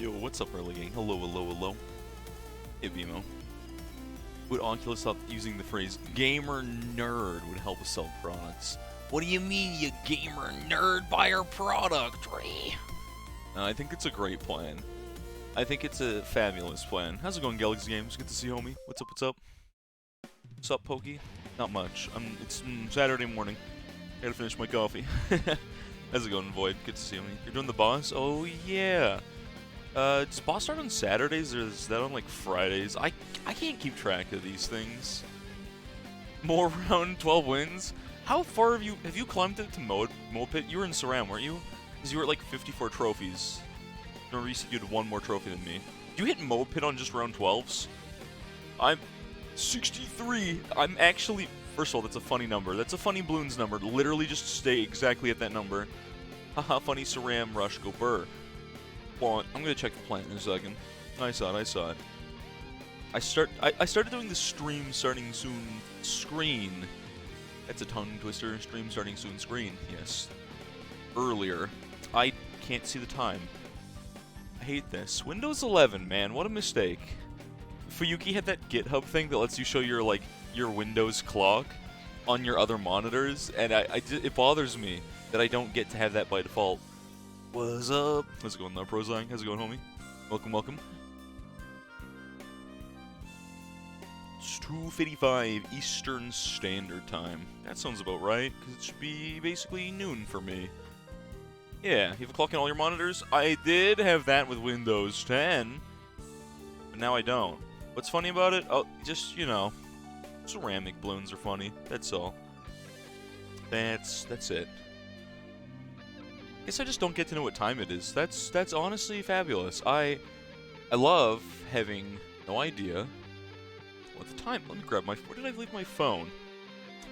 Yo, what's up, early gang? Hello, hello, hello. Hey, Vimo. Would Oculus stop using the phrase gamer nerd would help us sell products? What do you mean, you gamer nerd? Buy our product, Ray? I think it's a great plan. I think it's a fabulous plan. How's it going, Galaxy Games? Good to see you, homie. What's up, what's up? What's up, Pokey? Not much. It's Saturday morning. Gotta finish my coffee. How's it going, Void? Good to see you, homie. You're doing the boss? Oh, yeah. Does boss start on Saturdays, or is that on, like, Fridays? I can't keep track of these things. More round 12 wins? How far have you climbed it to Mopit? You were in Saram, weren't you? Because you were at, like, 54 trophies. Remember you said you had one more trophy than me. Did you hit Mopit on just round 12s? I'm 63. I'm actually... First of all, that's a funny number. That's a funny Bloons number. Literally just stay exactly at that number. Haha, funny Saram, Rush, go Burr. Well, I'm gonna check the plan in a second. I saw it. I started doing the stream starting soon screen. That's a tongue twister. Stream starting soon screen. Yes. Earlier. I can't see the time. I hate this. Windows 11, man. What a mistake. Fuyuki had that GitHub thing that lets you show your your Windows clock on your other monitors, and it bothers me that I don't get to have that by default. What's up? How's it going there, Prozang? How's it going, homie? Welcome, welcome. It's 2:55 Eastern Standard Time. That sounds about right, because it should be basically noon for me. Yeah, you have a clock on all your monitors? I did have that with Windows 10, but now I don't. What's funny about it? Oh, just, you know, ceramic balloons are funny. That's all. That's it. Guess I just don't get to know what time it is. That's honestly fabulous. I love having no idea what the time. Let me grab my... Where did I leave my phone?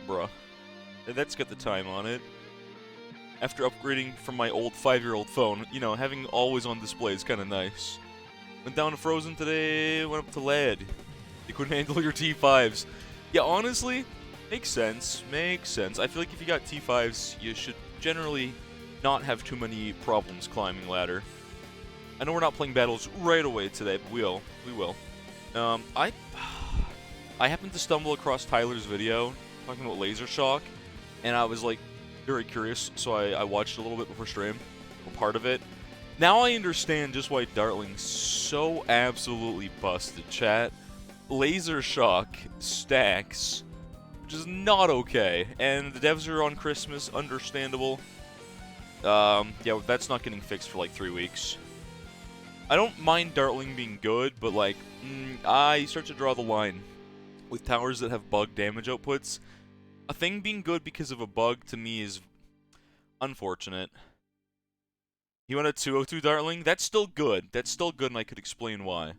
Bruh. That's got the time on it. After upgrading from my old 5-year-old phone, you know, having always on display is kind of nice. Went down to Frozen today, went up to lead. You couldn't handle your T5s. Yeah, honestly, makes sense. Makes sense. I feel like if you got T5s, you should generally not have too many problems climbing ladder. I know we're not playing battles right away today, but we will. I happened to stumble across Tyler's video talking about laser shock, and I was like very curious, so I watched a little bit before stream, or part of it. Now I understand just why Dartling's so absolutely busted, chat. Laser shock stacks, which is not okay, and the devs are on Christmas, understandable. Yeah, that's not getting fixed for like 3 weeks. I don't mind Dartling being good, but like, I start to draw the line with towers that have bug damage outputs. A thing being good because of a bug to me is unfortunate. You want a 202 Dartling? That's still good. That's still good, and I could explain why.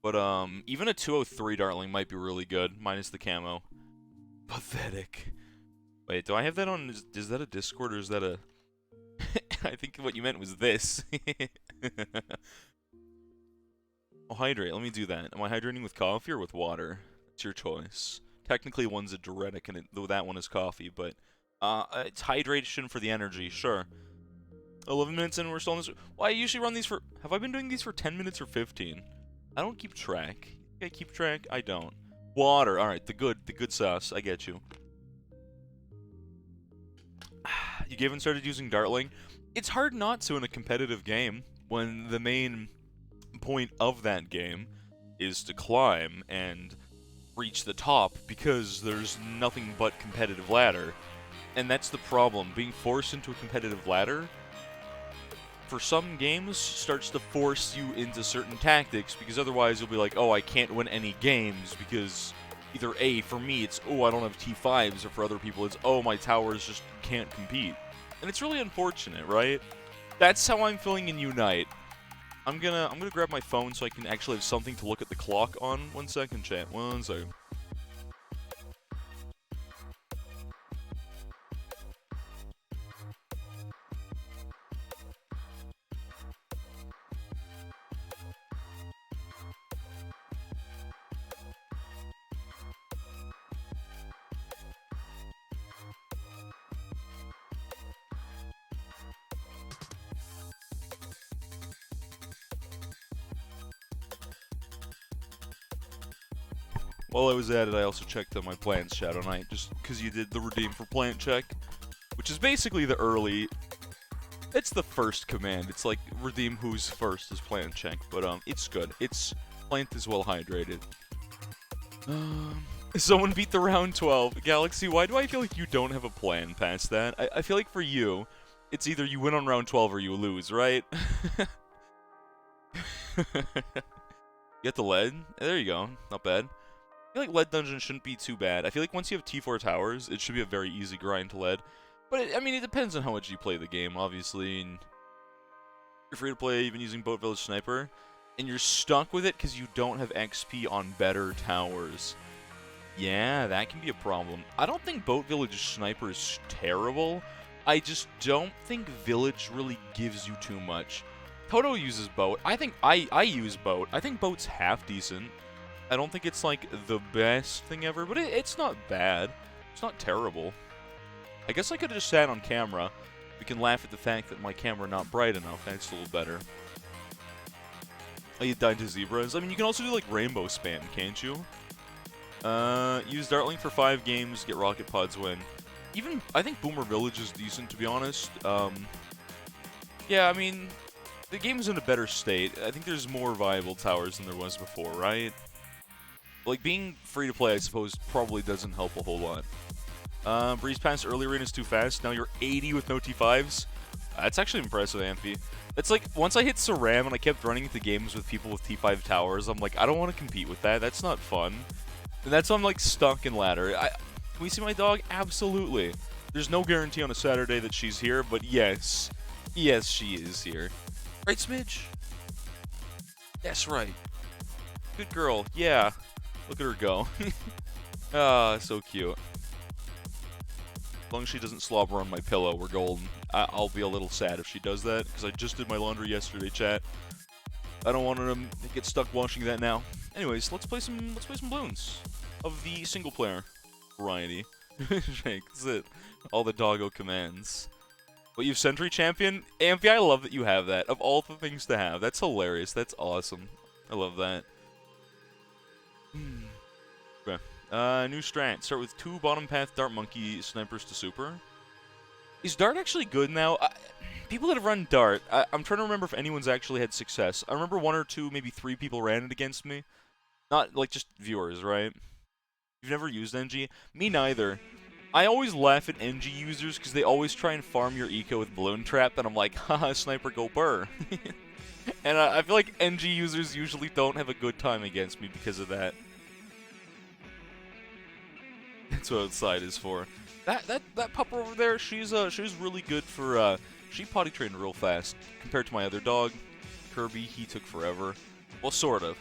But even a 203 Dartling might be really good, minus the camo. Pathetic. Wait, do I have that on? Is that a Discord or is that a? I think what you meant was this. Oh, hydrate. Let me do that. Am I hydrating with coffee or with water? It's your choice. Technically, one's a diuretic, and that one is coffee, but it's hydration for the energy. Sure. 11 minutes in, we're still on this. Well, I usually run these for. Have I been doing these for 10 minutes or 15? I don't keep track. I keep track. I don't. Water. All right. The good sauce. I get you. You gave and started using Dartling. It's hard not to in a competitive game when the main point of that game is to climb and reach the top because there's nothing but competitive ladder. And that's the problem. Being forced into a competitive ladder for some games starts to force you into certain tactics because otherwise you'll be like, oh, I can't win any games because either A, for me, it's, oh, I don't have T5s, or for other people, it's, oh, my towers just can't compete. And it's really unfortunate, right? That's how I'm feeling in Unite. I'm gonna grab my phone so I can actually have something to look at the clock on. 1 second, chat. 1 second. while I was at it, I also checked on my plants Shadow Knight, just because you did the redeem for plant check, which is basically the early. It's the first command. It's like redeem who's first is plant check, but it's good. It's plant is well hydrated. Someone beat the round 12. Galaxy, why do I feel like you don't have a plan past that? I feel like for you, it's either you win on round 12 or you lose, right? Get the lead? There you go. Not bad. I feel like lead dungeon shouldn't be too bad. I feel like once you have T4 towers, it should be a very easy grind to lead. But, I mean, it depends on how much you play the game, obviously. And you're free to play even using Boat Village Sniper. And you're stuck with it because you don't have XP on better towers. Yeah, that can be a problem. I don't think Boat Village Sniper is terrible. I just don't think Village really gives you too much. Toto uses Boat. I think I use Boat. I think Boat's half decent. I don't think it's like the best thing ever, but it's not bad. It's not terrible. I guess I could have just sat on camera. We can laugh at the fact that my camera not bright enough. That's a little better. Oh, you died to zebras. I mean, you can also do like rainbow spam, can't you? Use Dartling for 5 games, get rocket pods win. Even I think Boomer Village is decent, to be honest. Yeah, I mean, the game's in a better state. I think there's more viable towers than there was before, right? Like, being free to play, I suppose, probably doesn't help a whole lot. Breeze past early arena is too fast. Now you're 80 with no T5s. That's actually impressive, Amphi. It's like, once I hit Saram and I kept running into games with people with T5 towers, I'm like, I don't want to compete with that. That's not fun. And that's why I'm, like, stuck in ladder. Can we see my dog? Absolutely. There's no guarantee on a Saturday that she's here, but yes. Yes, she is here. Right, Smidge? That's right. Good girl. Yeah. Look at her go. Ah, so cute. As long as she doesn't slobber on my pillow, we're golden. I'll be a little sad if she does that, because I just did my laundry yesterday, chat. I don't want to get stuck washing that now. Anyways, let's play some balloons of the single player variety. Shake, that's it. All the doggo commands. But you've Sentry Champion? Amphi, I love that you have that. Of all the things to have. That's hilarious. That's awesome. I love that. Okay. New strat. Start with 2 bottom path Dart Monkey snipers to super. Is Dart actually good now? People that have run Dart, I'm trying to remember if anyone's actually had success. I remember 1 or 2, maybe 3 people ran it against me. Not, like, just viewers, right? You've never used NG? Me neither. I always laugh at NG users because they always try and farm your eco with Balloon Trap, and I'm like, haha, sniper, go burr. And I feel like NG users usually don't have a good time against me because of that. That's what outside is for. That pupper over there, she's really good for she potty trained real fast compared to my other dog, Kirby. He took forever. Well, sort of.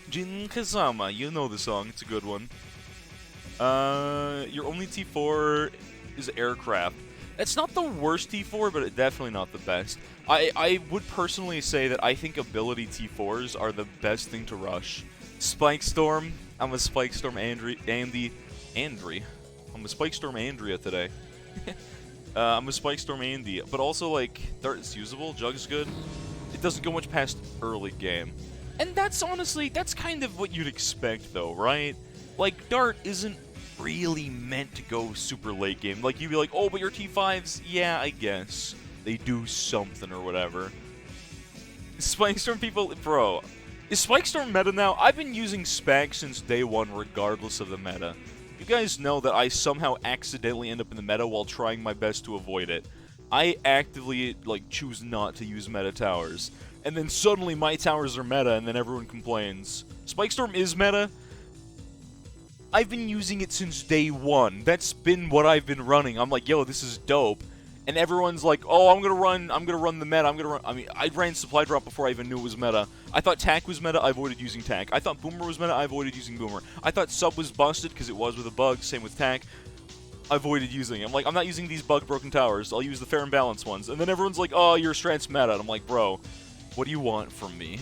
Jin Kazama, you know the song. It's a good one. Your only T4 is aircraft. That's not the worst T4, but definitely not the best. I would personally say that I think ability T4s are the best thing to rush. Spike Storm. I'm a Spike Storm Andri. I'm a Spike Storm Andrea today. I'm a Spike Storm Andy. But also, like, Dart is usable. Jug's good. It doesn't go much past early game. And that's honestly, that's kind of what you'd expect, though, right? Like, Dart isn't really meant to go super late game. Like, you'd be like, oh, but your T5s, yeah, I guess. They do something or whatever. Spike Storm people, bro. Is Spike Storm meta now? I've been using Spag since day 1, regardless of the meta. You guys know that I somehow accidentally end up in the meta while trying my best to avoid it. I actively, like, choose not to use meta towers. And then suddenly my towers are meta, and then everyone complains. Spike Storm is meta. I've been using it since day 1. That's been what I've been running. I'm like, yo, this is dope. And everyone's like, oh, I'm gonna run the meta, I mean, I ran Supply Drop before I even knew it was meta. I thought Tac was meta, I avoided using Tac. I thought Boomer was meta, I avoided using Boomer. I thought Sub was busted, because it was with a bug, same with Tac. I avoided using it. I'm like, I'm not using these bug-broken towers, I'll use the fair and balanced ones. And then everyone's like, oh, your strat's meta. And I'm like, bro, what do you want from me?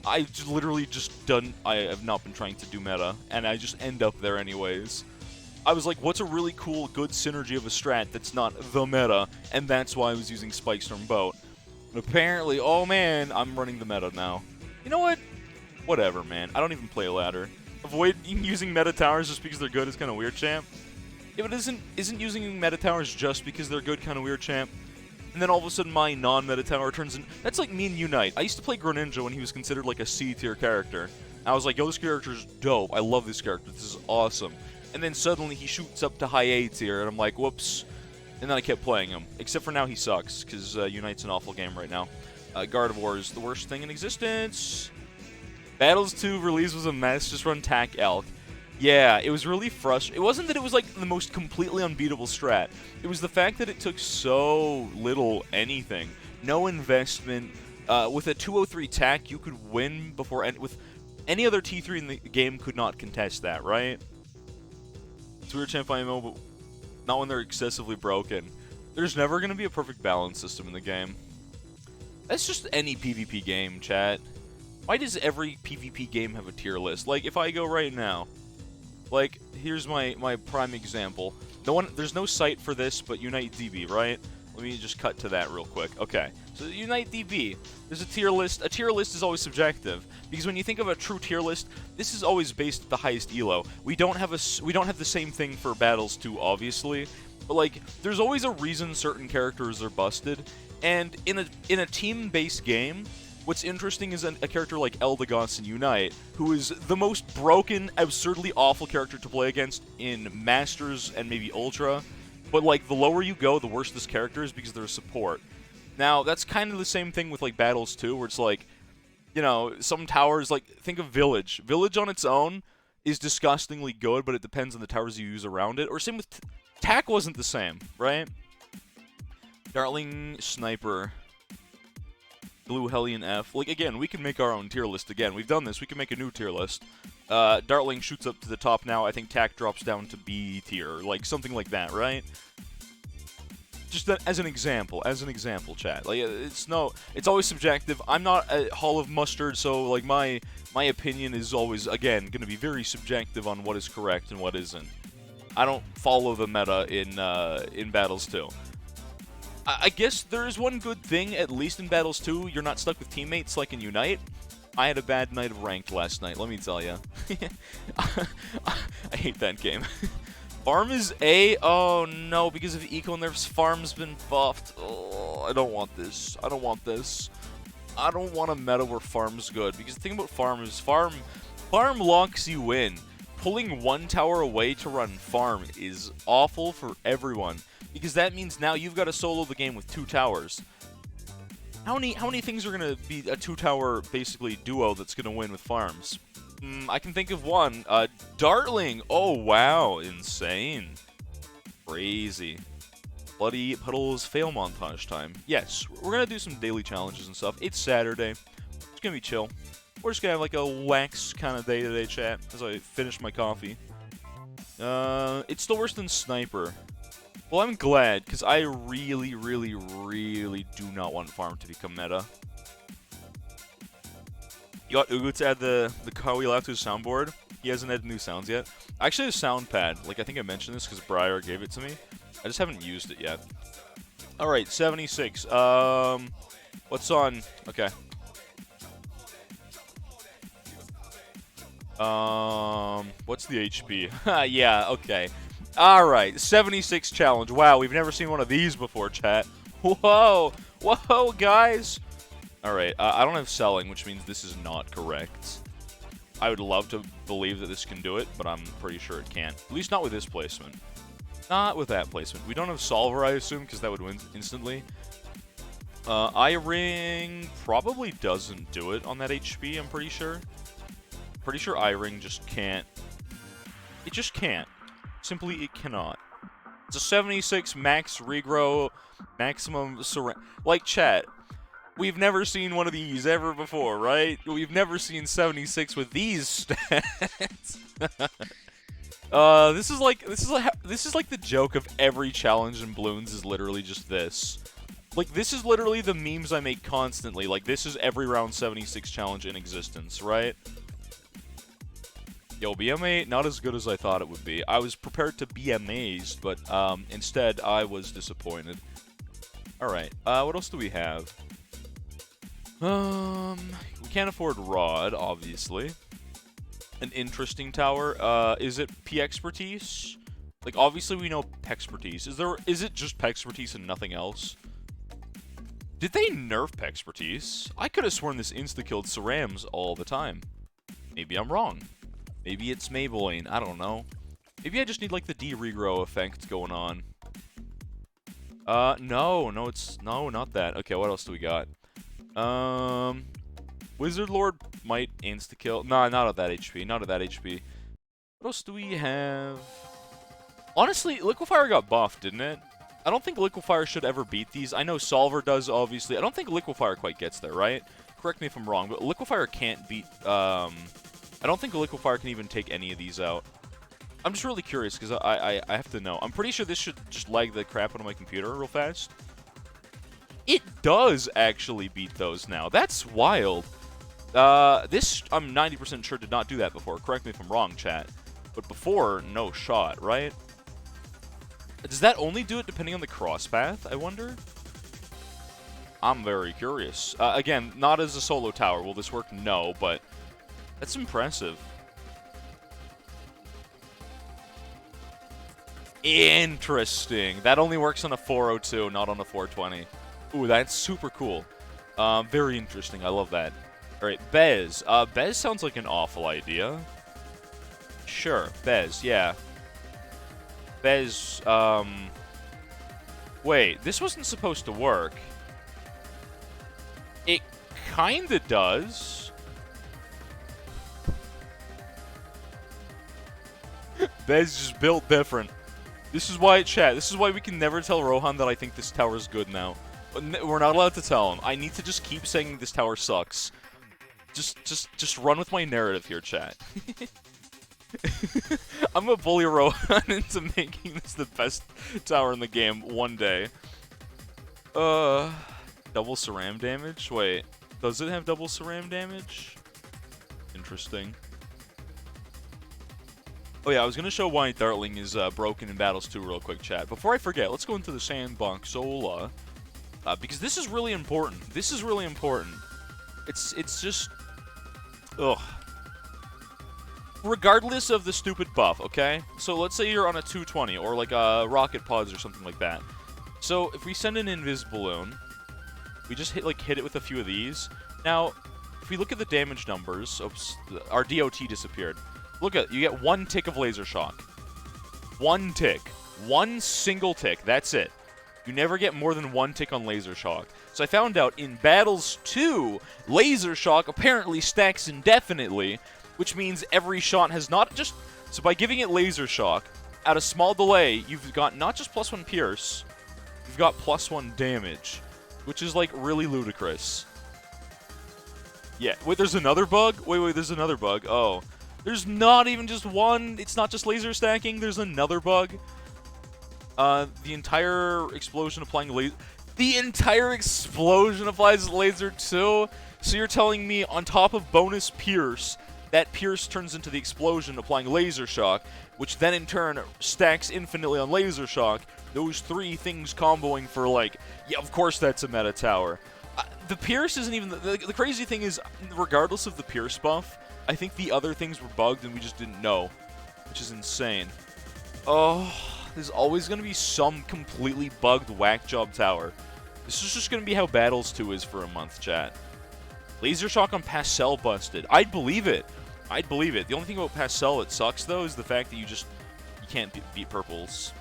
I literally just done. I have not been trying to do meta, and I just end up there anyways. I was like, what's a really cool, good synergy of a strat that's not the meta? And that's why I was using Spike Storm Boat. And apparently, oh man, I'm running the meta now. You know what? Whatever, man. I don't even play ladder. avoid using meta towers just because they're good is kind of weird, champ. Yeah, but isn't using meta towers just because they're good kind of weird, champ? And then all of a sudden my non-meta tower turns in... That's like me and Unite. I used to play Greninja when he was considered like a C-tier character. I was like, yo, this character's dope. I love this character. This is awesome. And then suddenly he shoots up to high A tier, and I'm like, whoops. And then I kept playing him. Except for now he sucks, because Unite's an awful game right now. Gardevoir is the worst thing in existence. Battles2 release was a mess. Just run TAC Elk. Yeah, it was really frustrating. It wasn't that it was like the most completely unbeatable strat. It was the fact that it took so little anything. No investment. With a 203 TAC, you could win before... with any other T3 in the game could not contest that, right? It's weird champ IMO, but not when they're excessively broken. There's never going to be a perfect balance system in the game. That's just any PvP game, chat. Why does every PvP game have a tier list? Like, if I go right now... Like, here's my prime example. There's no site for this, but Unite DB, right? Let me just cut to that real quick. Okay, so Unite DB, there's a tier list. A tier list is always subjective, because when you think of a true tier list, this is always based at the highest elo. We don't have the same thing for Battles2, obviously, but like, there's always a reason certain characters are busted, and in a team-based game, what's interesting is a character like Eldegoss in Unite, who is the most broken, absurdly awful character to play against in Masters and maybe Ultra. But, like, the lower you go, the worse this character is because they're a support. Now, that's kind of the same thing with, like, Battles2, where it's like, you know, some towers, like, think of Village. Village on its own is disgustingly good, but it depends on the towers you use around it. Or same with... TAC wasn't the same, right? Dartling, Sniper... Blue Hellion F. Like, again, we can make our own tier list again. We've done this. We can make a new tier list. Dartling shoots up to the top now. I think TAC drops down to B tier. Like, something like that, right? Just as an example. As an example, chat. Like, it's always subjective. I'm not a Hall of Mustard, so, like, my opinion is always, again, going to be very subjective on what is correct and what isn't. I don't follow the meta in Battles2. I guess there is one good thing, at least in Battles2, you're not stuck with teammates like in Unite. I had a bad night of Ranked last night, let me tell ya. I hate that game. Farm is A? Oh no, because of Eco Nerfs, Farm's been buffed. Oh, I don't want this. I don't want this. I don't want a meta where Farm's good, because the thing about Farm is Farm locks you in. Pulling one tower away to run Farm is awful for everyone. Because that means now you've got to solo the game with 2 towers. How many things are going to be a 2-tower, basically, duo that's going to win with farms? I can think of one. Dartling! Oh, wow. Insane. Crazy. Bloody Puddles fail montage time. Yes, we're going to do some daily challenges and stuff. It's Saturday. It's going to be chill. We're just going to have like a lax kind of day-to-day chat as I finish my coffee. It's still worse than Sniper. Well, I'm glad, because I really, really, really do not want Farm to become meta. You got Ugu to add the Kawi Laugh to his soundboard. He hasn't added new sounds yet. I actually have a sound pad. Like, I think I mentioned this because Briar gave it to me. I just haven't used it yet. Alright, 76. What's on... Okay. What's the HP? Yeah, okay. Alright, 76 challenge. Wow, we've never seen one of these before, chat. Whoa! Whoa, guys! Alright, I don't have selling, which means this is not correct. I would love to believe that this can do it, but I'm pretty sure it can't. At least not with this placement. Not with that placement. We don't have Solver, I assume, because that would win instantly. I-Ring probably doesn't do it on that HP, I'm pretty sure. Pretty sure I-Ring just can't. It just can't. Simply, it cannot. It's a 76 max regrow, maximum surrender. Like, chat, we've never seen one of these ever before, right? We've never seen 76 with these stats. This is like the joke of every challenge in Bloons is literally just this. Like, this is literally the memes I make constantly. Like, this is every round 76 challenge in existence, right? Yo, BMA, not as good as I thought it would be. I was prepared to be amazed, but instead I was disappointed. Alright, what else do we have? We can't afford Rod, obviously. An interesting tower. Is it P-expertise? Like, obviously we know P-expertise. Is it just P-expertise and nothing else? Did they nerf P-expertise? I could have sworn this insta-killed Cerams all the time. Maybe I'm wrong. Maybe it's Maybelline. I don't know. Maybe I just need, like, the D-regrow effect going on. No, not that. Okay, what else do we got? Wizard Lord might insta-kill. Nah, not at that HP. Not at that HP. What else do we have? Honestly, Liquefier got buffed, didn't it? I don't think Liquefier should ever beat these. I know Solver does, obviously. I don't think Liquefier quite gets there, right? Correct me if I'm wrong, but Liquefier can't beat, I don't think Liquefier can even take any of these out. I'm just really curious, because I have to know. I'm pretty sure this should just lag the crap out of my computer real fast. It does actually beat those now. That's wild. This, I'm 90% sure, did not do that before. Correct me if I'm wrong, chat. But before, no shot, right? Does that only do it depending on the cross path, I wonder? I'm very curious. Again, not as a solo tower. Will this work? No, but that's impressive. Interesting. That only works on a 402, not on a 420. Ooh, that's super cool. Very interesting. I love that. Alright, Bez. Bez sounds like an awful idea. Sure, Bez, yeah. Bez, wait, this wasn't supposed to work. It kinda does. Bez just built different. This is why, chat, this is why we can never tell Rohan that I think this tower is good now. We're not allowed to tell him. I need to just keep saying this tower sucks. Just run with my narrative here, chat. I'm gonna bully Rohan into making this the best tower in the game one day. Double Ceram damage? Wait, does it have double Ceram damage? Interesting. Oh yeah, I was gonna show why Dartling is broken in Battles 2 real quick, chat. Before I forget, let's go into the Sandbox Sola. Because this is really important. This is really important. It's just... Ugh. Regardless of the stupid buff, okay? So let's say you're on a 220, or like a rocket pods or something like that. So if we send an invis balloon, we just hit it with a few of these. Now, if we look at the damage numbers, oops, our DOT disappeared. Look at, you get one tick of laser shock. One tick. One single tick, that's it. You never get more than one tick on laser shock. So I found out in Battles 2, laser shock apparently stacks indefinitely, which means every shot has not just... So by giving it laser shock, at a small delay, you've got not just +1 pierce, you've got +1 damage, which is, like, really ludicrous. Yeah, wait, there's another bug? Wait, there's another bug. Oh. There's not even just one, it's not just laser stacking, there's another bug. The entire explosion applying laser... The entire explosion applies laser too? So you're telling me on top of bonus pierce, that pierce turns into the explosion applying laser shock, which then in turn stacks infinitely on laser shock. Those three things comboing for, like, yeah, of course that's a meta tower. The pierce isn't even... The crazy thing is, regardless of the pierce buff, I think the other things were bugged and we just didn't know, which is insane. Oh, there's always going to be some completely bugged whack job tower. This is just going to be how Battles 2 is for a month, chat. Laser shock on Pastel busted. I'd believe it. I'd believe it. The only thing about Pastel that sucks, though, is the fact that you can't beat purples.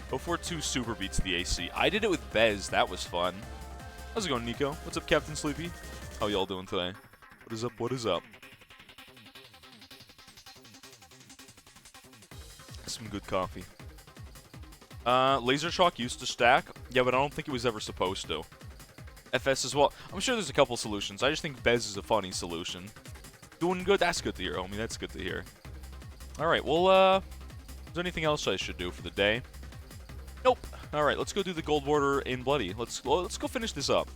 042 super beats the AC. I did it with Bez. That was fun. How's it going, Nico? What's up, Captain Sleepy? How y'all doing today? What is up? What is up? Some good coffee. Laser shock used to stack. Yeah, but I don't think it was ever supposed to. FS as well. I'm sure there's a couple solutions. I just think Bez is a funny solution. Doing good? That's good to hear, homie. That's good to hear. Alright, well, is there anything else I should do for the day? Nope. Alright, let's go do the gold border in Bloody. Let's go finish this up.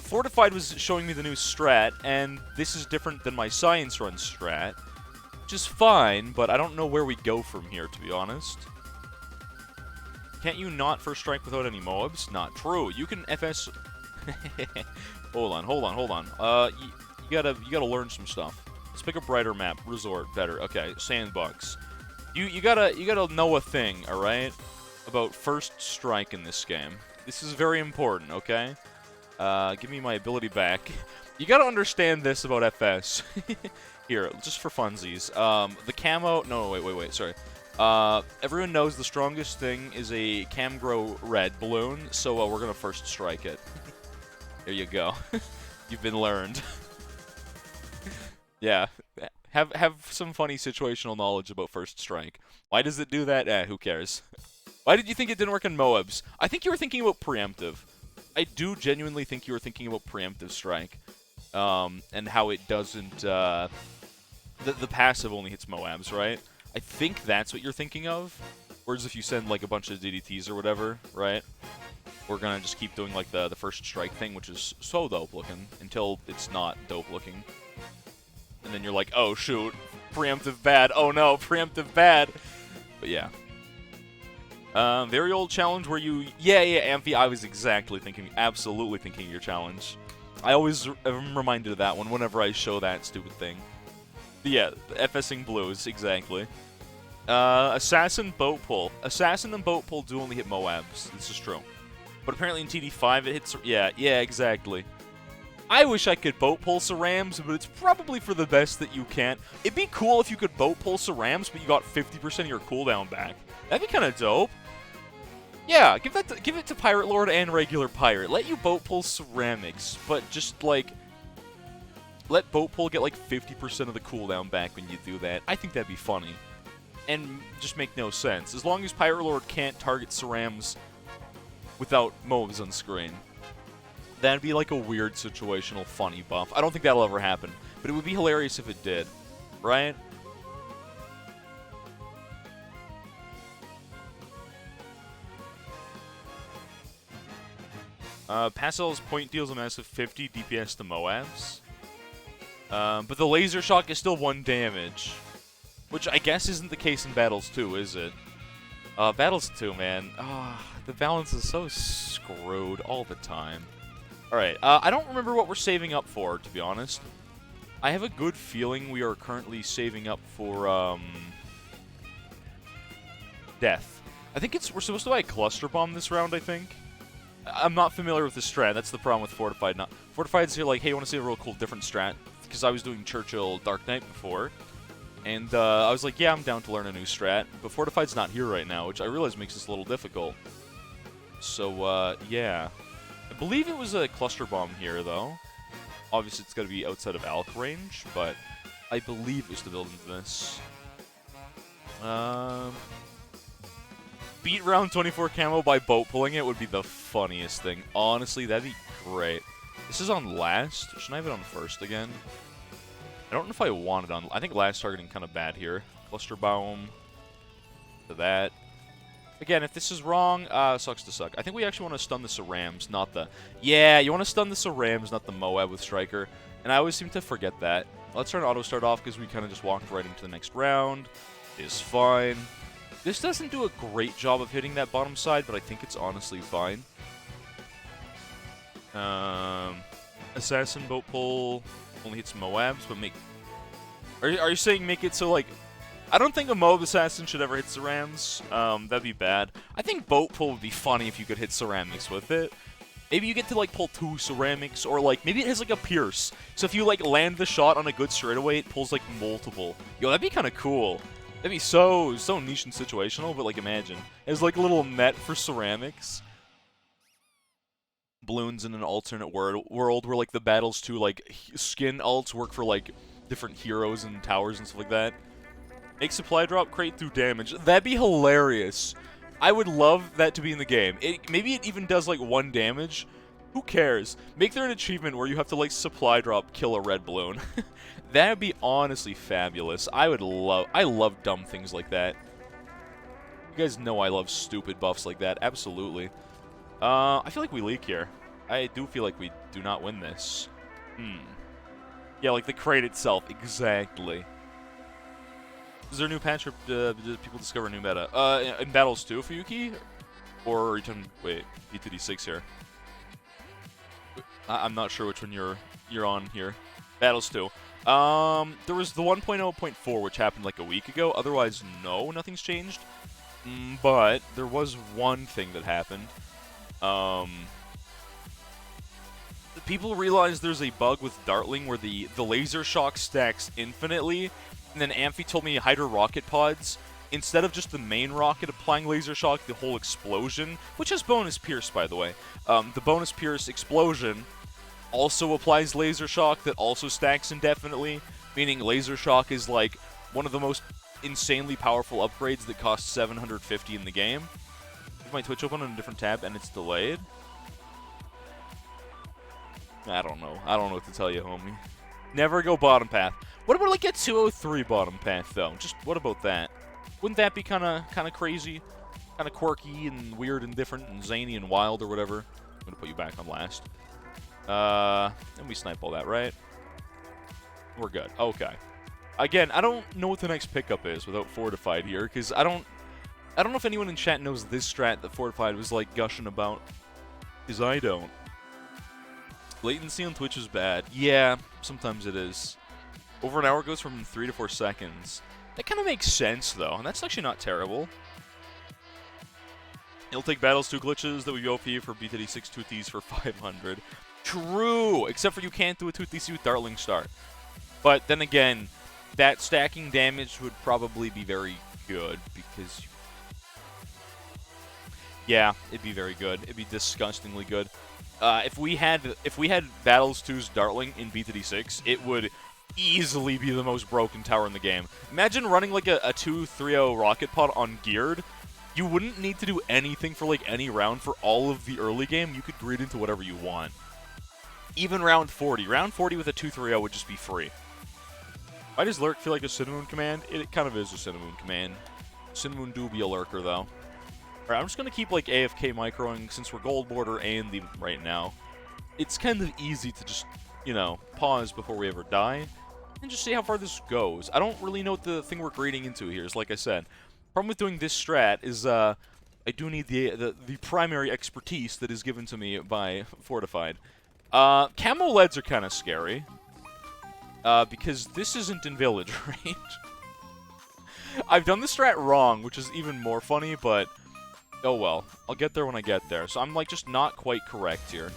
Fortified was showing me the new strat, and this is different than my science run strat, which is fine, but I don't know where we go from here, to be honest. Can't you not first strike without any mobs? Not true. You can FS... hold on. You gotta learn some stuff. Let's pick a brighter map. Resort, better. Okay, sandbox. You gotta know a thing, all right, about first strike in this game. This is very important, okay? Give me my ability back. You gotta understand this about FS. Here, just for funsies. The camo. No, wait. Sorry. Everyone knows the strongest thing is a cam grow red balloon, so we're gonna first strike it. There you go. You've been learned. Yeah. Have some funny situational knowledge about first strike. Why does it do that? Who cares? Why did you think it didn't work in Moabs? I think you were thinking about preemptive. I do genuinely think you were thinking about preemptive strike. And how it doesn't, the passive only hits Moabs, right? I think that's what you're thinking of. Whereas if you send, like, a bunch of DDTs or whatever, right? We're gonna just keep doing, like, the first strike thing, which is so dope looking, until it's not dope looking. And then you're like, oh, shoot, preemptive bad. Oh, no, preemptive bad. But, yeah. Very old challenge where you... Yeah, Amphi, I was absolutely thinking your challenge. I always am reminded of that one whenever I show that stupid thing. But yeah, FSing blues, exactly. Assassin, boat pull. Assassin and boat pull do only hit Moabs. This is true. But apparently in TD5 it hits... Yeah, exactly. I wish I could boat pull Cerams, but it's probably for the best that you can. It'd be cool if you could boat pull Cerams, but you got 50% of your cooldown back. That'd be kind of dope. Yeah, give it to Pirate Lord and regular Pirate. Let you boat pull ceramics, but just, like, let boat pull get, like, 50% of the cooldown back when you do that. I think that'd be funny. And just make no sense. As long as Pirate Lord can't target cerams without moves on screen. That'd be, like, a weird situational funny buff. I don't think that'll ever happen, but it would be hilarious if it did. Right? Pastel's point deals a massive 50 DPS to Moabs. But the laser shock is still 1 damage. Which I guess isn't the case in Battles 2, is it? Battles 2, man. The balance is so screwed all the time. Alright, I don't remember what we're saving up for, to be honest. I have a good feeling we are currently saving up for, death. I think we're supposed to buy a cluster bomb this round, I think. I'm not familiar with the strat. That's the problem with Fortified. Fortified's here like, hey, you want to see a real cool different strat? Because I was doing Churchill Dark Knight before. And I was like, yeah, I'm down to learn a new strat. But Fortified's not here right now, which I realize makes this a little difficult. So, yeah. I believe it was a cluster bomb here, though. Obviously, it's got to be outside of Alk range, but I believe it was to build into this. Beat round 24 camo by boat pulling it would be the funniest thing. Honestly, that'd be great. This is on last. Shouldn't I have it on first again? I don't know if I want it on... I think last targeting kind of bad here. Cluster bomb. To that. Again, if this is wrong, sucks to suck. I think we actually want to stun the Cerams, not the... Yeah, you want to stun the Cerams, not the Moab with Striker. And I always seem to forget that. Let's turn auto start off because we kind of just walked right into the next round. It's fine. This doesn't do a great job of hitting that bottom side, but I think it's honestly fine. Assassin boat pull only hits Moabs, but make... Are you saying make it so, like... I don't think a Moab Assassin should ever hit Cerams. That'd be bad. I think boat pull would be funny if you could hit ceramics with it. Maybe you get to, like, pull 2 ceramics, or, like, maybe it has, like, a pierce. So if you, like, land the shot on a good straightaway, it pulls, like, multiple. Yo, that'd be kind of cool. That'd be so niche and situational, but, like, imagine. It's like a little net for ceramics. Balloons in an alternate world where, like, the Battles2, like, skin alts work for, like, different heroes and towers and stuff like that. Make supply drop, crate through damage. That'd be hilarious. I would love that to be in the game. Maybe it even does, like, 1 damage. Who cares? Make there an achievement where you have to, like, supply drop, kill a red balloon. That'd be honestly fabulous. I love dumb things like that. You guys know I love stupid buffs like that. Absolutely. I feel like we leak here. I do feel like we do not win this. Yeah, like the crate itself. Exactly. Is there a new patch or did people discover a new meta? In Battles 2 for Yuki? Or are you talking... Wait, B2D6 here. I'm not sure which one you're on here. Battles 2. There was the 1.0.4, which happened like a week ago. Otherwise, no, nothing's changed. But there was one thing that happened. People realized there's a bug with Dartling where the laser shock stacks infinitely, and then Amphi told me Hydra rocket pods, instead of just the main rocket applying laser shock, the whole explosion, which has bonus pierce, by the way, the bonus pierce explosion also applies laser shock that also stacks indefinitely, meaning laser shock is like one of the most insanely powerful upgrades that costs 750 in the game. If my Twitch open on a different tab and it's delayed, I don't know. I don't know what to tell you, homie. Never go bottom path. What about like a 203 bottom path though? Just what about that? Wouldn't that be kind of crazy, kind of quirky and weird and different and zany and wild or whatever? I'm gonna put you back on last. And we snipe all that, right? We're good. Okay. Again, I don't know what the next pickup is without Fortified here, because I don't know if anyone in chat knows this strat that Fortified was like gushing about, because I don't. Latency on Twitch is bad. Yeah, sometimes it is. Over an hour goes from 3 to 4 seconds. That kind of makes sense, though, and that's actually not terrible. You'll take Battles2 glitches that would be OP for bdsp 2Ts for 500. True! Except for you can't do a 2TC with Dartling start. But then again, that stacking damage would probably be very good, because... Yeah, it'd be very good. It'd be disgustingly good. If we had Battles2's Dartling in BTD6, it would easily be the most broken tower in the game. Imagine running like a 2-3-0 rocket pod on geared. You wouldn't need to do anything for like any round for all of the early game. You could greed into whatever you want. Even round 40. Round 40 with a 2-3-0 would just be free. Why does Lurk feel like a Cinnamon command? It kind of is a Cinnamon command. Cinnamon do be a lurker though. Alright, I'm just going to keep, like, AFK microing since we're gold border and the right now. It's kind of easy to just, you know, pause before we ever die and just see how far this goes. I don't really know what the thing we're grading into here is, like I said. Problem with doing this strat is, I do need the primary expertise that is given to me by Fortified. Camo leads are kind of scary. Because this isn't in village range. I've done the strat wrong, which is even more funny, but... Oh well, I'll get there when I get there. So I'm like just not quite correct here.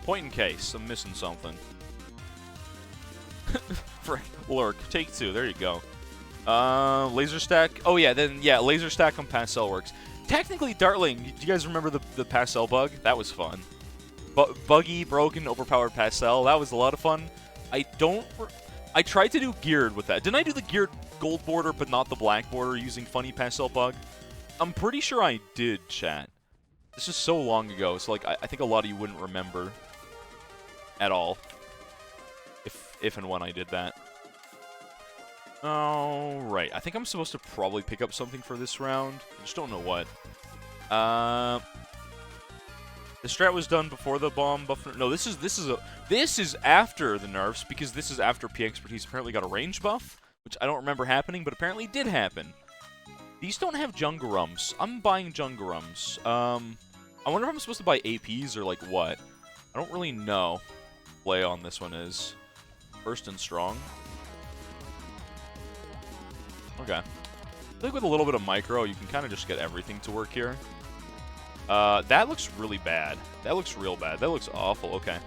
Point in case, I'm missing something. Frick, Lurk, take 2, there you go. Laser stack, oh yeah, then yeah, laser stack on Pastel works. Technically, Dartling, do you guys remember the Pastel bug? That was fun. Buggy, broken, overpowered Pastel, that was a lot of fun. I tried to do geared with that. Didn't I do the geared gold border but not the black border using funny Pastel bug? I'm pretty sure I did, chat. This is so long ago, so like I think a lot of you wouldn't remember at all if and when I did that. Alright, I think I'm supposed to probably pick up something for this round. I just don't know what. The strat was done before the bomb buff. No, this is after the nerfs, because this is after P expertise apparently got a range buff, which I don't remember happening, but apparently did happen. These don't have Jungurums. I'm buying Jungurums. I wonder if I'm supposed to buy APs or like what. I don't really know. Play on this one is first and strong. Okay. I think with a little bit of micro, you can kind of just get everything to work here. That looks really bad. That looks real bad. That looks awful. Okay.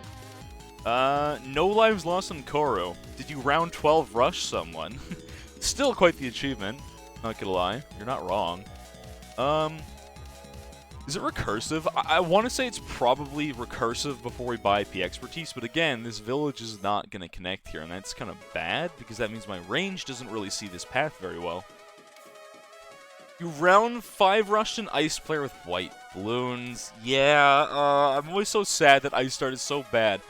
No lives lost on Koru. Did you round 12 rush someone? Still quite the achievement. Not gonna lie. You're not wrong. Is it recursive? I want to say it's probably recursive before we buy P expertise, but again, this village is not gonna connect here, and that's kind of bad, because that means my range doesn't really see this path very well. You round 5 rushed an ice player with white balloons. Yeah, I'm always so sad that ice started so bad.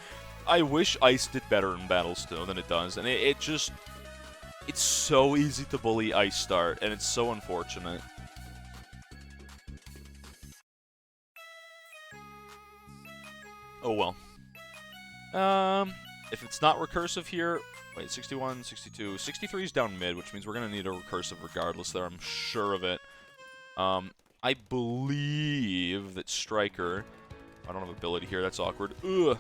I wish ice did better in Battles2 than it does, and it's so easy to bully ice start, and it's so unfortunate. Oh well. If it's not recursive here... Wait, 61, 62... 63 is down mid, which means we're going to need a recursive regardless there, I'm sure of it. I believe that Striker... I don't have ability here, that's awkward. Ugh.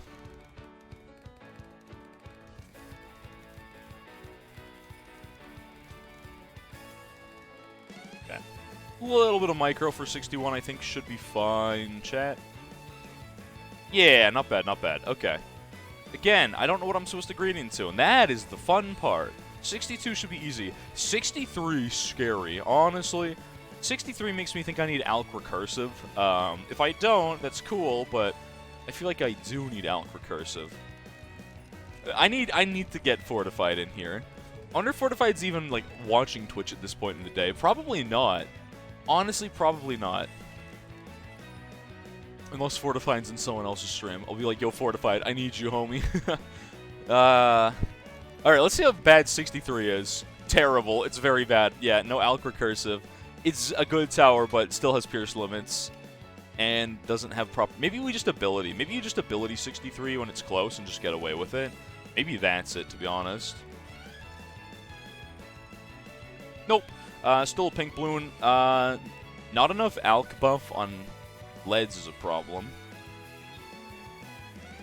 little bit of micro for 61, I think, should be fine, chat. Yeah, not bad, not bad. Okay. Again, I don't know what I'm supposed to grade into, and that is the fun part. 62 should be easy. 63, scary. Honestly, 63 makes me think I need Alk Recursive. If I don't, that's cool, but I feel like I do need Alk Recursive. I need to get Fortified in here. I wonder if Fortified's even, like, watching Twitch at this point in the day. Probably not. Honestly, probably not. Unless Fortified's in someone else's stream. I'll be like, yo, Fortified, I need you, homie. Alright, let's see how bad 63 is. Terrible. It's very bad. Yeah, no Alk Recursive. It's a good tower, but still has pierce limits. And doesn't have proper... Maybe we just ability. Maybe you just ability 63 when it's close and just get away with it. Maybe that's it, to be honest. Nope. Still a pink balloon. Not enough Alk buff on leads is a problem.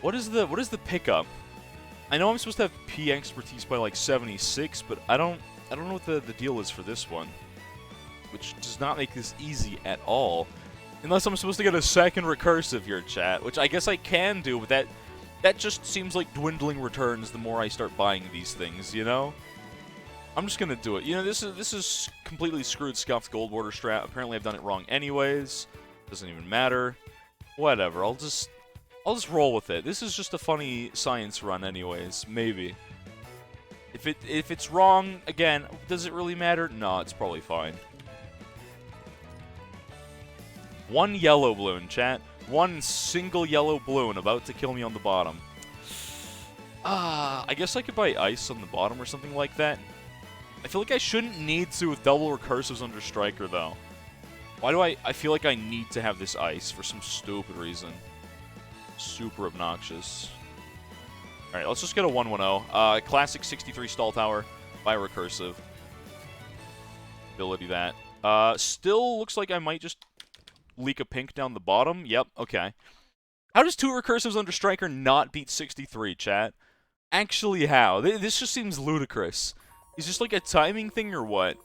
What is the pickup? I know I'm supposed to have P expertise by like 76, but I don't know what the deal is for this one. Which does not make this easy at all. Unless I'm supposed to get a second recursive here, chat, which I guess I can do, but that just seems like dwindling returns the more I start buying these things, you know? I'm just gonna do it. You know, this is completely screwed Scuffed Gold Border strat. Apparently I've done it wrong anyways. Doesn't even matter. Whatever, I'll just roll with it. This is just a funny science run anyways, maybe. If it's wrong, again, does it really matter? No, it's probably fine. One yellow balloon, chat. One single yellow balloon about to kill me on the bottom. I guess I could buy ice on the bottom or something like that. I feel like I shouldn't need to with double recursives under Striker, though. Why do I feel like I need to have this ice for some stupid reason. Super obnoxious. Alright, let's just get a 1-1-0. Classic 63 stall tower by recursive. Ability that. Still looks like I might just leak a pink down the bottom. Yep, okay. How does 2 recursives under Striker not beat 63, chat? Actually, how? This just seems ludicrous. Is this like a timing thing or what?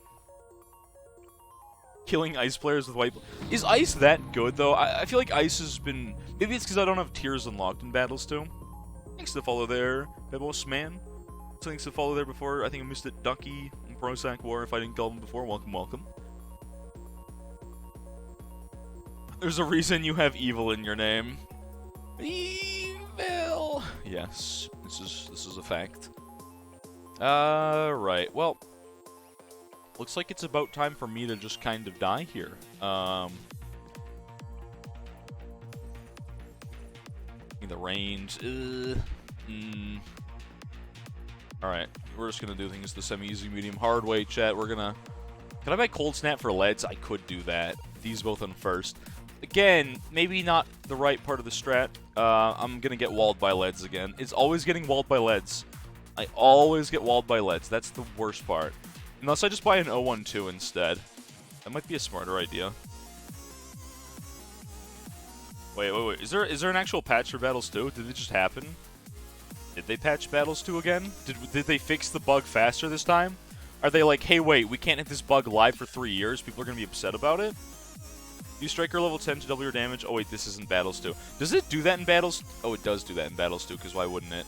Killing ice players with white... Is ice that good, though? I feel like ice has been... Maybe it's because I don't have tiers unlocked in Battles 2. Thanks to follow there, Bebos Man. Thanks to follow there before. I think I missed it. Ducky and Prozac War. If I didn't call them before, welcome, welcome. There's a reason you have evil in your name. Evil! Yes, this is a fact. Right, well... Looks like it's about time for me to just kind of die here. The range... Alright, we're just gonna do things the semi-easy, medium, hard way, chat. We're gonna... Can I buy Cold Snap for leads? I could do that. These both on first. Again, maybe not the right part of the strat. I'm gonna get walled by leads again. It's always getting walled by leads. I always get walled by leads. That's the worst part. Unless I just buy an 012 instead. That might be a smarter idea. Wait. Is there an actual patch for Battles 2? Did it just happen? Did they patch Battles 2 again? Did they fix the bug faster this time? Are they like, hey, wait, we can't hit this bug live for 3 years? People are going to be upset about it? Use Striker level 10 to double your damage. Oh, wait, this isn't Battles 2. Does it do that in Battles? Oh, it does do that in Battles 2, because why wouldn't it?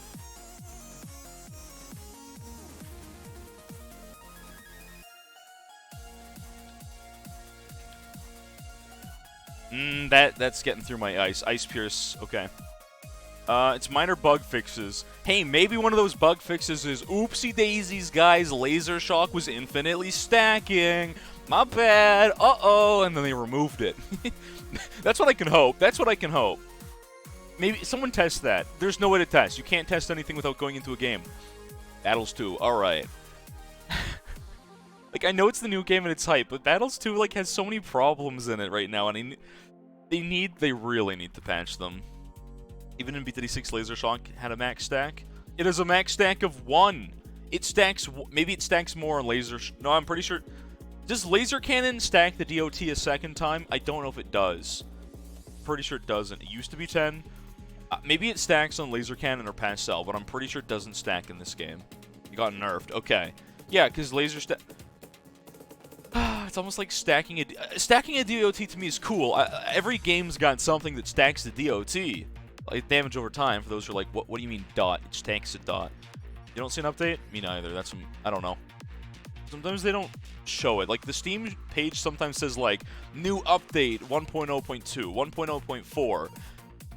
That's getting through my ice. Ice Pierce, okay. It's minor bug fixes. Hey, maybe one of those bug fixes is, oopsie daisies, guys, Laser Shock was infinitely stacking. My bad. Uh-oh. And then they removed it. That's what I can hope. That's what I can hope. Maybe someone test that. There's no way to test. You can't test anything without going into a game. Battles 2. Alright. Like, I know it's the new game and it's hype, but Battles 2, like, has so many problems in it right now, and they really need to patch them. Even in B36, Laser Shock had a max stack. It has a max stack of 1. It stacks, maybe it stacks more on Laser... No, I'm pretty sure... Does Laser Cannon stack the DOT a second time? I don't know if it does. Pretty sure it doesn't. It used to be 10. Maybe it stacks on Laser Cannon or Pastel, but I'm pretty sure it doesn't stack in this game. It got nerfed. Okay. Yeah, because Laser stack... it's almost like stacking a DOT to me is cool. Every game's got something that stacks the DOT. Like damage over time, for those who are like, what do you mean dot? It stacks a dot. You don't see an update? Me neither. That's some, I don't know. Sometimes they don't show it. Like the Steam page sometimes says like, new update 1.0.2, 1.0.4,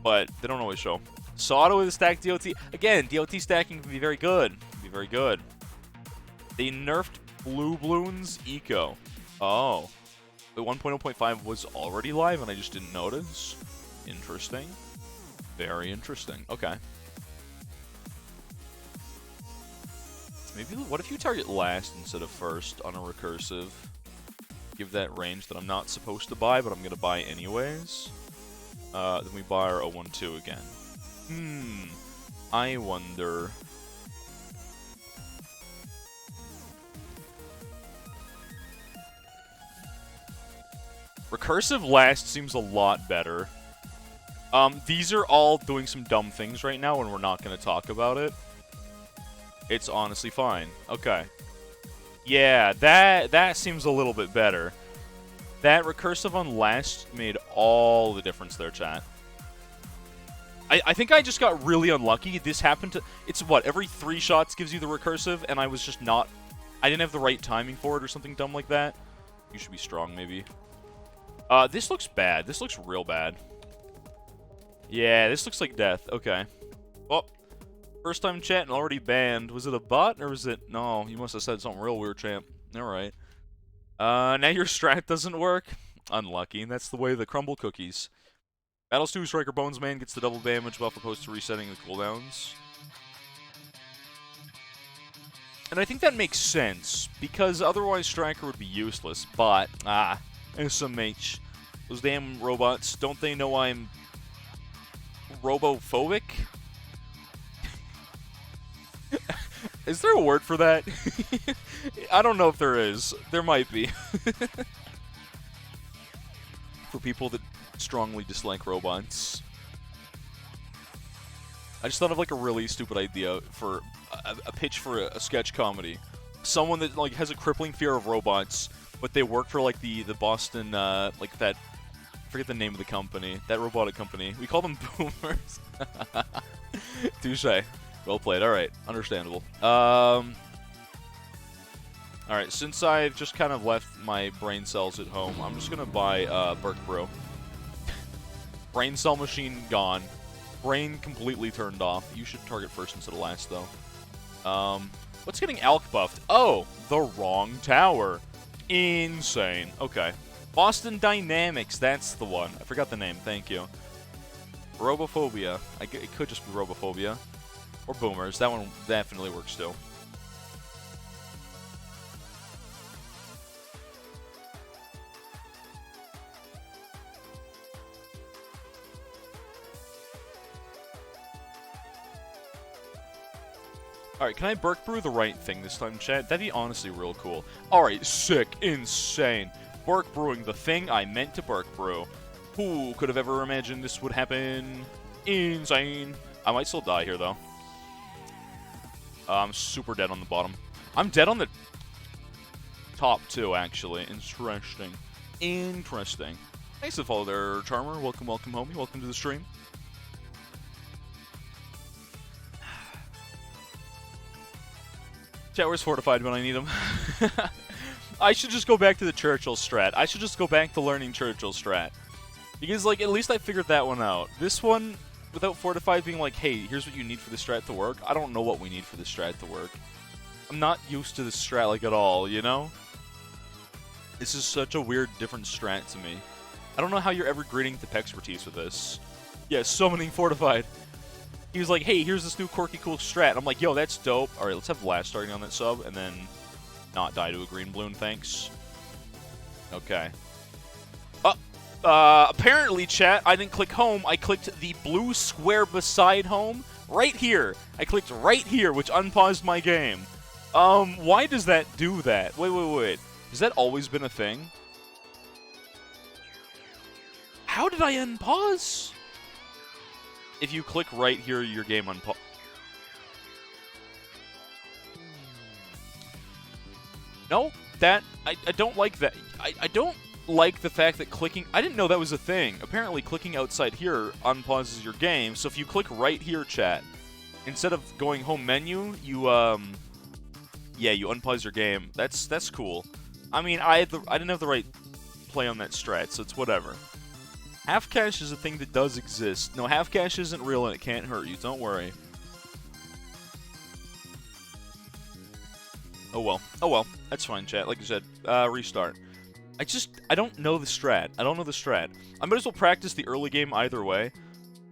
but they don't always show. So auto with the stack DOT. Again, DOT stacking can be very good. Can be very good. They nerfed Blue Bloons Eco. Oh. The 1.0.5 was already live and I just didn't notice. Interesting. Very interesting. Okay. Maybe, what if you target last instead of first on a recursive? Give that range that I'm not supposed to buy, but I'm going to buy anyways. Then we buy our 012 again. I wonder... Recursive last seems a lot better. These are all doing some dumb things right now, and we're not going to talk about it. It's honestly fine. Okay. Yeah, that seems a little bit better. That recursive on last made all the difference there, chat. I think I just got really unlucky. This happened to... It's what, every 3 shots gives you the recursive, and I was just not... I didn't have the right timing for it or something dumb like that. You should be strong, maybe. This looks bad. This looks real bad. Yeah, this looks like death. Okay. Oh. First time chat and already banned. Was it a bot or was it... No, you must have said something real weird, champ. Alright. Now your strat doesn't work? Unlucky. That's the way of the crumble cookies. Battles2 Striker Bones Man gets the double damage buff opposed to resetting the cooldowns. And I think that makes sense, because otherwise Striker would be useless. But, SMH. Those damn robots, don't they know I'm... robophobic? Is there a word for that? I don't know if there is. There might be. For people that strongly dislike robots. I just thought of like a really stupid idea for a pitch for a sketch comedy. Someone that like has a crippling fear of robots, but they work for like the Boston like that, I forget the name of the company, that robotic company. We call them boomers. Touche. Well played. Alright. Understandable. Alright, since I've just kind of left my brain cells at home, I'm just gonna buy Burke Brew. Brain cell machine gone. Brain completely turned off. You should target first instead of last, though. What's getting Alk buffed? Oh, the wrong tower. Insane. Okay. Boston Dynamics, that's the one. I forgot the name, thank you. Robophobia. It could just be Robophobia. Or Boomers. That one definitely works too. Alright, can I Burke Brew the right thing this time, chat? That'd be honestly real cool. Alright, sick. Insane. Burke Brewing the thing I meant to Burke Brew. Who could have ever imagined this would happen? Insane. I might still die here, though. I'm super dead on the bottom. I'm dead on the top, too, actually. Interesting. Interesting. Thanks to follow there, Charmer. Welcome, welcome, homie. Welcome to the stream. Chat, where's Fortified when I need him? I should just go back to the Churchill strat. I should just go back to learning Churchill strat. Because, like, at least I figured that one out. This one, without Fortified being like, hey, here's what you need for this strat to work, I don't know what we need for this strat to work. I'm not used to this strat, like, at all, you know? This is such a weird, different strat to me. I don't know how you're ever grading tip expertise with this. Yeah, summoning Fortified. He was like, hey, here's this new quirky cool strat. And I'm like, yo, that's dope. Alright, let's have Last starting on that sub, and then not die to a green balloon, thanks. Okay. Apparently, chat, I didn't click home. I clicked the blue square beside home. Right here. I clicked right here, which unpaused my game. Why does that do that? Wait. Has that always been a thing? How did I unpause? If you click right here, your game unpause. No, that I don't like that. I don't like the fact that clicking... I didn't know that was a thing. Apparently, clicking outside here unpauses your game. So if you click right here, chat, instead of going home menu, you yeah, you unpause your game. That's cool. I mean, I didn't have the right play on that strat, so it's whatever. Half cash is a thing that does exist. No, half cash isn't real and it can't hurt you. Don't worry. Oh well. Oh well. That's fine, chat. Like I said, restart. I don't know the strat. I don't know the strat. I might as well practice the early game either way.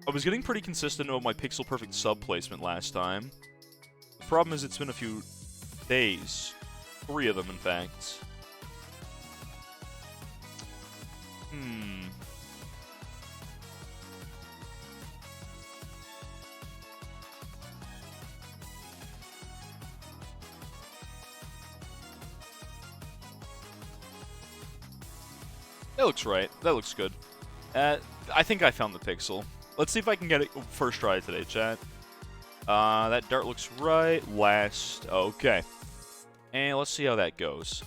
I was getting pretty consistent with my pixel perfect sub placement last time. The problem is it's been a few days. 3 of them, in fact. That looks right. That looks good. I think I found the pixel. Let's see if I can get it first try today, chat. That dart looks right. Last. Okay. And let's see how that goes.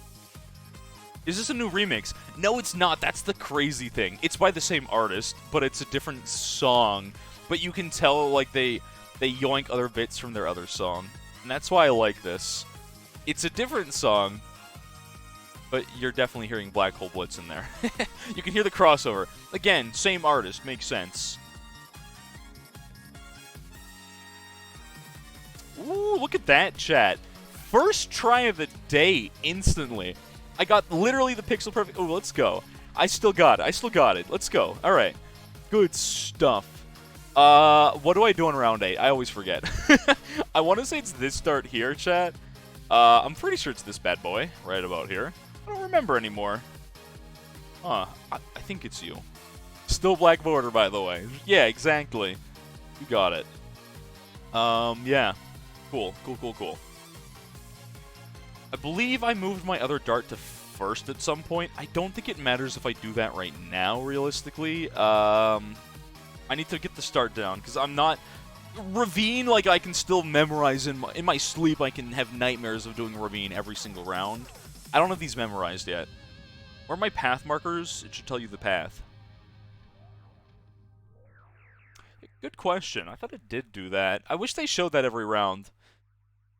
Is this a new remix? No, it's not. That's the crazy thing. It's by the same artist, but it's a different song. But you can tell, like, they yoink other bits from their other song. And that's why I like this. It's a different song, but you're definitely hearing Black Hole Blitz in there. You can hear the crossover. Again, same artist. Makes sense. Ooh, look at that, chat. First try of the day, instantly. I got literally the pixel perfect. Oh, let's go. I still got it. Let's go. All right. Good stuff. What do I do on round 8? I always forget. I want to say it's this start here, chat. I'm pretty sure it's this bad boy right about here. I don't remember anymore. Huh. I think it's you. Still black border, by the way. Yeah, exactly. You got it. Yeah. Cool. I believe I moved my other dart to first at some point. I don't think it matters if I do that right now, realistically. I need to get the start down, because I'm not... Ravine, like, I can still memorize in my sleep. I can have nightmares of doing Ravine every single round. I don't have these memorized yet. Where are my path markers? It should tell you the path. Good question. I thought it did do that. I wish they showed that every round.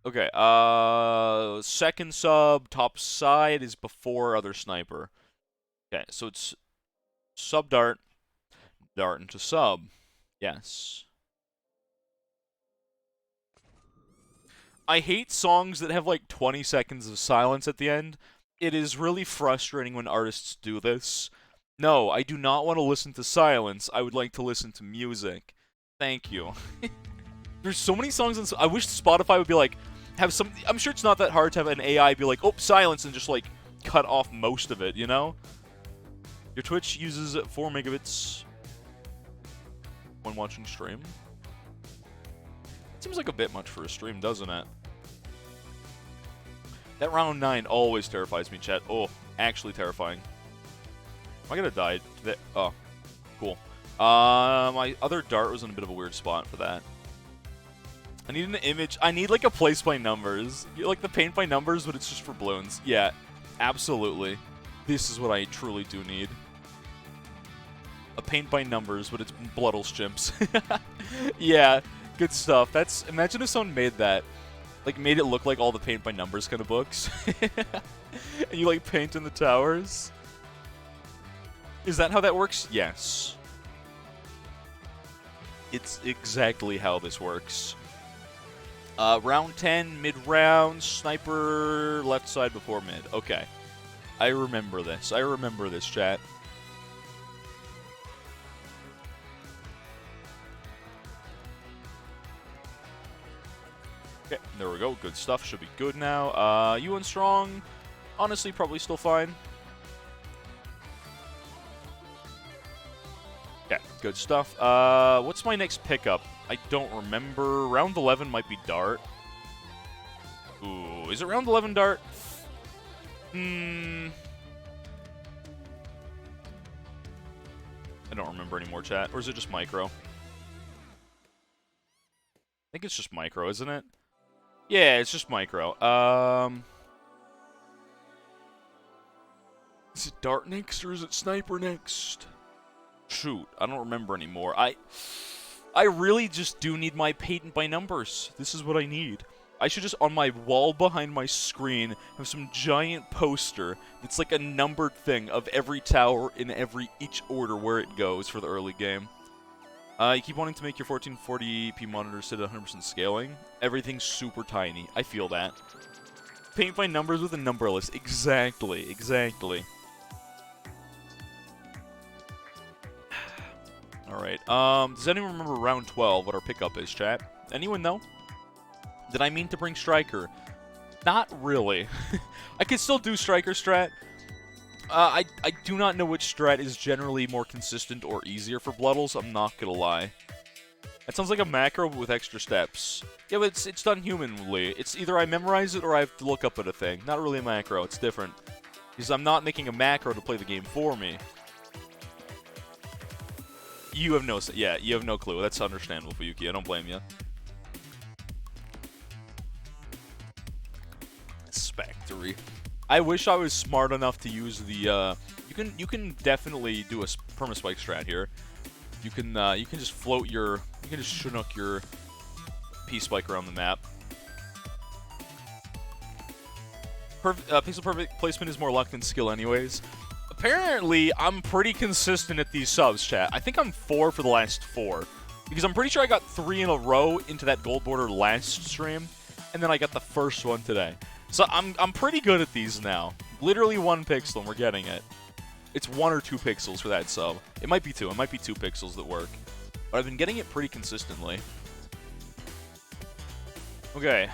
Okay, second sub, top side is before other sniper. Okay, so it's sub dart, dart into sub. Yes. I hate songs that have like 20 seconds of silence at the end. It is really frustrating when artists do this. No, I do not want to listen to silence. I would like to listen to music. Thank you. There's so many songs on... I wish Spotify would be like... have some... I'm sure it's not that hard to have an AI be like, oh, silence, and just like cut off most of it, you know? Your Twitch uses 4 megabits when watching stream. Seems like a bit much for a stream, doesn't it? That round 9 always terrifies me, chat. Oh, actually terrifying. Am I gonna die? Oh, cool. My other dart was in a bit of a weird spot for that. I need an image. I need like a place by numbers. Like the paint by numbers, but it's just for balloons. Yeah, absolutely. This is what I truly do need. A paint by numbers, but it's Bloodles chimps. Yeah. Good stuff. That's... Imagine if someone made that. Like, made it look like all the paint by numbers kind of books. And you, like, paint in the towers. Is that how that works? Yes. It's exactly how this works. Round 10, mid-round, sniper, left side before mid. Okay. I remember this. I remember this, chat. Okay, there we go. Good stuff. Should be good now. UN Strong, honestly, probably still fine. Okay, good stuff. What's my next pickup? I don't remember. Round 11 might be Dart. Ooh, is it round 11 Dart? I don't remember anymore, chat. Or is it just Micro? I think it's just Micro, isn't it? Yeah, it's just Micro. Is it Dart next or is it Sniper next? Shoot, I don't remember anymore. I really just do need my patent by numbers. This is what I need. I should just, on my wall behind my screen, have some giant poster that's like a numbered thing of every tower in each order where it goes for the early game. You keep wanting to make your 1440p monitor sit at 100% scaling. Everything's super tiny. I feel that. Paint by numbers with a number list. Exactly, exactly. Alright, does anyone remember round 12, what our pickup is, chat? Anyone know? Did I mean to bring Striker? Not really. I could still do Striker strat. I do not know which strat is generally more consistent or easier for Bloodles, I'm not gonna lie. That sounds like a macro with extra steps. Yeah, but it's done humanly. It's either I memorize it or I have to look up at a thing. Not really a macro, it's different. Because I'm not making a macro to play the game for me. You have no... Yeah, you have no clue. That's understandable, Fuyuki. I don't blame you. Spectre. I wish I was smart enough to use the, You can definitely do a perma-spike strat here. You can just float your... You can just chinook your P-spike around the map. Pixel perfect placement is more luck than skill anyways. Apparently, I'm pretty consistent at these subs, chat. I think I'm 4 for the last 4. Because I'm pretty sure I got 3 in a row into that gold border last stream. And then I got the first one today. So I'm pretty good at these now. Literally 1 pixel and we're getting it. It's 1 or 2 pixels for that sub. It might be 2. It might be 2 pixels that work. But I've been getting it pretty consistently. Okay.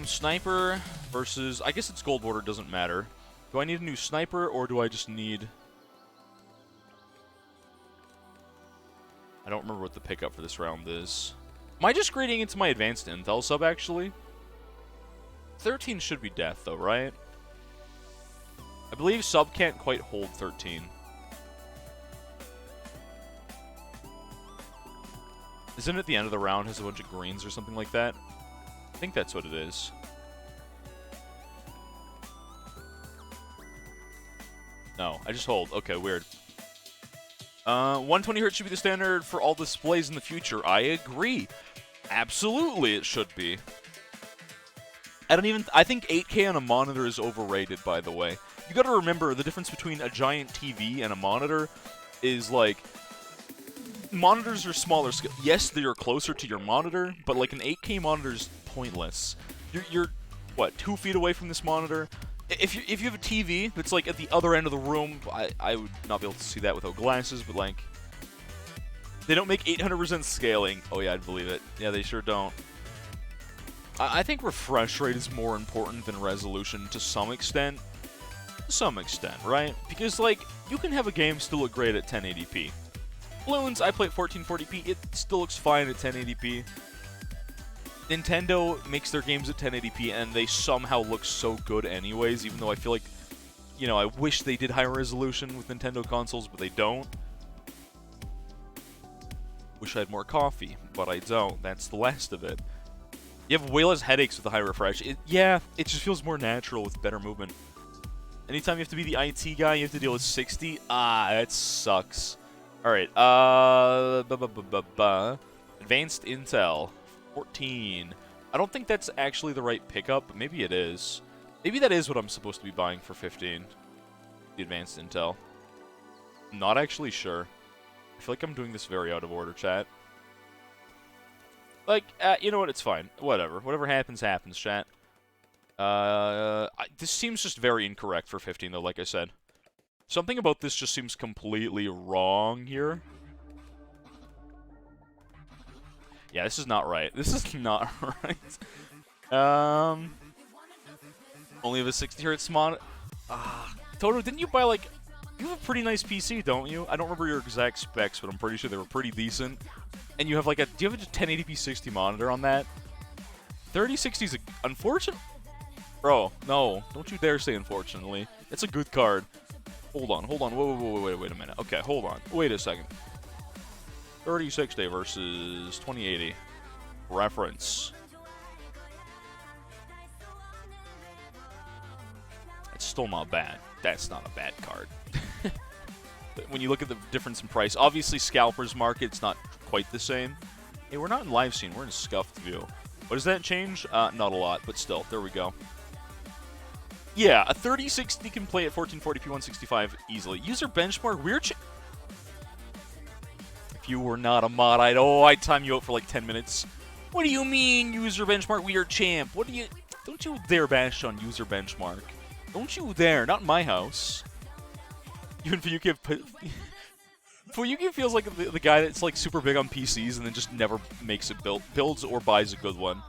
Sniper versus... I guess it's gold border, doesn't matter. Do I need a new sniper, or do I just need... I don't remember what the pickup for this round is. Am I just grading into my advanced intel sub, actually? 13 should be death, though, right? I believe sub can't quite hold 13. Isn't it the end of the round has a bunch of greens or something like that? I think that's what it is. No, I just hold. Okay, weird. 120 Hz should be the standard for all displays in the future. I agree. Absolutely, it should be. I think 8K on a monitor is overrated, by the way. You gotta remember, the difference between a giant TV and a monitor is, like... Monitors are smaller scale. Yes, they are closer to your monitor, but, like, an 8K monitor is pointless. You're what, 2 feet away from this monitor? If you have a TV that's, like, at the other end of the room, I would not be able to see that without glasses, but, like... They don't make 800% scaling. Oh, yeah, I'd believe it. Yeah, they sure don't. I think refresh rate is more important than resolution to some extent. To some extent, right? Because, like, you can have a game still look great at 1080p. Balloons, I play at 1440p, it still looks fine at 1080p. Nintendo makes their games at 1080p and they somehow look so good anyways, even though I feel like, you know, I wish they did higher resolution with Nintendo consoles, but they don't. Wish I had more coffee, but I don't. That's the last of it. You have way less headaches with the high refresh. Yeah, it just feels more natural with better movement. Anytime you have to be the IT guy, you have to deal with 60. Ah, that sucks. Alright, Advanced Intel, 14. I don't think that's actually the right pickup, but maybe it is. Maybe that is what I'm supposed to be buying for 15. The Advanced Intel. I'm not actually sure. I feel like I'm doing this very out of order, chat. Like, you know what? It's fine. Whatever. Whatever happens, happens, chat. This seems just very incorrect for 15, though, like I said. Something about this just seems completely wrong here. Yeah, this is not right. This is not right. Only have a 60 Hz mod. Toto, didn't you buy, like... You have a pretty nice PC, don't you? I don't remember your exact specs, but I'm pretty sure they were pretty decent. And you have, like, a... Do you have a 1080p 60 monitor on that? 3060 is unfortunate... Bro, no. Don't you dare say unfortunately. It's a good card. Hold on. Wait a minute. Okay, hold on. Wait a second. 3060 versus 2080. Reference. It's still not bad. that's not a bad card. When you look at the difference in price, obviously Scalper's Market's not quite the same. Hey, we're not in live scene, we're in scuffed view. What does that change? Not a lot, but still, there we go. Yeah, a 3060 can play at 1440p 165 easily. User benchmark, weird. If you were not a mod, I'd time you out for like 10 minutes. What do you mean, user benchmark, weird champ? What do you? Don't you dare bash on user benchmark. Don't you dare, not in my house. Even Fuyuki, Fuyuki feels like the guy that's like super big on PCs and then just never makes it builds or buys a good one.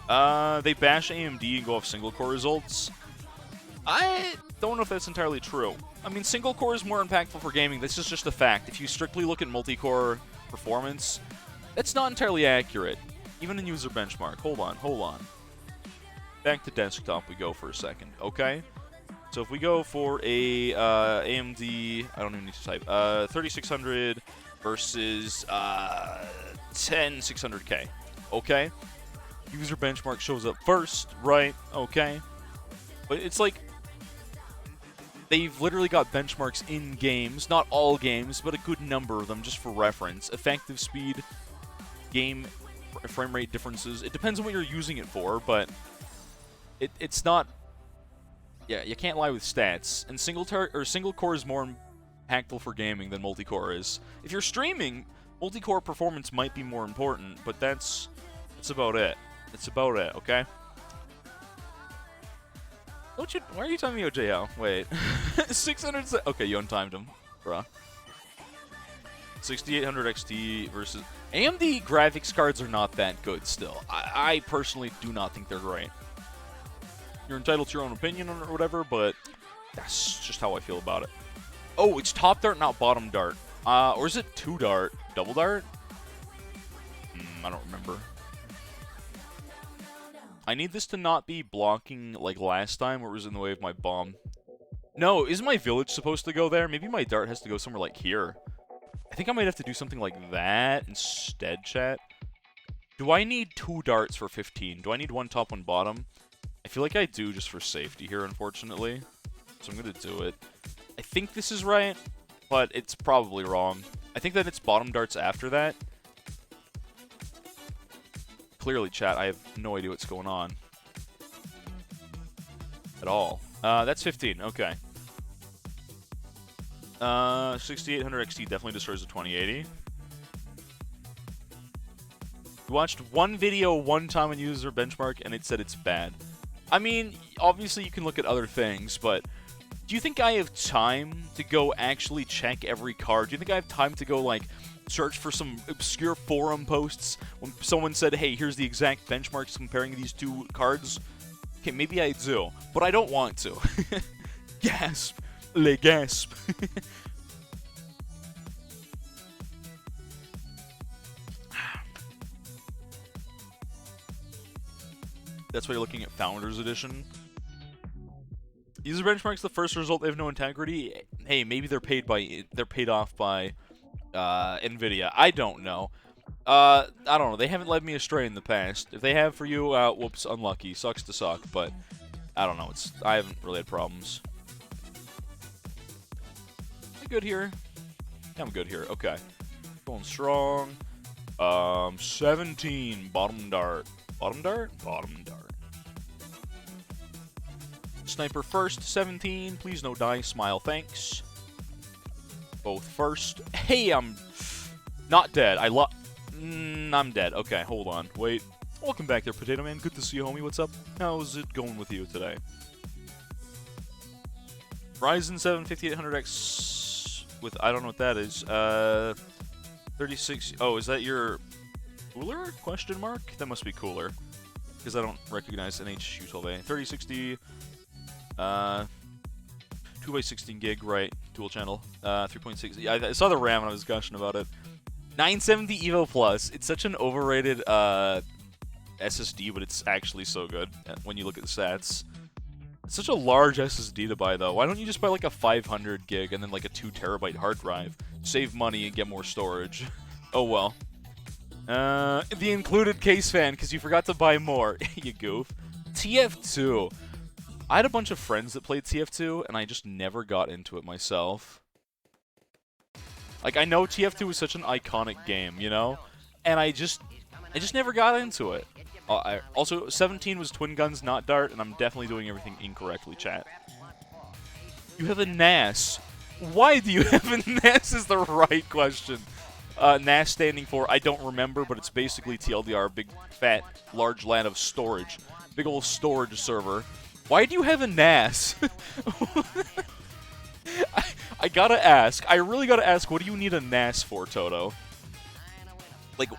They bash AMD and go off single core results. I don't know if that's entirely true. I mean, single core is more impactful for gaming. This is just a fact. If you strictly look at multi-core performance, that's not entirely accurate. Even in user benchmark. Hold on. Back to desktop we go for a second, okay? So if we go for a AMD, I don't even need to type, 3600 versus 10600K, okay? User benchmark shows up first, right? Okay. But it's like they've literally got benchmarks in games, not all games, but a good number of them just for reference. Effective speed, game frame rate differences. It depends on what you're using it for, but it's not. Yeah, you can't lie with stats. And single core is more impactful for gaming than multi-core is. If you're streaming, multi-core performance might be more important, but that's about it. That's about it, okay? Why are you timing me out, JL? Wait. 600. Okay, you untimed him, bruh. 6800 XT versus AMD graphics cards are not that good still. I personally do not think they're great. You're entitled to your own opinion or whatever, but that's just how I feel about it. Oh, it's top dart, not bottom dart. Or is it two dart? Double dart? I don't remember. I need this to not be blocking like last time where it was in the way of my bomb. No, isn't my village supposed to go there? Maybe my dart has to go somewhere like here. I think I might have to do something like that instead, chat. Do I need two darts for 15? Do I need one top, one bottom? I feel like I do just for safety here, unfortunately. So I'm going to do it. I think this is right, but it's probably wrong. I think that it's bottom darts after that. Clearly, chat, I have no idea what's going on. At all. That's 15, okay. 6800 XT definitely destroys the 2080. We watched one video one time on user benchmark and it said it's bad. I mean, obviously you can look at other things, but do you think I have time to go actually check every card? Do you think I have time to go, like, search for some obscure forum posts when someone said, hey, here's the exact benchmarks comparing these two cards? Okay, maybe I do, but I don't want to. Gasp. Le gasp. That's why you're looking at Founders Edition. User benchmark's the first result. They have no integrity. Hey, maybe they're paid off by Nvidia. I don't know. I don't know. They haven't led me astray in the past. If they have for you, whoops, unlucky. Sucks to suck, but I don't know. I haven't really had problems. Am I good here? Yeah, I'm good here. Okay. Going strong. 17. Bottom dart. Bottom dart? Bottom dart. Sniper first, 17. Please no die. Smile, thanks. Both first. Hey, I'm not dead. I'm dead. Okay, hold on. Wait. Welcome back there, Potato Man. Good to see you, homie. What's up? How's it going with you today? Ryzen 7 5800X with, I don't know what that is. 36. Oh, is that your cooler? Question mark? That must be cooler. Because I don't recognize NH-U12A. 3060. 2x16 gig, right? Dual channel. 3.6. Yeah, I saw the RAM and I was gushing about it. 970 Evo Plus. It's such an overrated SSD, but it's actually so good when you look at the stats. It's such a large SSD to buy, though. Why don't you just buy like a 500 gig and then like a 2 terabyte hard drive? Save money and get more storage. Oh well. The included case fan, because you forgot to buy more. You goof. TF2. I had a bunch of friends that played TF2, and I just never got into it myself. Like, I know TF2 was such an iconic game, you know? And I just never got into it. Also, 17 was twin guns, not dart, and I'm definitely doing everything incorrectly, chat. You have a NAS. Why do you have a NAS is the right question. NAS standing for, I don't remember, but it's basically TLDR, big, fat, large LAN of storage. Big old storage server. Why do you have a NAS? I gotta ask. I really gotta ask, what do you need a NAS for, Toto? Like,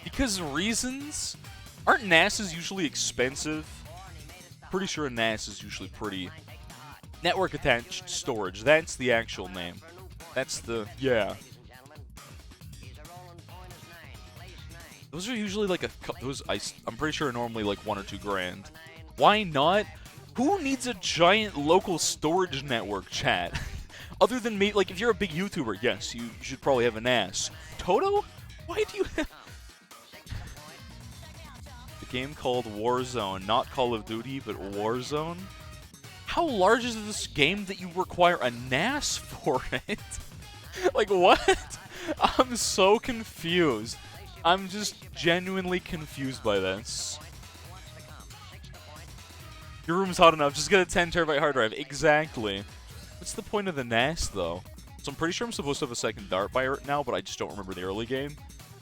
because reasons? Aren't NASs usually expensive? Pretty sure a NAS is usually pretty... Network attached storage. That's the actual name. That's the... yeah. Those are usually like I'm pretty sure are normally like 1 or 2 grand. Why not? Who needs a giant local storage network, chat? Other than me, like, if you're a big YouTuber, yes, you should probably have a NAS. Toto? Why do you have... A game called Warzone, not Call of Duty, but Warzone? How large is this game that you require a NAS for it? Like, what? I'm so confused. I'm just genuinely confused by this. Your room's hot enough, just get a 10 terabyte hard drive. Exactly. What's the point of the NAS, though? So I'm pretty sure I'm supposed to have a second dart by now, but I just don't remember the early game.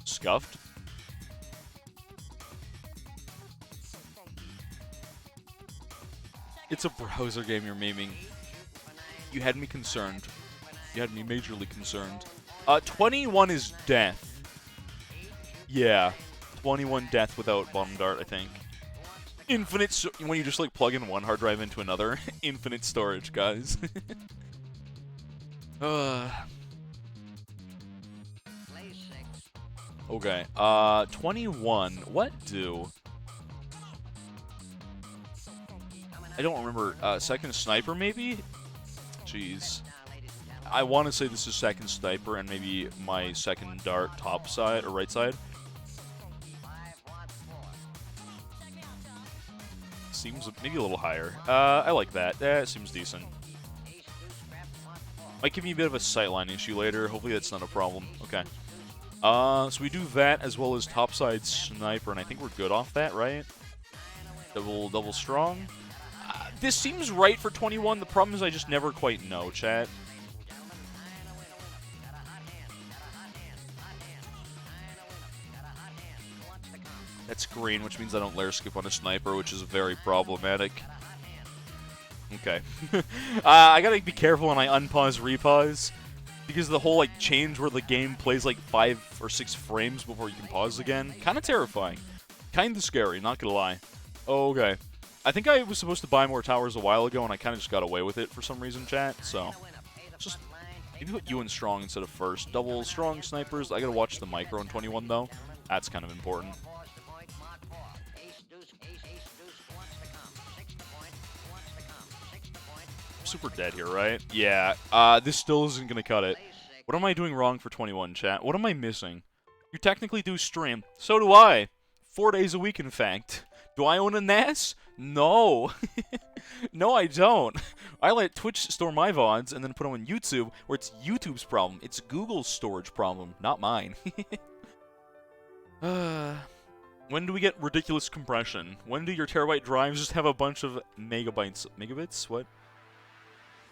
Scuffed. It's a browser game you're memeing. You had me concerned. You had me majorly concerned. 21 is death. Yeah. 21 death without bottom dart, I think. Infinite, when you just like plug in one hard drive into another. Infinite storage, guys. Okay, 21. What do? I don't remember. Second sniper, maybe? Jeez. I want to say this is second sniper and maybe my second dart top side or right side. Seems maybe a little higher. I like that. That seems decent. Might give me a bit of a sightline issue later. Hopefully that's not a problem. Okay. So we do that as well as topside sniper, and I think we're good off that, right? Double strong. This seems right for 21. The problem is I just never quite know, chat. That's green, which means I don't layer skip on a sniper, which is very problematic. Okay. I gotta be careful when I unpause, repause. Because the whole, like, change where the game plays, like, 5 or 6 frames before you can pause again. Kinda terrifying. Kinda scary, not gonna lie. Okay. I think I was supposed to buy more towers a while ago, and I kinda just got away with it for some reason, chat. So, just maybe put you in strong instead of first. Double strong snipers. I gotta watch the micro in 21, though. That's kind of important. Super dead here, right? Yeah. This still isn't gonna cut it. What am I doing wrong for 21, chat? What am I missing? You technically do stream. So do I. 4 days a week, in fact. Do I own a NAS? No. No, I don't. I let Twitch store my VODs and then put them on YouTube, where it's YouTube's problem. It's Google's storage problem, not mine. When do we get ridiculous compression? When do your terabyte drives just have a bunch of megabytes? Megabits? What?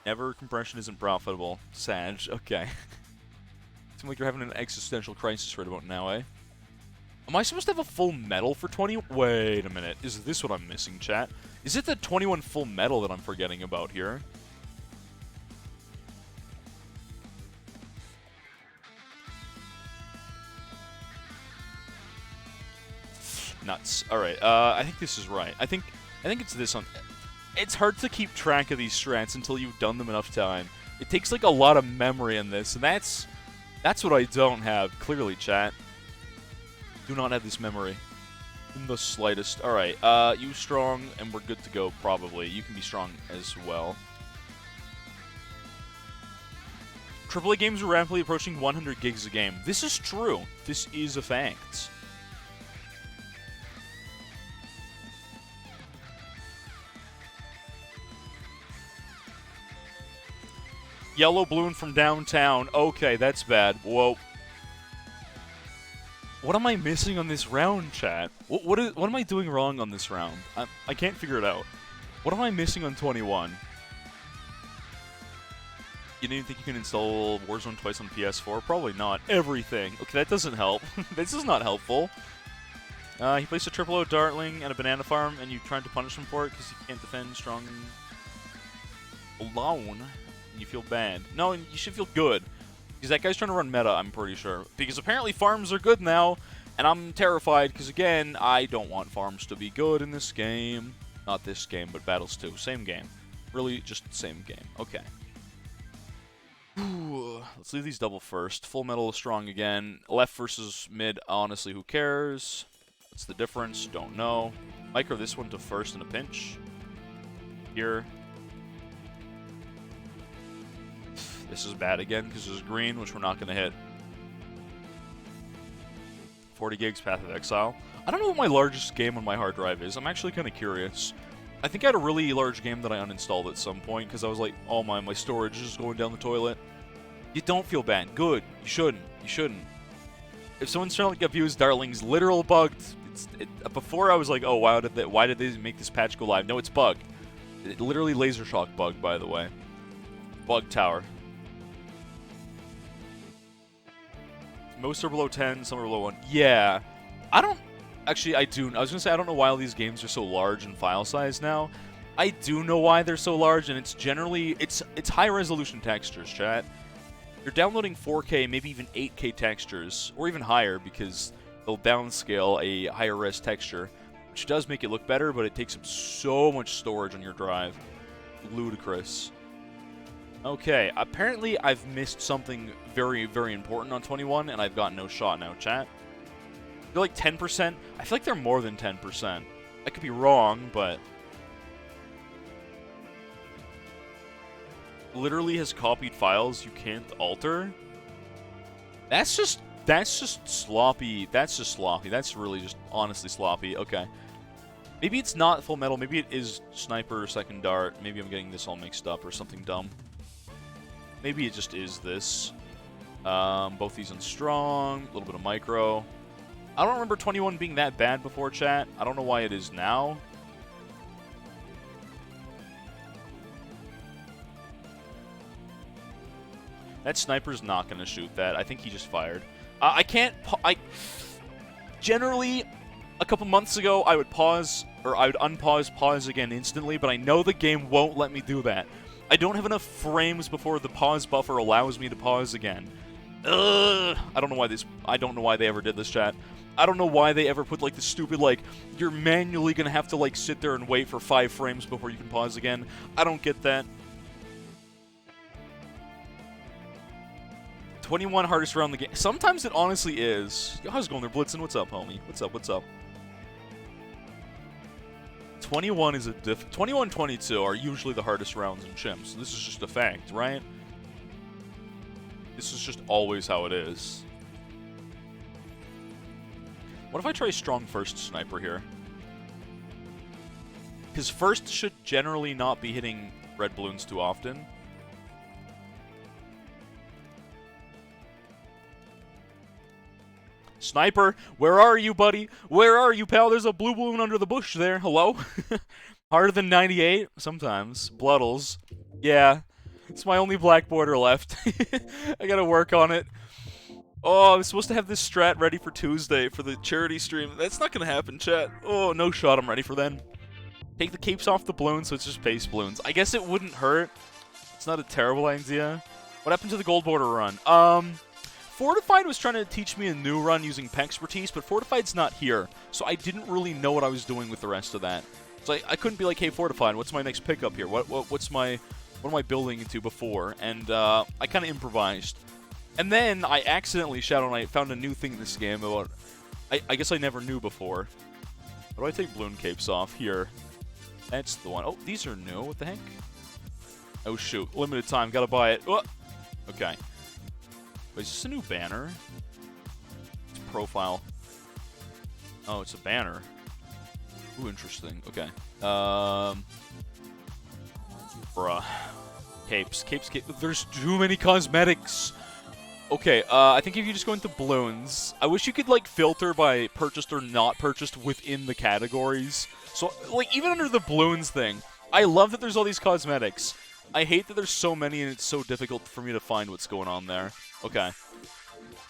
Never compression isn't profitable. Sag, okay. Seems like you're having an existential crisis right about now, eh? Am I supposed to have a full metal for 20? Wait a minute. Is this what I'm missing, chat? Is it the 21 full metal that I'm forgetting about here? Nuts. Alright, I think this is right. I think it's this one. It's hard to keep track of these strats until you've done them enough time. It takes, like, a lot of memory in this, and that's what I don't have, clearly, chat. Do not have this memory. In the slightest. Alright, you strong, and we're good to go, probably. You can be strong as well. AAA games are rapidly approaching 100 gigs a game. This is true. This is a fact. Yellow balloon from downtown. Okay, that's bad. Whoa. What am I missing on this round, chat? What am I doing wrong on this round? I can't figure it out. What am I missing on 21? You didn't think you can install Warzone twice on PS4? Probably not. Everything. Okay, that doesn't help. This is not helpful. He placed a triple O Dartling and a banana farm, and you tried to punish him for it because you can't defend strong alone, and you feel bad. No, you should feel good. Because that guy's trying to run meta, I'm pretty sure. Because apparently farms are good now, and I'm terrified because, again, I don't want farms to be good in this game. Not this game, but Battles2. Same game. Really, just the same game. Okay. Let's leave these double first. Full metal is strong again. Left versus mid, honestly, who cares? What's the difference? Don't know. Micro this one to first in a pinch. Here. This is bad again because there's green, which we're not going to hit. 40 gigs, Path of Exile. I don't know what my largest game on my hard drive is. I'm actually kind of curious. I think I had a really large game that I uninstalled at some point because I was like, oh my storage is going down the toilet. You don't feel bad. Good. You shouldn't. You shouldn't. If someone's trying to abuse Darling's literal bugged, before I was like, oh, why did they make this patch go live? No, it's bugged. It literally laser shock bugged, by the way. Bug tower. Most are below 10, some are below 1. Yeah. I don't... Actually, I do. I was going to say, I don't know why all these games are so large in file size now. I do know why they're so large, and it's generally... It's high-resolution textures, chat. You're downloading 4K, maybe even 8K textures, or even higher, because they'll downscale a higher-res texture, which does make it look better, but it takes up so much storage on your drive. Ludicrous. Okay, apparently I've missed something very, very important on 21, and I've got no shot now, chat. They're like 10%. I feel like they're more than 10%. I could be wrong, but... Literally has copied files you can't alter? That's just sloppy. That's just sloppy. That's really just honestly sloppy. Okay. Maybe it's not full metal. Maybe it is sniper or second dart. Maybe I'm getting this all mixed up or something dumb. Maybe it just is this. Both these on strong. A little bit of micro. I don't remember 21 being that bad before, chat. I don't know why it is now. That sniper's not going to shoot that. I think he just fired. I can't... Generally, a couple months ago, I would pause, or I would unpause, pause again instantly, but I know the game won't let me do that. I don't have enough frames before the pause buffer allows me to pause again. Ugh. I don't know why they ever did this, chat. I don't know why they ever put, like, the stupid, like, you're manually gonna have to, like, sit there and wait for 5 frames before you can pause again. I don't get that. 21 hardest round in the game. Sometimes it honestly is. Yo, how's it going there, Blitzen? What's up, homie? What's up, what's up? 21 is a 21, 22 are usually the hardest rounds in chimps. This is just a fact, right? This is just always how it is. What if I try strong first sniper here? Because first should generally not be hitting red balloons too often. Sniper, where are you, buddy? Where are you, pal? There's a blue balloon under the bush there. Hello? Harder than 98? Sometimes. Bloodles. Yeah. It's my only black border left. I gotta work on it. Oh, I'm supposed to have this strat ready for Tuesday for the charity stream. That's not gonna happen, chat. Oh, no shot I'm ready for then. Take the capes off the balloons so it's just base balloons. I guess it wouldn't hurt. It's not a terrible idea. What happened to the gold border run? Fortified was trying to teach me a new run using Pexpertise, but Fortified's not here, so I didn't really know what I was doing with the rest of that. So I couldn't be like, hey, Fortified, what's my next pickup here? What am I building into before? And I kind of improvised. And then I accidentally, Shadow Knight, found a new thing in this game about... I guess I never knew before. How do I take balloon capes off? Here. That's the one. Oh, these are new. What the heck? Oh, shoot. Limited time. Gotta buy it. Oh! Okay. Wait, is this a new banner? It's profile. Oh, it's a banner. Ooh, interesting. Okay. Bruh. Capes. There's too many cosmetics. Okay, I think if you just go into balloons, I wish you could, like, filter by purchased or not purchased within the categories. So, like, even under the balloons thing, I love that there's all these cosmetics. I hate that there's so many and it's so difficult for me to find what's going on there. Okay.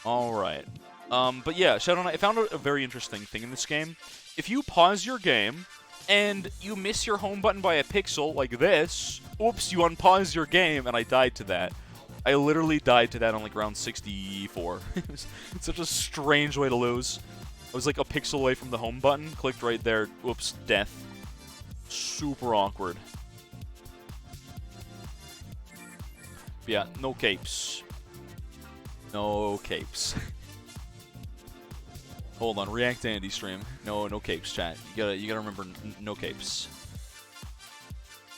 Alright. But yeah, Shadow Knight, I found a very interesting thing in this game. If you pause your game and you miss your home button by a pixel, like this, oops, you unpause your game, and I died to that. I literally died to that on, like, round 64. It's such a strange way to lose. I was, like, a pixel away from the home button, clicked right there, whoops, death. Super awkward. But yeah, no capes. No capes. Hold on, React Andy stream. No capes, chat. You gotta remember, no capes.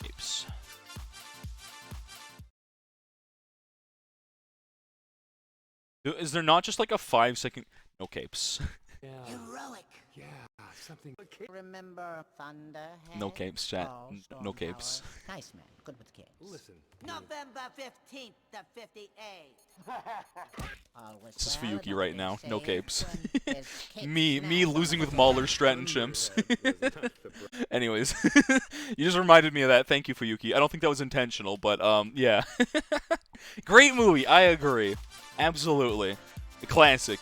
Capes. Is there not just like a 5-second? No capes. Yeah. Heroic. Yeah, something. Remember Thunderhead? No capes, chat. Storm No capes. Tower? Nice man. Good with kids. Listen. November 15th to 58. Always This is for well Yuki about right they now. say No capes. when there's capes me now. losing with Mauler, Strat, and Chimps. Anyways, you just reminded me of that. Thank you, Fuyuki. I don't think that was intentional, but yeah. Great movie. I agree. Absolutely. A classic.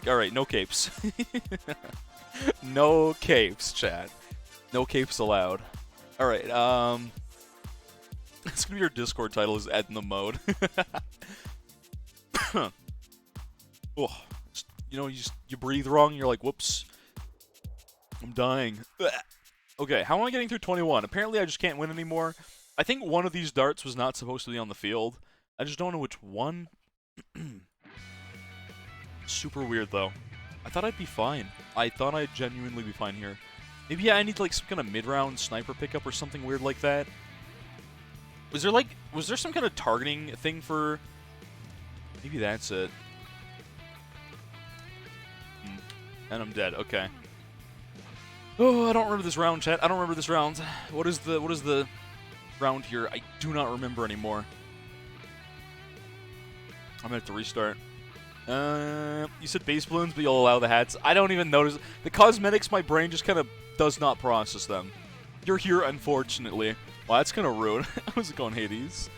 Alright, no capes. No capes, chat. No capes allowed. Alright, it's gonna be your Discord title is Edna Mode. Oh, you know, you breathe wrong and you're like, whoops. I'm dying. Okay, how am I getting through 21? Apparently I just can't win anymore. I think one of these darts was not supposed to be on the field. I just don't know which one. Super weird, though. I thought I'd be fine. I thought I'd genuinely be fine here. Maybe I need, like, some kind of mid-round sniper pickup or something weird like that. Was there some kind of targeting thing for... Maybe that's it. And I'm dead. Okay. Oh, I don't remember this round, chat. I don't remember this round. What is the round here? I do not remember anymore. I'm gonna have to restart. You said base balloons, but you'll allow the hats. I don't even notice. The cosmetics, my brain just kind of does not process them. You're here, unfortunately. Wow, that's kind of rude. How's it going, Hades?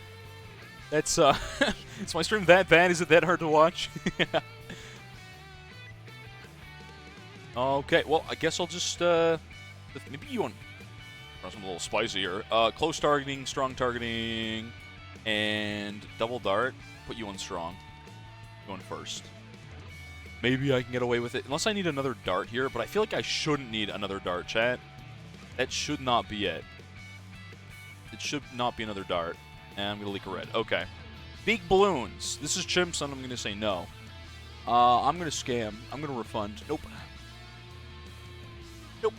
That's, is my stream that bad? Is it that hard to watch? Yeah. Okay, well, I guess I'll just, maybe you want something a little spicy here. Close targeting, strong targeting, and double dart. Put you on strong. Going first. Maybe I can get away with it. Unless I need another dart here, but I feel like I shouldn't need another dart, chat. That should not be it. It should not be another dart. And I'm going to leak a red. Okay. Big balloons. This is Chimps, and I'm going to say no. I'm going to scam. I'm going to refund. Nope. Nope.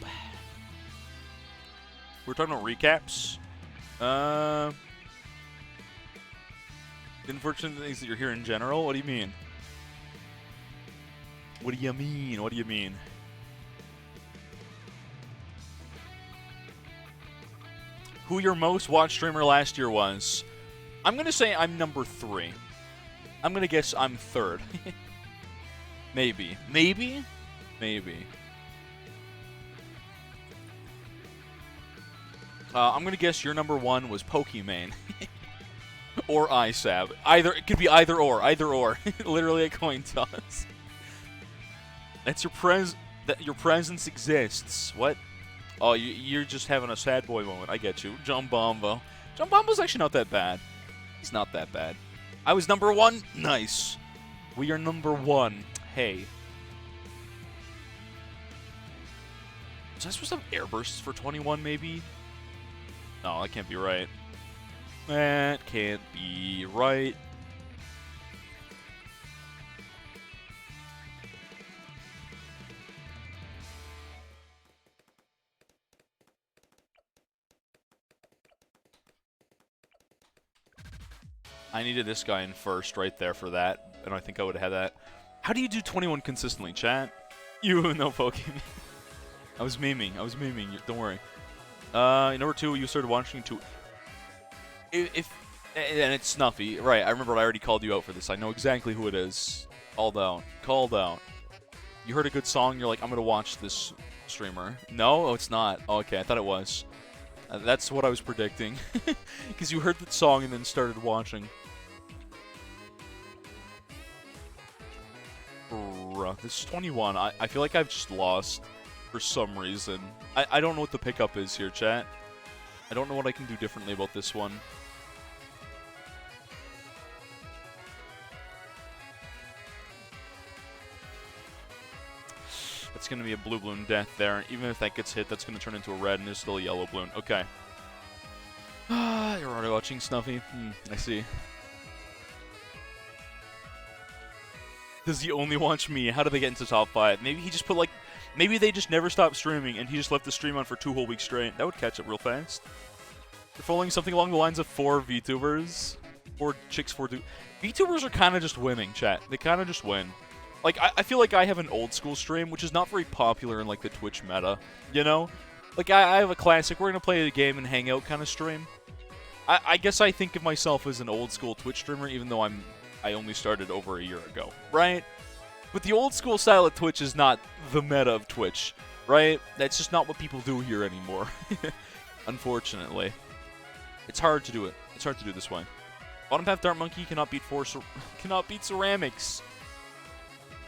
We're talking about recaps. Unfortunate things that you're here in general? What do you mean? What do you mean? What do you mean? Who your most watched streamer last year was? I'm going to say I'm number 3. I'm going to guess I'm 3rd. Maybe. Maybe? Maybe. I'm going to guess your number 1 was Pokimane. Or ISAB. Either, it could be either or. Either or. Literally a coin toss. That's your presence exists. What? Oh, you're just having a sad boy moment. I get you. Jumbombo. Jumbombo's actually not that bad. He's not that bad. I was number 1? Nice. We are number 1. Hey. Was I supposed to have airbursts for 21, maybe? No, that can't be right. That can't be right. I needed this guy in first right there for that, and I think I would have had that. How do you do 21 consistently, chat? You no Pokemon. I was memeing. Don't worry. Number 2, you started watching 2. If And it's Snuffy. Right, I remember I already called you out for this. I know exactly who it is. Called out. Called out. You heard a good song, you're like, I'm gonna watch this streamer. No? Oh, it's not. Oh, okay, I thought it was. That's what I was predicting. Because you heard the song and then started watching. Bruh, this is 21. I feel like I've just lost for some reason. I don't know what the pickup is here, chat. I don't know what I can do differently about this one. It's going to be a blue balloon death there. Even if that gets hit, that's going to turn into a red, and there's still a yellow balloon. Okay. You're already watching Snuffy? I see. Does he only watch me? How do they get into top 5? Maybe he just put, like... Maybe they just never stopped streaming, and he just left the stream on for 2 whole weeks straight. That would catch up real fast. You're following something along the lines of 4 VTubers. 4 chicks, 4 dudes. VTubers are kind of just winning, chat. They kind of just win. Like, I feel like I have an old school stream, which is not very popular in, like, the Twitch meta, you know? Like, I have a classic, we're gonna play a game and hang out kind of stream. I guess I think of myself as an old school Twitch streamer, even though I only started over a year ago, right? But the old school style of Twitch is not the meta of Twitch, right? That's just not what people do here anymore, unfortunately. It's hard to do it. It's hard to do this way. Bottom path Dart Monkey cannot beat cannot beat ceramics.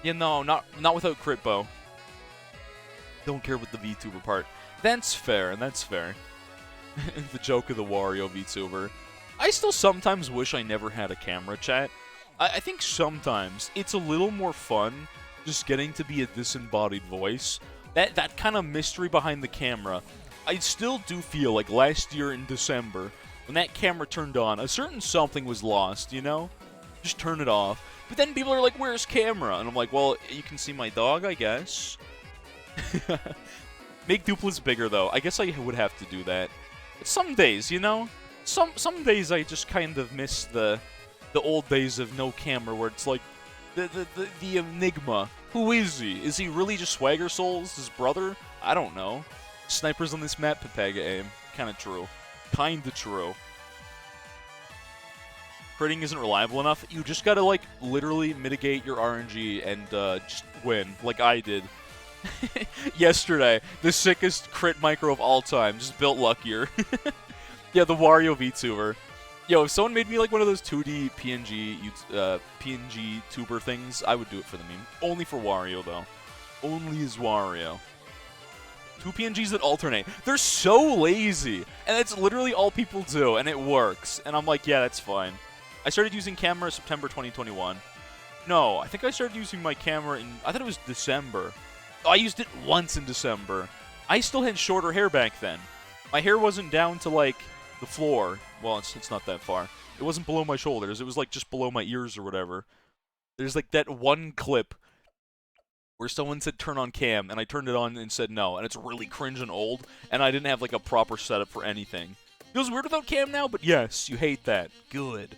Yeah, no, not without crit bow. Don't care about the VTuber part. That's fair, and that's fair. The joke of the Wario VTuber. I still sometimes wish I never had a camera, chat. I think sometimes it's a little more fun just getting to be a disembodied voice. That kind of mystery behind the camera. I still do feel like last year in December, when that camera turned on, a certain something was lost, you know? Just turn it off. But then people are like, where's camera? And I'm like, well, you can see my dog, I guess. Make duplets bigger, though. I guess I would have to do that. Some days, you know? Some days I just kind of miss the old days of no camera, where it's like, the enigma. Who is he? Is he really just Swagger Souls, his brother? I don't know. Snipers on this map, Pepega aim. Kinda true. Kinda true. Critting isn't reliable enough. You just gotta, like, literally mitigate your RNG and just win, like I did. Yesterday, the sickest crit micro of all time, just built luckier. Yeah, the Wario VTuber. Yo, if someone made me like one of those 2D PNG tuber things, I would do it for the meme. Only for Wario, though. Only as Wario. 2 PNGs that alternate. They're so lazy, and that's literally all people do, and it works. And I'm like, yeah, that's fine. I started using camera September 2021. No, I think I started using my camera in... I thought it was December. Oh, I used it once in December. I still had shorter hair back then. My hair wasn't down to, like, the floor. Well, it's not that far. It wasn't below my shoulders. It was, like, just below my ears or whatever. There's, like, that one clip where someone said turn on cam, and I turned it on and said no, and it's really cringe and old, and I didn't have, like, a proper setup for anything. Feels weird without cam now, but yes, you hate that. Good.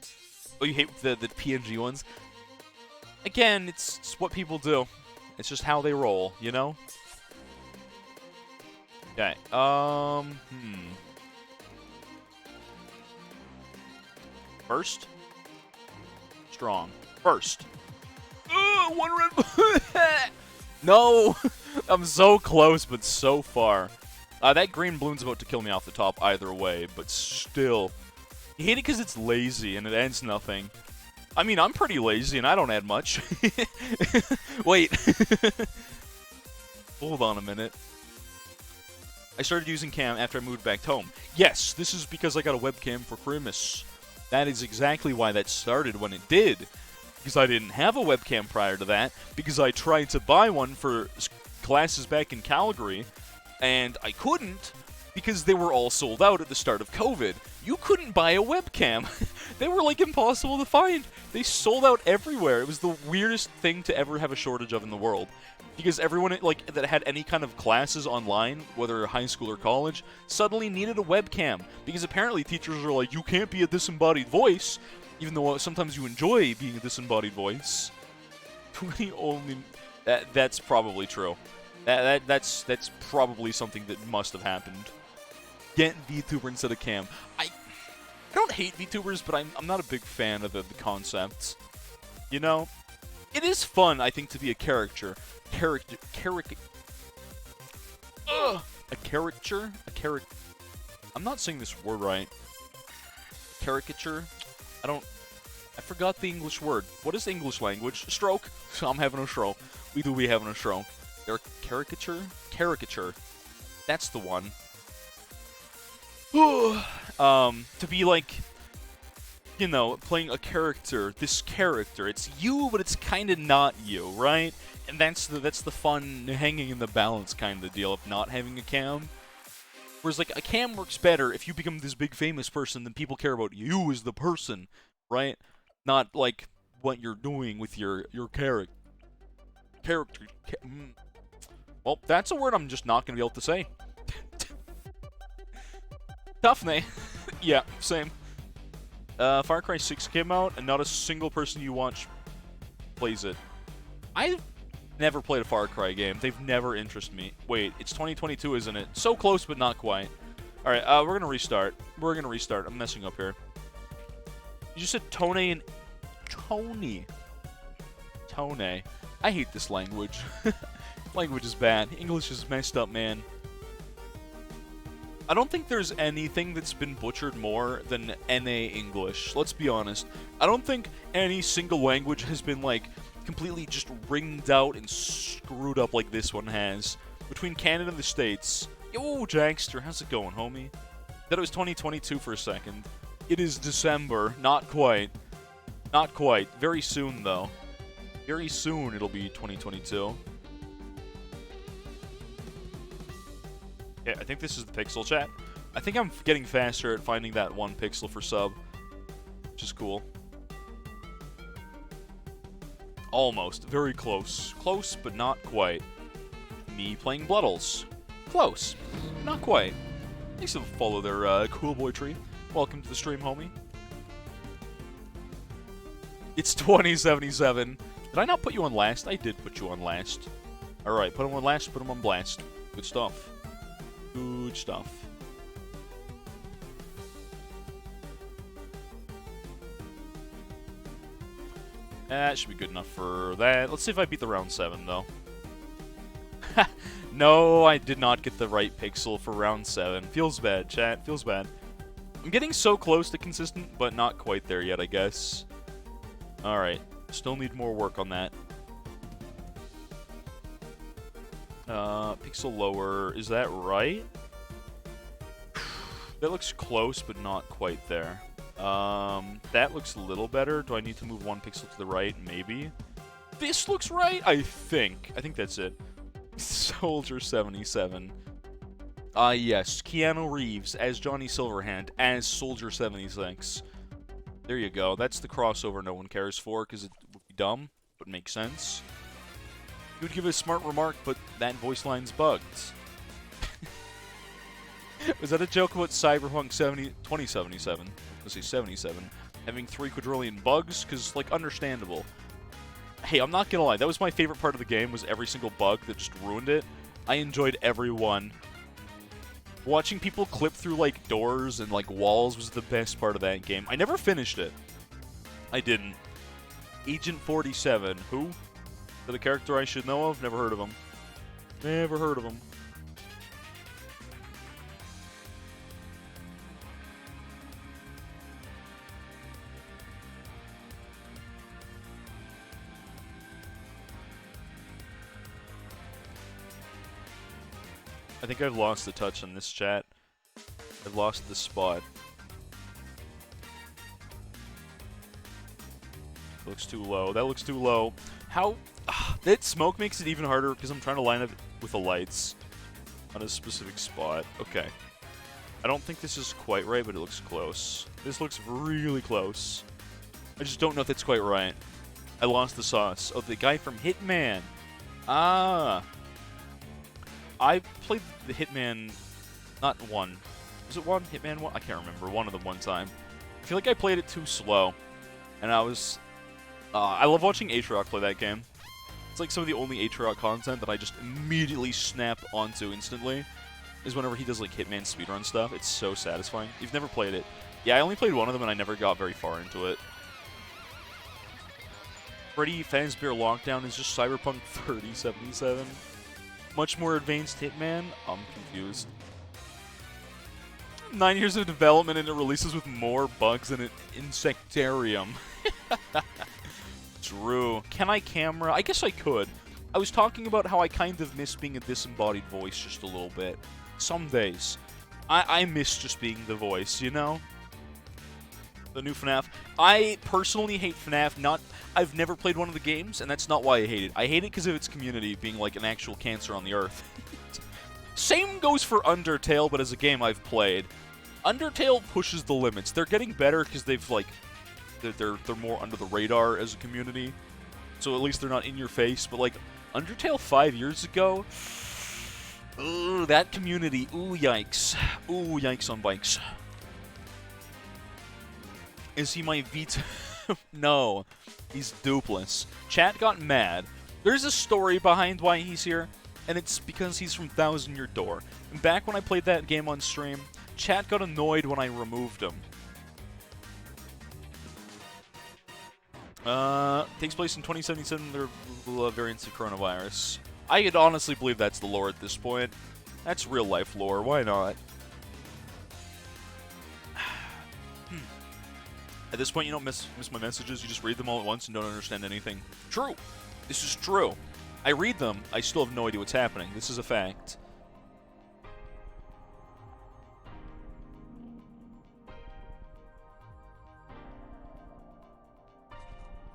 Oh, you hate the PNG ones? Again, it's what people do. It's just how they roll, you know? Okay, First? Strong. First. One red... No! I'm so close, but so far. That green balloon's about to kill me off the top either way, but still. You hate it because it's lazy and it adds nothing. I mean, I'm pretty lazy and I don't add much. Wait. Hold on a minute. I started using cam after I moved back home. Yes, this is because I got a webcam for Christmas. That is exactly why that started when it did. Because I didn't have a webcam prior to that. Because I tried to buy one for classes back in Calgary. And I couldn't. Because they were all sold out at the start of COVID. You couldn't buy a webcam. They were, like, impossible to find. They sold out everywhere. It was the weirdest thing to ever have a shortage of in the world. Because everyone, like, that had any kind of classes online, whether high school or college, suddenly needed a webcam. Because apparently teachers are like, you can't be a disembodied voice, even though sometimes you enjoy being a disembodied voice. That's probably true. That's probably something that must have happened. Get VTuber instead of cam. I don't hate VTubers, but I'm not a big fan of the concept. You know? It is fun, I think, to be a character. I'm not saying this word right. Caricature? I forgot the English word. What is the English language? Stroke? I'm having a stroke. We do be having a stroke. Caricature? Caricature. That's the one. To be like, you know, playing a character, this character. It's you, but it's kind of not you, right? And that's the fun hanging in the balance kind of deal of not having a cam. Whereas, like, a cam works better if you become this big famous person, then people care about you as the person, right? Not, like, what you're doing with your character. Well, that's a word I'm just not going to be able to say. Tough, nay. Yeah, same. Far Cry 6 came out, and not a single person you watch plays it. I've never played a Far Cry game. They've never interested me. Wait, it's 2022, isn't it? So close, but not quite. Alright, we're gonna restart. I'm messing up here. You just said Tone and... Tony. Tone. I hate this language. Language is bad. English is messed up, man. I don't think there's anything that's been butchered more than NA English. Let's be honest. I don't think any single language has been, like, completely just ringed out and screwed up like this one has. Between Canada and the States. Yo, Jackster, how's it going, homie? Thought it was 2022 for a second. It is December. Not quite. Not quite. Very soon, though. Very soon it'll be 2022. Yeah, I think this is the pixel chat. I think I'm getting faster at finding that 1 pixel for sub. Which is cool. Almost. Very close. Close, but not quite. Me playing Bloodles. Close. Not quite. Thanks for follow their cool boy tree. Welcome to the stream, homie. It's 2077. Did I not put you on last? I did put you on last. Alright, put him on last, put him on blast. Good stuff. Good stuff. That should be good enough for that. Let's see if I beat the round 7, though. No, I did not get the right pixel for round 7. Feels bad, chat. Feels bad. I'm getting so close to consistent, but not quite there yet, I guess. Alright. Still need more work on that. Pixel lower. Is that right? That looks close, but not quite there. That looks a little better. Do I need to move 1 pixel to the right? Maybe. This looks right? I think. I think that's it. Soldier 77. Yes. Keanu Reeves as Johnny Silverhand as Soldier 76. There you go. That's the crossover no one cares for, because it would be dumb, but makes sense. You would give a smart remark, but that voice line's bugged. Was that a joke about Cyberpunk 2077? Let's say 77. Having 3 quadrillion bugs? Because, like, understandable. Hey, I'm not gonna lie. That was my favorite part of the game, was every single bug that just ruined it. I enjoyed every one. Watching people clip through, like, doors and, like, walls was the best part of that game. I never finished it. I didn't. Agent 47. Who? Is that a character I should know of? Never heard of him. Never heard of him. I think I've lost the touch on this chat. I've lost the spot. Looks too low. That looks too low. How? That smoke makes it even harder because I'm trying to line up with the lights on a specific spot. Okay. I don't think this is quite right, but it looks close. This looks really close. I just don't know if it's quite right. I lost the sauce. Oh, the guy from Hitman. Ah. I played the Hitman, not 1. Was it 1? Hitman 1? I can't remember. One of them one time. I feel like I played it too slow. And I was... I love watching Aatrox play that game. It's like some of the only Aatrox content that I just immediately snap onto instantly. Is whenever he does like Hitman speedrun stuff. It's so satisfying. If you've never played it, Yeah, I only played one of them and I never got very far into it. Freddy Fazbear Lockdown is just Cyberpunk 3077. Much more advanced Hitman? I'm confused. 9 years of development and it releases with more bugs than an insectarium. True. Can I camera? I guess I could. I was talking about how I kind of miss being a disembodied voice just a little bit. Some days. I miss just being the voice, you know? The new FNAF. I personally hate FNAF. I've never played one of the games, and that's not why I hate it. I hate it because of its community being like an actual cancer on the earth. Same goes for Undertale, but as a game I've played. Undertale pushes the limits. They're getting better because they've like they're more under the radar as a community. So at least they're not in your face, but like Undertale 5 years ago, ooh, that community, ooh yikes. Ooh yikes on bikes. Is he my Vita? No, he's dupeless. Chat got mad. There's a story behind why he's here, and it's because he's from Thousand Year Door. And back when I played that game on stream, chat got annoyed when I removed him. Takes place in 2077, there are variants of coronavirus. I could honestly believe that's the lore at this point. That's real life lore, why not? At this point, you don't miss my messages, you just read them all at once and don't understand anything. True! This is true. I read them, I still have no idea what's happening. This is a fact.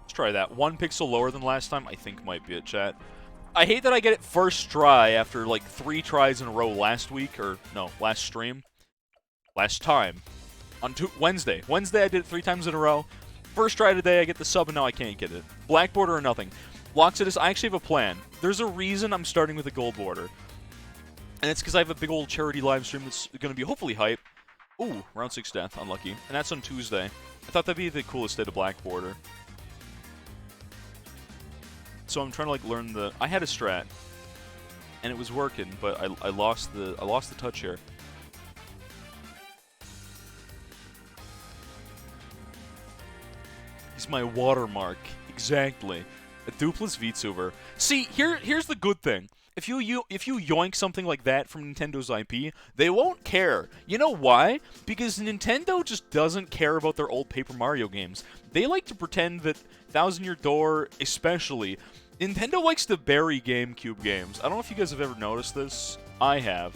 Let's try that. 1 pixel lower than last time, I think might be it, chat. I hate that I get it first try after like 3 tries in a row last week, or no, last stream. Last time. On Wednesday. Wednesday I did it 3 times in a row. First try today, I get the sub and now I can't get it. Black border or nothing. Loxodus, I actually have a plan. There's a reason I'm starting with a gold border. And it's because I have a big old charity live stream that's going to be hopefully hype. Ooh, round 6 death, unlucky. And that's on Tuesday. I thought that'd be the coolest day to black border. So I'm trying to like learn the... I had a strat. And it was working, but I lost the touch here. He's my watermark. Exactly. A duplex VTuber. See, here's the good thing. If you yoink something like that from Nintendo's IP, they won't care. You know why? Because Nintendo just doesn't care about their old Paper Mario games. They like to pretend that Thousand Year Door, especially, Nintendo likes to bury GameCube games. I don't know if you guys have ever noticed this. I have.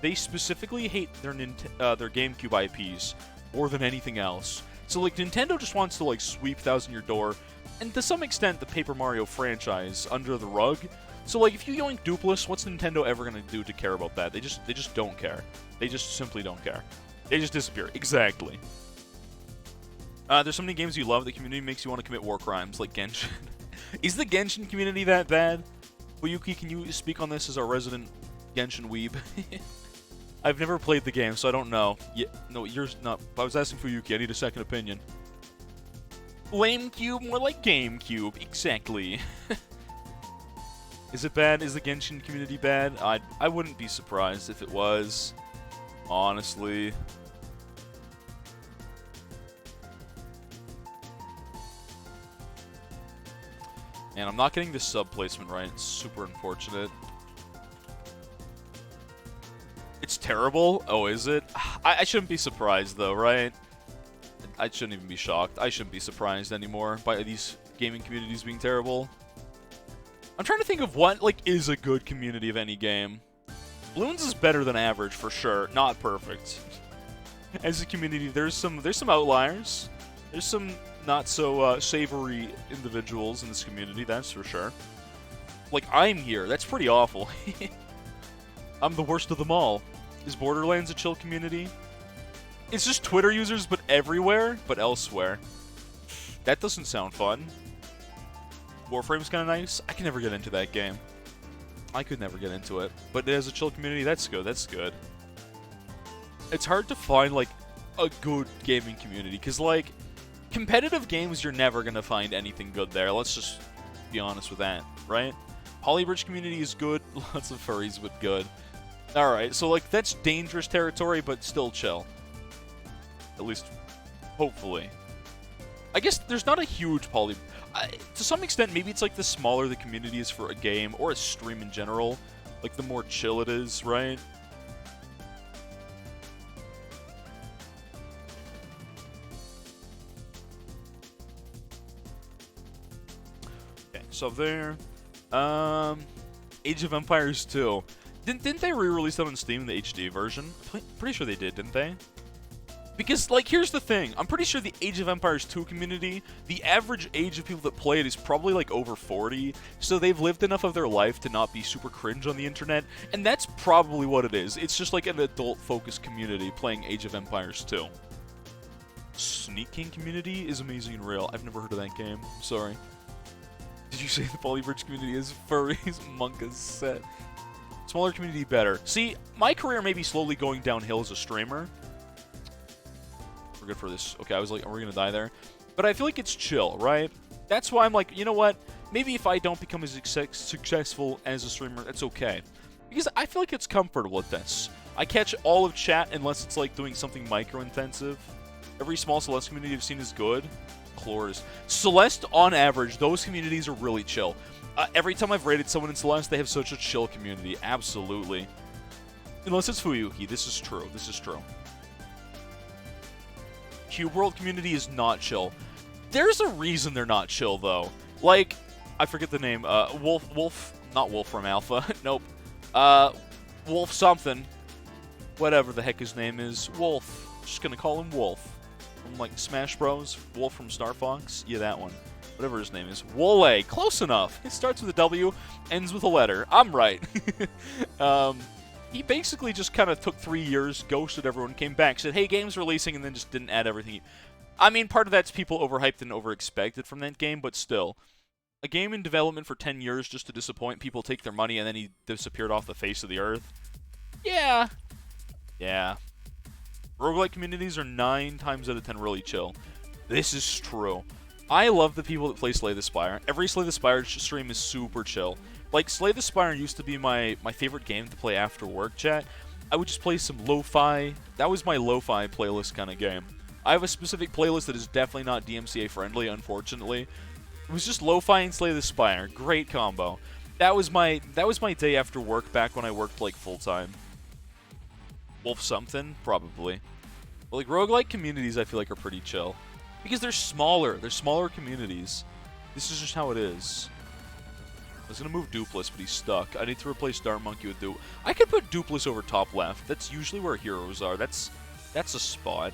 They specifically hate their GameCube IPs more than anything else. So, like, Nintendo just wants to, like, sweep Thousand Year Door, and to some extent, the Paper Mario franchise under the rug. So, like, if you yoink Duplis, what's Nintendo ever gonna do to care about that? They just don't care. They just simply don't care. They just disappear. Exactly. There's so many games you love, the community makes you want to commit war crimes, like Genshin. Is the Genshin community that bad? Fuyuki, can you speak on this as our resident Genshin weeb? I've never played the game, so I don't know. Yeah, no, yours not. I was asking Fuyuki. I need a second opinion. Lamecube, more like GameCube. Exactly. Is it bad? Is the Genshin community bad? I wouldn't be surprised if it was. Honestly. Man, I'm not getting this sub placement right. It's super unfortunate. It's terrible? Oh, is it? I shouldn't be surprised, though, right? I shouldn't even be shocked. I shouldn't be surprised anymore by these gaming communities being terrible. I'm trying to think of what, like, is a good community of any game. Bloons is better than average, for sure. Not perfect. As a community, there's some outliers. There's some not-so-savory individuals in this community, that's for sure. Like, I'm here. That's pretty awful. I'm the worst of them all. Is Borderlands a chill community? It's just Twitter users, but everywhere, but elsewhere. That doesn't sound fun. Warframe's kind of nice. I can never get into that game. I could never get into it. But as a chill community, that's good. That's good. It's hard to find, like, a good gaming community. Because, like, competitive games, you're never going to find anything good there. Let's just be honest with that, right? Polybridge community is good. Lots of furries, but good. Alright, so, like, that's dangerous territory, but still chill. At least Hopefully. I guess there's not a huge to some extent, maybe it's like the smaller the community is for a game or a stream in general, like the more chill it is, right? Okay, so there. Age of Empires 2. Didn't they re-release that on Steam in the HD version? Pretty sure they did, didn't they? Because, like, here's the thing. I'm pretty sure the Age of Empires 2 community, the average age of people that play it is probably, like, over 40. So they've lived enough of their life to not be super cringe on the internet. And that's probably what it is. It's just like an adult-focused community playing Age of Empires 2. Sneak King community is amazing and real. I've never heard of that game. I'm sorry. Did you say the Polybridge community is furries? Monka's set. Smaller community better. See, my career may be slowly going downhill as a streamer. We're good for this. Okay, I was like, are we gonna die there? But I feel like it's chill, right? That's why I'm like, you know what? Maybe if I don't become as successful as a streamer, that's okay. Because I feel like it's comfortable at this. I catch all of chat unless it's like doing something micro-intensive. Every small Celeste community I've seen is good. Chlors. Celeste, on average, those communities are really chill. Every time I've rated someone in Celeste, they have such a chill community. Absolutely. Unless it's Fuyuki. This is true. This is true. Cube World community is not chill. There's a reason they're not chill, though. Like, I forget the name. Wolf, not Wolf from Alpha. Nope. Wolf something. Whatever the heck his name is. Wolf. Just gonna call him Wolf. From, like, Smash Bros. Wolf from Star Fox. Yeah, that one. Whatever his name is. Wole. Close enough. It starts with a W, ends with a letter. I'm right. He basically just kind of took 3 years, ghosted everyone, came back, said, hey, game's releasing, and then just didn't add everything. I mean, part of that's people overhyped and overexpected from that game, but still. A game in development for 10 years just to disappoint people, take their money, and then he disappeared off the face of the earth. Yeah. Yeah. Roguelike communities are 9 times out of 10 really chill. This is true. I love the people that play Slay the Spire. Every Slay the Spire stream is super chill. Like, Slay the Spire used to be my favorite game to play after work, chat. I would just play some lo-fi. That was my lo-fi playlist kind of game. I have a specific playlist that is definitely not DMCA friendly, unfortunately. It was just lo-fi and Slay the Spire. Great combo. That was my day after work back when I worked, like, full-time. Wolf something? Probably. But, like, roguelike communities I feel like are pretty chill. Because they're smaller. They're smaller communities. This is just how it is. I was going to move Dupless, but he's stuck. I need to replace Dark Monkey with Dupless. I could put Dupless over top left. That's usually where heroes are. That's a spot.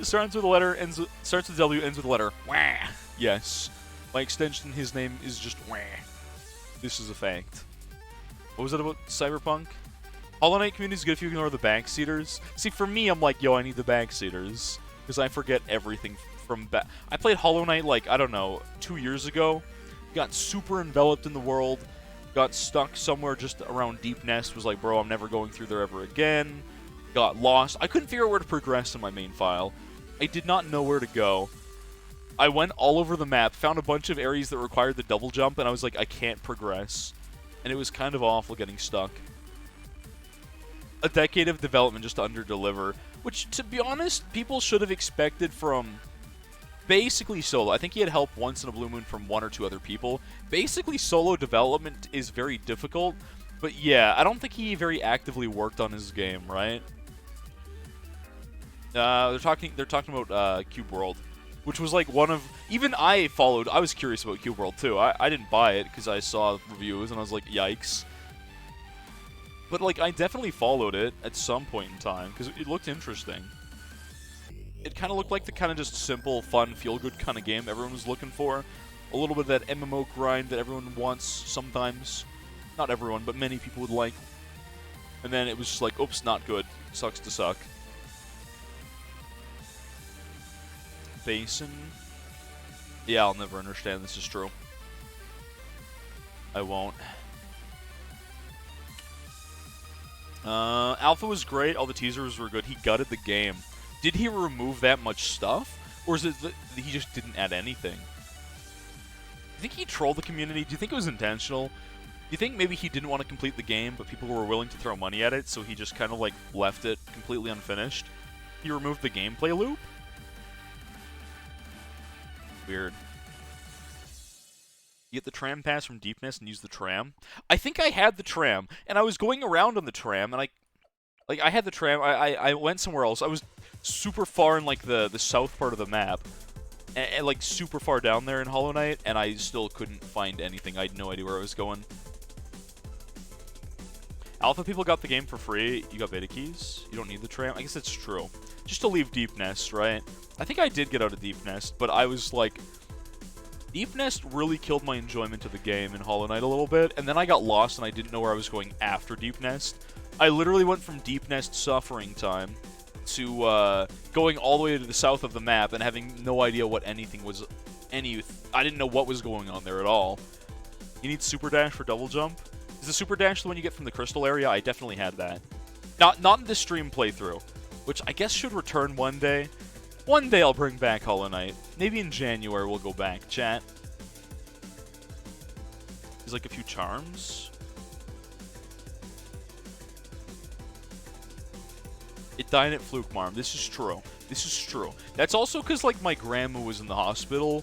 Starts with a letter, starts with W, ends with a letter. Wah! Yes. My extension, his name is just Wah. This is a fact. What was that about Cyberpunk? Hollow Knight community is good if you ignore the backseaters. See, for me, I'm like, yo, I need the backseaters. Because I forget everything from back. I played Hollow Knight, like, I don't know, 2 years ago. Got super enveloped in the world. Got stuck somewhere just around Deep Nest. Was like, bro, I'm never going through there ever again. Got lost. I couldn't figure out where to progress in my main file. I did not know where to go. I went all over the map, found a bunch of areas that required the double jump, and I was like, I can't progress. And it was kind of awful getting stuck. A decade of development just to under-deliver. Which, to be honest, people should have expected from basically solo. I think he had help once in a blue moon from 1 or 2 other people. Basically, solo development is very difficult. But yeah, I don't think he very actively worked on his game, right? They're talking about Cube World, which was like one of... Even I followed... I was curious about Cube World too. I didn't buy it because I saw reviews and I was like, yikes. But like, I definitely followed it at some point in time because it looked interesting. It kind of looked like the kind of just simple, fun, feel-good kind of game everyone was looking for. A little bit of that MMO grind that everyone wants sometimes. Not everyone, but many people would like. And then it was just like, oops, not good. Sucks to suck. Basin. Yeah, I'll never understand this is true. I won't. Alpha was great. All the teasers were good. He gutted the game. Did he remove that much stuff? Or is it that he just didn't add anything? Do you think he trolled the community? Do you think it was intentional? Do you think maybe he didn't want to complete the game, but people were willing to throw money at it, so he just kind of like left it completely unfinished? He removed the gameplay loop? Weird. You get the tram pass from Deepness and use the tram. I think I had the tram, and I was going around on the tram, and I had the tram. I went somewhere else. I was super far in like the south part of the map, and like super far down there in Hollow Knight, and I still couldn't find anything. I had no idea where I was going. Alpha people got the game for free. You got beta keys. You don't need the tram. I guess that's true. Just to leave Deep Nest, right? I think I did get out of Deep Nest, but I was like, Deep Nest really killed my enjoyment of the game in Hollow Knight a little bit, and then I got lost and I didn't know where I was going after Deep Nest. I literally went from Deep Nest suffering time to going all the way to the south of the map and having no idea what anything was. I didn't know what was going on there at all. You need Super Dash for double jump? Is the Super Dash the one you get from the crystal area? I definitely had that. Not in the stream playthrough, which I guess should return one day. One day I'll bring back Hollow Knight. Maybe in January we'll go back. Chat. There's like a few charms. It died at Fluke Marm. This is true. This is true. That's also because like my grandma was in the hospital,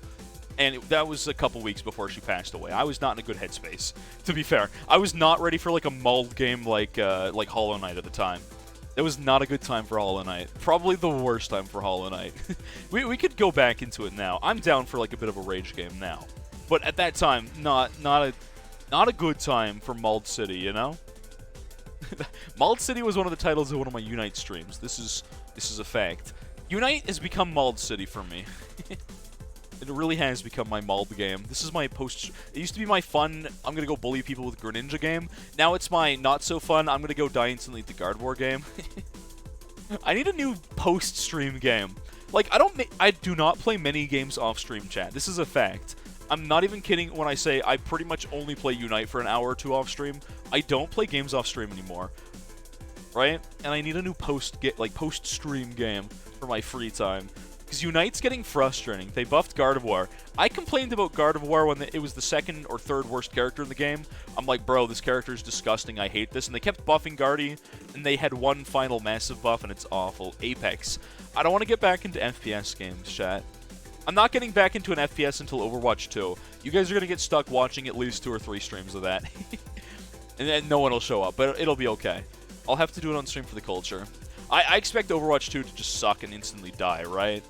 and that was a couple weeks before she passed away. I was not in a good headspace, to be fair. I was not ready for like a mulled game like Hollow Knight at the time. It was not a good time for Hollow Knight. Probably the worst time for Hollow Knight. we could go back into it now. I'm down for like a bit of a rage game now. But at that time, not a good time for Mulled City, you know? Mulled City was one of the titles of one of my Unite streams. This is a fact. Unite has become Mulled City for me. It really has become my mulled game. This is my post... It used to be my fun, I'm gonna go bully people with Greninja game. Now it's my not-so-fun, I'm gonna go die instantly at the Gardevoir game. I need a new post-stream game. Like, I do not play many games off-stream, chat. This is a fact. I'm not even kidding when I say I pretty much only play Unite for an hour or two off-stream. I don't play games off-stream anymore. Right? And I need a new post-stream game for my free time. Because Unite's getting frustrating. They buffed Gardevoir. I complained about Gardevoir when it was the second or third worst character in the game. I'm like, bro, this character is disgusting. I hate this. And they kept buffing Guardy, and they had one final massive buff, and it's awful. Apex. I don't want to get back into FPS games, chat. I'm not getting back into an FPS until Overwatch 2. You guys are going to get stuck watching at least 2 or 3 streams of that. And then no one will show up, but it'll be okay. I'll have to do it on stream for the culture. I expect Overwatch 2 to just suck and instantly die, right?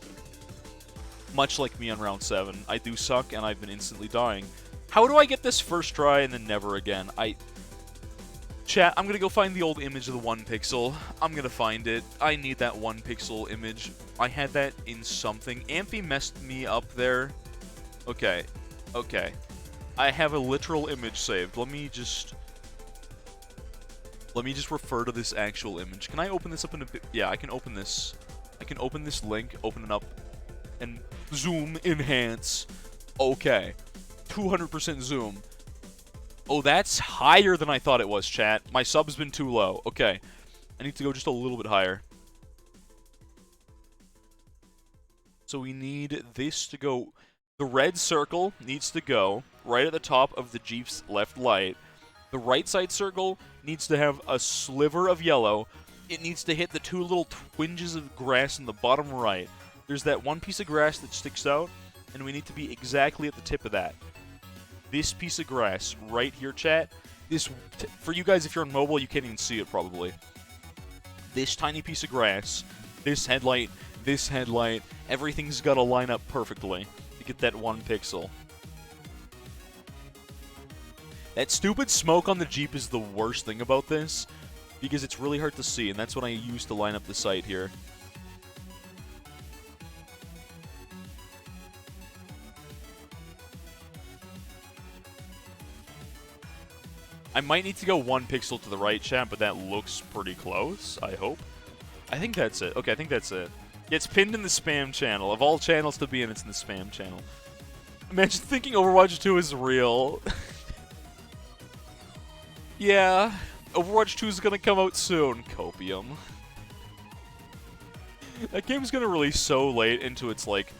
Much like me on round 7. I do suck, and I've been instantly dying. How do I get this first try and then never again? Chat, I'm gonna go find the old image of the 1 pixel. I'm gonna find it. I need that 1 pixel image. I had that in something. Amphi messed me up there. Okay. Okay. I have a literal image saved. Let me just refer to this actual image. Can I open this up in a bit? Yeah, I can open this. I can open this link, open it up, and zoom, enhance. Okay. 200% zoom. Oh, that's higher than I thought it was, chat. My sub's been too low. Okay. I need to go just a little bit higher. So we need this to go... The red circle needs to go right at the top of the Jeep's left light. The right side circle needs to have a sliver of yellow. It needs to hit the 2 little twinges of grass in the bottom right. There's that 1 piece of grass that sticks out, and we need to be exactly at the tip of that. This piece of grass right here, chat. For you guys, if you're on mobile, you can't even see it probably. This tiny piece of grass, this headlight, everything's got to line up perfectly to get that 1 pixel. That stupid smoke on the Jeep is the worst thing about this, because it's really hard to see, and that's what I use to line up the sight here. I might need to go 1 pixel to the right, chat, but that looks pretty close, I hope. I think that's it. Okay, I think that's it. It's pinned in the spam channel. Of all channels to be in, it's in the spam channel. Imagine thinking Overwatch 2 is real. Yeah, Overwatch 2 is gonna come out soon. Copium. That game's gonna release so late into its, like...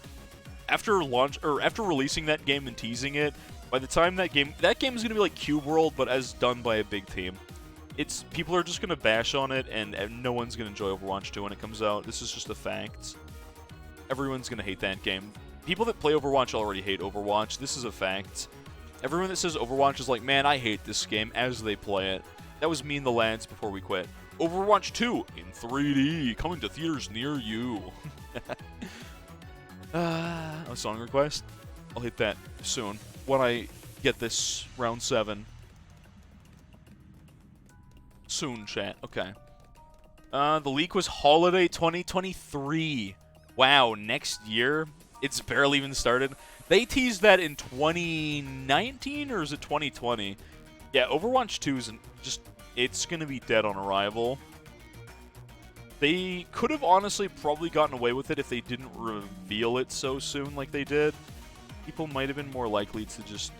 After launch, or after releasing that game and teasing it, by the time that game's gonna be like Cube World, but as done by a big team. it's people are just gonna bash on it, and no one's gonna enjoy Overwatch 2 when it comes out. This is just a fact. Everyone's gonna hate that game. People that play Overwatch already hate Overwatch. This is a fact. Everyone that says Overwatch is like, man, I hate this game, as they play it. That was me and the lads before we quit. Overwatch 2 in 3D, coming to theaters near you. A song request? I'll hit that soon, when I get this round 7. Soon, chat. Okay. The leak was holiday 2023. Wow, next year? It's barely even started. They teased that in 2019, or is it 2020? Yeah, Overwatch 2 is just... It's gonna be dead on arrival. They could have honestly probably gotten away with it if they didn't reveal it so soon like they did. People might have been more likely to just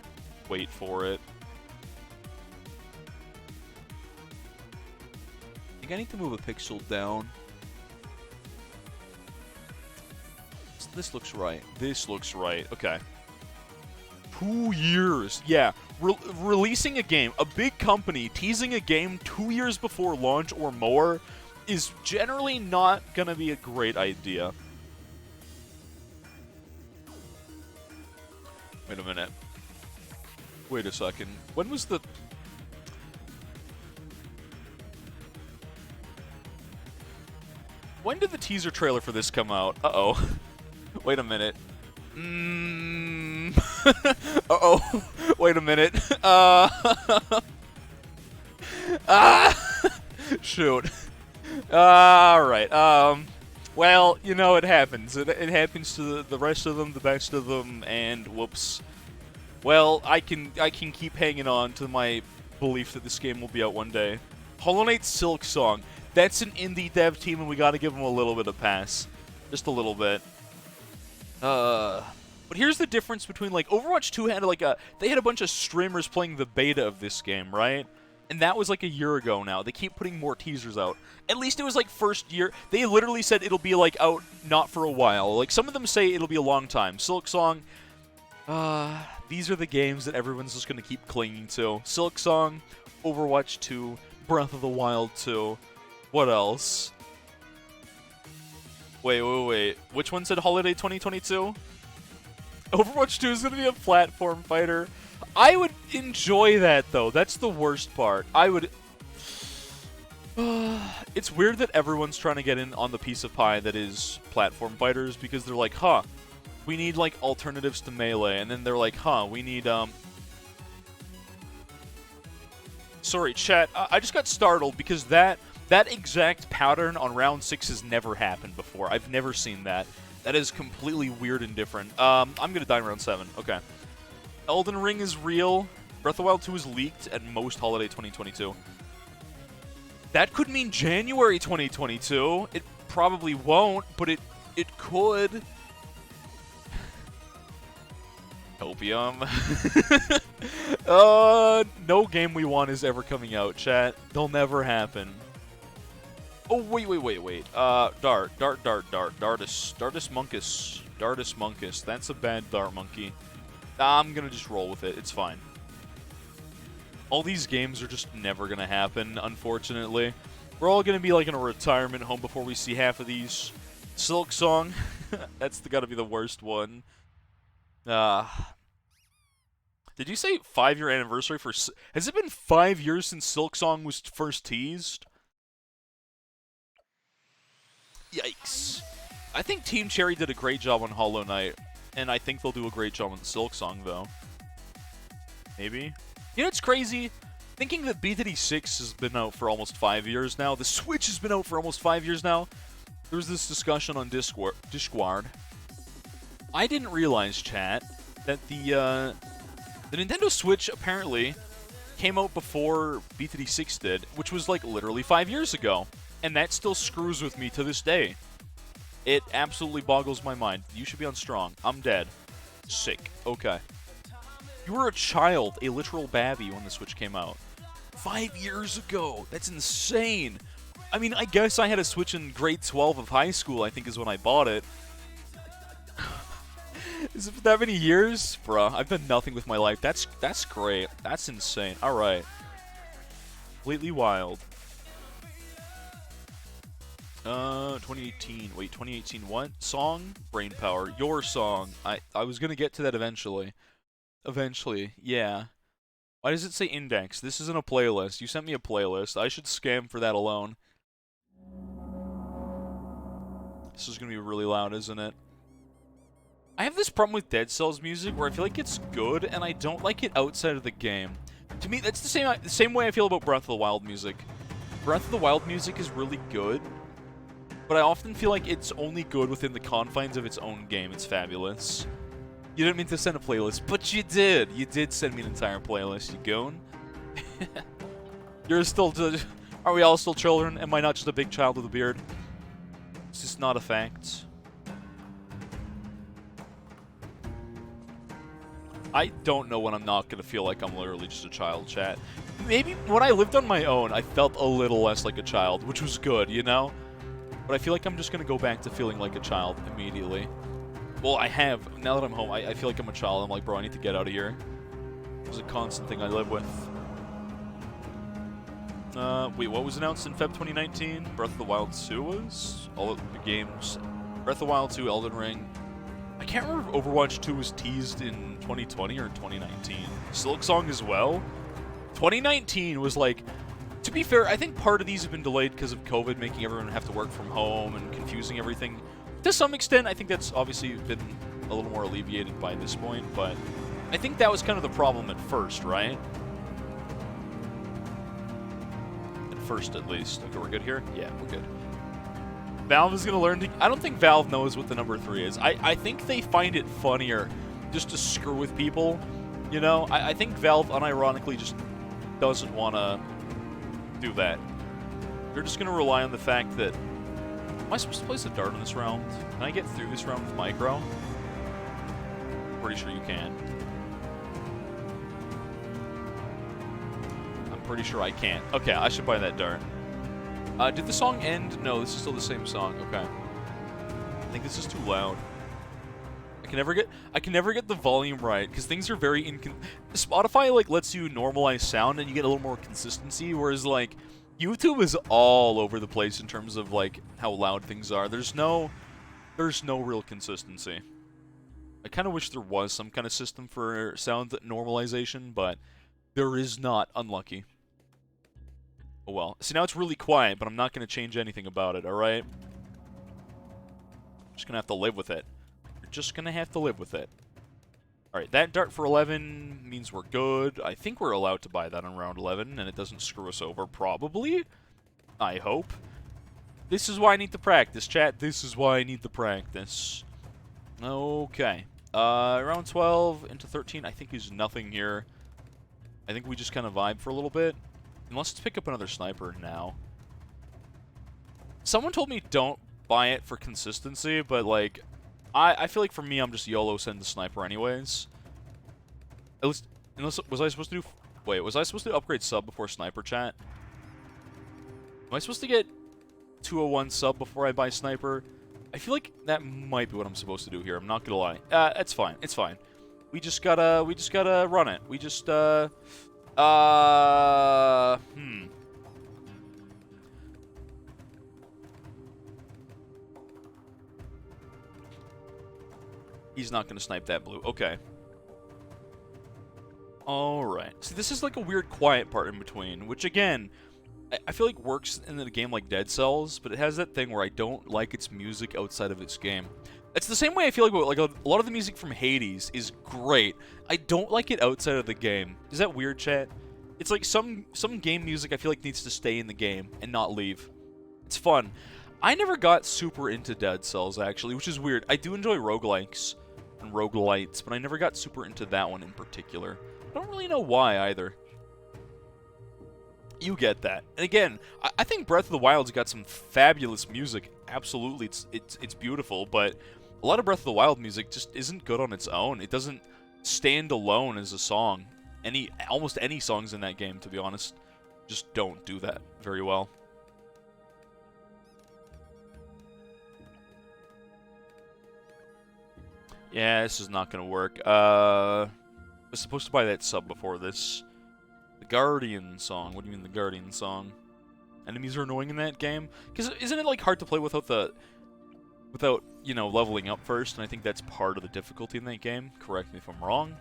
wait for it. I think I need to move a pixel down. This looks right. This looks right. Okay. 2 years. Yeah. Releasing a game, a big company teasing a game 2 years before launch or more is generally not gonna be a great idea. Wait a minute. Wait a second. When was the... When did the teaser trailer for this come out? Uh-oh. Wait a minute. Uh-oh. Wait a minute. Shoot. Alright. Well, you know, it happens. It happens to the rest of them, the best of them, and whoops. Well, I can keep hanging on to my belief that this game will be out one day. Hollow Knight Silksong. That's an indie dev team, and we gotta give them a little bit of pass. Just a little bit. But here's the difference between, like, Overwatch 2 had, like, they had a bunch of streamers playing the beta of this game, right? And that was, like, a year ago now. They keep putting more teasers out. At least it was, like, first year. They literally said it'll be, like, out not for a while. Like, some of them say it'll be a long time. Silksong, these are the games that everyone's just gonna keep clinging to. Silksong, Overwatch 2, Breath of the Wild 2. What else? Wait. Which one said Holiday 2022? Overwatch 2 is going to be a platform fighter. I would enjoy that, though. That's the worst part. I would... It's weird that everyone's trying to get in on the piece of pie that is platform fighters, because they're like, huh, we need, like, alternatives to Melee. And then they're like, huh, we need, Sorry, chat. I just got startled because that exact pattern on round 6 has never happened before. I've never seen that. That is completely weird and different. I'm gonna die in round 7. Okay. Elden Ring is real. Breath of the Wild 2 is leaked at most holiday 2022. That could mean January 2022. It probably won't, but it could. Opium. No game we want is ever coming out, chat. They'll never happen. Oh, wait. Dartus Monkus. That's a bad dart monkey. I'm gonna just roll with it. It's fine. All these games are just never gonna happen, unfortunately. We're all gonna be, like, in a retirement home before we see half of these. Silksong. That's gotta be the worst one. Did you say 5-year anniversary for... Has it been 5 years since Silksong was first teased? Yikes. I think Team Cherry did a great job on Hollow Knight, and I think they'll do a great job on Silksong, though. Maybe? You know, it's crazy. Thinking that BDD6 has been out for almost 5 years now. The Switch has been out for almost 5 years now. There was this discussion on Discord. I didn't realize, chat, that the Nintendo Switch apparently came out before BDD6 did, which was, like, literally 5 years ago. And that still screws with me to this day. It absolutely boggles my mind. You should be on strong. I'm dead. Sick. Okay. You were a child, a literal babby, when the Switch came out. 5 years ago! That's insane! I mean, I guess I had a Switch in grade 12 of high school, I think is when I bought it. Is it that many years? Bruh, I've done nothing with my life. That's great. That's insane. Alright. completely wild. 2018. Wait, 2018 what? Song? Brain Power. Your song. I was gonna get to that eventually. Eventually, yeah. Why does it say index? This isn't a playlist. You sent me a playlist. I should scam for that alone. This is gonna be really loud, isn't it? I have this problem with Dead Cells music where I feel like it's good and I don't like it outside of the game. To me, that's the same way I feel about Breath of the Wild music. Breath of the Wild music is really good, but I often feel like it's only good within the confines of its own game. It's fabulous. You didn't mean to send a playlist, but you did. You did send me an entire playlist, you goon. You're still... Are we all still children? Am I not just a big child with a beard? It's just not a fact. I don't know when I'm not going to feel like I'm literally just a child, chat. Maybe when I lived on my own, I felt a little less like a child, which was good, you know? But I feel like I'm just going to go back to feeling like a child immediately. Well, I have. Now that I'm home, I feel like I'm a child. I'm like, bro, I need to get out of here. It was a constant thing I live with. Wait, what was announced in Feb 2019? Breath of the Wild 2 was? All of the games. Breath of the Wild 2, Elden Ring. I can't remember if Overwatch 2 was teased in 2020 or 2019. Silksong as well? 2019 was like... To be fair, I think part of these have been delayed because of COVID, making everyone have to work from home and confusing everything. To some extent, I think that's obviously been a little more alleviated by this point, but I think that was kind of the problem at first, right? At first, at least. Okay, we're good here? Yeah, we're good. Valve is going to learn to... I don't think Valve knows what the number 3 is. I think they find it funnier just to screw with people, you know? I think Valve unironically just doesn't want to do that. They're just going to rely on the fact that... Am I supposed to place a dart in this round? Can I get through this round with micro? Pretty sure you can. I'm pretty sure I can't. Okay, I should buy that dart. Did the song end? No, this is still the same song. Okay. I think this is too loud. I can never get the volume right because things are very Spotify like lets you normalize sound and you get a little more consistency, whereas like YouTube is all over the place in terms of like how loud things are. There's no real consistency. I kind of wish there was some kind of system for sound normalization, but there is not. Unlucky. Oh well. See, now it's really quiet, but I'm not going to change anything about it, alright? Just going to have to live with it. You're just going to have to live with it. Alright, that dart for 11 means we're good. I think we're allowed to buy that on round 11, and it doesn't screw us over, probably. I hope. This is why I need to practice, chat. This is why I need to practice. Okay. Round 12 into 13, I think is nothing here. I think we just kind of vibe for a little bit. And let's pick up another sniper now. Someone told me don't buy it for consistency, but like, I feel like for me, I'm just YOLO send the sniper anyways. At least, unless, was I supposed to do... Wait, was I supposed to upgrade sub before sniper, chat? Am I supposed to get 201 sub before I buy sniper? I feel like that might be what I'm supposed to do here. I'm not gonna lie. It's fine. It's fine. We just gotta run it. We just, He's not gonna snipe that blue. Okay. Alright. See, this is like a weird quiet part in between, which again, I feel like works in a game like Dead Cells, but it has that thing where I don't like its music outside of its game. It's the same way I feel like a lot of the music from Hades is great. I don't like it outside of the game. Is that weird, chat? It's like some game music I feel like needs to stay in the game and not leave. It's fun. I never got super into Dead Cells, actually, which is weird. I do enjoy roguelikes and roguelites, but I never got super into that one in particular. I don't really know why, either. You get that. And again, I think Breath of the Wild's got some fabulous music. Absolutely, it's beautiful, but a lot of Breath of the Wild music just isn't good on its own. It doesn't stand alone as a song. Almost any songs in that game, to be honest, just don't do that very well. Yeah, this is not gonna work. I was supposed to buy that sub before this. The Guardian song. What do you mean the Guardian song? Enemies are annoying in that game? Because isn't it, like, hard to play without, you know, leveling up first? And I think that's part of the difficulty in that game. Correct me if I'm wrong.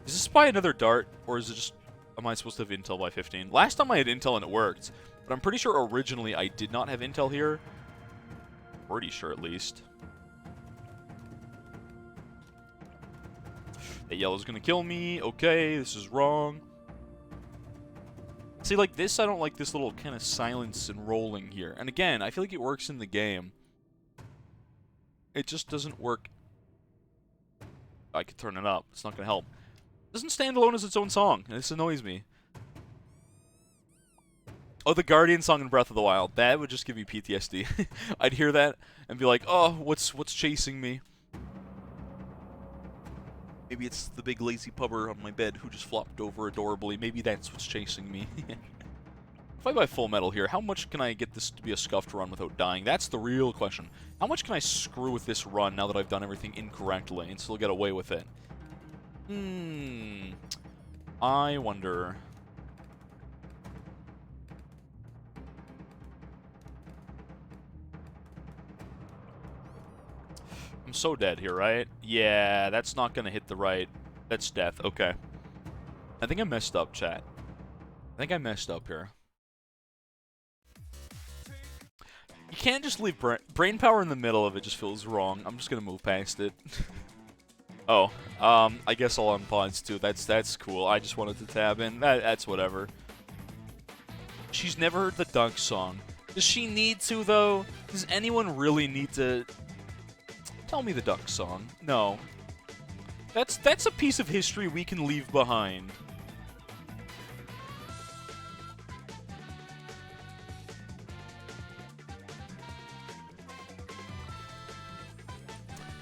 Is this by another dart, or is it just... Am I supposed to have intel by 15? Last time I had intel and it worked. But I'm pretty sure originally I did not have intel here. Pretty sure, at least. That yellow's gonna kill me. Okay, this is wrong. See, like this, I don't like this little kind of silence and rolling here. And again, I feel like it works in the game. It just doesn't work. I could turn it up. It's not gonna help. It doesn't stand alone as its own song, and this annoys me. Oh, the Guardian song in Breath of the Wild. That would just give me PTSD. I'd hear that and be like, oh, what's chasing me? Maybe it's the big lazy pubber on my bed who just flopped over adorably. Maybe that's what's chasing me. If I buy Full Metal here, how much can I get this to be a scuffed run without dying? That's the real question. How much can I screw with this run now that I've done everything incorrectly and still get away with it? I wonder... I'm so dead here, right? Yeah, that's not gonna hit the right. That's death. Okay. I think I messed up, chat. I think I messed up here. You can't just leave brain power in the middle of it. Just feels wrong. I'm just gonna move past it. Oh, I guess I'll unpause too. That's cool. I just wanted to tab in. That's whatever. She's never heard the Duck song. Does she need to though? Does anyone really need to? Tell me the Duck song. No. That's a piece of history we can leave behind.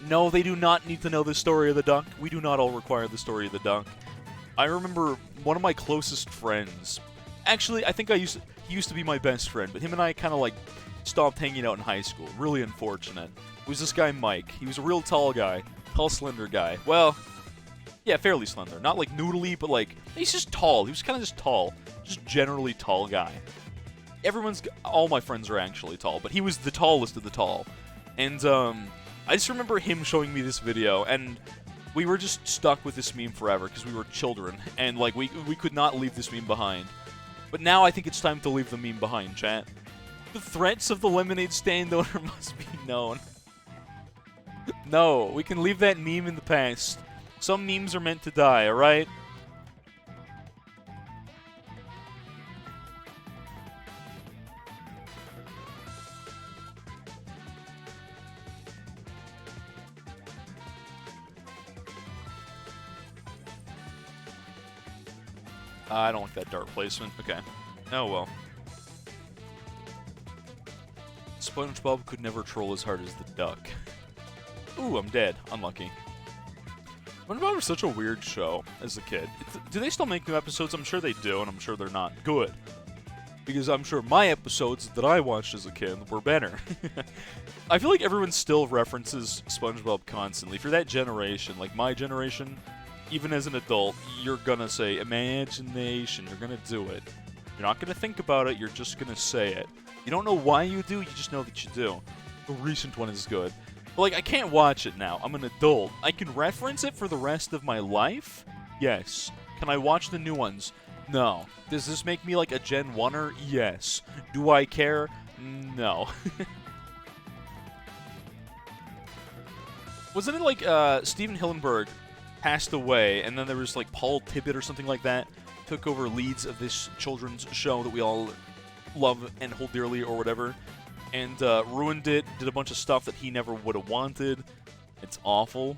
No, they do not need to know the story of the Duck. We do not all require the story of the Duck. I remember one of my closest friends. Actually, I think he used to be my best friend, but him and I kind of like stopped hanging out in high school. Really unfortunate. It was this guy, Mike. He was a real tall guy. Tall, slender guy. Well, yeah, fairly slender. Not like noodly, but like, he's just tall. He was kind of just tall. Just generally tall guy. All my friends are actually tall, but he was the tallest of the tall. And, I just remember him showing me this video, and we were just stuck with this meme forever, because we were children, and like, we could not leave this meme behind. But now I think it's time to leave the meme behind, chat. The threats of the lemonade stand owner must be known. No, we can leave that meme in the past. Some memes are meant to die, alright? I don't like that dart placement. Okay. Oh well. SpongeBob could never troll as hard as the Duck. Ooh, I'm dead. Unlucky. SpongeBob was such a weird show as a kid. Do they still make new episodes? I'm sure they do, and I'm sure they're not good. Because I'm sure my episodes that I watched as a kid were better. I feel like everyone still references SpongeBob constantly. If you're that generation, like my generation, even as an adult, you're gonna say imagination. You're gonna do it. You're not gonna think about it, you're just gonna say it. You don't know why you do, you just know that you do. The recent one is good. But, like, I can't watch it now. I'm an adult. I can reference it for the rest of my life? Yes. Can I watch the new ones? No. Does this make me, like, a Gen 1-er? Yes. Do I care? No. Wasn't it, like, Steven Hillenburg passed away, and then there was, like, Paul Tibbett or something like that took over leads of this children's show that we all love and hold dearly or whatever, and ruined it, did a bunch of stuff that he never would have wanted. It's awful.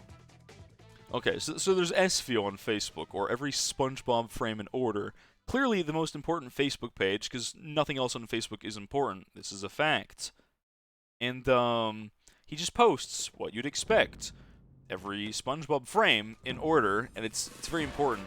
Okay, so there's SVO on Facebook, or every SpongeBob frame in order. Clearly the most important Facebook page, because nothing else on Facebook is important. This is a fact. And, he just posts what you'd expect. Every SpongeBob frame in order, and it's very important.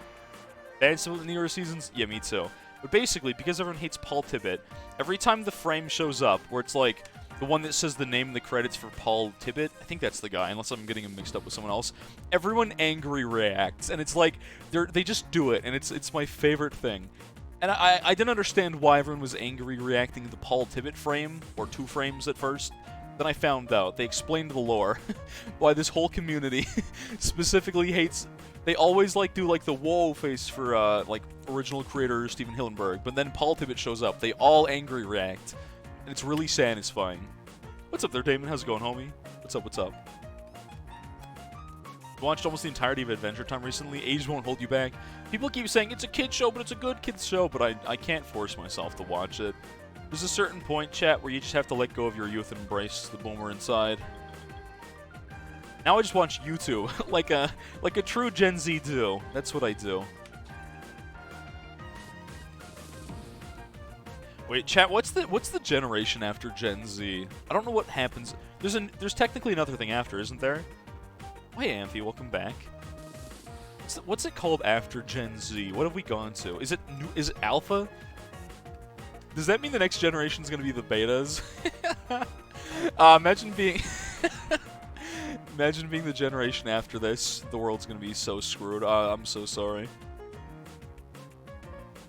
Bad some of the newer seasons? Yeah, me too. But basically, because everyone hates Paul Tibbett, every time the frame shows up, where it's like, the one that says the name in the credits for Paul Tibbet. I think that's the guy, unless I'm getting him mixed up with someone else. Everyone angry reacts, and it's like they just do it, and it's my favorite thing. And I didn't understand why everyone was angry reacting to the Paul Tibbet frame, or 2 frames at first. Then I found out. They explained the lore. Why this whole community specifically hates... They always do the whoa face for like original creator Steven Hillenburg, but then Paul Tibbet shows up. They all angry react, and it's really satisfying. What's up there, Damon? How's it going, homie? What's up, what's up? Watched almost the entirety of Adventure Time recently. Age won't hold you back. People keep saying it's a kid show, but it's a good kid show, but I can't force myself to watch it. There's a certain point, chat, where you just have to let go of your youth and embrace the boomer inside. Now I just watch YouTube, like a true Gen Z do. That's what I do. Wait, chat, what's the generation after Gen Z? I don't know what happens. There's technically another thing after, isn't there? Oh, hey, Amphi, welcome back. What's it called after Gen Z? What have we gone to? Is it Alpha? Does that mean the next generation is going to be the betas? Imagine being... Imagine being the generation after this. The world's going to be so screwed. I'm so sorry.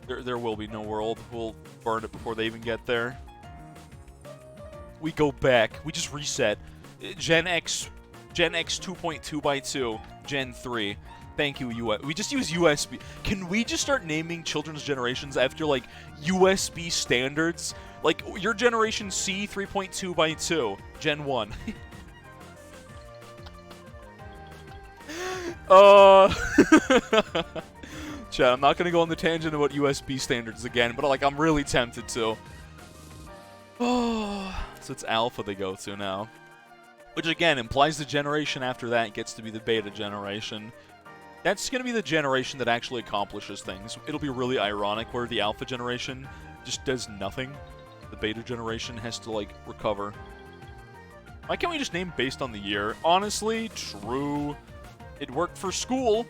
There will be no world. We'll burn it before they even get there. We go back. We just reset. Gen X 2.2 by 2. Gen 3. Thank you, we just use USB. Can we just start naming children's generations after, like, USB standards? Like, your generation C 3.2 by 2. Gen 1. Chat, I'm not gonna go on the tangent about USB standards again, but, like, I'm really tempted to. Oh, so it's Alpha they go to now. Which, again, implies the generation after that gets to be the beta generation. That's going to be the generation that actually accomplishes things. It'll be really ironic where the Alpha generation just does nothing. The Beta generation has to, like, recover. Why can't we just name based on the year? Honestly, true. It worked for school.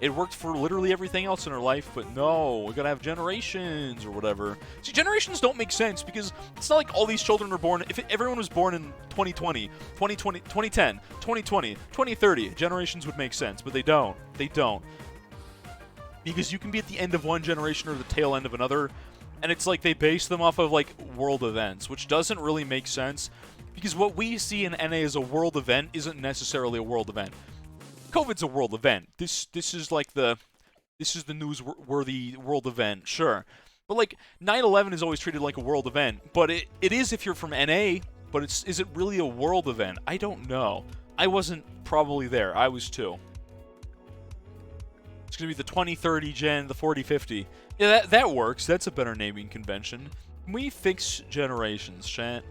It worked for literally everything else in our life, but no, we gotta have generations or whatever. See, generations don't make sense because it's not like all these children are born... If everyone was born in 2020, 2010, 2020, 2030, generations would make sense, but they don't. They don't. Because you can be at the end of one generation or the tail end of another, and it's like they base them off of, like, world events, which doesn't really make sense, because what we see in NA as a world event isn't necessarily a world event. COVID's a world event. This is like the newsworthy world event, sure. But, like, 9/11 is always treated like a world event, but it is if you're from NA, but is it really a world event? I don't know. I wasn't probably there. I was too. It's gonna be the 2030 gen, the 4050. Yeah, that works. That's a better naming convention. Can we fix generations, chat?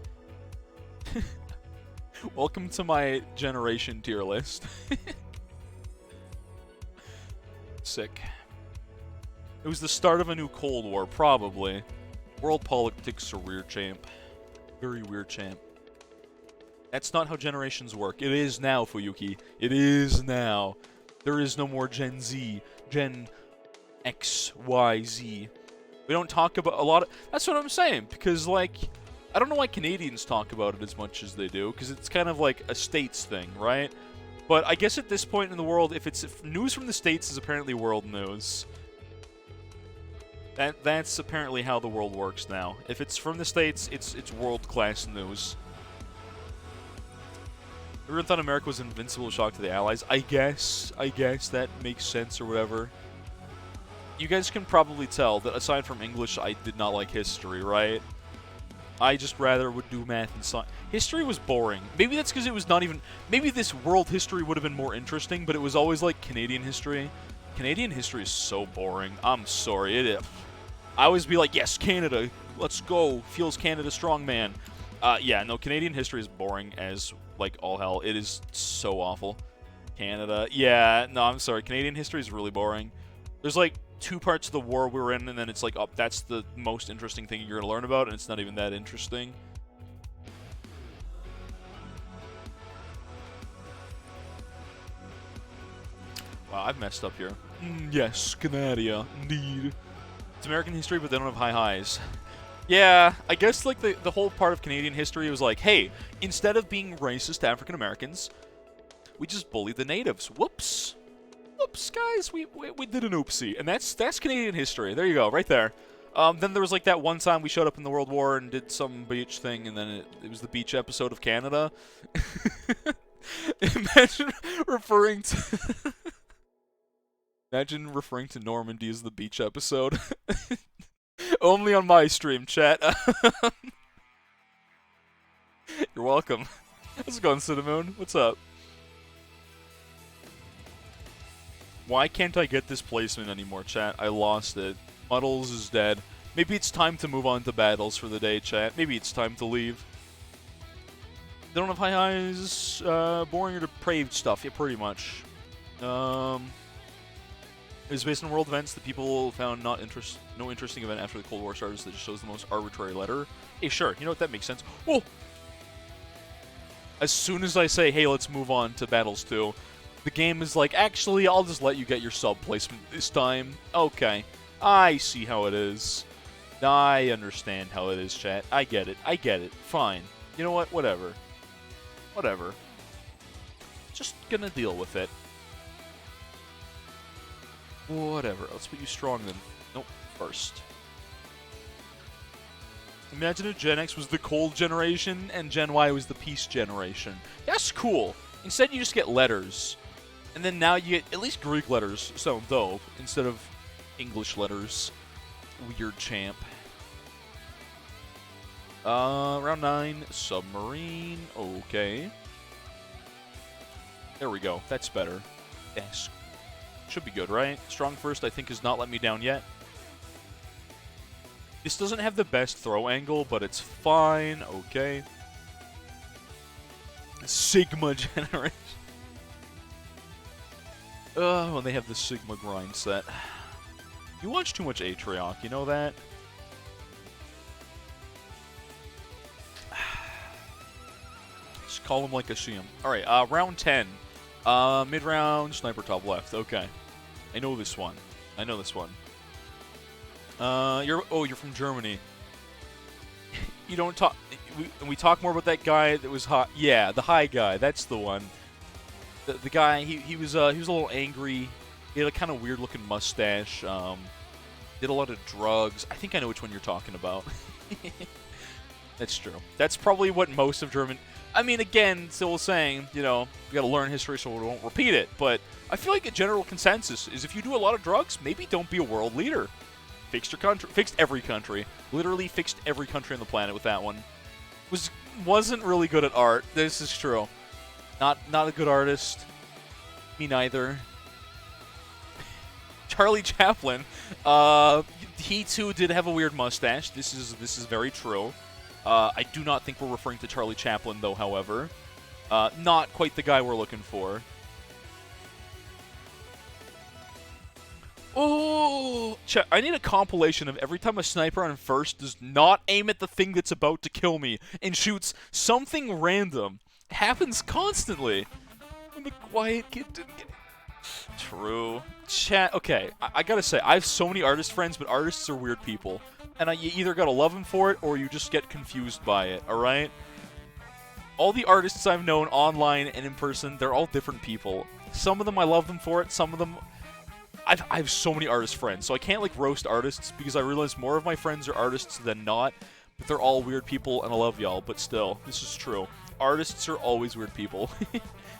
Welcome to my generation tier list. Sick. It was the start of a new Cold War, probably. World politics are weird, champ. Very weird, champ. That's not how generations work. It is now, Fuyuki. It is now. There is no more Gen Z. Gen X, Y, Z. We don't talk about a lot of... That's what I'm saying, because, like... I don't know why Canadians talk about it as much as they do, because it's kind of like a States thing, right? But I guess at this point in the world, if news from the States is apparently world news. That's apparently how the world works now. If it's from the States, it's world-class news. Everyone thought America was invincible shock to the Allies. I guess that makes sense or whatever. You guys can probably tell that aside from English, I did not like history, right? I just rather would do math and science. History was boring. Maybe that's because it was not even... Maybe this world history would have been more interesting, but it was always like Canadian history. Canadian history is so boring. I'm sorry. I always be like, yes, Canada. Let's go. Feels Canada strong, man. Yeah, no, Canadian history is boring as, like, all hell. It is so awful. Canada. Yeah, no, I'm sorry. Canadian history is really boring. There's, like, 2 parts of the war we're in, and then it's like, oh, that's the most interesting thing you're going to learn about, and it's not even that interesting. Wow, I've messed up here. Yes, Canada, indeed. It's American history, but they don't have high highs. Yeah, I guess like the whole part of Canadian history was like, hey, instead of being racist to African Americans, we just bullied the natives. Whoops. Whoops, guys, we did an oopsie. And that's Canadian history. There you go, right there. Then there was like that one time we showed up in the World War and did some beach thing, and then it was the beach episode of Canada. Imagine referring to Imagine referring to Normandy as the beach episode. Only on my stream, chat. You're welcome. How's it going, Cinnamon? What's up? Why can't I get this placement anymore, chat? I lost it. Muddles is dead. Maybe it's time to move on to battles for the day, chat. Maybe it's time to leave. They don't have high highs, boring or depraved stuff. Yeah, pretty much. It was based on world events that people found no interesting event after the Cold War started, so that just shows the most arbitrary letter. Hey, sure, you know what, that makes sense. Whoa! As soon as I say, hey, let's move on to Battles2, the game is like, actually, I'll just let you get your sub placement this time. Okay. I see how it is. I understand how it is, chat. I get it. I get it. Fine. You know what? Whatever. Whatever. Just gonna deal with it. Whatever. Let's put you strong then. Nope. First. Imagine if Gen X was the cold generation and Gen Y was the peace generation. That's cool. Instead, you just get letters. And then now you get at least Greek letters. Sound dope. Instead of English letters. Weird champ. Round 9. Submarine. Okay. There we go. That's better. Yes. Should be good, right? Strong first, I think, has not let me down yet. This doesn't have the best throw angle, but it's fine. Okay. Sigma generation. Oh, when they have the Sigma grind set. You watch too much Atrioc, you know that? Just call him like I see him. Alright, round 10. Mid-round, sniper top left. Okay. I know this one. I know this one. You're from Germany. You don't talk... We talk more about that guy that was hot. Yeah, the high guy. That's the one. The guy, he was a little angry. He had a kind of weird-looking mustache. Did a lot of drugs. I think I know which one you're talking about. That's true. That's probably what most of German... I mean, again, still saying, you know, we gotta learn history so we won't repeat it, but I feel like a general consensus is if you do a lot of drugs, maybe don't be a world leader. Fixed your country. Fixed every country. Literally fixed every country on the planet with that one. Wasn't really good at art. This is true. Not a good artist. Me neither. Charlie Chaplin. He too did have a weird mustache. This is very true. I do not think we're referring to Charlie Chaplin, though, however. Not quite the guy we're looking for. Oh! I need a compilation of every time a sniper on first does not aim at the thing that's about to kill me and shoots something random. It happens constantly. I'm a quiet kid. True. Chat. Okay, I gotta say, I have so many artist friends, but artists are weird people. And you either gotta love them for it, or you just get confused by it, alright? All the artists I've known online and in person, they're all different people. Some of them I love them for it, some of them... I have so many artist friends, so I can't, like, roast artists, because I realize more of my friends are artists than not, but they're all weird people, and I love y'all, but still, this is true. Artists are always weird people.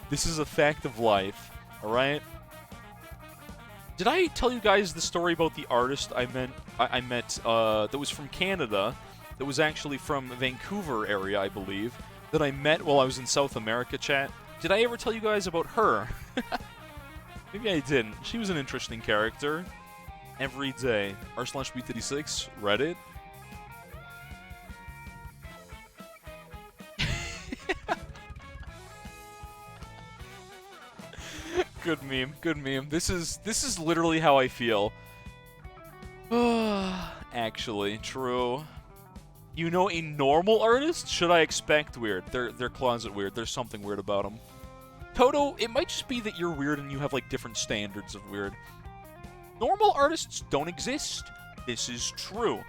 This is a fact of life, alright? Did I tell you guys the story about the artist I met that was from Canada, that was actually from Vancouver area, I believe, that I met while I was in South America, chat? Did I ever tell you guys about her? Maybe I didn't. She was an interesting character. Every day. r/b36, Reddit. Good meme, good meme. This is literally how I feel. Actually, true. You know a normal artist? Should I expect weird? They're closet weird. There's something weird about them. Toto, it might just be that you're weird and you have, like, different standards of weird. Normal artists don't exist. This is true.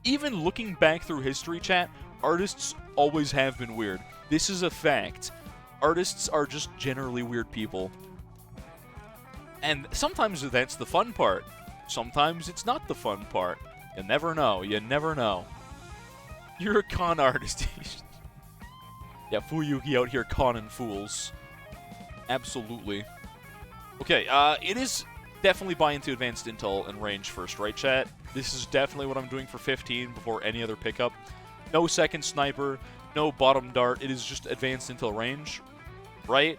Even looking back through history, chat, artists always have been weird. This is a fact. Artists are just generally weird people. And sometimes that's the fun part. Sometimes it's not the fun part. You never know. You never know. You're a con artist. Yeah, Fuyuki out here conning fools. Absolutely. Okay, it is definitely buy into Advanced Intel and range first, right, chat? This is definitely what I'm doing for 15 before any other pickup. No second sniper, no bottom dart. It is just Advanced Intel range, right?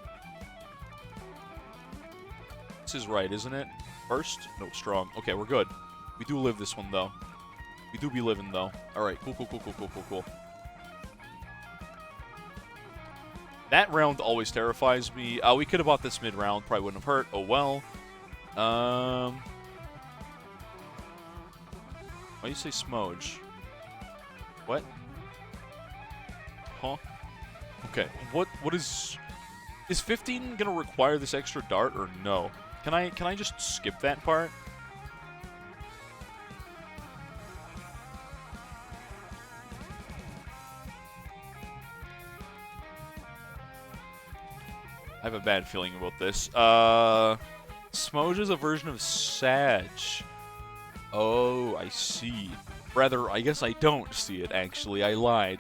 This is right, isn't it? First? No, strong. Okay, we're good. We do live this one, though. We do be living, though. Alright, cool. That round always terrifies me. We could have bought this mid-round. Probably wouldn't have hurt. Oh, well. Why do you say Smoge? What? Huh? Okay, what is 15 gonna require this extra dart or no? Can I just skip that part? I have a bad feeling about this. Smoge is a version of Sag. Oh, I see. Rather, I guess I don't see it, actually. I lied.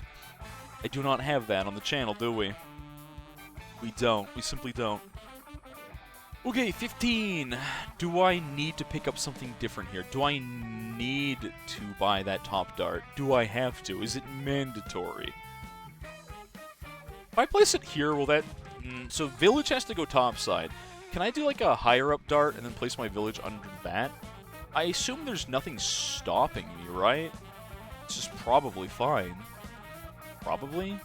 I do not have that on the channel, do we? We don't. We simply don't. Okay, 15. Do I need to pick up something different here? Do I need to buy that top dart? Do I have to? Is it mandatory? If I place it here, will that... so village has to go topside. Can I do like a higher up dart and then place my village under that? I assume there's nothing stopping me, right? This is probably fine. Probably?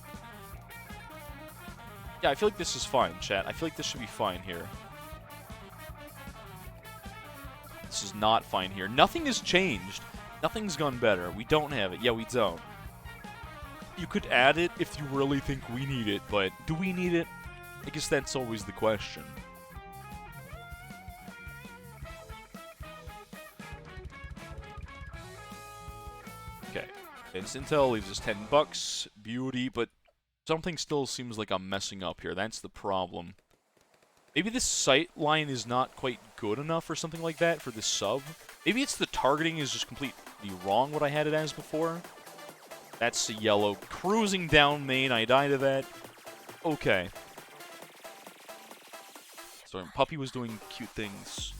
Yeah, I feel like this is fine, chat. I feel like this should be fine here. This is not fine here. Nothing has changed. Nothing's gone better. We don't have it. Yeah, we don't. You could add it if you really think we need it, but do we need it? I guess that's always the question. Okay. Advanced Intel leaves us $10. Beauty, but something still seems like I'm messing up here. That's the problem. Maybe this sight line is not quite good enough or something like that for this sub. Maybe it's the targeting is just completely wrong what I had it as before. That's a yellow. Cruising down main, I die to that. Okay. So Puppy was doing cute things.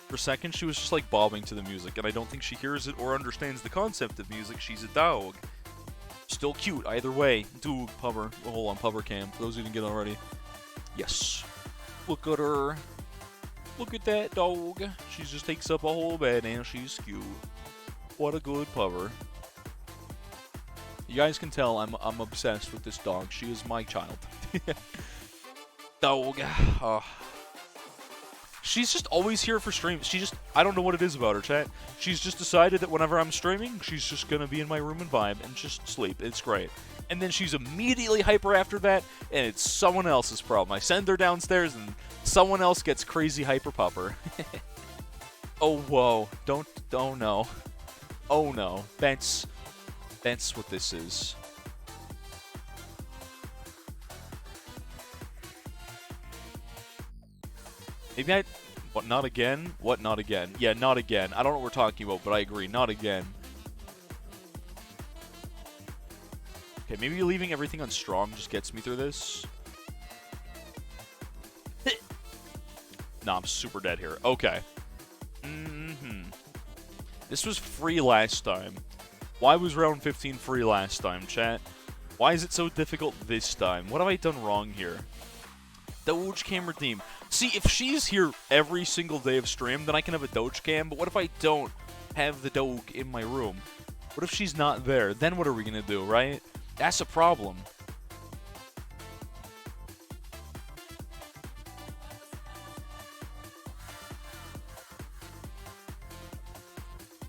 For a second, she was just like bobbing to the music, and I don't think she hears it or understands the concept of music. She's a dog. Still cute, either way. Dude, Pubber. Oh, hold on, Pubber cam. For those who didn't get it already. Yes. Look at her. Look at that dog. She just takes up a whole bed, and she's cute. What a good Pubber. You guys can tell I'm obsessed with this dog. She is my child. Dog. She's just always here for streams. I don't know what it is about her, chat. She's just decided that whenever I'm streaming, she's just gonna be in my room and vibe and just sleep. It's great. And then she's immediately hyper after that, and it's someone else's problem. I send her downstairs, and someone else gets crazy hyper pupper. Oh, whoa. Oh, no. Oh, no. That's what this is. Maybe what, not again? What, not again? Yeah, not again. I don't know what we're talking about, but I agree. Not again. Okay, maybe leaving everything on strong just gets me through this. Nah, I'm super dead here. Okay. This was free last time. Why was round 15 free last time, chat? Why is it so difficult this time? What have I done wrong here? Doge Cam redeem. See, if she's here every single day of stream, then I can have a Doge Cam, but what if I don't have the Doge in my room? What if she's not there? Then what are we gonna do, right? That's a problem.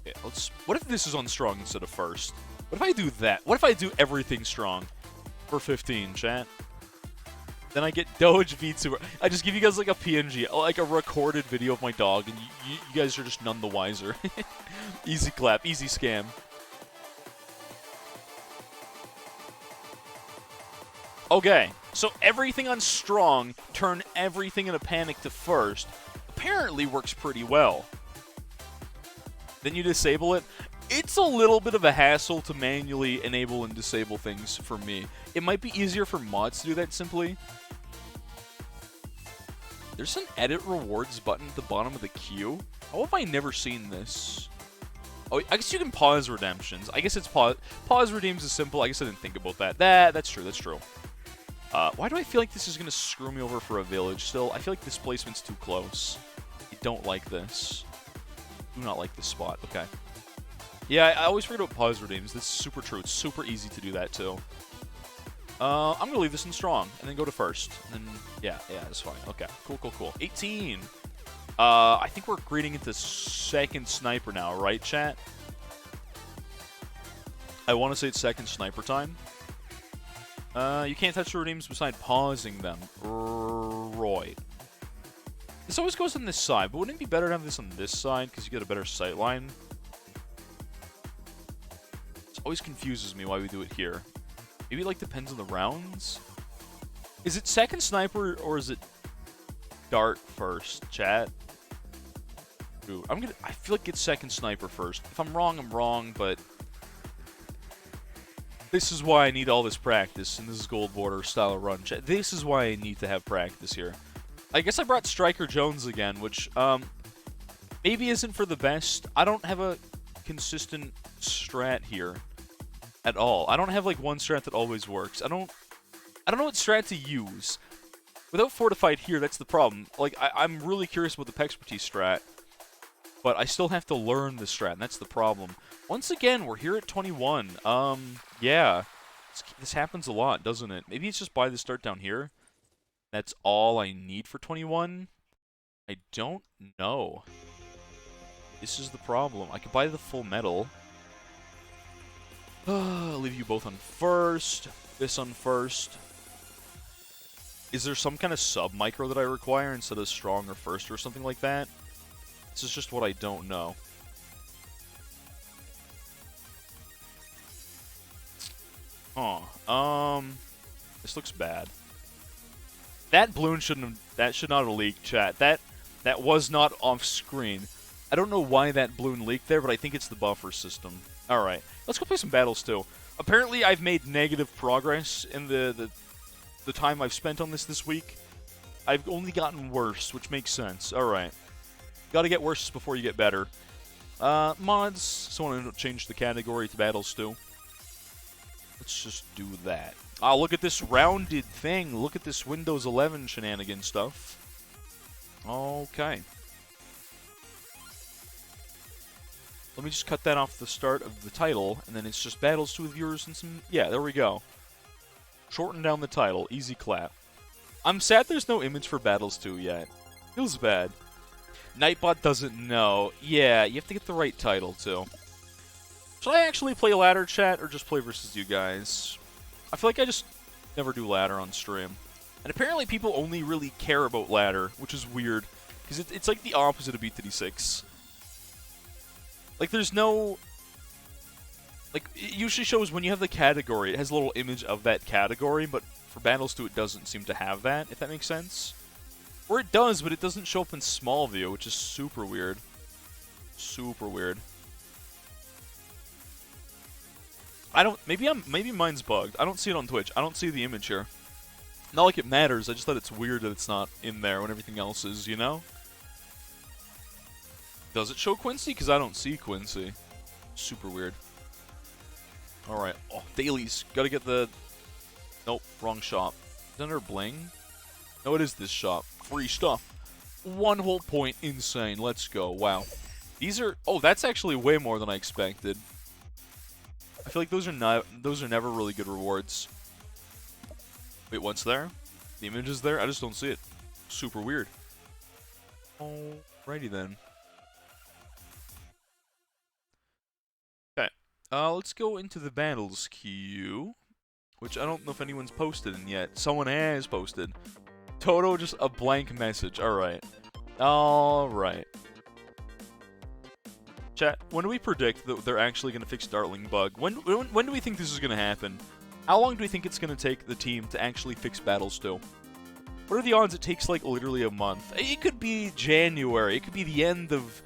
Okay, what if this is on strong instead of first? What if I do that? What if I do everything strong for 15, chat? Then I get Doge V2. I just give you guys like a PNG, like a recorded video of my dog, and you guys are just none the wiser. Easy clap, easy scam. Okay, so everything on strong, turn everything in a panic to first, apparently works pretty well. Then you disable it. It's a little bit of a hassle to manually enable and disable things for me. It might be easier for mods to do that simply. There's an edit rewards button at the bottom of the queue. How have I never seen this? Oh, I guess you can pause redemptions. I guess it's pause redeems is simple. I guess I didn't think about that. That's true. That's true. Why do I feel like this is going to screw me over for a village still? I feel like this placement's too close. I don't like this. Do not like this spot. Okay. Yeah, I always forget about pause redeems. This is super true. It's super easy to do that, too. I'm going to leave this in strong, and then go to first. And then, yeah, that's fine. Okay, cool. 18. I think we're greeting into second sniper now, right, chat? I want to say it's second sniper time. You can't touch the redeems beside pausing them. Right. This always goes on this side, but wouldn't it be better to have this on this side because you get a better sight line? It always confuses me why we do it here. Maybe it like depends on the rounds? Is it second sniper or is it dart first, chat? Ooh, I feel like it's second sniper first. If I'm wrong, I'm wrong, but this is why I need all this practice, and this is gold border style of run, chat. This is why I need to have practice here. I guess I brought Striker Jones again, which maybe isn't for the best. I don't have a consistent strat here at all. I don't have like one strat that always works. I don't know what strat to use. Without Fortified here, that's the problem. Like I'm really curious about the Pexpertise strat, but I still have to learn the strat, and that's the problem. Once again, we're here at 21. Yeah. This happens a lot, doesn't it? Maybe it's just buy the start down here. That's all I need for 21? I don't know. This is the problem. I could buy the full metal. Leave you both on first. This on first. Is there some kind of sub-micro that I require instead of strong or first or something like that? This is just what I don't know. This looks bad. That balloon should not have leaked, chat. That was not off screen. I don't know why that balloon leaked there, but I think it's the buffer system. Alright, let's go play some Battles2. Apparently I've made negative progress in the time I've spent on this week. I've only gotten worse, which makes sense. Alright. Gotta get worse before you get better. Mods, someone to change the category to Battles2. Let's just do that. Oh, look at this rounded thing. Look at this Windows 11 shenanigan stuff. Okay. Let me just cut that off the start of the title, and then it's just Battles2 viewers and some... Yeah, there we go. Shorten down the title. Easy clap. I'm sad there's no image for Battles2 yet. Feels bad. Nightbot doesn't know. Yeah, you have to get the right title, too. Should I actually play ladder, chat, or just play versus you guys? I feel like I just never do ladder on stream. And apparently people only really care about ladder, which is weird. Because it's like the opposite of BTD6. Like, there's no... Like, it usually shows when you have the category, it has a little image of that category, but for Battles2 it doesn't seem to have that, if that makes sense. Or it does, but it doesn't show up in small view, which is super weird. Super weird. Maybe mine's bugged. I don't see it on Twitch. I don't see the image here. Not like it matters, I just thought it's weird that it's not in there when everything else is, you know? Does it show Quincy? Because I don't see Quincy. Super weird. Alright. Oh, dailies. Gotta get the... Nope, wrong shop. Is that under Bling? No, it is this shop. Free stuff. 1 whole point. Insane. Let's go. Wow. These are... Oh, that's actually way more than I expected. I feel like those are never really good rewards. Wait, what's there? The image is there? I just don't see it. Super weird. Alrighty then. Okay. Let's go into the battles queue. Which I don't know if anyone's posted in yet. Someone has posted. Toto, just a blank message. Alright. Alright. Chat, when do we predict that they're actually going to fix Dartling bug? When do we think this is going to happen? How long do we think it's going to take the team to actually fix Battles2? What are the odds it takes, like, literally a month? It could be January. It could be the end of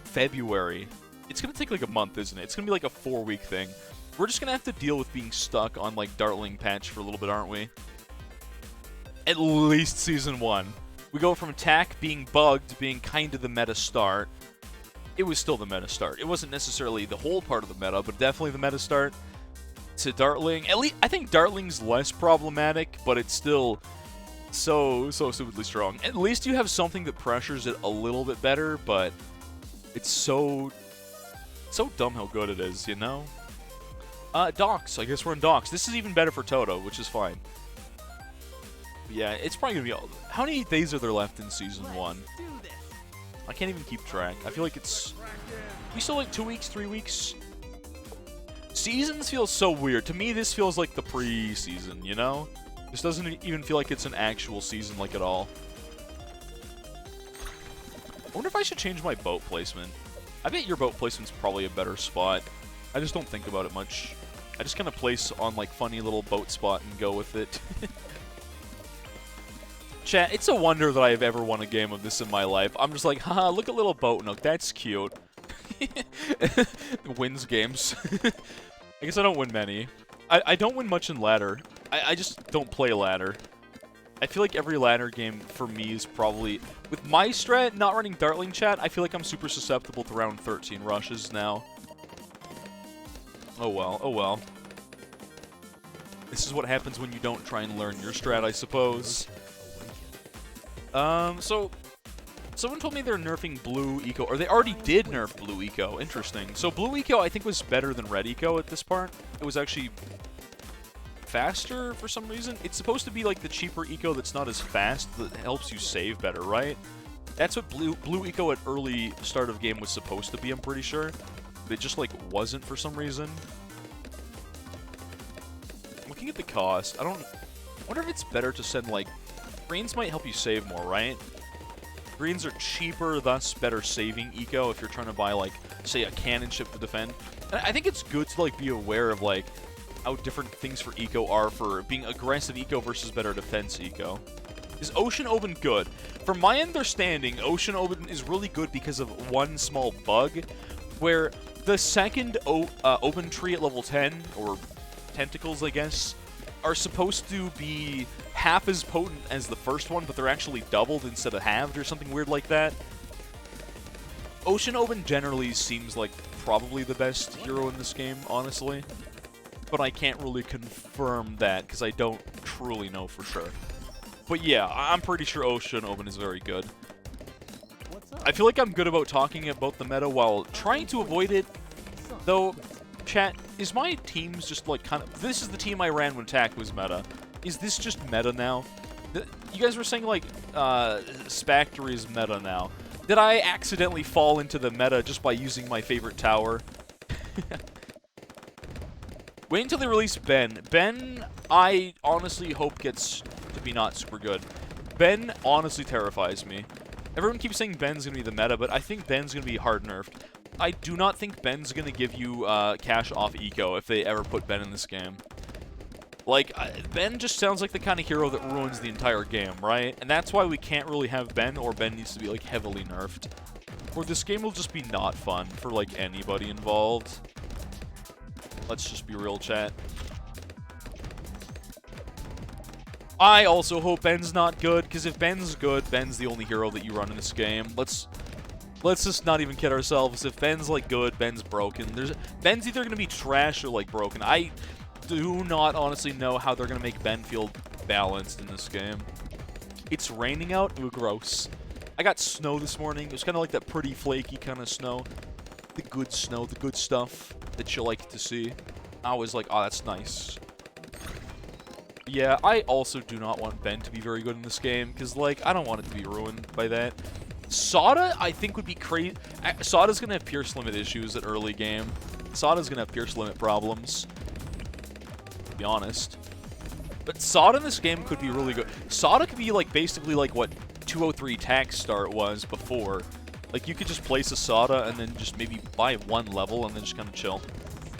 February. It's going to take, like, a month, isn't it? It's going to be, like, a 4-week thing. We're just going to have to deal with being stuck on, like, Dartling patch for a little bit, aren't we? At least Season 1. We go from attack being bugged, being kind of the meta start. It was still the meta start. It wasn't necessarily the whole part of the meta, but definitely the meta start. To Dartling. At least, I think Dartling's less problematic, but it's still so stupidly strong. At least you have something that pressures it a little bit better, but it's so dumb how good it is, you know? Docks. I guess we're in Docks. This is even better for Toto, which is fine. Yeah, it's probably gonna be... How many days are there left in Season 1? I can't even keep track. I feel like it's... We still like 2 weeks, 3 weeks? Seasons feels so weird. To me, this feels like the pre-season, you know? This doesn't even feel like it's an actual season, like, at all. I wonder if I should change my boat placement. I bet your boat placement's probably a better spot. I just don't think about it much. I just kind of place on, like, funny little boat spot and go with it. Chat, it's a wonder that I've ever won a game of this in my life. I'm just like, haha, look at little boat nook, that's cute. Wins games. I guess I don't win many. I don't win much in ladder. I just don't play ladder. I feel like every ladder game for me is probably... With my strat, not running Dartling chat, I feel like I'm super susceptible to round 13 rushes now. Oh well, oh well. This is what happens when you don't try and learn your strat, I suppose. So... Someone told me they're nerfing Blue Eco, or they already did nerf Blue Eco. Interesting. So Blue Eco, I think, was better than Red Eco at this part. It was actually faster for some reason. It's supposed to be like the cheaper Eco that's not as fast, that helps you save better, right? That's what Blue Eco at early start of game was supposed to be, I'm pretty sure. But it just, like, wasn't for some reason. Looking at the cost, I wonder if it's better to send, like... Greens might help you save more, right? Greens are cheaper, thus better saving eco if you're trying to buy, like, say, a cannon ship to defend. And I think it's good to, like, be aware of, like, how different things for eco are for being aggressive eco versus better defense eco. Is Ocean Open good? From my understanding, Ocean Open is really good because of one small bug, where the second Open Tree at level 10, or Tentacles, I guess, are supposed to be half as potent as the first one, but they're actually doubled instead of halved or something weird like that. Ocean Open generally seems like probably the best hero in this game, honestly. But I can't really confirm that, because I don't truly know for sure. But yeah, I'm pretty sure Ocean Open is very good. I feel like I'm good about talking about the meta while trying to avoid it, though... Chat, is my teams just, like, kind of... This is the team I ran when attack was meta. Is this just meta now? You guys were saying, like, Spactory is meta now. Did I accidentally fall into the meta just by using my favorite tower? Wait until they release Ben. Ben, I honestly hope gets to be not super good. Ben honestly terrifies me. Everyone keeps saying Ben's gonna be the meta, but I think Ben's gonna be hard nerfed. I do not think Ben's gonna give you cash off eco if they ever put Ben in this game. Like, Ben just sounds like the kind of hero that ruins the entire game, right? And that's why we can't really have Ben, or Ben needs to be, like, heavily nerfed. Or this game will just be not fun for, like, anybody involved. Let's just be real, chat. I also hope Ben's not good, because if Ben's good, Ben's the only hero that you run in this game. Let's just not even kid ourselves. If Ben's, like, good, Ben's broken. Ben's either going to be trash or, like, broken. I do not honestly know how they're going to make Ben feel balanced in this game. It's raining out. Ooh, gross. I got snow this morning. It was kind of like that pretty flaky kind of snow. The good snow, the good stuff that you like to see. I was like, oh, that's nice. Yeah, I also do not want Ben to be very good in this game, because, like, I don't want it to be ruined by that. Sada, I think, would be crazy. Sada's going to have Pierce Limit issues at early game. Sada's going to have Pierce Limit problems, to be honest. But Sada in this game could be really good. Sada could be, like, basically like what 203 Tax Start was before. Like, you could just place a Sada and then just maybe buy one level and then just kind of chill.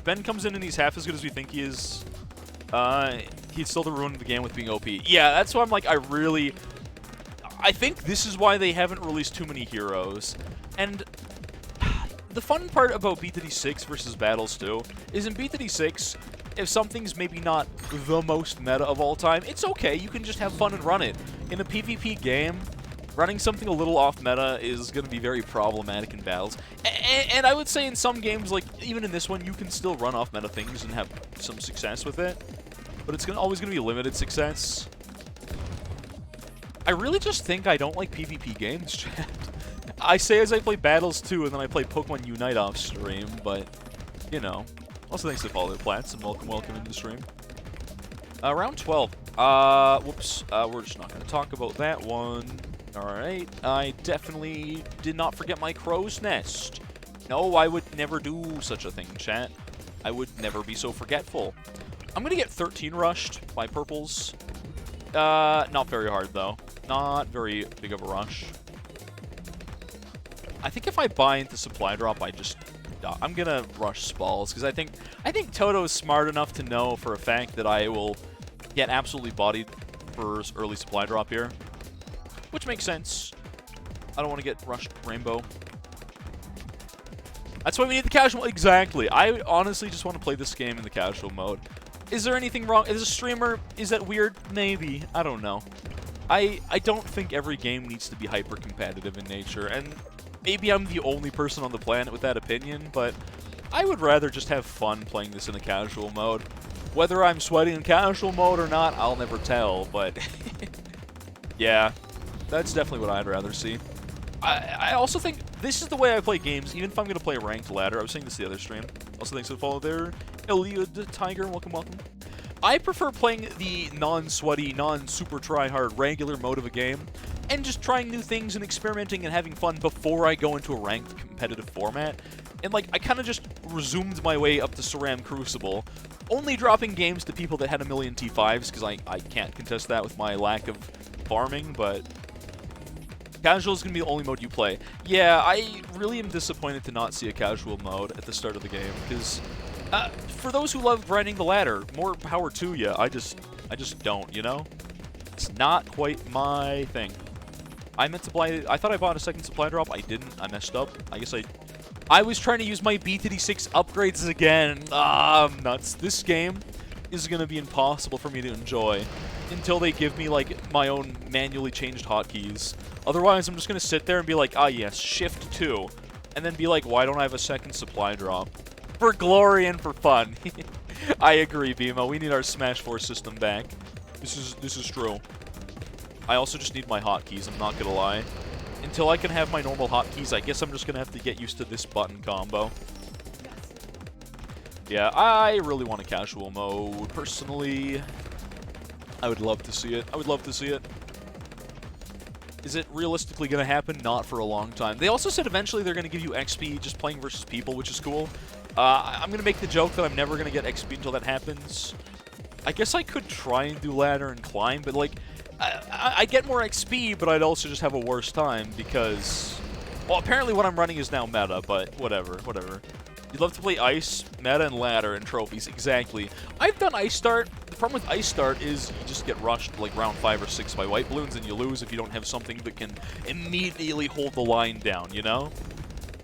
Ben comes in and he's half as good as we think he is. He'd still to ruin the game with being OP. Yeah, that's why I'm like, I think this is why they haven't released too many heroes. And the fun part about BTD6 versus Battles2 is in BTD6, if something's maybe not the most meta of all time, it's okay. You can just have fun and run it. In a PvP game, running something a little off meta is going to be very problematic in battles. And I would say in some games, like even in this one, you can still run off meta things and have some success with it. But it's always going to be limited success. I really just think I don't like PvP games, chat. I say as I play Battles2 and then I play Pokemon Unite off stream, but, you know. Also, thanks to Follow Plats and welcome into the stream. Round 12. Whoops. We're just not going to talk about that one. Alright. I definitely did not forget my crow's nest. No, I would never do such a thing, chat. I would never be so forgetful. I'm going to get 13 rushed by purples. Not very hard, though. Not very big of a rush. I think if I buy into supply drop, I'm gonna rush Spalls because I think Toto's smart enough to know for a fact that I will get absolutely bodied for early supply drop here, which makes sense. I don't want to get rushed Rainbow. That's why we need the casual. Exactly. I honestly just want to play this game in the casual mode. Is there anything wrong? As a streamer, is that weird? Maybe. I don't know. I don't think every game needs to be hyper competitive in nature, and maybe I'm the only person on the planet with that opinion, but I would rather just have fun playing this in a casual mode. Whether I'm sweating in casual mode or not, I'll never tell, but yeah, that's definitely what I'd rather see. I also think this is the way I play games, even if I'm going to play a ranked ladder. I was saying this the other stream. Also, thanks for the follow there. Eliud Tiger, welcome. I prefer playing the non-sweaty, non-super try-hard regular mode of a game and just trying new things and experimenting and having fun before I go into a ranked competitive format. And, like, I kind of just resumed my way up to Saram Crucible, only dropping games to people that had a million T5s, because I can't contest that with my lack of farming, but casual is going to be the only mode you play. Yeah, I really am disappointed to not see a casual mode at the start of the game, because for those who love grinding the ladder, more power to you. I just don't, you know? It's not quite my thing. I thought I bought a second supply drop. I didn't. I messed up. I was trying to use my BTD6 upgrades again. I'm nuts. This game is going to be impossible for me to enjoy until they give me, like, my own manually changed hotkeys. Otherwise, I'm just going to sit there and be like, ah, yes, Shift 2. And then be like, why don't I have a second supply drop? For glory and for fun. I agree, Bimo. We need our Smash 4 system back. This is true. I also just need my hotkeys, I'm not gonna lie. Until I can have my normal hotkeys, I guess I'm just gonna have to get used to this button combo. Yeah, I really want a casual mode, personally. I would love to see it. I would love to see it. Is it realistically gonna happen? Not for a long time. They also said eventually they're gonna give you XP just playing versus people, which is cool. I'm gonna make the joke that I'm never gonna get XP until that happens. I guess I could try and do ladder and climb, but like, I get more XP, but I'd also just have a worse time because, well, apparently what I'm running is now meta, but whatever. You'd love to play Ice, meta, and ladder, and trophies, exactly. I've done Ice Start. The problem with Ice Start is you just get rushed like round 5 or 6 by white balloons, and you lose if you don't have something that can immediately hold the line down, you know?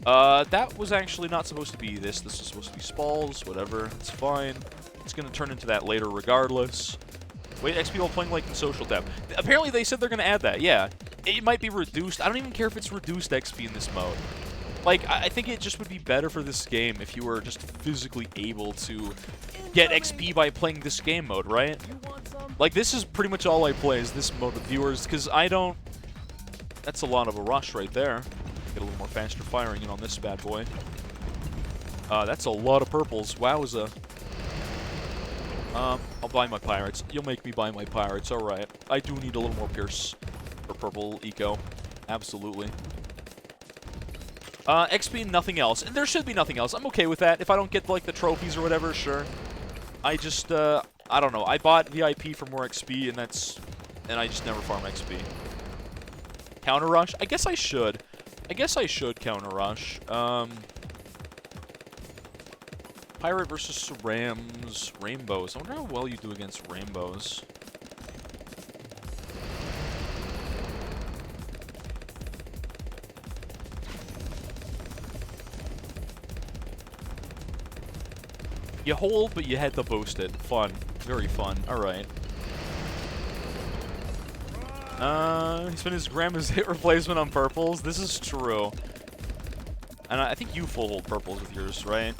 That was actually not supposed to be this. This was supposed to be Spalls, whatever. It's fine. It's going to turn into that later regardless. Wait, XP while playing like in Social Tab. Apparently they said they're going to add that, yeah. It might be reduced. I don't even care if it's reduced XP in this mode. Like, I think it just would be better for this game if you were just physically able to get XP by playing this game mode, right? Like, this is pretty much all I play is this mode with viewers, because I don't... That's a lot of a rush right there. Get a little more faster firing in on this bad boy. That's a lot of purples. Wowza. I'll buy my pirates. You'll make me buy my pirates. Alright. I do need a little more Pierce for purple eco. Absolutely. XP and nothing else. And there should be nothing else. I'm okay with that. If I don't get, like, the trophies or whatever, sure. I just, I don't know. I bought VIP for more XP, and I just never farm XP. Counter rush? I guess I should. I guess I should counter rush. Pirate versus Rams, Rainbows. I wonder how well you do against Rainbows. You hold, but you had to boost it. Fun. Very fun. Alright. He spent his grandma's hit replacement on purples. This is true. And I think you full hold purples with yours, right?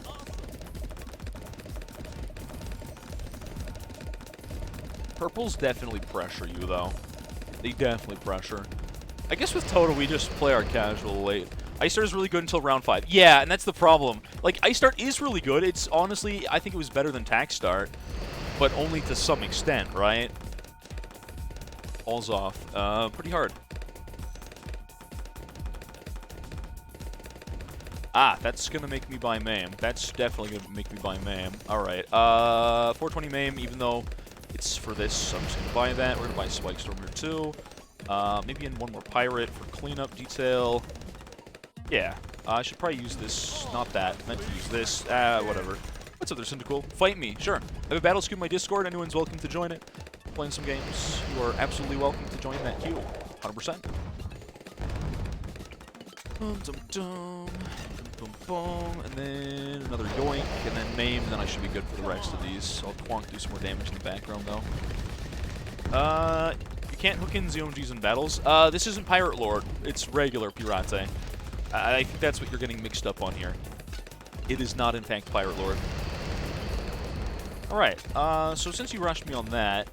Purples definitely pressure you, though. They definitely pressure. I guess with Toto, we just play our casual late. Ice Start is really good until round 5. Yeah, and that's the problem. Like, Ice Start is really good. It's honestly, I think it was better than Tax Start, but only to some extent, right? All's off. Pretty hard. Ah, that's gonna make me buy MAME. That's definitely gonna make me buy MAME. Alright, 420 MAME, even though it's for this, I'm just gonna buy that. We're gonna buy Spike Storm here too. Maybe in one more Pirate for cleanup detail. Yeah, I should probably use this. Not that. Meant to use this. Whatever. What's up there, Syndical? Fight me. Sure. I have a Battles queue in my Discord. Anyone's welcome to join it. Playing some games. You are absolutely welcome to join that queue. 100%. Dum dum dum. Boom boom. And then another yoink. And then MAME. And then I should be good for the rest of these. I'll Quonk do some more damage in the background, though. You can't hook in ZOMGs in battles. This isn't Pirate Lord. It's regular Pirate. I think that's what you're getting mixed up on here. It is not, in fact, Pirate Lord. Alright, so since you rushed me on that,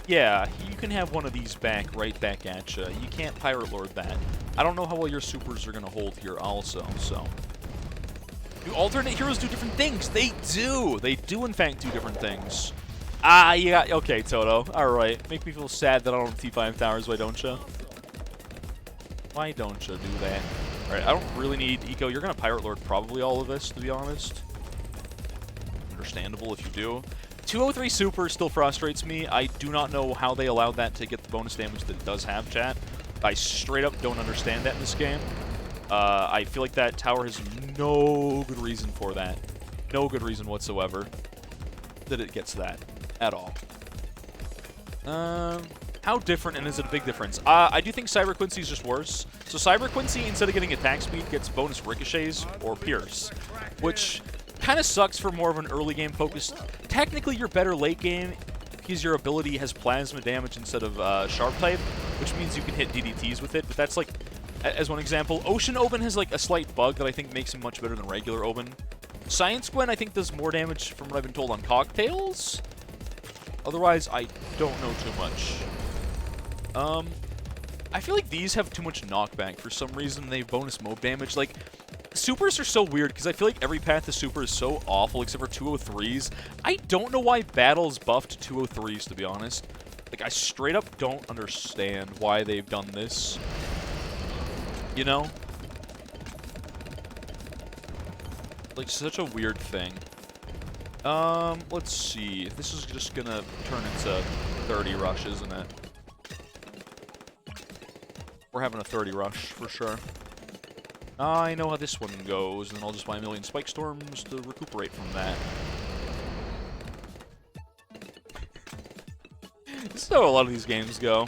yeah, you can have one of these right back at you. You can't Pirate Lord that. I don't know how well your supers are going to hold here also, so. Do alternate heroes do different things? They do! They do, in fact, do different things. Ah, yeah, okay, Toto. Alright, make me feel sad that I don't have T5 towers, why don't you? Why don't you do that? Alright, I don't really need eco. You're going to Pirate Lord probably all of this, to be honest. Understandable if you do. 203 Super still frustrates me. I do not know how they allowed that to get the bonus damage that it does have, chat. I straight up don't understand that in this game. I feel like that tower has no good reason for that. No good reason whatsoever that it gets that at all. How different, and is it a big difference? I do think Cyber Quincy is just worse. So Cyber Quincy, instead of getting attack speed, gets bonus ricochets or pierce, which kind of sucks for more of an early game focus. Technically, you're better late game because your ability has plasma damage instead of sharp type, which means you can hit DDTs with it. But that's like, as one example, Ocean Oben has like a slight bug that I think makes him much better than regular Oben. Science Gwen, I think, does more damage from what I've been told on Cocktails. Otherwise, I don't know too much. I feel like these have too much knockback for some reason. They bonus mob damage. Like, supers are so weird because I feel like every path to super is so awful except for 203s. I don't know why Battles buffed 203s, to be honest. Like, I straight up don't understand why they've done this. You know? Like, such a weird thing. Let's see. This is just gonna turn into 30 rush, isn't it? We're having a 30 rush, for sure. I know how this one goes, and then I'll just buy a million Spike Storms to recuperate from that. This is how a lot of these games go.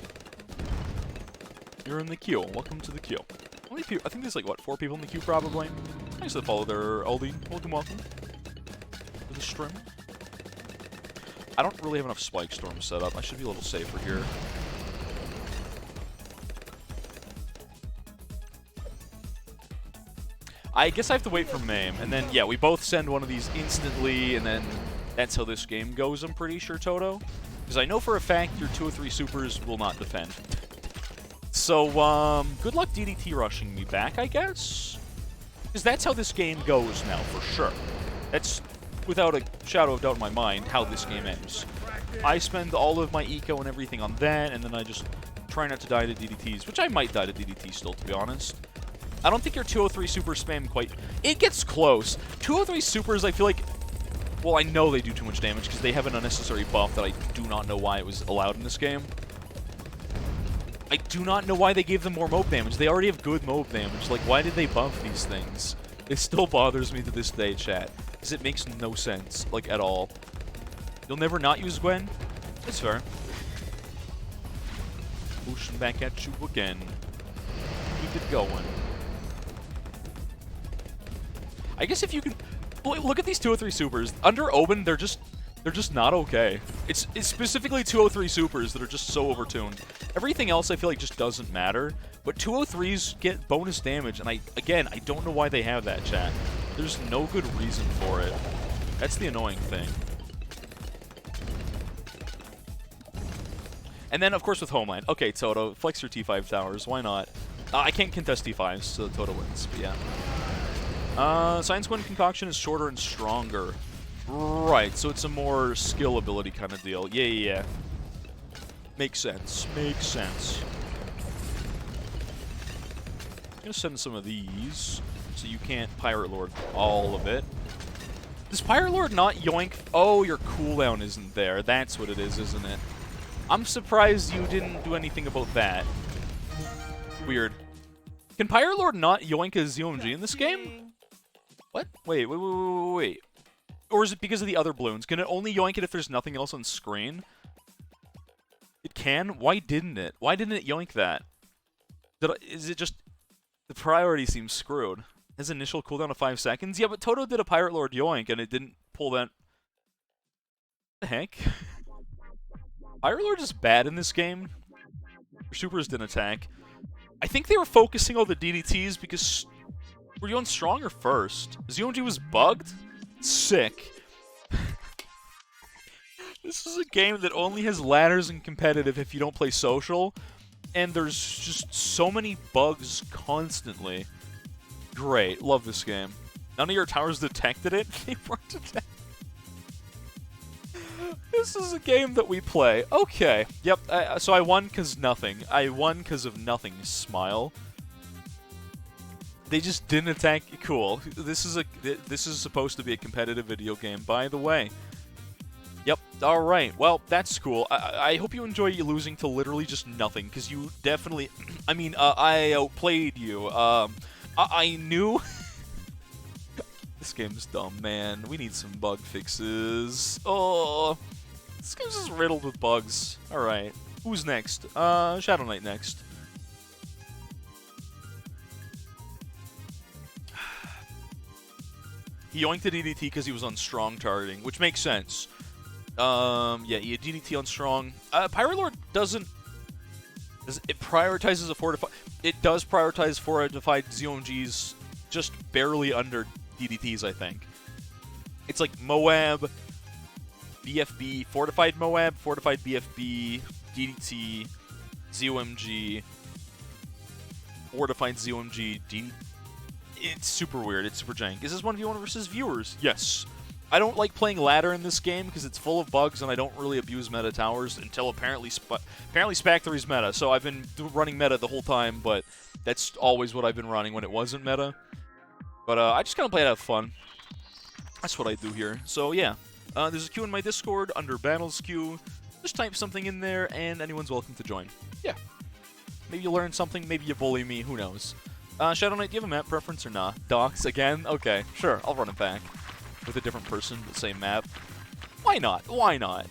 You're in the queue. Welcome to the queue. How many people? I think there's like, what, 4 people in the queue, probably? Thanks to follow there, Aldi. Welcome, welcome. To the stream. I don't really have enough Spike Storms set up. I should be a little safer here. I guess I have to wait for MAME, and then, yeah, we both send one of these instantly, and then that's how this game goes, I'm pretty sure, Toto. Because I know for a fact your 203 supers will not defend. So, good luck DDT rushing me back, I guess? Because that's how this game goes now, for sure. That's, without a shadow of doubt in my mind, how this game ends. I spend all of my eco and everything on that, and then I just try not to die to DDTs, which I might die to DDTs still, to be honest. I don't think your 203 super spam quite... It gets close. 203 supers, I feel like... Well, I know they do too much damage because they have an unnecessary buff that I do not know why it was allowed in this game. I do not know why they gave them more mob damage. They already have good mob damage. Like, why did they buff these things? It still bothers me to this day, chat. Because it makes no sense, like, at all. You'll never not use Gwen? That's fair. Pushing back at you again. Keep it going. I guess if you can... Look at these 203 supers. Under Oben, they're just not okay. It's specifically 203 supers that are just so overtuned. Everything else I feel like just doesn't matter. But 203s get bonus damage, and I don't know why they have that, chat. There's no good reason for it. That's the annoying thing. And then, of course, with Homeland. Okay, Toto, flex your T5 towers. Why not? I can't contest T5s, so Toto wins, but yeah. Science Gwen Concoction is shorter and stronger. Right, so it's a more skill ability kind of deal. Yeah. Makes sense. Makes sense. I'm gonna send some of these, so you can't Pirate Lord all of it. Does Pirate Lord not yoink? Oh, your cooldown isn't there. That's what it is, isn't it? I'm surprised you didn't do anything about that. Weird. Can Pirate Lord not yoink a ZOMG in this game? What? Wait. Or is it because of the other balloons? Can it only yoink it if there's nothing else on screen? It can? Why didn't it? Why didn't it yoink that? Is it just... The priority seems screwed. His initial cooldown of 5 seconds? Yeah, but Toto did a Pirate Lord yoink and it didn't pull that... What the heck? Pirate Lord is bad in this game. Your supers didn't attack. I think they were focusing on the DDTs because... Were you on Stronger first? ZOMG was bugged? Sick. This is a game that only has ladders and competitive if you don't play social. And there's just so many bugs constantly. Great. Love this game. None of your towers detected it? They weren't detected. This is a game that we play. Okay. Yep. So I won because nothing. I won because of nothing. Smile. They just didn't attack. Cool. This is supposed to be a competitive video game, by the way. Yep. All right. Well, that's cool. I hope you enjoy you losing to literally just nothing, because you definitely. I mean, I outplayed you. I knew. This game's dumb, man. We need some bug fixes. Oh, this game's just riddled with bugs. All right. Who's next? Shadow Knight next. He yoinked the DDT because he was on strong targeting, which makes sense. Yeah, he had DDT on strong. Pirate Lord doesn't... It prioritizes a fortified... It does prioritize fortified ZOMGs just barely under DDTs, I think. It's like Moab, BFB, fortified Moab, fortified BFB, DDT, ZOMG, fortified ZOMG, DDT. It's super weird. It's super jank. Is this 1v1 versus viewers? Yes. I don't like playing ladder in this game because it's full of bugs and I don't really abuse meta towers until apparently Spectre's meta. So I've been running meta the whole time, but that's always what I've been running when it wasn't meta. But I just kind of play it out of fun. That's what I do here. So yeah, there's a queue in my Discord under Battles2. Just type something in there and anyone's welcome to join. Yeah. Maybe you learn something, maybe you bully me, who knows. Shadow Knight, do you have a map preference or not? Docs again? Okay, sure, I'll run it back. With a different person, the same map. Why not? Why not?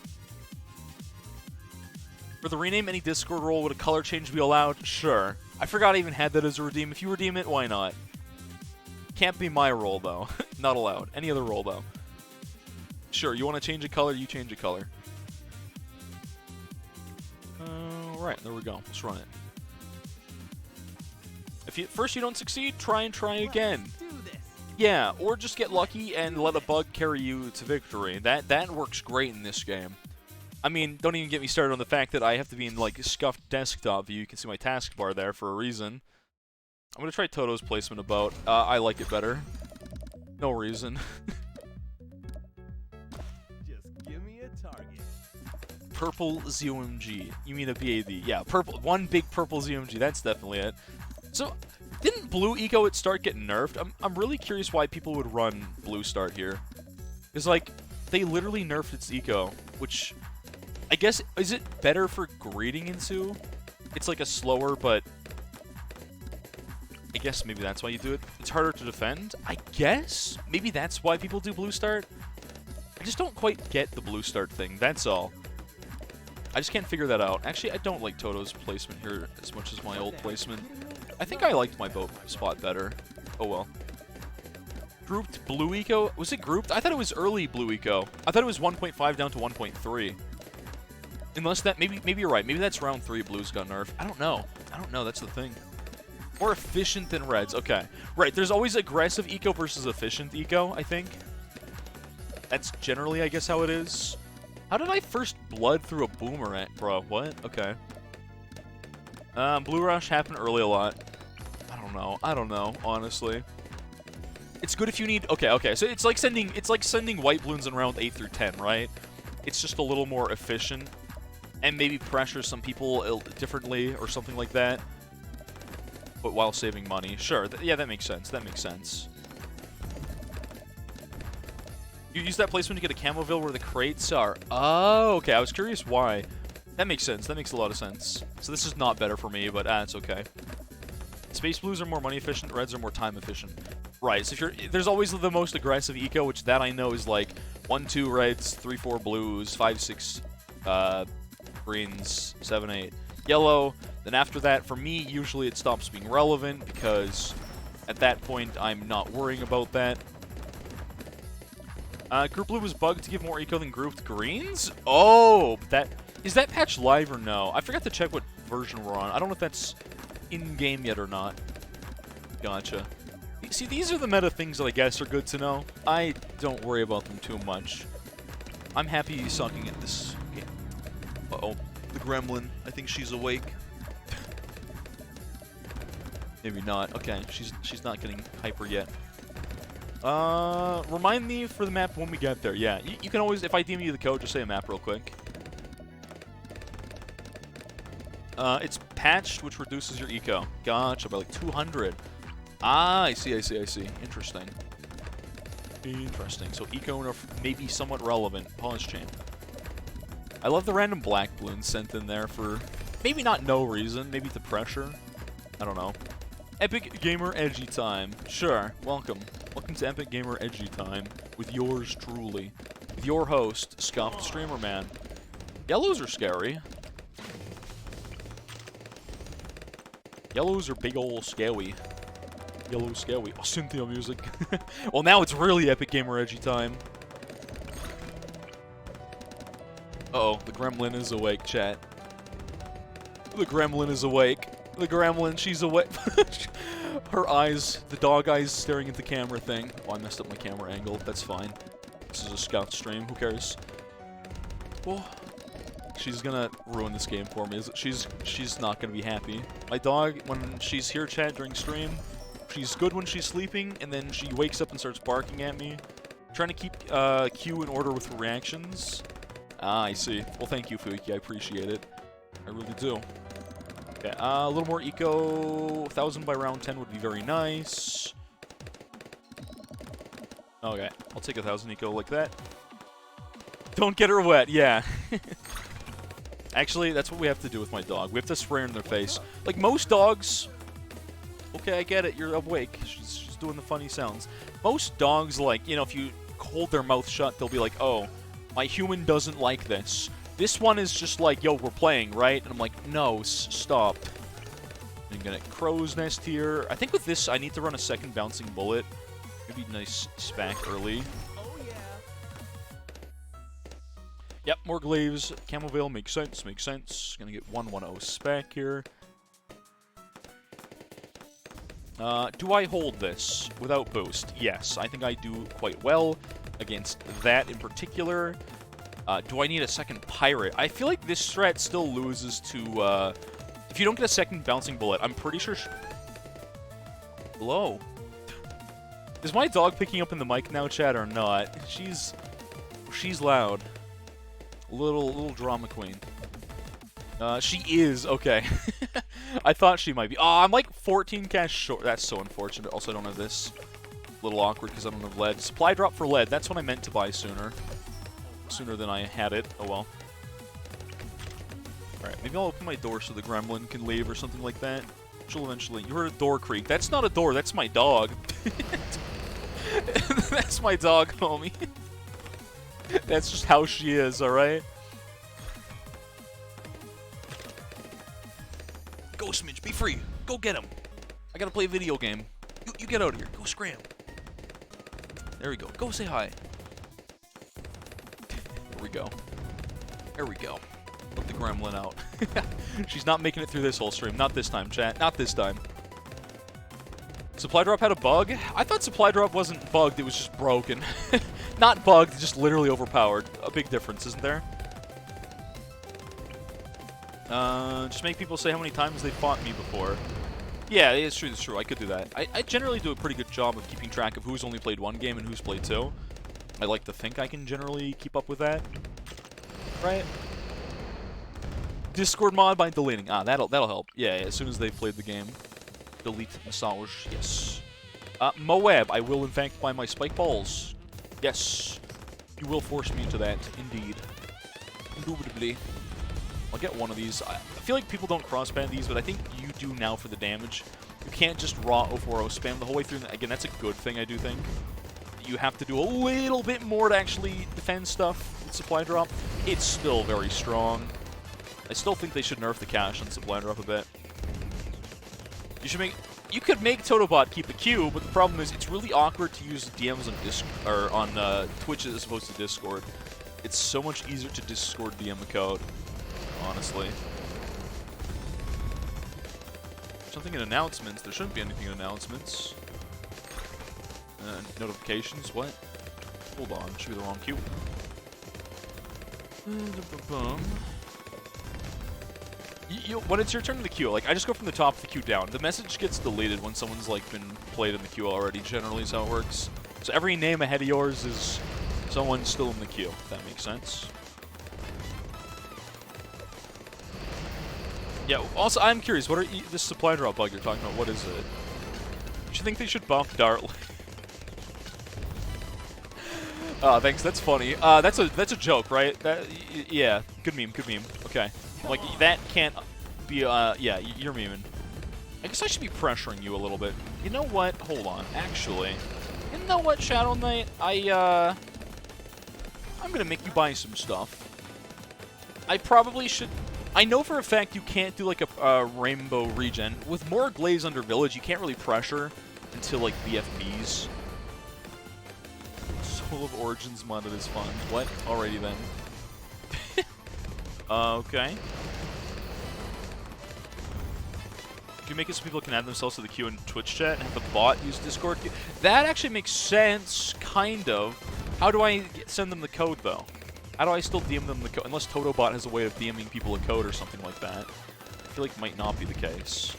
For the rename, any Discord role, would a color change be allowed? Sure. I forgot I even had that as a redeem. If you redeem it, why not? Can't be my role, though. Not allowed. Any other role, though. Sure, you want to change a color, you change a color. Alright, there we go. Let's run it. If at first you don't succeed, try again. Yeah, or just get lucky and let a bug carry you to victory. That works great in this game. I mean, don't even get me started on the fact that I have to be in, like, scuffed desktop view. You can see my taskbar there for a reason. I'm gonna try Toto's placement about. I like it better. No reason. Just give me a target. Purple ZOMG. You mean a BAD. Yeah, purple. One big purple ZOMG. That's definitely it. So, didn't blue eco at start get nerfed? I'm really curious why people would run blue start here. Because, like, they literally nerfed its eco, which, I guess, is it better for greeting into? It's like a slower, but I guess maybe that's why you do it. It's harder to defend. I guess maybe that's why people do blue start. I just don't quite get the blue start thing. That's all. I just can't figure that out. Actually, I don't like Toto's placement here as much as my old placement. I think I liked my boat spot better. Oh well. Grouped blue eco? Was it grouped? I thought it was early blue eco. I thought it was 1.5 down to 1.3. Unless that, maybe you're right. Maybe that's round 3 blues got nerfed. I don't know. That's the thing. More efficient than reds. Okay. Right, there's always aggressive eco versus efficient eco, I think. That's generally, I guess, how it is. How did I first blood through a boomerang? Bro, what? Okay. Blue rush happened early a lot. I don't know, honestly. It's good if you need... Okay. So it's like sending white balloons in round 8 through 10, right? It's just a little more efficient. And maybe pressure some people differently or something like that. But while saving money. Sure, yeah, that makes sense. That makes sense. You use that placement to get a Camoville where the crates are. Oh, okay. I was curious why. That makes sense. That makes a lot of sense. So this is not better for me, but it's okay. Space blues are more money efficient. Reds are more time efficient. Right. So there's always the most aggressive eco, which that I know is like 1, 2 reds, 3, 4 blues, 5, 6 greens, 7, 8 yellow. Then after that, for me, usually it stops being relevant because at that point I'm not worrying about that. Group blue was bugged to give more eco than grouped greens? Oh, is that patch live or no? I forgot to check what version we're on. I don't know if that's in-game yet or not. Gotcha. See, these are the meta things that I guess are good to know. I don't worry about them too much. I'm happy sucking at this game. Uh-oh. The gremlin. I think she's awake. Maybe not. Okay, she's not getting hyper yet. Remind me for the map when we get there. Yeah, you can always, if I DM you the code, just say a map real quick. It's patched, which reduces your eco. Gotcha, by like 200. Ah, I see. Interesting. So eco maybe somewhat relevant. Pause chain. I love the random black balloons sent in there for maybe not no reason, maybe the pressure. I don't know. Epic Gamer Edgy Time. Sure, welcome. Welcome to Epic Gamer Edgy Time with yours truly. With your host, Scuffed Streamer Man. Yellows are scary. Yellows are big ol' scary. Yellow scary. Oh, Cynthia music. Well, now it's really Epic Gamer Edgy Time. Uh-oh, the gremlin is awake, chat. The gremlin is awake. The gremlin, she's awake. Her eyes, the dog eyes staring at the camera thing. Oh, I messed up my camera angle. That's fine. This is a scout stream. Who cares? Oh, she's gonna ruin this game for me. She's not gonna be happy. My dog, when she's here, chat, during stream, she's good when she's sleeping, and then she wakes up and starts barking at me. Trying to keep Q in order with reactions. Ah, I see. Well, thank you, Fuiki. I appreciate it. I really do. Okay, a little more eco. 1,000 by round 10 would be very nice. Okay, I'll take 1,000 eco like that. Don't get her wet, yeah. Actually, that's what we have to do with my dog. We have to spray her in their face. Like most dogs... Okay, I get it. You're awake. She's doing the funny sounds. Most dogs, like, you know, if you hold their mouth shut, they'll be like, oh, my human doesn't like this. This one is just like, yo, we're playing, right? And I'm like, no, stop. I'm gonna crow's nest here. I think with this, I need to run a second bouncing bullet. Maybe nice spack early. Oh yeah. Yep, more glaives. Camoville makes sense. Gonna get 110 spack here. Do I hold this without boost? Yes, I think I do quite well against that in particular. Do I need a second pirate? I feel like this strat still loses to, if you don't get a second bouncing bullet, I'm pretty sure... Hello? Is my dog picking up in the mic now, chat, or not? She's loud. Little drama queen. She is, okay. I thought she might be. Oh, I'm like 14 cash short. That's so unfortunate. Also, I don't have this. A little awkward because I don't have lead. Supply drop for lead. That's what I meant to buy sooner. Sooner than I had it. Oh well. Alright, maybe I'll open my door so the gremlin can leave or something like that. She'll eventually... You heard a door creak. That's not a door, that's my dog. That's my dog, homie. That's just how she is, alright? Go, Smidge, be free. Go get him. I gotta play a video game. You get out of here. Go scram. There we go. Go say hi. There we go. There we go. Let the gremlin out. She's not making it through this whole stream. Not this time, chat. Not this time. Supply drop had a bug? I thought supply drop wasn't bugged, it was just broken. Not bugged, just literally overpowered. A big difference, isn't there? Just make people say how many times they fought me before. Yeah, it's true, it's true. I could do that. I generally do a pretty good job of keeping track of who's only played one game and who's played two. I like to think I can generally keep up with that. Right? Discord mod by deleting. Ah, that'll help. Yeah, as soon as they've played the game. Delete massage. Yes. Moab, I will in fact buy my spike balls. Yes. You will force me into that, indeed. Indubitably. I'll get one of these. I feel like people don't cross-ban these, but I think you do now for the damage. You can't just raw 040 spam the whole way through. Again, that's a good thing, I do think. You have to do a little bit more to actually defend stuff with supply drop. It's still very strong. I still think they should nerf the cash on supply drop a bit. You could make Totobot keep a queue, but the problem is it's really awkward to use DMs on Twitch as opposed to Discord. It's so much easier to Discord DM a code, honestly. Something in announcements. There shouldn't be anything in announcements. Notifications. What? Hold on. Should be the wrong queue. When it's your turn in the queue, like, I just go from the top of the queue down. The message gets deleted when someone's, like, been played in the queue already, generally is how it works. So every name ahead of yours is someone still in the queue, if that makes sense. Yeah, also, I'm curious, what are this supply drop bug you're talking about, what is it? Do you think they should buff Dart? Thanks, that's funny. That's a joke, right? Yeah, good meme, okay. Like, that can't be, yeah, you're memeing. I guess I should be pressuring you a little bit. You know what? Hold on. Actually, you know what, Shadow Knight? I'm gonna make you buy some stuff. I probably should... I know for a fact you can't do, like, a rainbow regen. With more Glaze under Village, you can't really pressure until, like, BFBs. Soul of Origins modded is fun. What? Alrighty then. Okay. You can make it so people can add themselves to the queue in Twitch chat and have the bot use Discord. That actually makes sense, kind of. How do I send them the code, though? How do I still DM them the code? Unless Totobot has a way of DMing people a code or something like that. I feel like it might not be the case.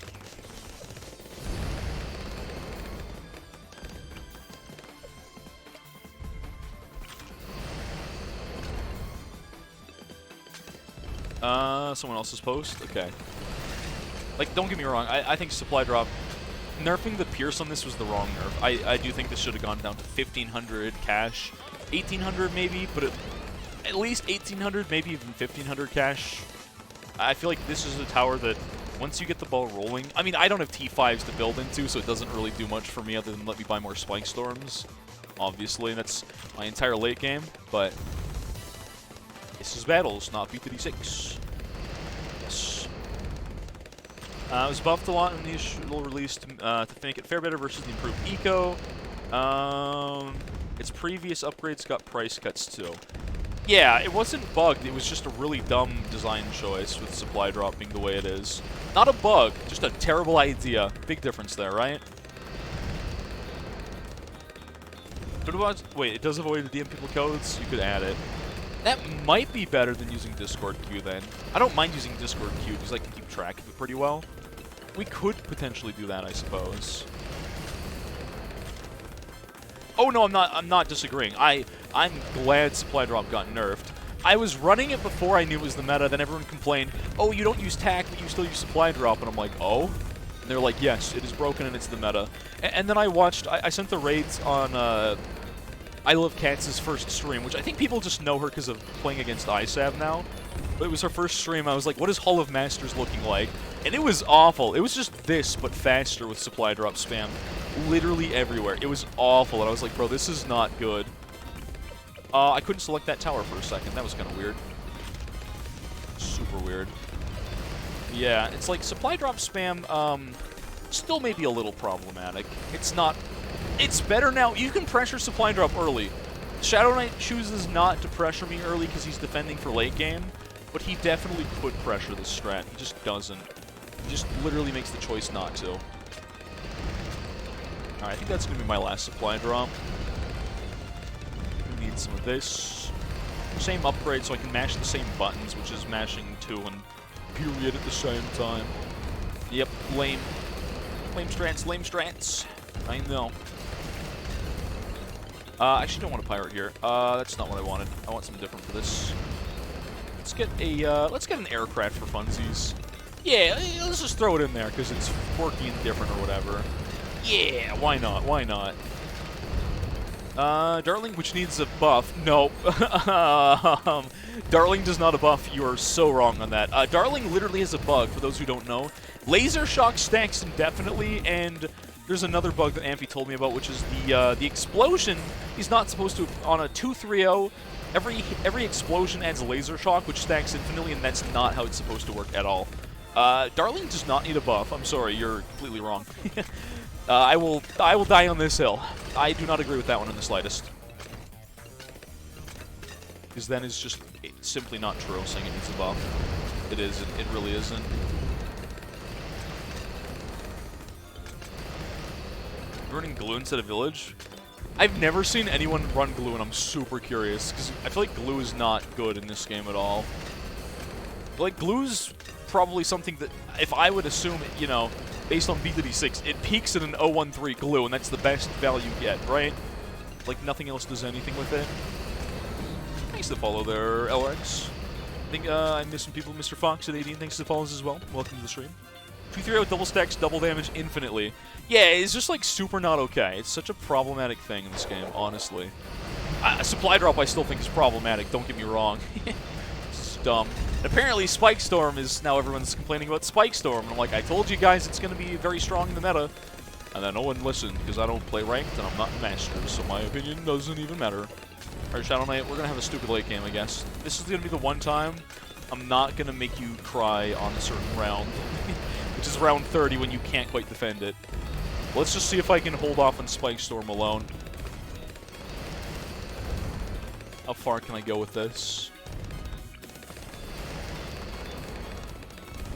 Someone else's post? Okay. Like, don't get me wrong, I think supply drop... Nerfing the Pierce on this was the wrong nerf. I do think this should have gone down to 1,500 cash. 1,800 maybe, but at least 1,800, maybe even 1,500 cash. I feel like this is a tower that, once you get the ball rolling... I mean, I don't have T5s to build into, so it doesn't really do much for me other than let me buy more Spike Storms. Obviously, and that's my entire late game, but... This is Battles, not B36. Yes. It was buffed a lot in the initial release to make it fare better versus the improved eco. Its previous upgrades got price cuts too. Yeah, it wasn't bugged, it was just a really dumb design choice with supply dropping the way it is. Not a bug, just a terrible idea. Big difference there, right? But about, wait, it does avoid DM people codes? You could add it. That might be better than using Discord queue then. I don't mind using Discord queue because I can keep track of it pretty well. We could potentially do that, I suppose. Oh no, I'm not disagreeing. I'm glad supply drop got nerfed. I was running it before I knew it was the meta, then everyone complained, oh, you don't use TAC, but you still use supply drop, and I'm like, oh? And they're like, yes, it is broken and it's the meta. And then I watched, I sent the raids on I Love Cats' first stream, which I think people just know her because of playing against ISAB now. But it was her first stream. I was like, what is Hall of Masters looking like? And it was awful. It was just this, but faster with supply drop spam. Literally everywhere. It was awful. And I was like, bro, this is not good. I couldn't select that tower for a second. That was kind of weird. Super weird. Yeah, it's like supply drop spam, still may be a little problematic. It's not... It's better now. You can pressure supply drop early. Shadow Knight chooses not to pressure me early because he's defending for late game, but he definitely could pressure this strat. He just doesn't. He just literally makes the choice not to. Alright, I think that's going to be my last supply drop. We need some of this. Same upgrade so I can mash the same buttons, which is mashing 2 and period at the same time. Yep, lame. Lame strats, lame strats. I know. I actually don't want a pirate here. That's not what I wanted. I want something different for this. Let's get an aircraft for funsies. Yeah, let's just throw it in there because it's quirky and different or whatever. Yeah, why not? Why not? Dartling, which needs a buff. Nope. Dartling does not a buff. You are so wrong on that. Dartling literally has a bug, for those who don't know. Laser shock stacks indefinitely, and there's another bug that Amphi told me about, which is the explosion. He's not supposed to, on a 2-3-0, every explosion adds laser shock, which stacks infinitely, and that's not how it's supposed to work at all. Dartling does not need a buff. I'm sorry, you're completely wrong. I will die on this hill. I do not agree with that one in the slightest. Because then it's just simply not true saying it needs a buff. It isn't. It really isn't. Running glue instead of village? I've never seen anyone run glue, and I'm super curious, because I feel like glue is not good in this game at all. Like, glue's probably something that, if I would assume, you know, based on bdsp, it peaks at an 013 glue, and that's the best value you get, right? Like, nothing else does anything with it. Thanks to follow there, LX. I think I missed some people. Mr. Fox at 18, thanks to follows as well. Welcome to the stream. 2-3-0 double stacks, double damage infinitely. Yeah, it's just, like, super not okay. It's such a problematic thing in this game, honestly. Supply drop I still think is problematic, don't get me wrong. It's dumb. And apparently Spike Storm is, now everyone's complaining about Spike Storm. And I'm like, I told you guys it's going to be very strong in the meta. And then no one listened, because I don't play ranked and I'm not Masters, so my opinion doesn't even matter. Alright, Shadow Knight, we're going to have a stupid late game, I guess. This is going to be the one time I'm not going to make you cry on a certain round. Which is round 30 when you can't quite defend it. Let's just see if I can hold off on Spike Storm alone. How far can I go with this?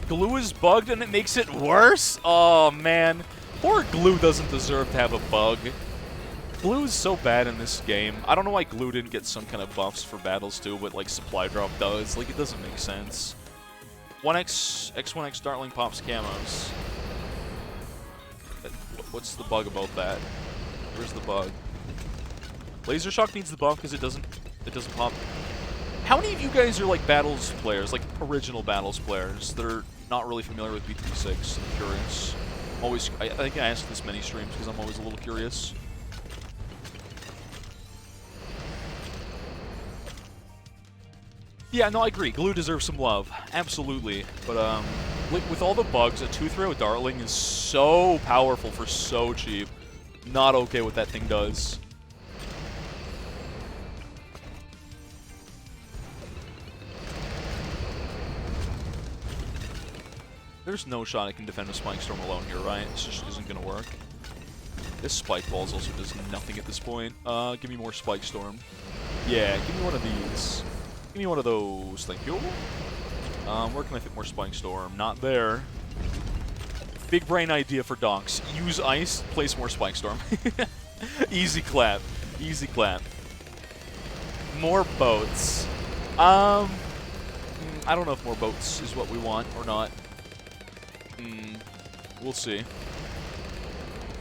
Glue is bugged and it makes it worse? Oh, man. Poor Glue doesn't deserve to have a bug. Glue is so bad in this game. I don't know why Glue didn't get some kind of buffs for Battles2, but, like, Supply Drop does. Like, it doesn't make sense. X1X Dartling pops camos. What's the bug about that? Where's the bug? Laser Shock needs the buff because it doesn't pop. How many of you guys are like Battles players, like original Battles players, that are not really familiar with B36? I'm curious. I think I ask this many streams because I'm always a little curious. Yeah, no, I agree. Glue deserves some love. Absolutely. But, with all the bugs, a 2-3-0 Dartling is so powerful for so cheap. Not okay what that thing does. There's no shot I can defend a Spike Storm alone here, right? This just isn't gonna work. This Spike Balls also does nothing at this point. Give me more Spike Storm. Yeah, give me one of these. Give me one of those, thank you. Where can I fit more Spike Storm? Not there. Big brain idea for donks. Use ice, place more Spike Storm. Easy clap. Easy clap. More boats. I don't know if more boats is what we want or not. We'll see.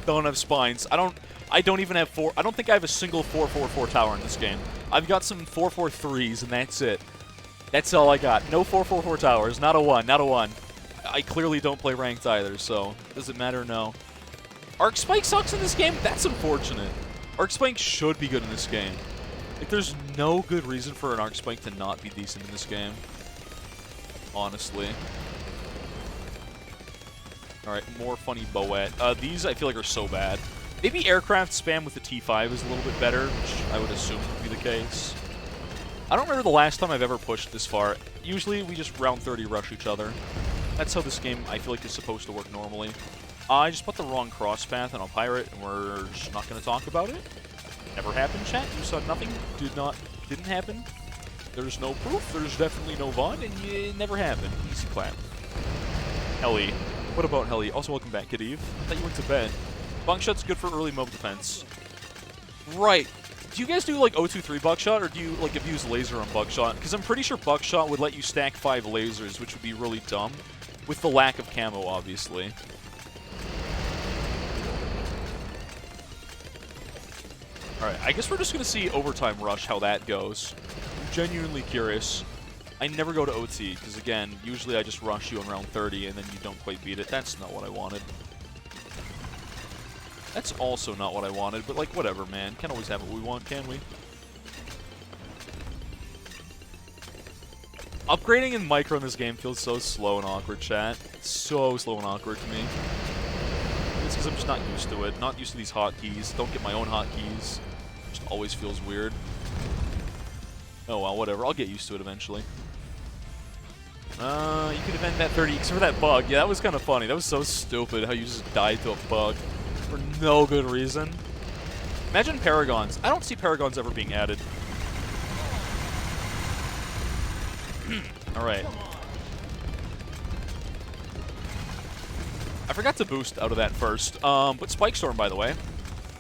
Don't have spines. I don't even have I don't think I have a single 4-4-4 tower in this game. I've got some 4-4-3s and that's it. That's all I got. No 4-4-4 towers. Not a 1. Not a 1. I clearly don't play ranked either, so does it matter? No. Arc Spike sucks in this game? That's unfortunate. Arc Spike should be good in this game. Like, there's no good reason for an Arc Spike to not be decent in this game. Honestly. Alright, more funny Boet. These I feel like are so bad. Maybe aircraft spam with the T5 is a little bit better, which I would assume would be the case. I don't remember the last time I've ever pushed this far. Usually we just round 30 rush each other. That's how this game I feel like is supposed to work normally. I just put the wrong cross path on a pirate, and we're just not going to talk about it. Never happened, chat. You saw nothing. Didn't happen. There's no proof. There's definitely no VOD, and it never happened. Easy clap. Helly. What about Helly? Also, welcome back, Kid Eve. I thought you went to bed. Buckshot's good for early mob defense. Right. Do you guys do, like, 023 Buckshot, or do you, like, abuse laser on Buckshot? Because I'm pretty sure Buckshot would let you stack 5 lasers, which would be really dumb. With the lack of camo, obviously. Alright, I guess we're just going to see Overtime Rush, how that goes. I'm genuinely curious. I never go to OT, because again, usually I just rush you on round 30, and then you don't quite beat it. That's not what I wanted. That's also not what I wanted, but like, whatever, man. Can't always have what we want, can we? Upgrading in Micro in this game feels so slow and awkward, chat. So slow and awkward to me. It's because I'm just not used to it. Not used to these hotkeys. Don't get my own hotkeys. Just always feels weird. Oh well, whatever. I'll get used to it eventually. You could event that 30, except for that bug. Yeah, that was kind of funny. That was so stupid how you just died to a bug for no good reason. Imagine Paragons. I don't see Paragons ever being added. Alright. I forgot to boost out of that first. But Spike Storm, by the way.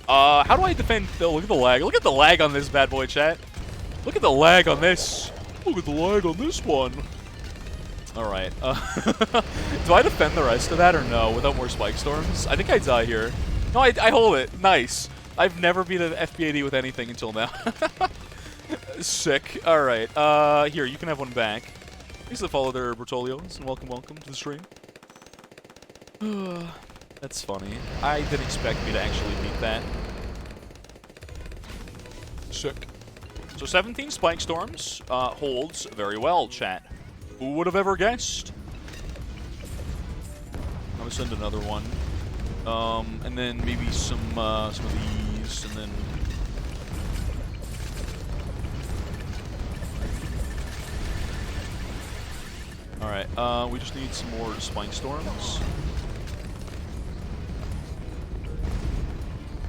How do I defend... Oh, look at the lag. Look at the lag on this bad boy, chat. Look at the lag on this. Look at the lag on this one. Alright. Do I defend the rest of that or no without more Spike Storms? I think I die here. No, I hold it. Nice. I've never beat an FBAD with anything until now. Sick. Alright. Here, you can have one back. Thanks to follow their Bertolios, and welcome to the stream. That's funny. I didn't expect me to actually beat that. Sick. So 17 Spike Storms holds very well, chat. Who would have ever guessed? I'm gonna send another one. And then maybe some of these, and then... Alright, we just need some more Spike Storms.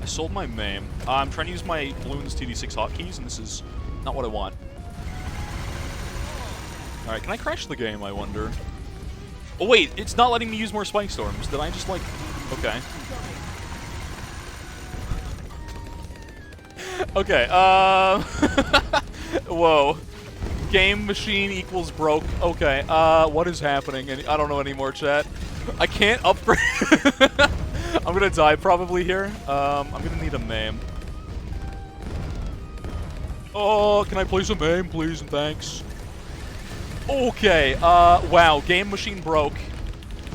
I sold my MAME. I'm trying to use my Bloons TD6 hotkeys, and this is not what I want. Alright, can I crash the game, I wonder? Oh wait, it's not letting me use more Spike Storms. Did I just, like... Okay. Okay, whoa. Game machine equals broke. Okay, what is happening? I don't know anymore, chat. I can't upgrade. I'm gonna die probably here. I'm gonna need a MAME. Oh, can I place a MAME, please, and thanks. Okay, wow, game machine broke.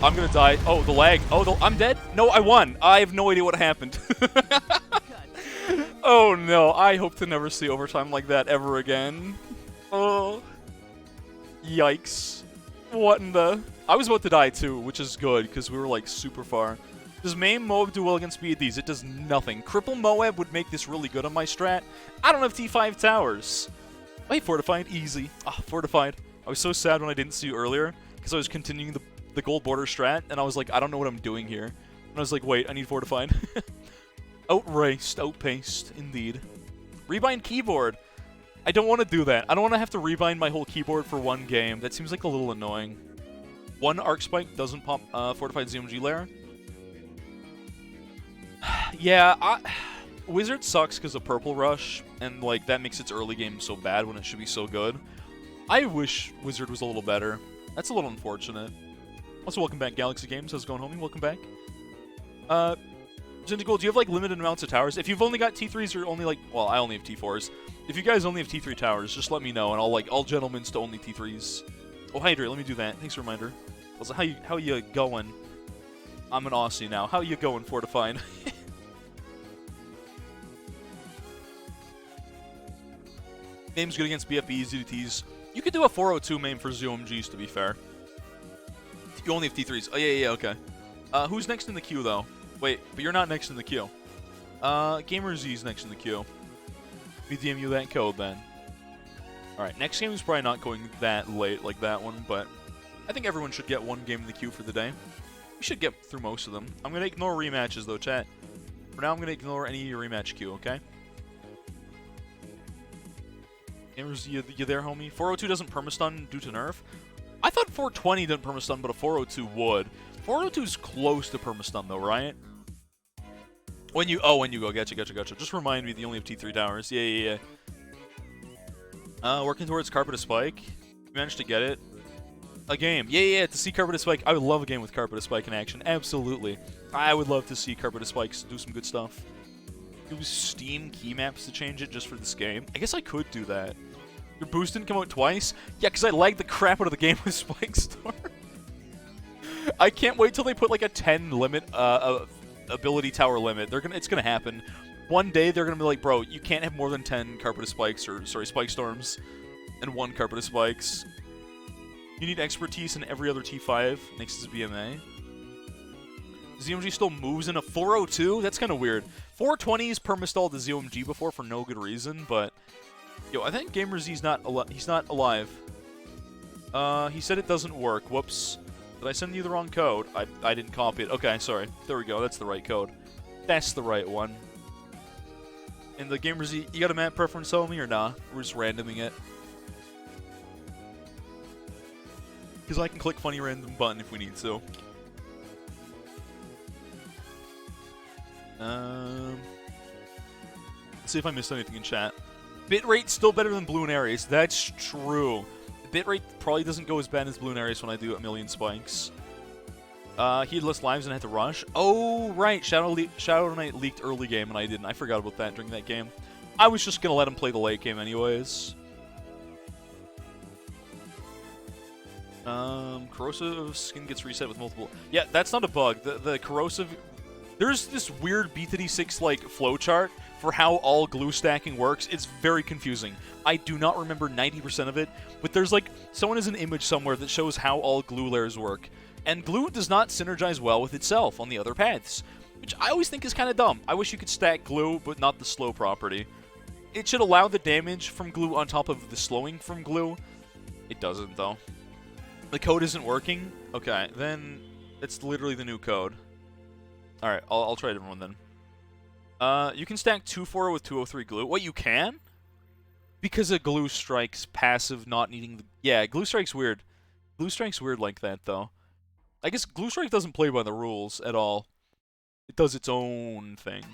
I'm gonna die. Oh, the lag. Oh, I'm dead? No, I won. I have no idea what happened. Oh no, I hope to never see overtime like that ever again. Oh. Yikes. What in the... I was about to die too, which is good, because we were like super far. Does MAME Moab do well against BADs? It does nothing. Cripple Moab would make this really good on my strat. I don't have T5 towers. Wait, Fortified? Easy. Ah, Fortified. I was so sad when I didn't see you earlier, because I was continuing the gold border strat, and I was like, I don't know what I'm doing here. And I was like, wait, I need Fortified. Outraced, outpaced, indeed. Rebind keyboard. I don't want to do that. I don't want to have to rebind my whole keyboard for one game. That seems like a little annoying. One Arc Spike doesn't pop Fortified ZMG layer. Yeah, Wizard sucks because of Purple Rush, and like that makes its early game so bad when it should be so good. I wish Wizard was a little better. That's a little unfortunate. Also, welcome back, Galaxy Games. How's it going, homie? Welcome back. Zindigold, do you have like limited amounts of towers? If you've only got T3s or only like, well, I only have T4s. If you guys only have T3 towers, just let me know, and I'll gentlemen's to only T3s. Oh, Hydrate, let me do that. Thanks for the reminder. Also, how you going? I'm an Aussie now. How you going, Fortified? Name's good against BFE, easy to tease. You could do a 402 main for ZOMGs, to be fair. You only have T3s. Oh, yeah, okay. Who's next in the queue, though? Wait, but you're not next in the queue. GamerZ's next in the queue. Let me DM you that code, then. Alright, next game is probably not going that late like that one, but I think everyone should get one game in the queue for the day. We should get through most of them. I'm going to ignore rematches, though, chat. For now, I'm going to ignore any rematch queue, okay? Gamers, you there, homie? 402 doesn't permastun due to nerf? I thought 420 didn't permastun, but a 402 would. 402 is close to permastun, though, right? When you go. Gotcha. Just remind me that you only have T3 towers. Yeah. Working towards Carpet of Spike. You managed to get it. A game. Yeah, to see Carpet of Spike. I would love a game with Carpet of Spike in action. Absolutely. I would love to see Carpet of Spikes do some good stuff. Use Steam key maps to change it just for this game. I guess I could do that. Your boost didn't come out twice? Yeah, because I lagged the crap out of the game with Spike Storm. I can't wait till they put like a 10 limit, ability tower limit. It's gonna happen. One day they're gonna be like, bro, you can't have more than 10 Carpet of Spikes, or sorry, Spike Storms, and 1 Carpet of Spikes. You need expertise in every other T5 next to BMA. ZOMG still moves in a 402? That's kind of weird. 420's permastalled the ZOMG before for no good reason, but yo, I think GamerZ's he's not alive. He said it doesn't work. Whoops. Did I send you the wrong code? I didn't copy it. Okay, sorry. There we go. That's the right code. That's the right one. And the GamerZ, you got a map preference, homie, or nah? We're just randoming it. Because I can click funny random button if we need to. Let's see if I missed anything in chat. Bitrate still better than Blue and Aries. That's true. Bitrate probably doesn't go as bad as Blue and Aries when I do a million spikes. He had less lives and had to rush. Oh, right. Shadow Knight leaked early game and I didn't. I forgot about that during that game. I was just going to let him play the late game anyways. Corrosive skin gets reset with multiple... Yeah, that's not a bug. The corrosive... There's this weird B2D6 like flowchart for how all glue stacking works. It's very confusing. I do not remember 90% of it, but there's like someone has an image somewhere that shows how all glue layers work. And glue does not synergize well with itself on the other paths, which I always think is kind of dumb. I wish you could stack glue, but not the slow property. It should allow the damage from glue on top of the slowing from glue. It doesn't, though. The code isn't working? Okay, then it's literally the new code. Alright, I'll try a different one then. You can stack 2-4 with 203 glue. What, you can? Because of Glue Strike's passive not needing the... Yeah, Glue Strike's weird. Glue Strike's weird like that, though. I guess Glue Strike doesn't play by the rules at all. It does its own thing.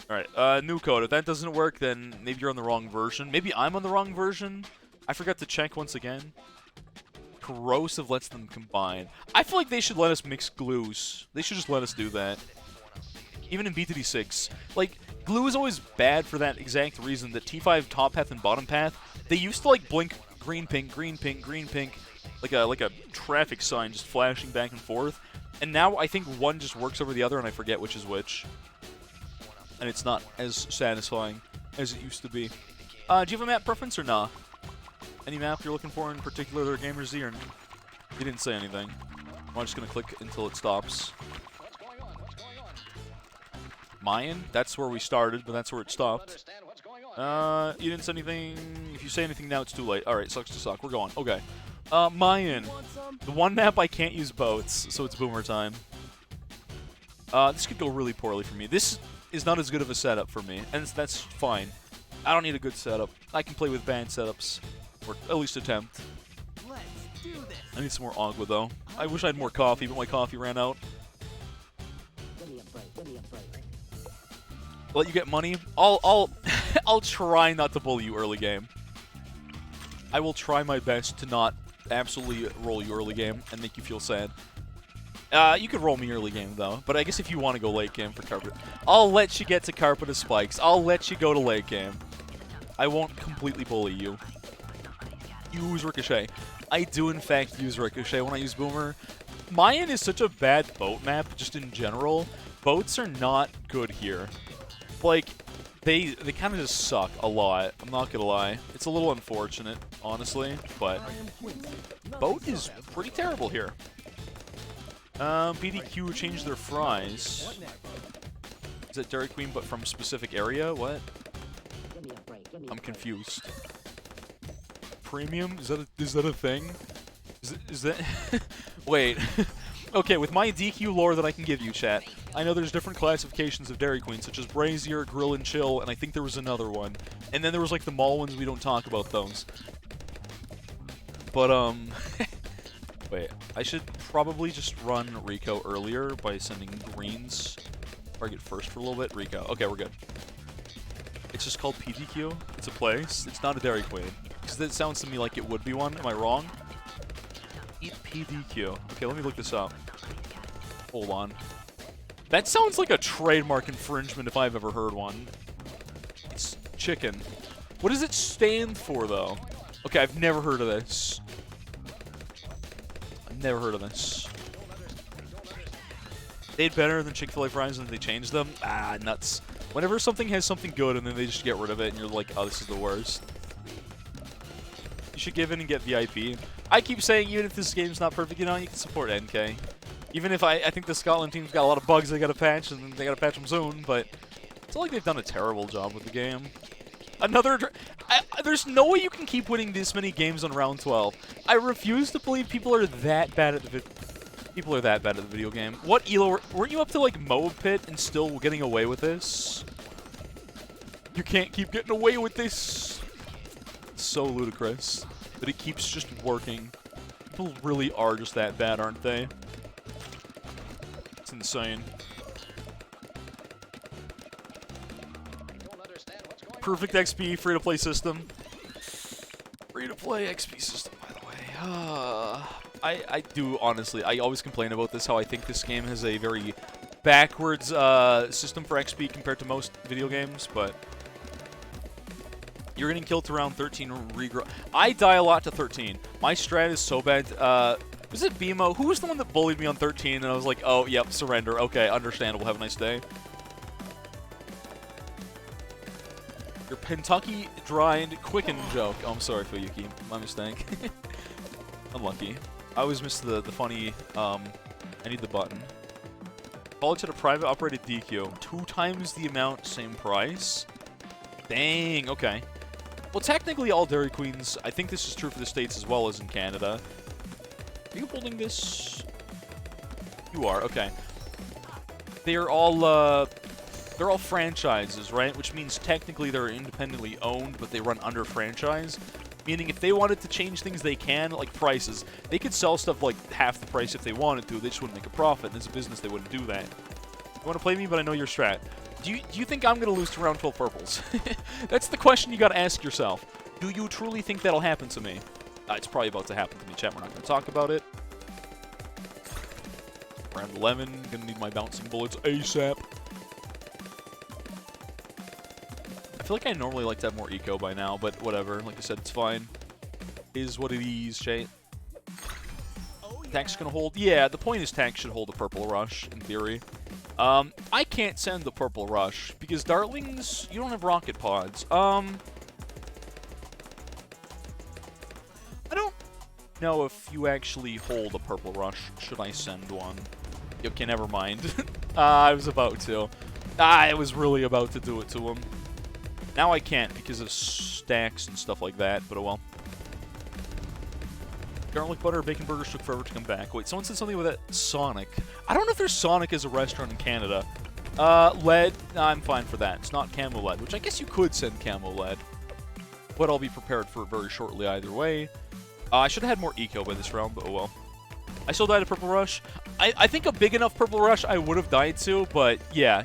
Alright, new code. If that doesn't work, then maybe you're on the wrong version. Maybe I'm on the wrong version. I forgot to check once again. Corrosive lets them combine. I feel like they should let us mix glues. They should just let us do that. Even in B2D6. Like, glue is always bad for that exact reason that T5 top path and bottom path, they used to like blink green pink, green pink, green pink, like a traffic sign just flashing back and forth. And now I think one just works over the other and I forget which is which. And it's not as satisfying as it used to be. Do you have a map preference or nah? Any map you're looking for in particular, GamerZ, or you didn't say anything? I'm just gonna click until it stops. Mayan? That's where we started, but that's where it stopped. You didn't say anything. If you say anything now, it's too late. Alright, sucks to suck. We're going. Okay. Mayan. The one map I can't use boats, so it's boomer time. This could go really poorly for me. This is not as good of a setup for me, and that's fine. I don't need a good setup. I can play with bad setups. Or at least attempt. Let's do this. I need some more agua, though. I wish I had more coffee, but my coffee ran out. Let you get money? I'll try not to bully you early game. I will try my best to not absolutely roll you early game and make you feel sad. You could roll me early game, though. But I guess if you want to go late game for Carpet... I'll let you get to Carpet of Spikes. I'll let you go to late game. I won't completely bully you. Use Ricochet. I do, in fact, use Ricochet when I use Boomer. Mayan is such a bad boat map, just in general. Boats are not good here. Like, They kind of just suck a lot. I'm not gonna lie. It's a little unfortunate, honestly, but Boat is pretty terrible here. BDQ changed their fries. Is it Dairy Queen, but from a specific area? What? I'm confused. Premium? Is that a thing? Is that? Wait. Okay, with my DQ lore that I can give you, chat, I know there's different classifications of Dairy Queen, such as Brazier, Grill and Chill, and I think there was another one. And then there was like the mall ones. We don't talk about those. But wait, I should probably just run Rico earlier by sending greens. Target first for a little bit. Rico. Okay, we're good. It's just called PDQ. It's a place. It's not a Dairy Queen. Because that sounds to me like it would be one. Am I wrong? Eat PDQ. Okay, let me look this up. Hold on. That sounds like a trademark infringement if I've ever heard one. It's chicken. What does it stand for, though? Okay, I've never heard of this. I've never heard of this. They'd better than Chick-fil-A fries and they changed them? Ah, nuts. Whenever something has something good and then they just get rid of it and you're like, oh, this is the worst. You should give in and get VIP. I keep saying even if this game's not perfect, you know, you can support NK. Even if I think the Scotland team's got a lot of bugs they gotta patch, and they gotta patch them soon, but it's not like they've done a terrible job with the game. There's no way you can keep winning this many games on round 12. I refuse to believe people are that bad at the video game. What, Elo, weren't you up to like Moab Pit and still getting away with this? You can't keep getting away with this. It's so ludicrous that it keeps just working. People really are just that bad, aren't they? It's insane. Perfect XP, free-to-play system. Free-to-play XP system, by the way. I do, honestly, I always complain about this, how I think this game has a very backwards system for XP compared to most video games, but you're getting killed to round 13, regrow. I die a lot to 13. My strat is so bad. Was it BMO? Who was the one that bullied me on 13? And I was like, oh, yep, surrender. Okay, understandable. Have a nice day. Your Kentucky dried quicken joke. Oh, I'm sorry, Fuyuki. My mistake. Unlucky. I always miss the funny, I need the button. College had a private operated DQ. 2 times the amount, same price. Dang, okay. Well, technically all Dairy Queens, I think this is true for the States as well as in Canada. Are you holding this? You are, okay. They're all franchises, right? Which means technically they're independently owned, but they run under franchise. Meaning if they wanted to change things, they can, like prices. They could sell stuff like half the price if they wanted to. They just wouldn't make a profit. And as a business, they wouldn't do that. You want to play me, but I know your strat. Do you think I'm going to lose to round 12 purples? That's the question you got to ask yourself. Do you truly think that'll happen to me? It's probably about to happen to me, chat. We're not going to talk about it. Round 11. Going to need my bouncing bullets ASAP. I feel like I normally like to have more eco by now, but whatever. Like I said, it's fine. Is what it is, chat. Tank's gonna hold. Yeah, the point is Tank should hold a purple rush, in theory. I can't send the purple rush, because Darlings, you don't have rocket pods. I don't know if you actually hold a purple rush. Should I send one? Okay, never mind. I was about to. I was really about to do it to him. Now I can't because of stacks and stuff like that, but oh well. Garlic butter, bacon burgers took forever to come back. Wait, someone said something about that Sonic. I don't know if there's Sonic as a restaurant in Canada. Lead, nah, I'm fine for that. It's not camo lead, which I guess you could send camo lead. But I'll be prepared for it very shortly either way. I should have had more eco by this round, but oh well. I still died at Purple Rush. I think a big enough Purple Rush I would have died to, but yeah.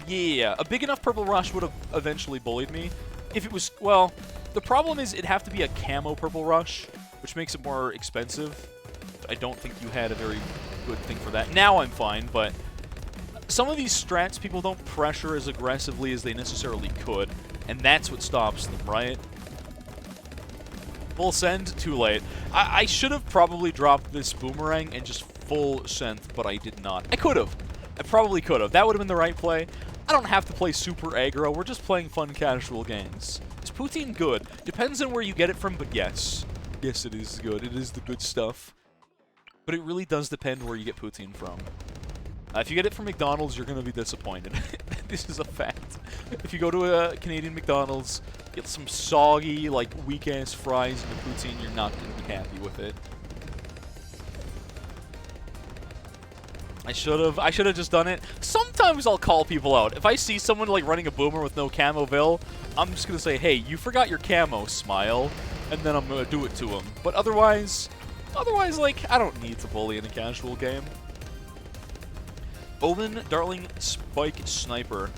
A big enough Purple Rush would have eventually bullied me. If it was, well, the problem is it'd have to be a camo Purple Rush, which makes it more expensive. I don't think you had a very good thing for that. Now I'm fine, but some of these strats people don't pressure as aggressively as they necessarily could, and that's what stops them, right? Full send, too late. I should have probably dropped this boomerang and just full send, but I did not. I could have. I probably could have. That would have been the right play. I don't have to play super aggro. We're just playing fun, casual games. Is poutine good? Depends on where you get it from, but yes. Yes, it is good. It is the good stuff. But it really does depend where you get poutine from. If you get it from McDonald's, you're going to be disappointed. This is a fact. If you go to a Canadian McDonald's, get some soggy, like, weak-ass fries and the poutine, you're not going to be happy with it. I should have just done it. Sometimes I'll call people out. If I see someone, like, running a boomer with no camo Vil, I'm just going to say, hey, you forgot your camo, smile. And then I'm going to do it to them. But otherwise, like, I don't need to bully in a casual game. Omen, Darling, Spike, Sniper.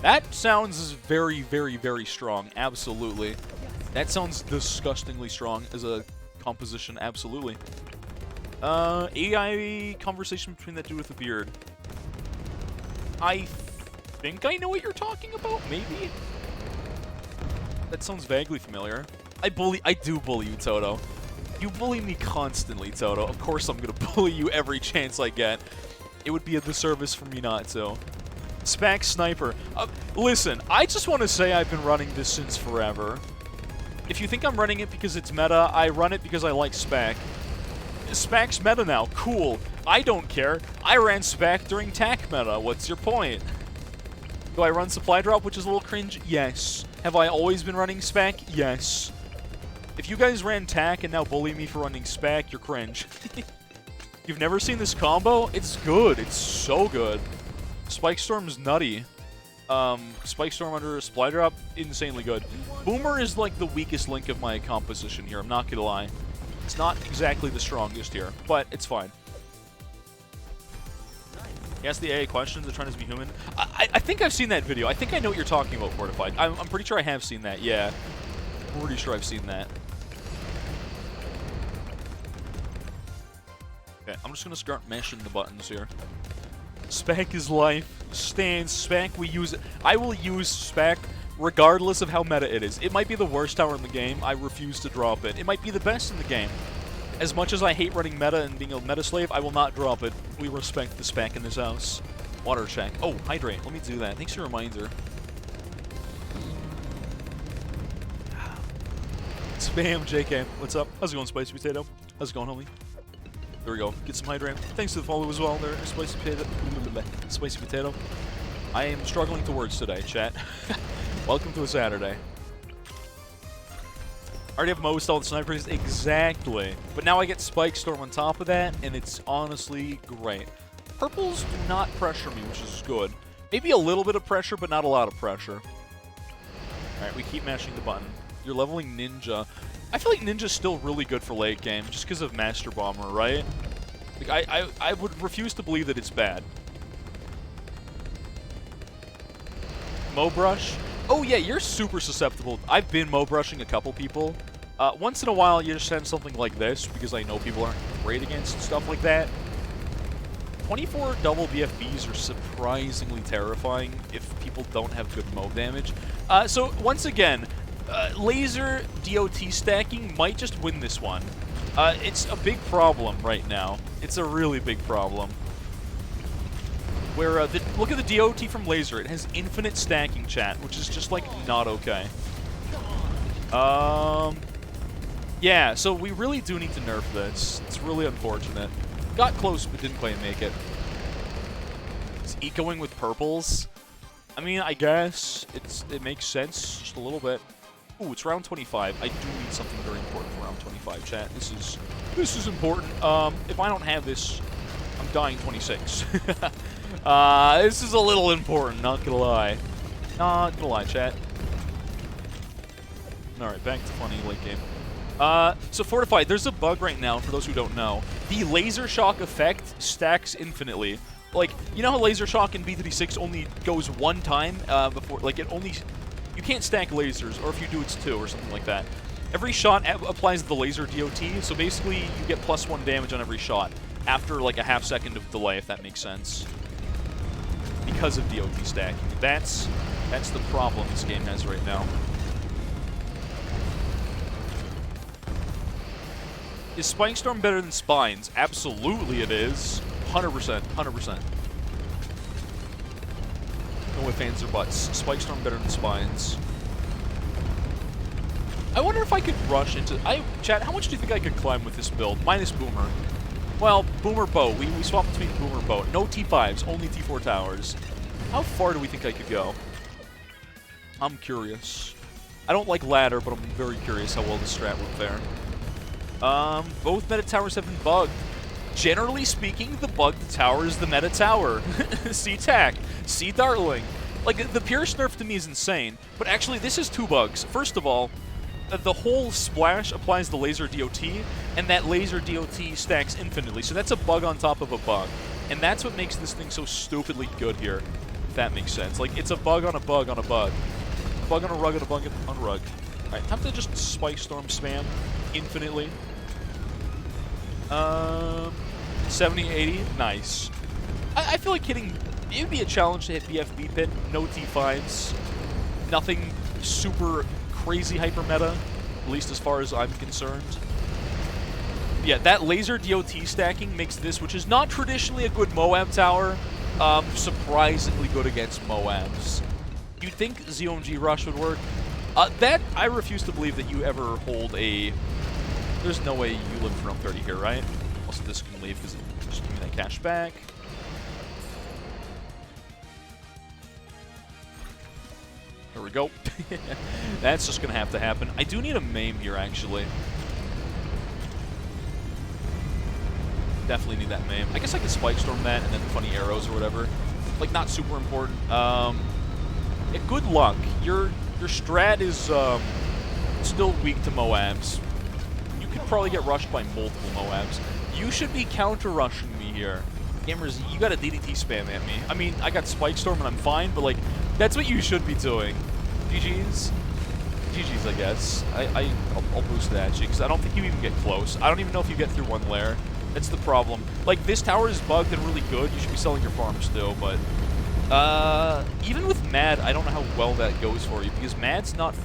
That sounds very, very, very strong. Absolutely. That sounds disgustingly strong as a composition. Absolutely. AI conversation between that dude with the beard. I think I know what you're talking about, maybe? That sounds vaguely familiar. I do bully you, Toto. You bully me constantly, Toto. Of course I'm gonna bully you every chance I get. It would be a disservice for me not to. Spac Sniper. Listen, I just want to say I've been running this since forever. If you think I'm running it because it's meta, I run it because I like Spac. Spac's meta now. Cool. I don't care. I ran Spac during TAC meta. What's your point? Do I run Supply Drop, which is a little cringe? Yes. Have I always been running Spac? Yes. If you guys ran TAC and now bully me for running Spac, you're cringe. You've never seen this combo? It's good. It's so good. Spike Storm's nutty. Spike Storm under a Supply Drop, insanely good. Boomer is like the weakest link of my composition here, I'm not gonna lie. It's not exactly the strongest here, but it's fine. He asked the AI questions, they're trying to be human. I think I've seen that video. I think I know what you're talking about, Fortified. I'm pretty sure I have seen that, yeah. Pretty sure I've seen that. Okay, I'm just gonna start mashing the buttons here. Spac is life. Stands. Spac, we use it. I will use Spac regardless of how meta it is. It might be the worst tower in the game. I refuse to drop it. It might be the best in the game. As much as I hate running meta and being a meta slave, I will not drop it. We respect the Spac in this house. Water check. Oh, hydrate. Let me do that. Thanks for your reminder. Spam JK. What's up? How's it going, Spicy Potato? How's it going, homie? There we go. Get some hydrate. Thanks to the follow as well there, Spicy Potato. Spicy Potato. I am struggling to words today, chat. Welcome to a Saturday. I already have most all the snipers. Exactly. But now I get Spike Storm on top of that, and it's honestly great. Purples do not pressure me, which is good. Maybe a little bit of pressure, but not a lot of pressure. Alright, we keep mashing the button. You're leveling Ninja. I feel like Ninja's still really good for late game, just because of Master Bomber, right? Like, I would refuse to believe that it's bad. Mo-brush? Oh yeah, you're super susceptible. I've been mo-brushing a couple people. Once in a while, you just send something like this, because I know people aren't great against stuff like that. 24 double BFBs are surprisingly terrifying if people don't have good mo damage. So, once again, laser DOT stacking might just win this one. It's a big problem right now. It's a really big problem. Where, look at the DOT from laser. It has infinite stacking, chat, which is just, like, not okay. Yeah, so we really do need to nerf this. It's really unfortunate. Got close, but didn't quite make it. Is he going with purples? I mean, I guess it makes sense just a little bit. Ooh, it's round 25. I do need something very important for round 25, chat. This is important. If I don't have this, I'm dying 26. This is a little important, not gonna lie. Not gonna lie, chat. Alright, back to funny late game. So Fortified, there's a bug right now, for those who don't know. The laser shock effect stacks infinitely. Like, you know how laser shock in BDD6 only goes one time before, like, it only... You can't stack lasers, or if you do, it's 2 or something like that. Every shot applies the laser DOT, so basically you get +1 damage on every shot after, like, a half second of delay, if that makes sense. Because of DOT stacking. That's the problem this game has right now. Is Spike Storm better than Spines? Absolutely it is. 100%. 100%. No with fans or butts. Spike Storm better than Spines. I wonder if I could rush into... Chat, how much do you think I could climb with this build? Minus Boomer. Well, Boomer Boat. We swap between Boomer Boat. No T5s, only T4 towers. How far do we think I could go? I'm curious. I don't like ladder, but I'm very curious how well this strat worked there. Both meta towers have been bugged. Generally speaking, the bugged tower is the meta tower. See Tack. See Dartling. Like, the Pierce nerf to me is insane, but actually this is two bugs. First of all, the whole splash applies the laser DOT, and that laser DOT stacks infinitely, so that's a bug on top of a bug. And that's what makes this thing so stupidly good here, if that makes sense. Like, it's a bug on a bug on a bug. A bug on a rug on a bug on a rug. Alright, time to just Spike Storm spam infinitely. 70, 80, nice. I feel like hitting... It would be a challenge to hit BFB pit, no T5s. Nothing super crazy hyper meta, at least as far as I'm concerned. Yeah, that laser DOT stacking makes this, which is not traditionally a good Moab tower, surprisingly good against Moabs. You'd think ZOMG Rush would work. That, I refuse to believe that you ever hold a... There's no way you live from 30 here, right? Also, this can leave because just give me that cash back. There we go. That's just going to have to happen. I do need a maim here, actually. Definitely need that maim. I guess I can Spike Storm that and then funny arrows or whatever. Like, not super important. Yeah, good luck. Your strat is still weak to Moabs. You could probably get rushed by multiple Moabs. You should be counter-rushing me here. Gamers, you got a DDT spam at me. I mean, I got Spike Storm and I'm fine, but, like, that's what you should be doing. GG's. GG's, I guess. I'll boost it at you, because I don't think you even get close. I don't even know if you get through one layer. That's the problem. Like, this tower is bugged and really good. You should be selling your farm still, but... even with Mad, I don't know how well that goes for you, because Mad's not...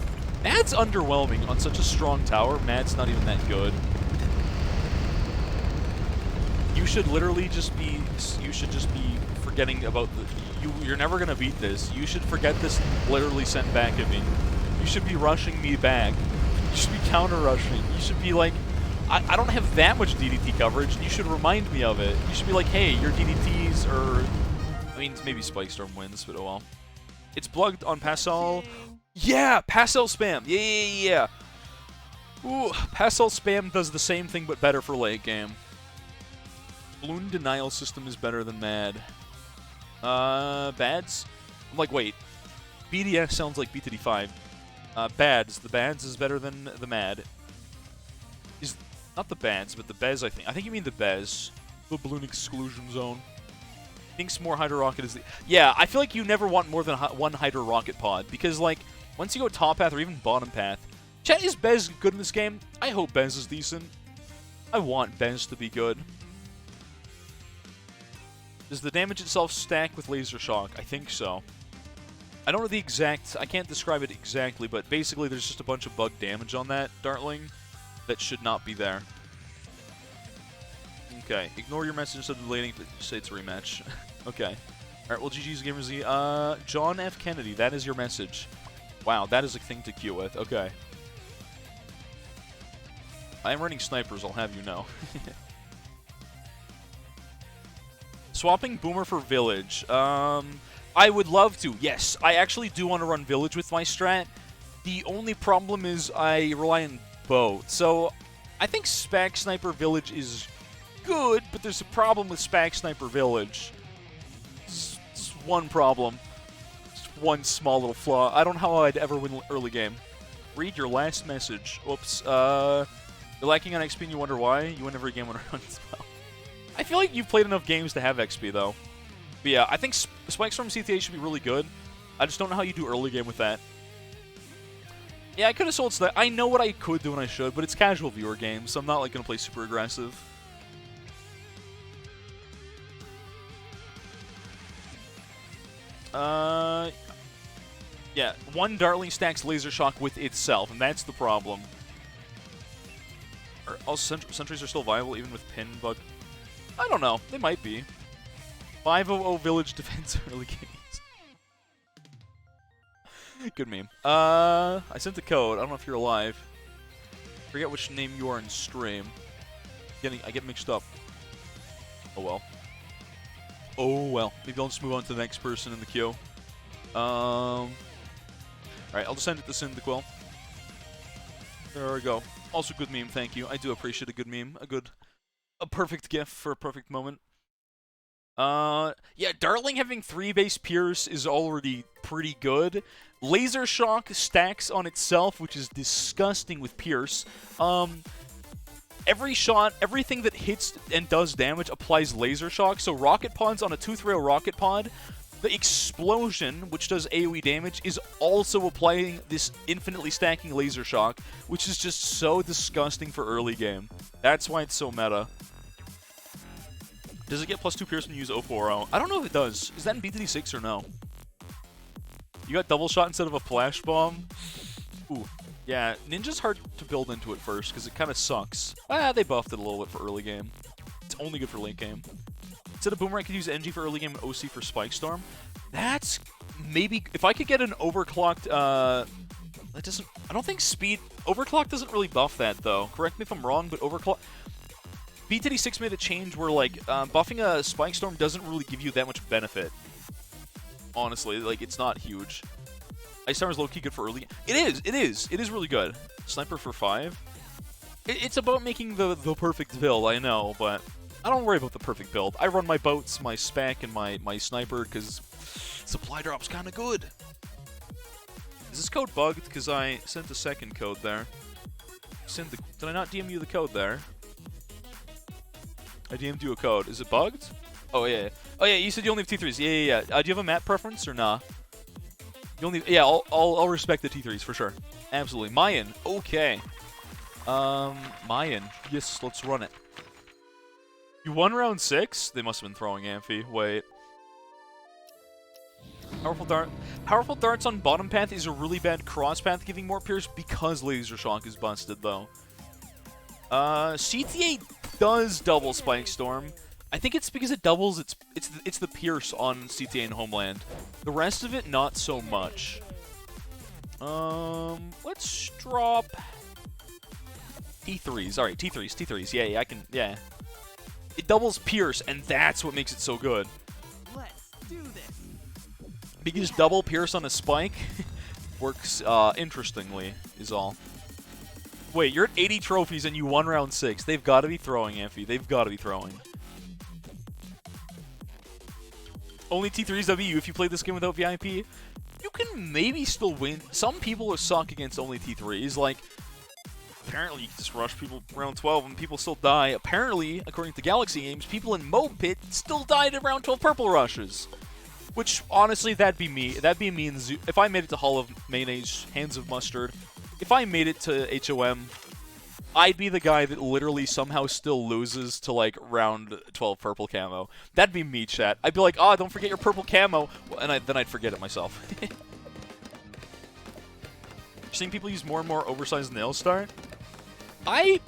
Mad's underwhelming on such a strong tower. Mad's not even that good. You should literally just be... You should just be forgetting about the... You're never gonna beat this. You should forget this and literally send back at me. You should be rushing me back. You should be counter-rushing. You should be like... I don't have that much DDT coverage. You should remind me of it. You should be like, hey, your DDTs are... I mean, maybe Spike Storm wins, but oh well. It's plugged on Passal. Yeah! Passal spam! Yeah! Ooh, Passal spam does the same thing but better for late game. Balloon denial system is better than Mad. Bads? I'm like, wait. BDS sounds like B2D5. Bads. The Bads is better than the Mad. Is not the Bads, but the Bez, I think. I think you mean the Bez. The Balloon Exclusion Zone. Thinks more Hydro Rocket is the... Yeah, I feel like you never want more than one Hydro Rocket pod, because, like, once you go top path or even bottom path... Chat, is Bez good in this game? I hope Bez is decent. I want Bez to be good. Does the damage itself stack with Laser Shock? I think so. I don't know the exact... I can't describe it exactly, but basically there's just a bunch of bug damage on that Dartling that should not be there. Okay, ignore your message instead of deleting, but say it's a rematch. Okay. Alright, well, GG's Gamer Z. John F. Kennedy, that is your message. Wow, that is a thing to queue with. Okay. I am running snipers, I'll have you know. Swapping Boomer for Village. I would love to. Yes, I actually do want to run Village with my strat. The only problem is I rely on both. So, I think Spag Sniper Village is good, but there's a problem with Spag Sniper Village. Just one problem. Just one small little flaw. I don't know how I'd ever win early game. Read your last message. Oops. You're lacking on XP and you wonder why? You win every game when it runs well. I feel like you've played enough games to have XP, though. But yeah, I think Spike Storm CTA should be really good. I just don't know how you do early game with that. Yeah, I could have sold Sniper. I know what I could do and I should, but it's casual viewer game, so I'm not like going to play super aggressive. Yeah, one Dartling stacks Laser Shock with itself, and that's the problem. Also, sentries are still viable even with pin bug. I don't know. They might be. 500 Village defense early games. Good meme. I sent the code. I don't know if you're alive. Forget which name you are in stream. I get mixed up. Oh well. Oh well. Maybe I'll just move on to the next person in the queue. Alright, I'll just send it to Cyndaquil. There we go. Also good meme, thank you. I do appreciate a good meme. A perfect gif for a perfect moment. Yeah, Dartling having 3 base Pierce is already pretty good. Laser Shock stacks on itself, which is disgusting with Pierce. Every shot, everything that hits and does damage applies Laser Shock. So Rocket Pods on a Tooth Rail Rocket Pod, the Explosion, which does AoE damage, is also applying this infinitely stacking Laser Shock, which is just so disgusting for early game. That's why it's so meta. Does it get +2 Pierce when you use 040? I don't know if it does. Is that in BTD6 or no? You got double shot instead of a flash bomb? Ooh. Yeah, Ninja's hard to build into it first, because it kind of sucks. Ah, they buffed it a little bit for early game. It's only good for late game. Instead of Boomerang, I could use NG for early game and OC for Spike Storm. That's maybe... If I could get an overclocked... that doesn't... I don't think speed... Overclock doesn't really buff that, though. Correct me if I'm wrong, but overclock... BTD6 made a change where, like, buffing a Spike Storm doesn't really give you that much benefit. Honestly, like, it's not huge. Ice Tower's low-key good for early game. It is really good. Sniper for 5. It's about making the perfect build, I know, but I don't worry about the perfect build. I run my boats, my spec, and my sniper, because supply drop's kind of good. Is this code bugged? Because I sent a second code there. Did I not DM you the code there? I DM'd you a code. Is it bugged? Oh, yeah. Oh, yeah, you said you only have T3s. Yeah. Do you have a map preference or nah? You only... Yeah, I'll respect the T3s for sure. Absolutely. Mayan. Okay. Mayan. Yes, let's run it. You won round 6? They must have been throwing Amphi. Wait. Powerful darts on bottom path is a really bad cross path, giving more Pierce because Laser Shock is busted, though. CTA does double Spike Storm. I think it's because it doubles it's the Pierce on CTA and Homeland. The rest of it, not so much. Let's drop T3s. Alright, T3s. Yeah, I can, yeah. It doubles Pierce, and that's what makes it so good. Let's do this. Because double Pierce on a Spike works interestingly, is all. Wait, you're at 80 trophies and you won round 6. They've got to be throwing, Amphi. They've got to be throwing. Only T3s W if you play this game without VIP. You can maybe still win. Some people are suck against only T3s. Like, apparently you can just rush people round 12 and people still die. Apparently, according to Galaxy Games, people in Mo Pit still died at round 12 purple rushes. Which, honestly, that'd be me. That'd be me and Zoo. If I made it to Hall of Mayonnaise, Hands of Mustard, if I made it to HOM, I'd be the guy that literally somehow still loses to, like, round 12 purple camo. That'd be me, chat. I'd be like, oh, don't forget your purple camo, and then I'd forget it myself. Seeing people use more and more oversized nail star? I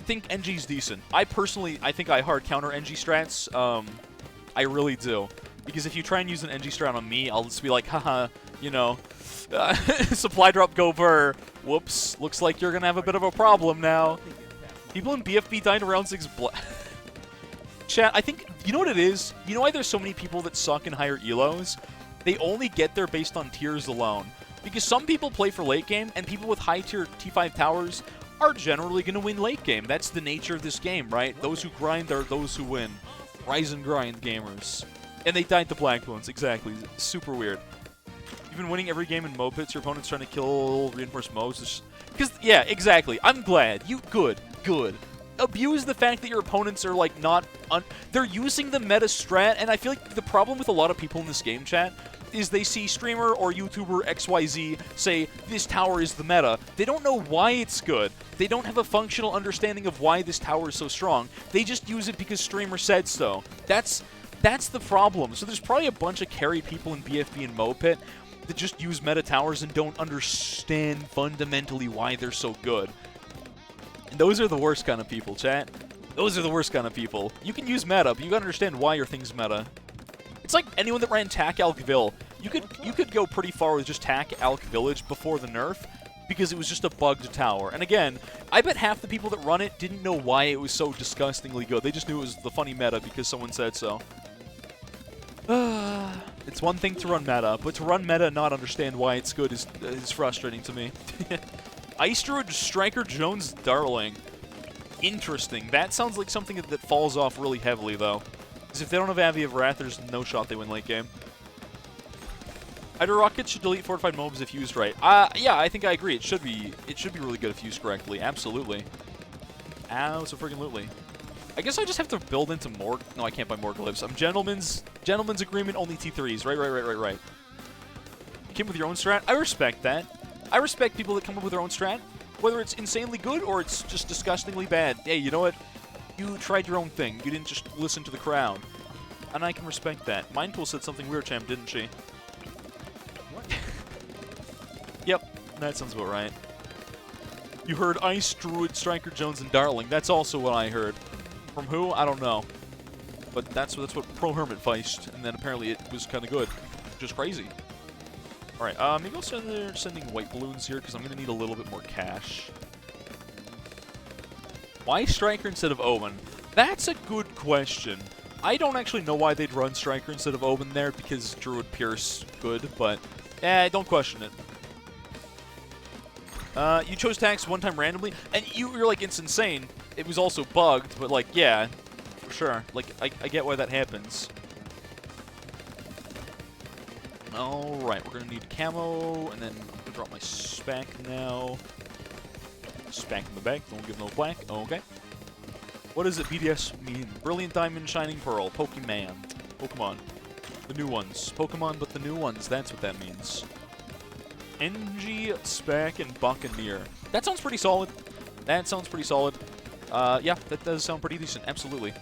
think NG's decent. I think I hard counter NG strats. I really do. Because if you try and use an NG strat on me, I'll just be like, haha, you know, supply drop go burr. Whoops, looks like you're gonna have a bit of a problem now. People in BFB died around 6 Chat, I think, you know what it is? You know why there's so many people that suck in higher elos? They only get there based on tiers alone. Because some people play for late game, and people with high tier T5 towers are generally gonna win late game. That's the nature of this game, right? Those who grind are those who win. Rise and grind gamers. And they died to Black Bones, exactly. Super weird. You've been winning every game in Mo Pits. Your opponent's trying to kill reinforced Mos. Because, yeah, exactly. I'm glad. Good. Abuse the fact that your opponents are, like, not... They're using the meta strat, and I feel like the problem with a lot of people in this game chat is they see streamer or YouTuber XYZ say, this tower is the meta. They don't know why it's good. They don't have a functional understanding of why this tower is so strong. They just use it because streamer said so. That's the problem. So there's probably a bunch of carry people in BFB and Mo Pit that just use meta towers and don't understand fundamentally why they're so good. And those are the worst kind of people, chat. Those are the worst kind of people. You can use meta, but you gotta understand why your thing's meta. It's like anyone that ran TAC Algville. you could go pretty far with just Tack Alk Village before the nerf, because it was just a bugged tower. And again, I bet half the people that run it didn't know why it was so disgustingly good. They just knew it was the funny meta because someone said so. It's one thing to run meta, but to run meta and not understand why it's good is frustrating to me. Ice Druid, Striker, Jones, Darling. Interesting. That sounds like something that falls off really heavily, though. Because if they don't have Abbey of Wrath, there's no shot they win late game. Either Rocket should delete fortified mobs if used right. Yeah, I think I agree. It should be really good if used correctly. Absolutely. Absolutely. I guess I just have to build into more. No, I can't buy more glyphs. I'm gentleman's agreement. Only T3s. Right. You came with your own strat. I respect that. I respect people that come up with their own strat, whether it's insanely good or it's just disgustingly bad. Hey, you know what? You tried your own thing. You didn't just listen to the crowd, and I can respect that. Mindpool said something weird, champ, didn't she? Yep, that sounds about right. You heard Ice, Druid, Striker, Jones, and Darling. That's also what I heard. From who? I don't know. But that's what Pro Hermit feiced, and then apparently it was kind of good. Just crazy. Alright, maybe I'll start sending white balloons here, because I'm going to need a little bit more cash. Why Striker instead of Omen? That's a good question. I don't actually know why they'd run Striker instead of Omen there, because Druid Pierce good, but don't question it. You chose Tax one time randomly, and you're like, it's insane. It was also bugged, but like, yeah, for sure. Like, I get why that happens. Alright, we're gonna need camo, and then I'm gonna drop my spec now. Spec in the bag, don't give no black. Okay. What does it BDS mean? Brilliant Diamond, Shining Pearl, Pokemon. The new ones. Pokemon, but the new ones, that's what that means. NG, Spec, and Buccaneer. That sounds pretty solid. Yeah, that does sound pretty decent. Absolutely.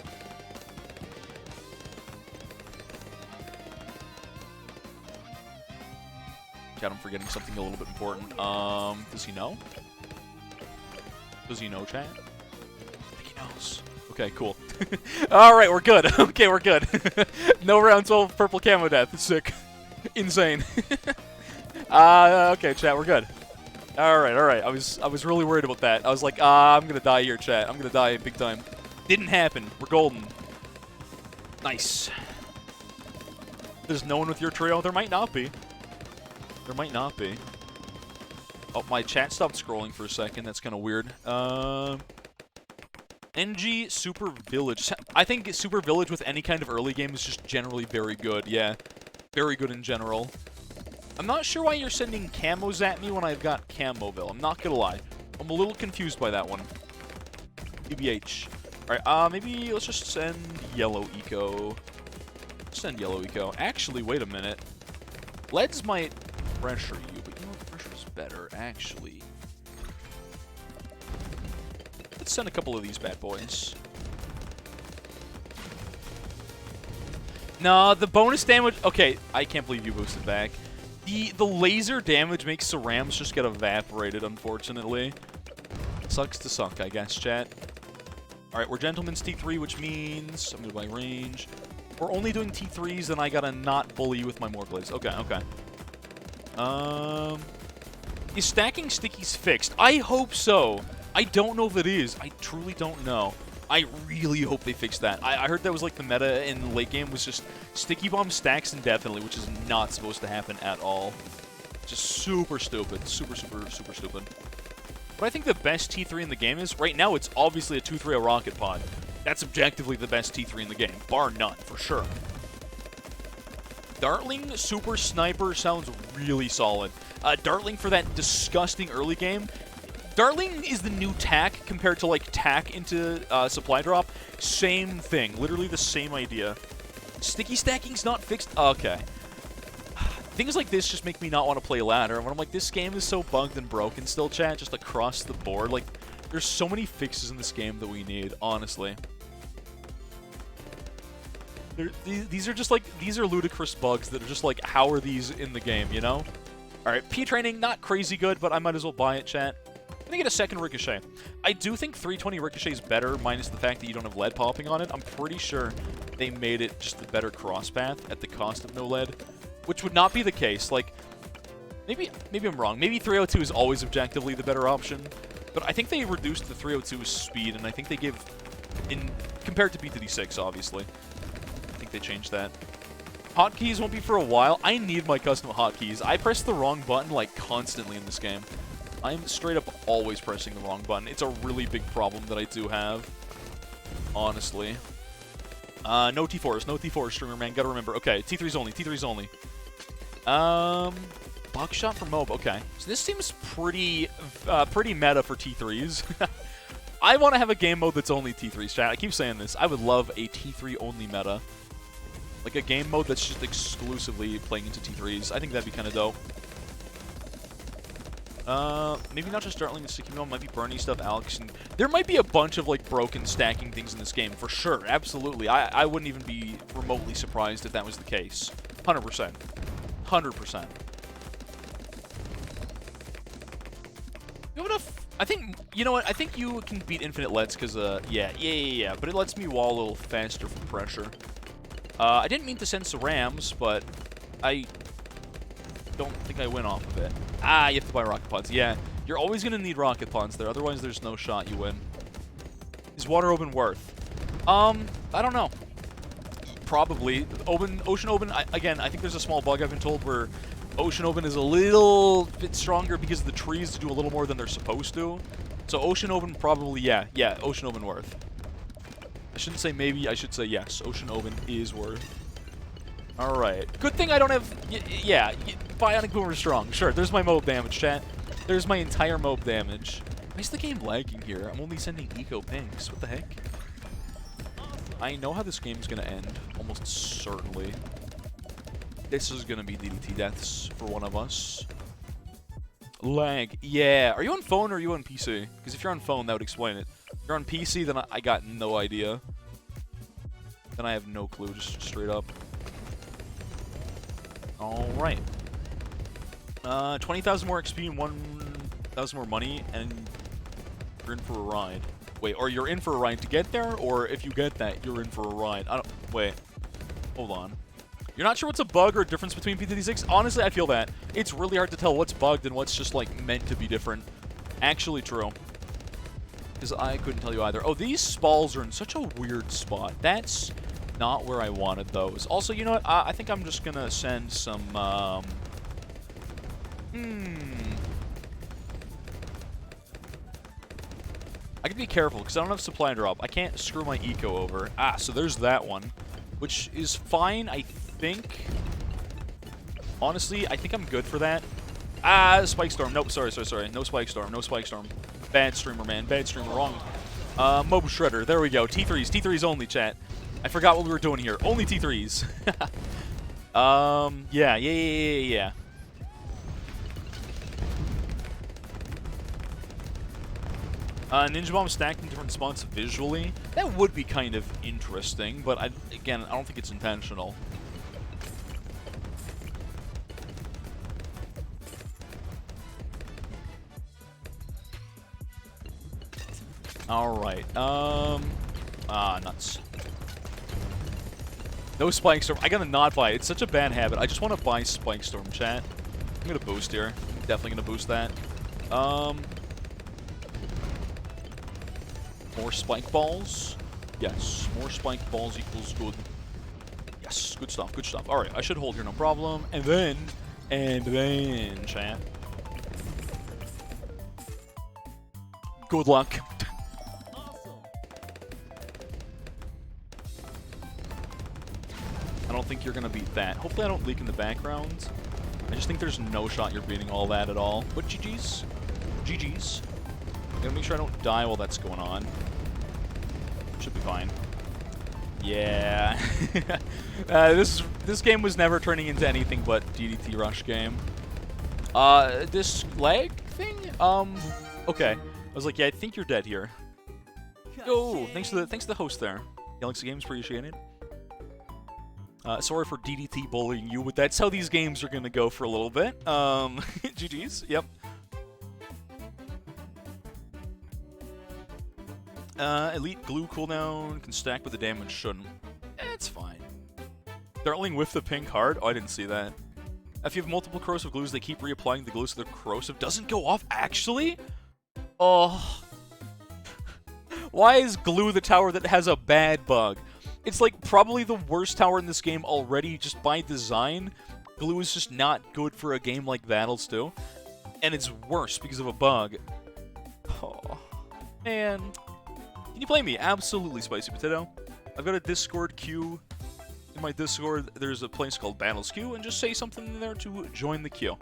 God, I'm forgetting something a little bit important. Does he know? Does he know, chat? I think he knows. Okay, cool. Alright, we're good. Okay, we're good. No round 12 purple camo death. Sick. Insane. Okay, chat, we're good. Alright. I was really worried about that. I was like, I'm gonna die here, chat. I'm gonna die big time. Didn't happen. We're golden. Nice. There's no one with your trio? There might not be. There might not be. Oh, my chat stopped scrolling for a second. That's kind of weird. NG Super Village. I think Super Village with any kind of early game is just generally very good. Yeah. Very good in general. I'm not sure why you're sending camos at me when I've got Camoville. I'm not gonna lie. I'm a little confused by that one. BBH. Alright, maybe let's just send Yellow Eco. Send Yellow Eco. Actually, wait a minute. Leads might pressure you, but you know what? Pressure's better, actually. Let's send a couple of these bad boys. Nah, the bonus damage... Okay, I can't believe you boosted back. The laser damage makes the Rams just get evaporated, unfortunately. Sucks to suck, I guess, chat. Alright, we're Gentleman's T3, which means... I'm gonna buy range. We're only doing T3s, and I gotta not bully you with my Morglaives. Okay. Is stacking stickies fixed? I hope so. I don't know if it is. I truly don't know. I really hope they fix that. I heard that was like the meta in the late game was just sticky bomb stacks indefinitely, which is not supposed to happen at all. Just super stupid. Super stupid. But I think the best T3 in the game is, right now, it's obviously a 2-3 rocket pod. That's objectively the best T3 in the game, bar none, for sure. Dartling Super Sniper sounds really solid. Dartling for that disgusting early game. Dartling is the new Tack compared to, like, Tack into Supply Drop. Same thing. Literally the same idea. Sticky stacking's not fixed? Okay. Things like this just make me not want to play ladder. When I'm like, this game is so bugged and broken still, chat, just across the board. Like, there's so many fixes in this game that we need, honestly. These are just like, these are ludicrous bugs that are just like, how are these in the game, you know? Alright, P-Training, not crazy good, but I might as well buy it, chat. I'm gonna get a second Ricochet. I do think 320 Ricochet is better, minus the fact that you don't have lead popping on it. I'm pretty sure they made it just the better cross path at the cost of no lead. which would not be the case. Like, maybe I'm wrong. Maybe 302 is always objectively the better option, but I think they reduced the 302's speed, and I think they give, compared to BTD6, obviously. I think they changed that. Hotkeys won't be for a while. I need my custom hotkeys. I press the wrong button, like, constantly in this game. I'm straight up always pressing the wrong button. It's a really big problem that I do have, honestly. No T4s, no T4s, streamer man. Gotta remember. Okay, T3s only, T3s only. Buckshot for MOB. Okay, so this seems pretty meta for T3s. I want to have a game mode that's only T3s, chat. I keep saying this. I would love a T3 only meta. Like a game mode that's just exclusively playing into T3s. I think that'd be kind of dope. Maybe not just Dartling and Sikimo, might be Bernie stuff, Alex, and there might be a bunch of, like, broken stacking things in this game, for sure, absolutely. I wouldn't even be remotely surprised if that was the case. 100%. 100%. I think, you know what, I think you can beat Infinite Lets, because, yeah, but it lets me wall a little faster from pressure. I didn't mean to send Cerams, but I don't think I win off of it. Ah, you have to buy rocket pods. Yeah, you're always going to need rocket pods there, otherwise there's no shot you win. Is water open worth? I don't know. Probably. Ocean open, again, I think there's a small bug I've been told where Ocean open is a little bit stronger because the trees do a little more than they're supposed to. So Ocean open probably, yeah, Ocean open worth. I shouldn't say maybe, I should say yes. Ocean open is worth. Alright. Good thing I don't have... Yeah, Bionic Boomer strong. Sure, there's my MOB damage, chat. There's my entire MOB damage. Why is the game lagging here? I'm only sending eco pinks. What the heck? I know how this game's gonna end. Almost certainly. This is gonna be DDT deaths for one of us. Lag. Yeah. Are you on phone or are you on PC? Because if you're on phone, that would explain it. If you're on PC, then I got no idea. Then I have no clue, just straight up. Alright. 20,000 more XP and 1,000 more money, and you're in for a ride. Wait, or you're in for a ride to get there, or if you get that, you're in for a ride. I don't... Wait. Hold on. You're not sure what's a bug or a difference between PTD6? Honestly, I feel that. It's really hard to tell what's bugged and what's just, like, meant to be different. Actually true. Because I couldn't tell you either. Oh, these spalls are in such a weird spot. That's not where I wanted those. Also, you know what? I think I'm just gonna send some, I can be careful, because I don't have supply drop. I can't screw my eco over. Ah, so there's that one. Which is fine, I think. Honestly, I think I'm good for that. Ah, Spike Storm. Nope, sorry. No Spike Storm, no Spike Storm. Bad streamer, man. Bad streamer. Wrong. Mobile Shredder. There we go. T3s. T3s only, chat. I forgot what we were doing here. Only T3s. Yeah. Ninja Bomb stacked in different spots visually. That would be kind of interesting, but again, I don't think it's intentional. Alright, nuts. No Spike Storm. I gotta not buy it. It's such a bad habit. I just want to buy Spike Storm, chat. I'm gonna boost here. I'm definitely gonna boost that. More Spike Balls. Yes, more Spike Balls equals good. Yes, good stuff, good stuff. Alright, I should hold here, no problem. And then, chat. Good luck. I don't think you're gonna beat that. Hopefully I don't leak in the background. I just think there's no shot you're beating all that at all. But GG's. GG's. Gotta make sure I don't die while that's going on. Should be fine. Yeah. This game was never turning into anything but DDT Rush game. This lag thing? Okay. I was like, yeah, I think you're dead here. Oh, thanks to the host there. Galaxy Games, appreciate it. Sorry for DDT bullying you, but that's how these games are gonna go for a little bit. GG's, yep. Elite glue cooldown can stack with the damage, shouldn't. It's fine. Dartling with the pink heart? Oh, I didn't see that. If you have multiple corrosive glues, they keep reapplying the glue so the corrosive doesn't go off. Actually? Oh. Why is glue the tower that has a bad bug? It's like probably the worst tower in this game already just by design. Glue is just not good for a game like Battles2. And it's worse because of a bug. Oh. Man. Can you play me? Absolutely, Spicy Potato. I've got a Discord queue. In my Discord, there's a place called Battles queue, and just say something in there to join the queue.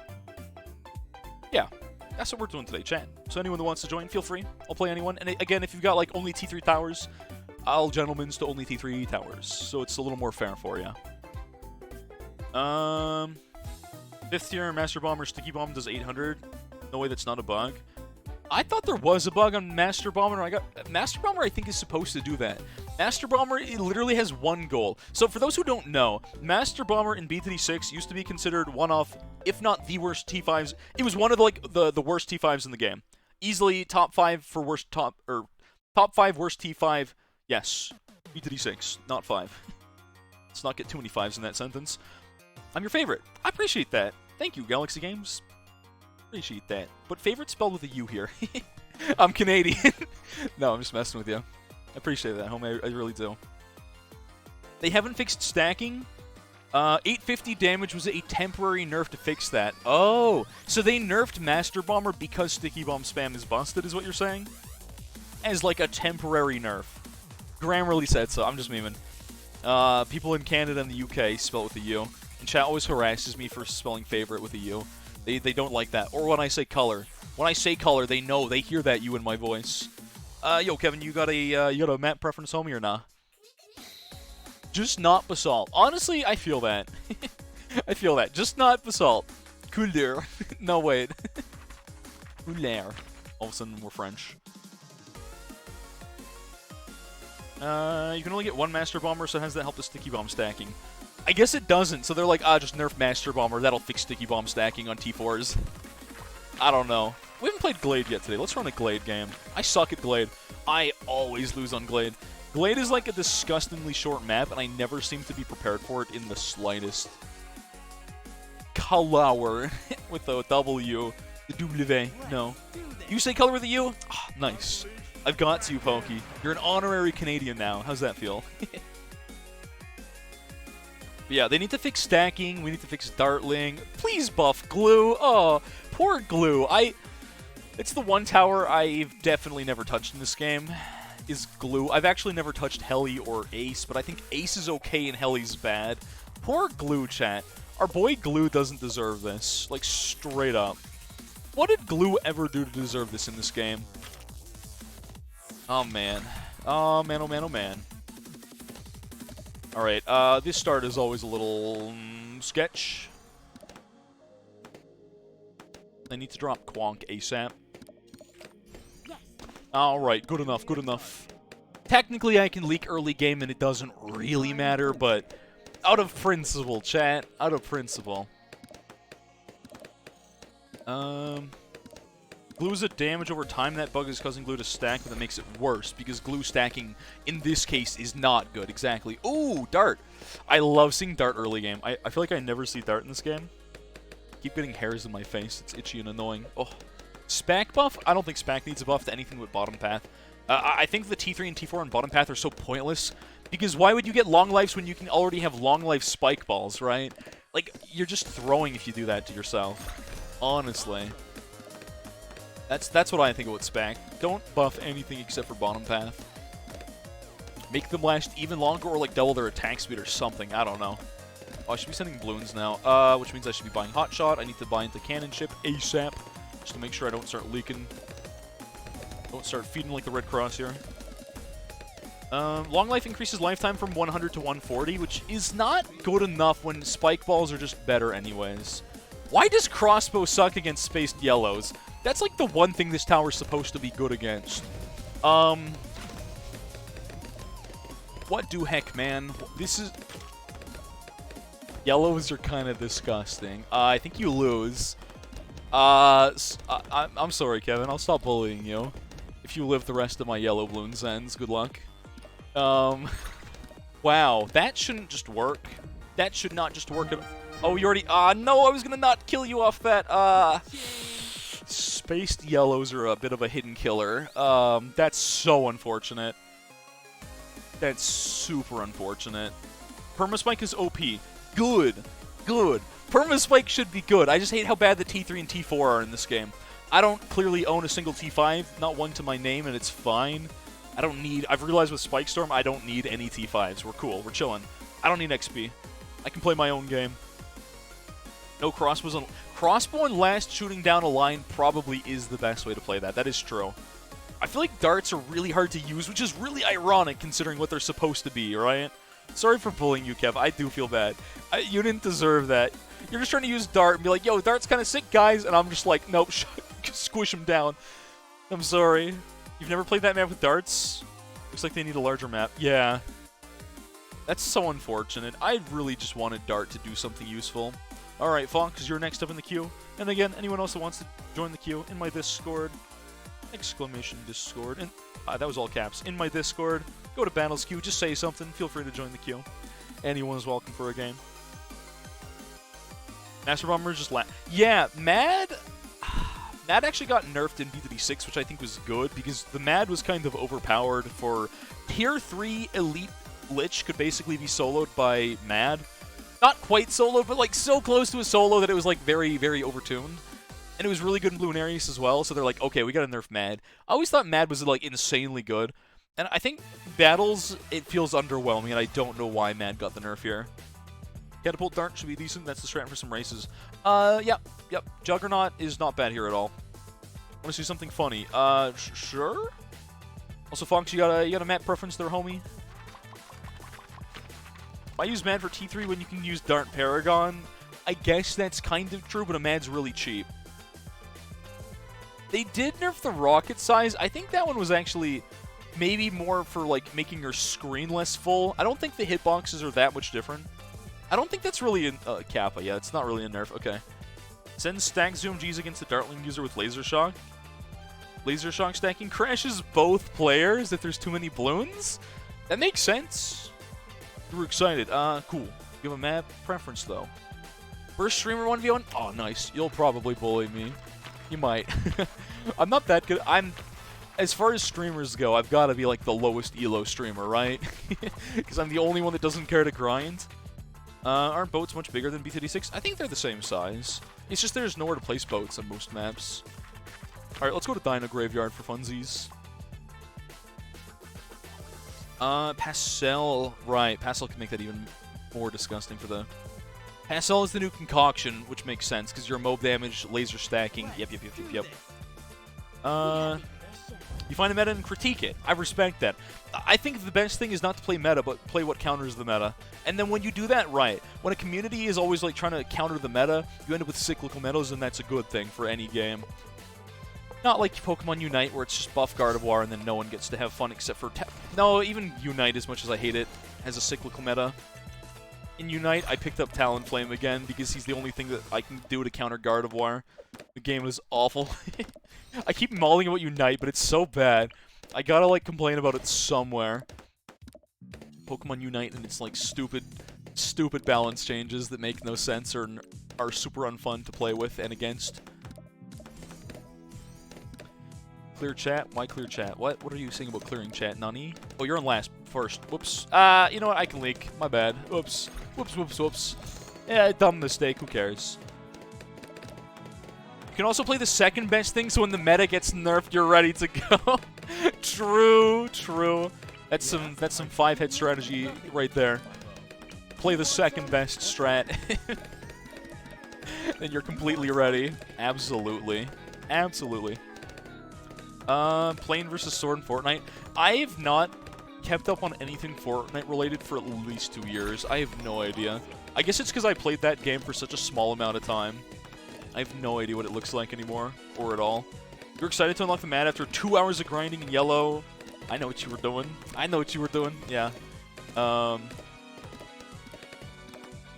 Yeah, that's what we're doing today, chat. So anyone that wants to join, feel free. I'll play anyone. And again, if you've got like only T3 towers, I'll gentlemen's to only T3 towers. So it's a little more fair for you. 5th tier Master Bomber Sticky Bomb does 800. No way, that's not a bug. I thought there was a bug on Master Bomber. Master Bomber, I think, is supposed to do that. Master Bomber, it literally has one goal. So for those who don't know, Master Bomber in B36 used to be considered one of, if not the worst T5s. It was one of the worst T5s in the game. Easily top 5 for worst top 5 worst T5. Yes, B36, not 5. Let's not get too many 5s in that sentence. I'm your favorite. I appreciate that. Thank you, Galaxy Games. Appreciate that. But favorite spelled with a U here. I'm Canadian. No, I'm just messing with you. I appreciate that, homie. I really do. They haven't fixed stacking. 850 damage was a temporary nerf to fix that. Oh, so they nerfed Master Bomber because Sticky Bomb spam is busted, is what you're saying? As like a temporary nerf. Grammarly said so. I'm just memeing. People in Canada and the UK spell it with a U. And chat always harasses me for spelling favorite with a U. They don't like that. Or when I say color. When I say color, they know. They hear that U in my voice. Yo, Kevin, you got a map preference, homie, or nah? Just not Basalt. Honestly, I feel that. I feel that. Just not Basalt. Couleur. No, wait. Couleur. All of a sudden, we're French. You can only get one Master Bomber, so how does that help the Sticky Bomb stacking? I guess it doesn't, so they're like, just nerf Master Bomber, that'll fix Sticky Bomb stacking on T4s. I don't know. We haven't played Glade yet today. Let's run a Glade game. I suck at Glade. I always lose on Glade. Glade is like a disgustingly short map, and I never seem to be prepared for it in the slightest. Color with the W. The W. No. You say color with a U? Oh, nice. I've got you, Pokey. You're an honorary Canadian now. How's that feel? But yeah, they need to fix stacking. We need to fix dartling. Please buff glue. Oh, poor glue. It's the one tower I've definitely never touched in this game, is glue. I've actually never touched Heli or Ace, but I think Ace is okay and Heli's bad. Poor glue, chat. Our boy Glue doesn't deserve this. Like, straight up. What did Glue ever do to deserve this in this game? Oh, man. Oh, man, oh, man, oh, man. Alright, this start is always a little sketch. I need to drop Quonk ASAP. Yes. Alright, good enough, good enough. Technically, I can leak early game and it doesn't really matter, but out of principle, chat. Out of principle. Glue's a damage over time. That bug is causing glue to stack, but that makes it worse because glue stacking in this case is not good. Exactly. Ooh, Dart. I love seeing Dart early game. I feel like I never see Dart in this game. Keep getting hairs in my face. It's itchy and annoying. Oh, Spac buff? I don't think Spac needs a buff to anything with bottom path. I think the T3 and T4 on bottom path are so pointless because why would you get long lives when you can already have long life spike balls, right? Like, you're just throwing if you do that to yourself. Honestly. That's what I think about Spac. Don't buff anything except for bottom path. Make them last even longer or like double their attack speed or something. I don't know. Oh, I should be sending balloons now, which means I should be buying Hot Shot. I need to buy into Cannon Ship ASAP just to make sure I don't start leaking. Don't start feeding like the Red Cross here. Long life increases lifetime from 100 to 140, which is not good enough when spike balls are just better anyways. Why does crossbow suck against spaced yellows? That's like the one thing this tower is supposed to be good against. What do heck, man? This is... Yellows are kind of disgusting. I think you lose. I'm sorry, Kevin. I'll stop bullying you. If you live the rest of my yellow balloons ends, good luck. Wow. That shouldn't just work. That should not just work at... Oh, you already... no, I was gonna not kill you off that. Spaced yellows are a bit of a hidden killer. That's so unfortunate. That's super unfortunate. Permaspike is OP. Good. Good. Permaspike should be good. I just hate how bad the T3 and T4 are in this game. I don't clearly own a single T5, not one to my name, and it's fine. I don't need... I've realized with Spike Storm, I don't need any T5s. We're cool. We're chilling. I don't need XP. I can play my own game. No crossbows on... Crossbow and last shooting down a line probably is the best way to play that. That is true. I feel like darts are really hard to use, which is really ironic considering what they're supposed to be, right? Sorry for bullying you, Kev. I do feel bad. You didn't deserve that. You're just trying to use dart and be like, yo, dart's kind of sick, guys. And I'm just like, nope, squish him down. I'm sorry. You've never played that map with darts? Looks like they need a larger map. Yeah. That's so unfortunate. I really just wanted dart to do something useful. Alright, Fox, you're next up in the queue. And again, anyone else that wants to join the queue, in my Discord, exclamation Discord, and that was all caps, in my Discord, go to Battles2, just say something, feel free to join the queue. Anyone is welcome for a game. Master Bomber just yeah, Mad actually got nerfed in BDD6, which I think was good, because the Mad was kind of overpowered for Tier 3 Elite Lich could basically be soloed by Mad. Not quite soloed, but like so close to a solo that it was like very, very overtuned. And it was really good in Blue and Aries as well, so they're like, okay, we gotta nerf Mad. I always thought Mad was like insanely good. And I think Battles, it feels underwhelming, and I don't know why Mad got the nerf here. Catapult Dart should be decent, that's the strat for some races. Yep. Juggernaut is not bad here at all. Wanna see something funny? Sure? Also, Fox, you got a map preference there, homie? I use Mad for T3 when you can use Dart Paragon. I guess that's kind of true, but a Mad's really cheap. They did nerf the rocket size. I think that one was actually maybe more for like making your screen less full. I don't think the hitboxes are that much different. I don't think that's really in Kappa. Yeah, it's not really a nerf. Okay. Send stack zoom G's against the Dartling user with Laser Shock. Laser Shock stacking crashes both players if there's too many balloons? That makes sense. You were excited. Cool. You have a map preference, though. First streamer 1v1? Oh, nice. You'll probably bully me. You might. I'm not that good. As far as streamers go, I've got to be like the lowest elo streamer, right? Because I'm the only one that doesn't care to grind. Aren't boats much bigger than B36? I think they're the same size. It's just there's nowhere to place boats on most maps. Alright, let's go to Dino Graveyard for funsies. Pastel. Right, Pastel can make that even more disgusting for the... Pastel is the new concoction, which makes sense, because your mob damage, laser stacking, yep. You find a meta and critique it. I respect that. I think the best thing is not to play meta, but play what counters the meta. And then when you do that right, when a community is always like trying to counter the meta, you end up with cyclical metas, and that's a good thing for any game. Not like Pokemon Unite, where it's just buff Gardevoir and then no one gets to have fun except for... No, even Unite, as much as I hate it, has a cyclical meta. In Unite, I picked up Talonflame again because he's the only thing that I can do to counter Gardevoir. The game is awful. I keep mauling about Unite, but it's so bad. I gotta, like, complain about it somewhere. Pokemon Unite and it's, like, stupid balance changes that make no sense or are super unfun to play with and against. Clear chat? Why clear chat? What are you saying about clearing chat, Nani? Oh, you're on first. Whoops. You know what? I can leak. My bad. Whoops. Whoops. Yeah, dumb mistake. Who cares? You can also play the second best thing, so when the meta gets nerfed, you're ready to go. True. That's some 5-head strategy right there. Play the second best strat. Then you're completely ready. Absolutely. Plane versus Sword in Fortnite. I have not kept up on anything Fortnite related for at least 2 years. I have no idea. I guess it's because I played that game for such a small amount of time. I have no idea what it looks like anymore, or at all. You're excited to unlock the mat after 2 hours of grinding in yellow. I know what you were doing. Yeah.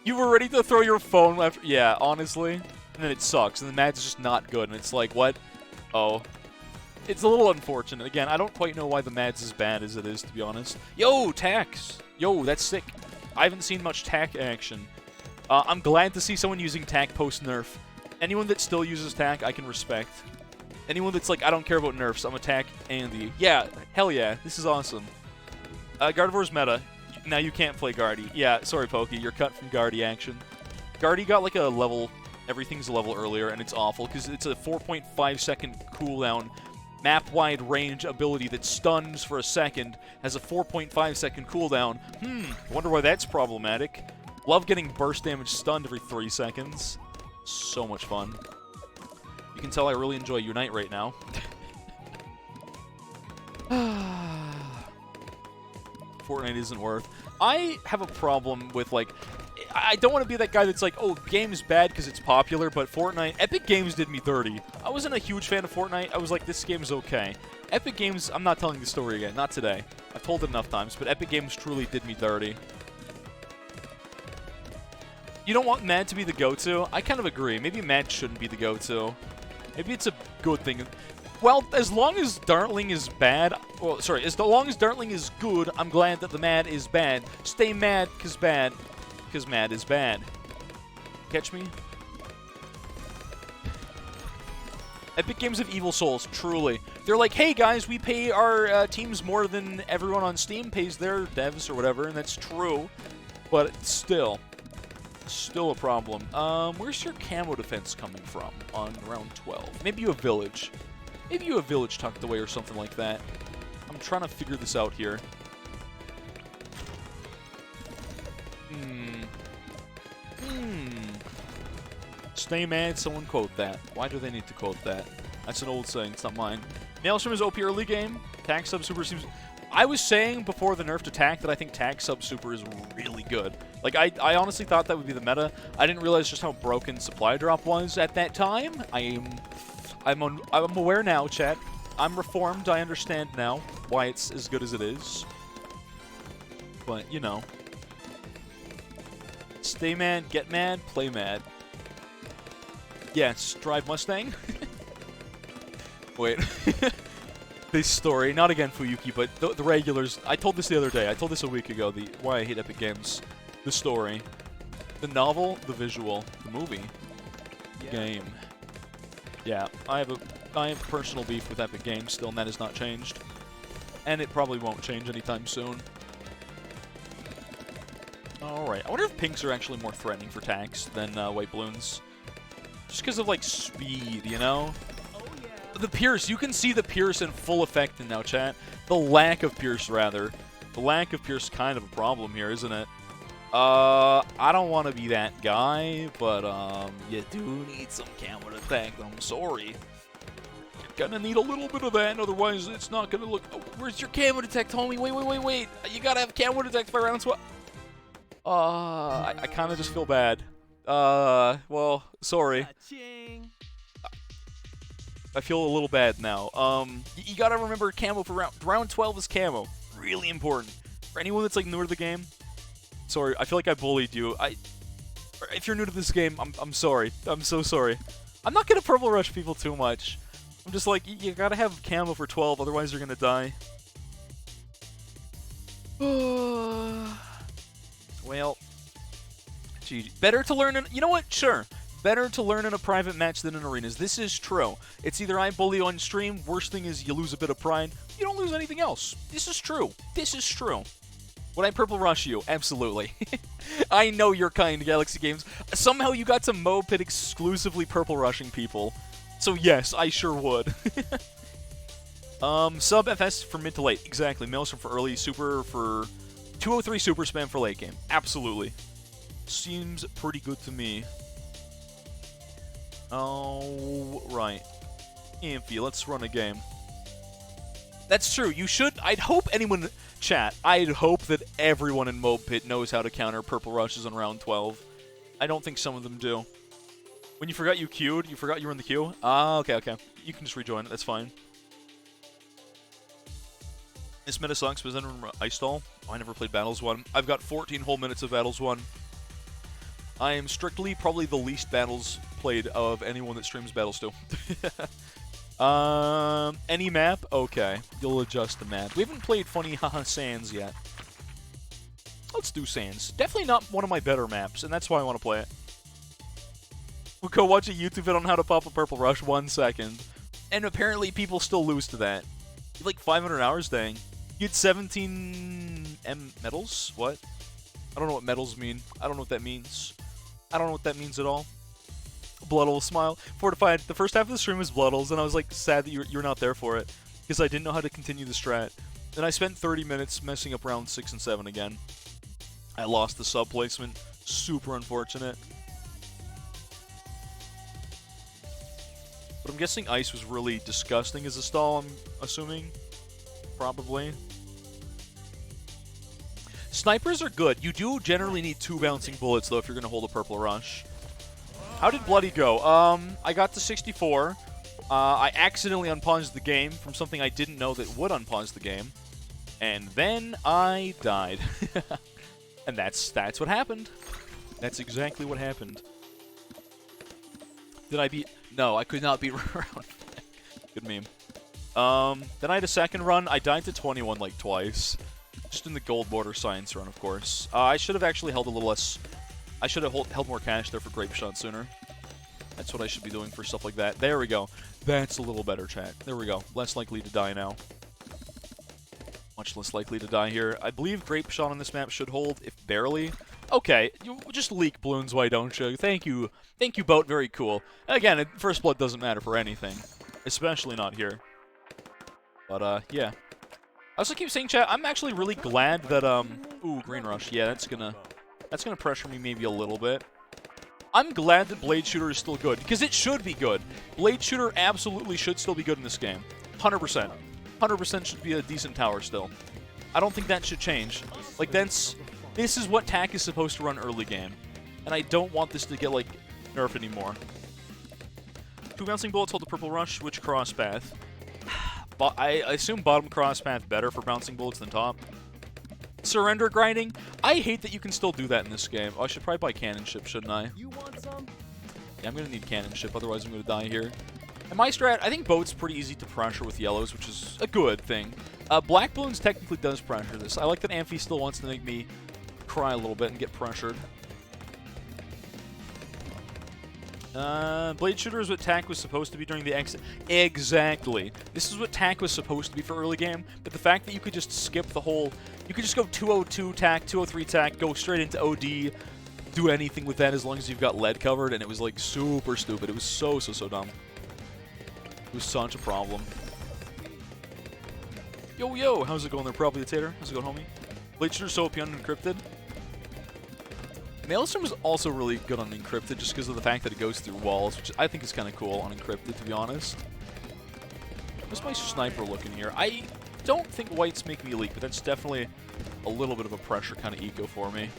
You were ready to throw your phone after... Yeah, honestly. And then it sucks, and the mat's just not good, and it's like, what? Oh. It's a little unfortunate. Again, I don't quite know why the Mad's as bad as it is, to be honest. Yo, Tax! Yo, that's sick. I haven't seen much Tac action. I'm glad to see someone using tack post-nerf. Anyone that still uses tack, I can respect. Anyone that's like, I don't care about nerfs, I'm a tack Andy. Yeah, hell yeah, this is awesome. Gardevoir's meta. Now you can't play Guardy. Yeah, sorry, Pokey, you're cut from Guardy action. Guardy got like a level, everything's a level earlier, and it's awful, because it's a 4.5 second cooldown, map-wide range ability that stuns for a second, has a 4.5 second cooldown. Wonder why that's problematic. Love getting burst damage stunned every 3 seconds. So much fun. You can tell I really enjoy Unite right now. Fortnite isn't worth. I have a problem with, like, I don't want to be that guy that's like, oh, game's bad because it's popular, but Fortnite, Epic Games did me dirty. I wasn't a huge fan of Fortnite. I was like, this game's okay. Epic Games, I'm not telling the story again, not today. I've told it enough times, but Epic Games truly did me dirty. You don't want Mad to be the go-to? I kind of agree. Maybe Mad shouldn't be the go-to. Maybe it's a good thing. Well, as long as Dartling is bad, well, sorry, as long as Dartling is good, I'm glad that the Mad is bad. Stay mad, because Mad is bad. Catch me? Epic Games have evil souls, truly. They're like, hey guys, we pay our teams more than everyone on Steam pays their devs or whatever, and that's true. But it's still a problem. Where's your camo defense coming from on round 12? Maybe you have village. Maybe you have village tucked away or something like that. I'm trying to figure this out here. Stay mad, someone quote that. Why do they need to quote that? That's an old saying, it's not mine. Maelstrom is OP early game. Tack sub super seems... I was saying before the nerf to tack that I think tack sub super is really good. Like, I honestly thought that would be the meta. I didn't realize just how broken supply drop was at that time. I'm aware now, chat. I'm reformed. I understand now why it's as good as it is. But, you know. Stay mad, get mad, play mad. Yes, drive Mustang. Wait. This story, not again Fuyuki, but the regulars. I told this the other day. I told this a week ago. Why I hate Epic Games. The story, the novel, the visual, the movie, the game. Yeah, I have personal beef with Epic Games still, and that has not changed, and it probably won't change anytime soon. All right, I wonder if pinks are actually more threatening for tax than white balloons, just because of like speed, you know. The Pierce, you can see the Pierce in full effect now, chat. The lack of Pierce, rather. The lack of Pierce is kind of a problem here, isn't it? I don't want to be that guy, but, you do need some camo attack. I'm sorry. You're gonna need a little bit of that, otherwise it's not gonna look... Oh, where's your camo detect, homie? Wait. You gotta have camo detect by round 12. I kind of just feel bad. Well, sorry. I feel a little bad now. You gotta remember camo for round 12 is camo. Really important. For anyone that's like newer to the game, sorry, I feel like I bullied you. If you're new to this game, I'm sorry. I'm so sorry. I'm not gonna purple rush people too much. I'm just like, you gotta have camo for 12, otherwise you're gonna die. Well, GG. Better to learn you know what? Sure. Better to learn in a private match than in arenas. This is true. It's either I bully on stream, worst thing is you lose a bit of pride. You don't lose anything else. This is true. This is true. Would I purple rush you? Absolutely. I know you're kind, Galaxy Games. Somehow you got some Moped exclusively purple rushing people. So yes, I sure would. Sub FS for mid to late. Exactly. Maelstrom for early, super for 203 super spam for late game. Absolutely. Seems pretty good to me. Oh, right. Amphi, let's run a game. That's true. You should... I'd hope anyone... Chat, I'd hope that everyone in Mob Pit knows how to counter purple rushes on round 12. I don't think some of them do. When you forgot you queued, you forgot you were in the queue? Ah, okay. You can just rejoin it. That's fine. This meta sucks, but then Ice Stall. Oh, I never played Battles 1. I've got 14 whole minutes of Battles 1. I am strictly probably the least battles played of anyone that streams Battles 2. Any map? Okay. You'll adjust the map. We haven't played Funny Haha Sands yet. Let's do Sands. Definitely not one of my better maps, and that's why I want to play it. We'll go watch a YouTube video on how to pop a purple rush 1 second. And apparently people still lose to that. Like 500 hours, dang. You had 17 medals? What? I don't know what medals mean. I don't know what that means. I don't know what that means at all. Bloodles, smile. Fortified. The first half of the stream was Bloodles, and I was like sad that you're not there for it. Because I didn't know how to continue the strat. Then I spent 30 minutes messing up round 6 and 7 again. I lost the sub placement. Super unfortunate. But I'm guessing ice was really disgusting as a stall, I'm assuming. Probably. Snipers are good. You do generally need 2 bouncing bullets, though, if you're going to hold a purple rush. How did Bloody go? I got to 64. I accidentally unpaused the game from something I didn't know that would unpause the game. And then I died. And that's what happened. That's exactly what happened. Did I beat... No, I could not beat round 5. Good meme. Then I had a second run. I died to 21 like twice. Just in the gold border science run, of course. I should have actually held a little less... I should have held more cash there for Grape Shot sooner. That's what I should be doing for stuff like that. There we go. That's a little better, chat. There we go. Less likely to die now. Much less likely to die here. I believe Grape Shot on this map should hold, if barely. Okay, you just leak balloons, why don't you? Thank you. Thank you, Boat. Very cool. Again, First Blood doesn't matter for anything. Especially not here. But, yeah. I also keep saying, chat, I'm actually really glad that, ooh, Green Rush. Yeah, that's gonna pressure me maybe a little bit. I'm glad that Blade Shooter is still good, because it should be good. Blade Shooter absolutely should still be good in this game. 100%. 100% should be a decent tower still. I don't think that should change. Like, this is what TAC is supposed to run early game. And I don't want this to get, like, nerfed anymore. 2 bouncing bullets hold the purple rush, which cross path? But I assume bottom cross path better for bouncing bullets than top. Surrender grinding? I hate that you can still do that in this game. Oh, I should probably buy cannon ship, shouldn't I? You want some? Yeah, I'm gonna need cannon ship, otherwise I'm gonna die here. And my strat, I think boat's pretty easy to pressure with yellows, which is a good thing. Black balloons technically does pressure this. I like that Amphi still wants to make me cry a little bit and get pressured. Blade Shooter is what TAC was supposed to be during the exit. Exactly. This is what TAC was supposed to be for early game, but the fact that you could just skip the whole... You could just go 202 TAC, 203 TAC, go straight into OD, do anything with that as long as you've got lead covered, and it was, like, super stupid. It was so dumb. It was such a problem. Yo, how's it going there, Probably the Tater? How's it going, homie? Blade Shooter's so OP on Encrypted. Maelstrom is also really good on Encrypted just because of the fact that it goes through walls, which I think is kind of cool on Encrypted, to be honest. What's my sniper looking here? I don't think whites make me leak, but that's definitely a little bit of a pressure kind of eco for me.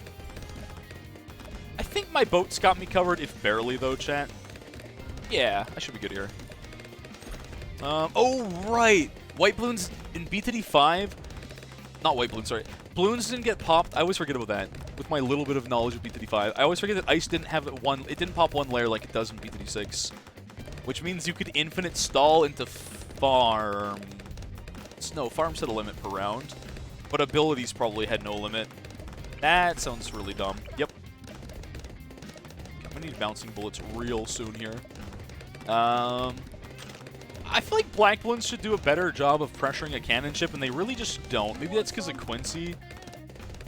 I think my boat's got me covered, if barely, though, chat. Yeah, I should be good here. Oh, right! White balloons in BTD5... Not white balloons, sorry. Balloons didn't get popped. I always forget about that. With my little bit of knowledge of BTD5. I always forget that ice didn't have it didn't pop one layer like it does in BTD6. Which means you could infinite stall into farm... No, farms had a limit per round. But abilities probably had no limit. That sounds really dumb. Yep. I'm gonna need bouncing bullets real soon here. I feel like black balloons should do a better job of pressuring a cannon ship, and they really just don't. Maybe that's because of Quincy.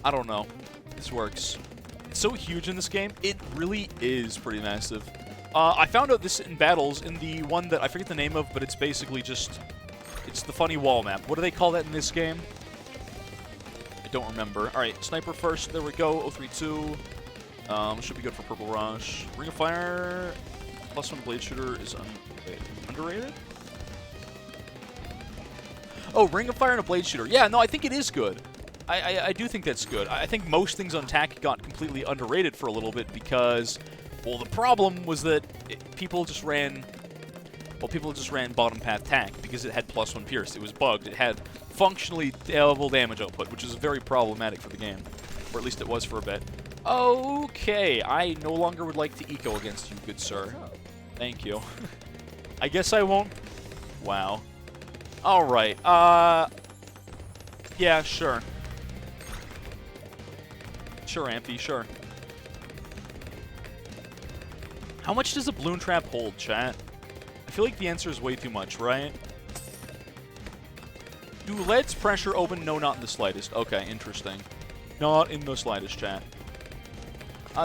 I don't know. This works. It's so huge in this game. It really is pretty massive. I found out this in Battles, in the one that I forget the name of, but it's basically just... It's the funny wall map. What do they call that in this game? I don't remember. Alright, sniper first. There we go. 032. Should be good for Purple Rush. Ring of Fire. +1 Blade Shooter is underrated? Oh, Ring of Fire and a Blade Shooter. Yeah, no, I think it is good. I do think that's good. I think most things on TAC got completely underrated for a little bit because, well, the problem was that people just ran bottom path TAC because it had +1 Pierce. It was bugged. It had functionally terrible damage output, which is very problematic for the game. Or at least it was for a bit. Okay, I no longer would like to eco against you, good sir. Thank you. I guess I won't... Wow. Alright, yeah, sure. Sure, Amphi, sure. How much does a balloon trap hold, chat? I feel like the answer is way too much, right? Do leads pressure open? No, not in the slightest. Okay, interesting. Not in the slightest, chat.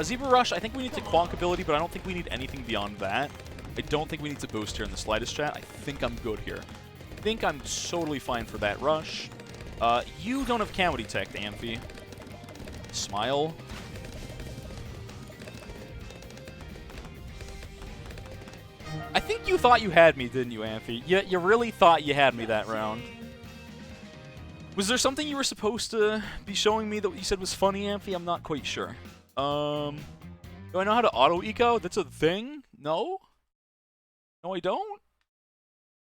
Zebra Rush, I think we need to Quonk ability, but I don't think we need anything beyond that. I don't think we need to boost here in the slightest, chat. I think I'm good here. I think I'm totally fine for that rush. You don't have camo detect, Amphi. Smile. I think you thought you had me, didn't you, Amphi? You really thought you had me that round. Was there something you were supposed to be showing me that you said was funny, Amphi? I'm not quite sure. Do I know how to auto-eco? That's a thing? No? No, I don't?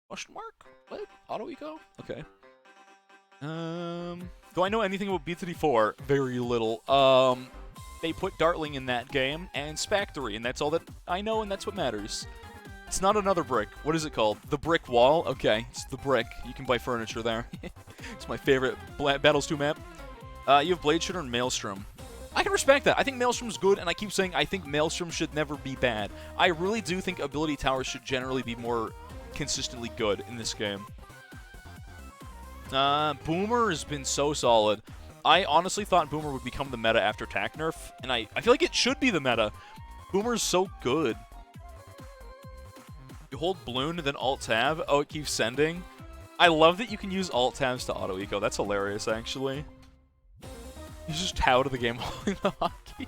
Question mark? What? Auto-eco? Okay. Do I know anything about B34? Very little. They put Dartling in that game, and Spectory, and that's all that I know, and that's what matters. It's not another brick. What is it called? The brick wall? Okay, it's the brick. You can buy furniture there. It's my favorite Battles2 map. You have Blade Shooter and Maelstrom. I can respect that. I think Maelstrom's good, and I keep saying I think Maelstrom should never be bad. I really do think ability towers should generally be more consistently good in this game. Boomer has been so solid. I honestly thought Boomer would become the meta after Tac Nerf, and I feel like it should be the meta. Boomer's so good. You hold Balloon and then Alt-Tab. Oh, it keeps sending. I love that you can use Alt-Tabs to auto-eco. That's hilarious, actually. You just tow to the game holding the hotkey.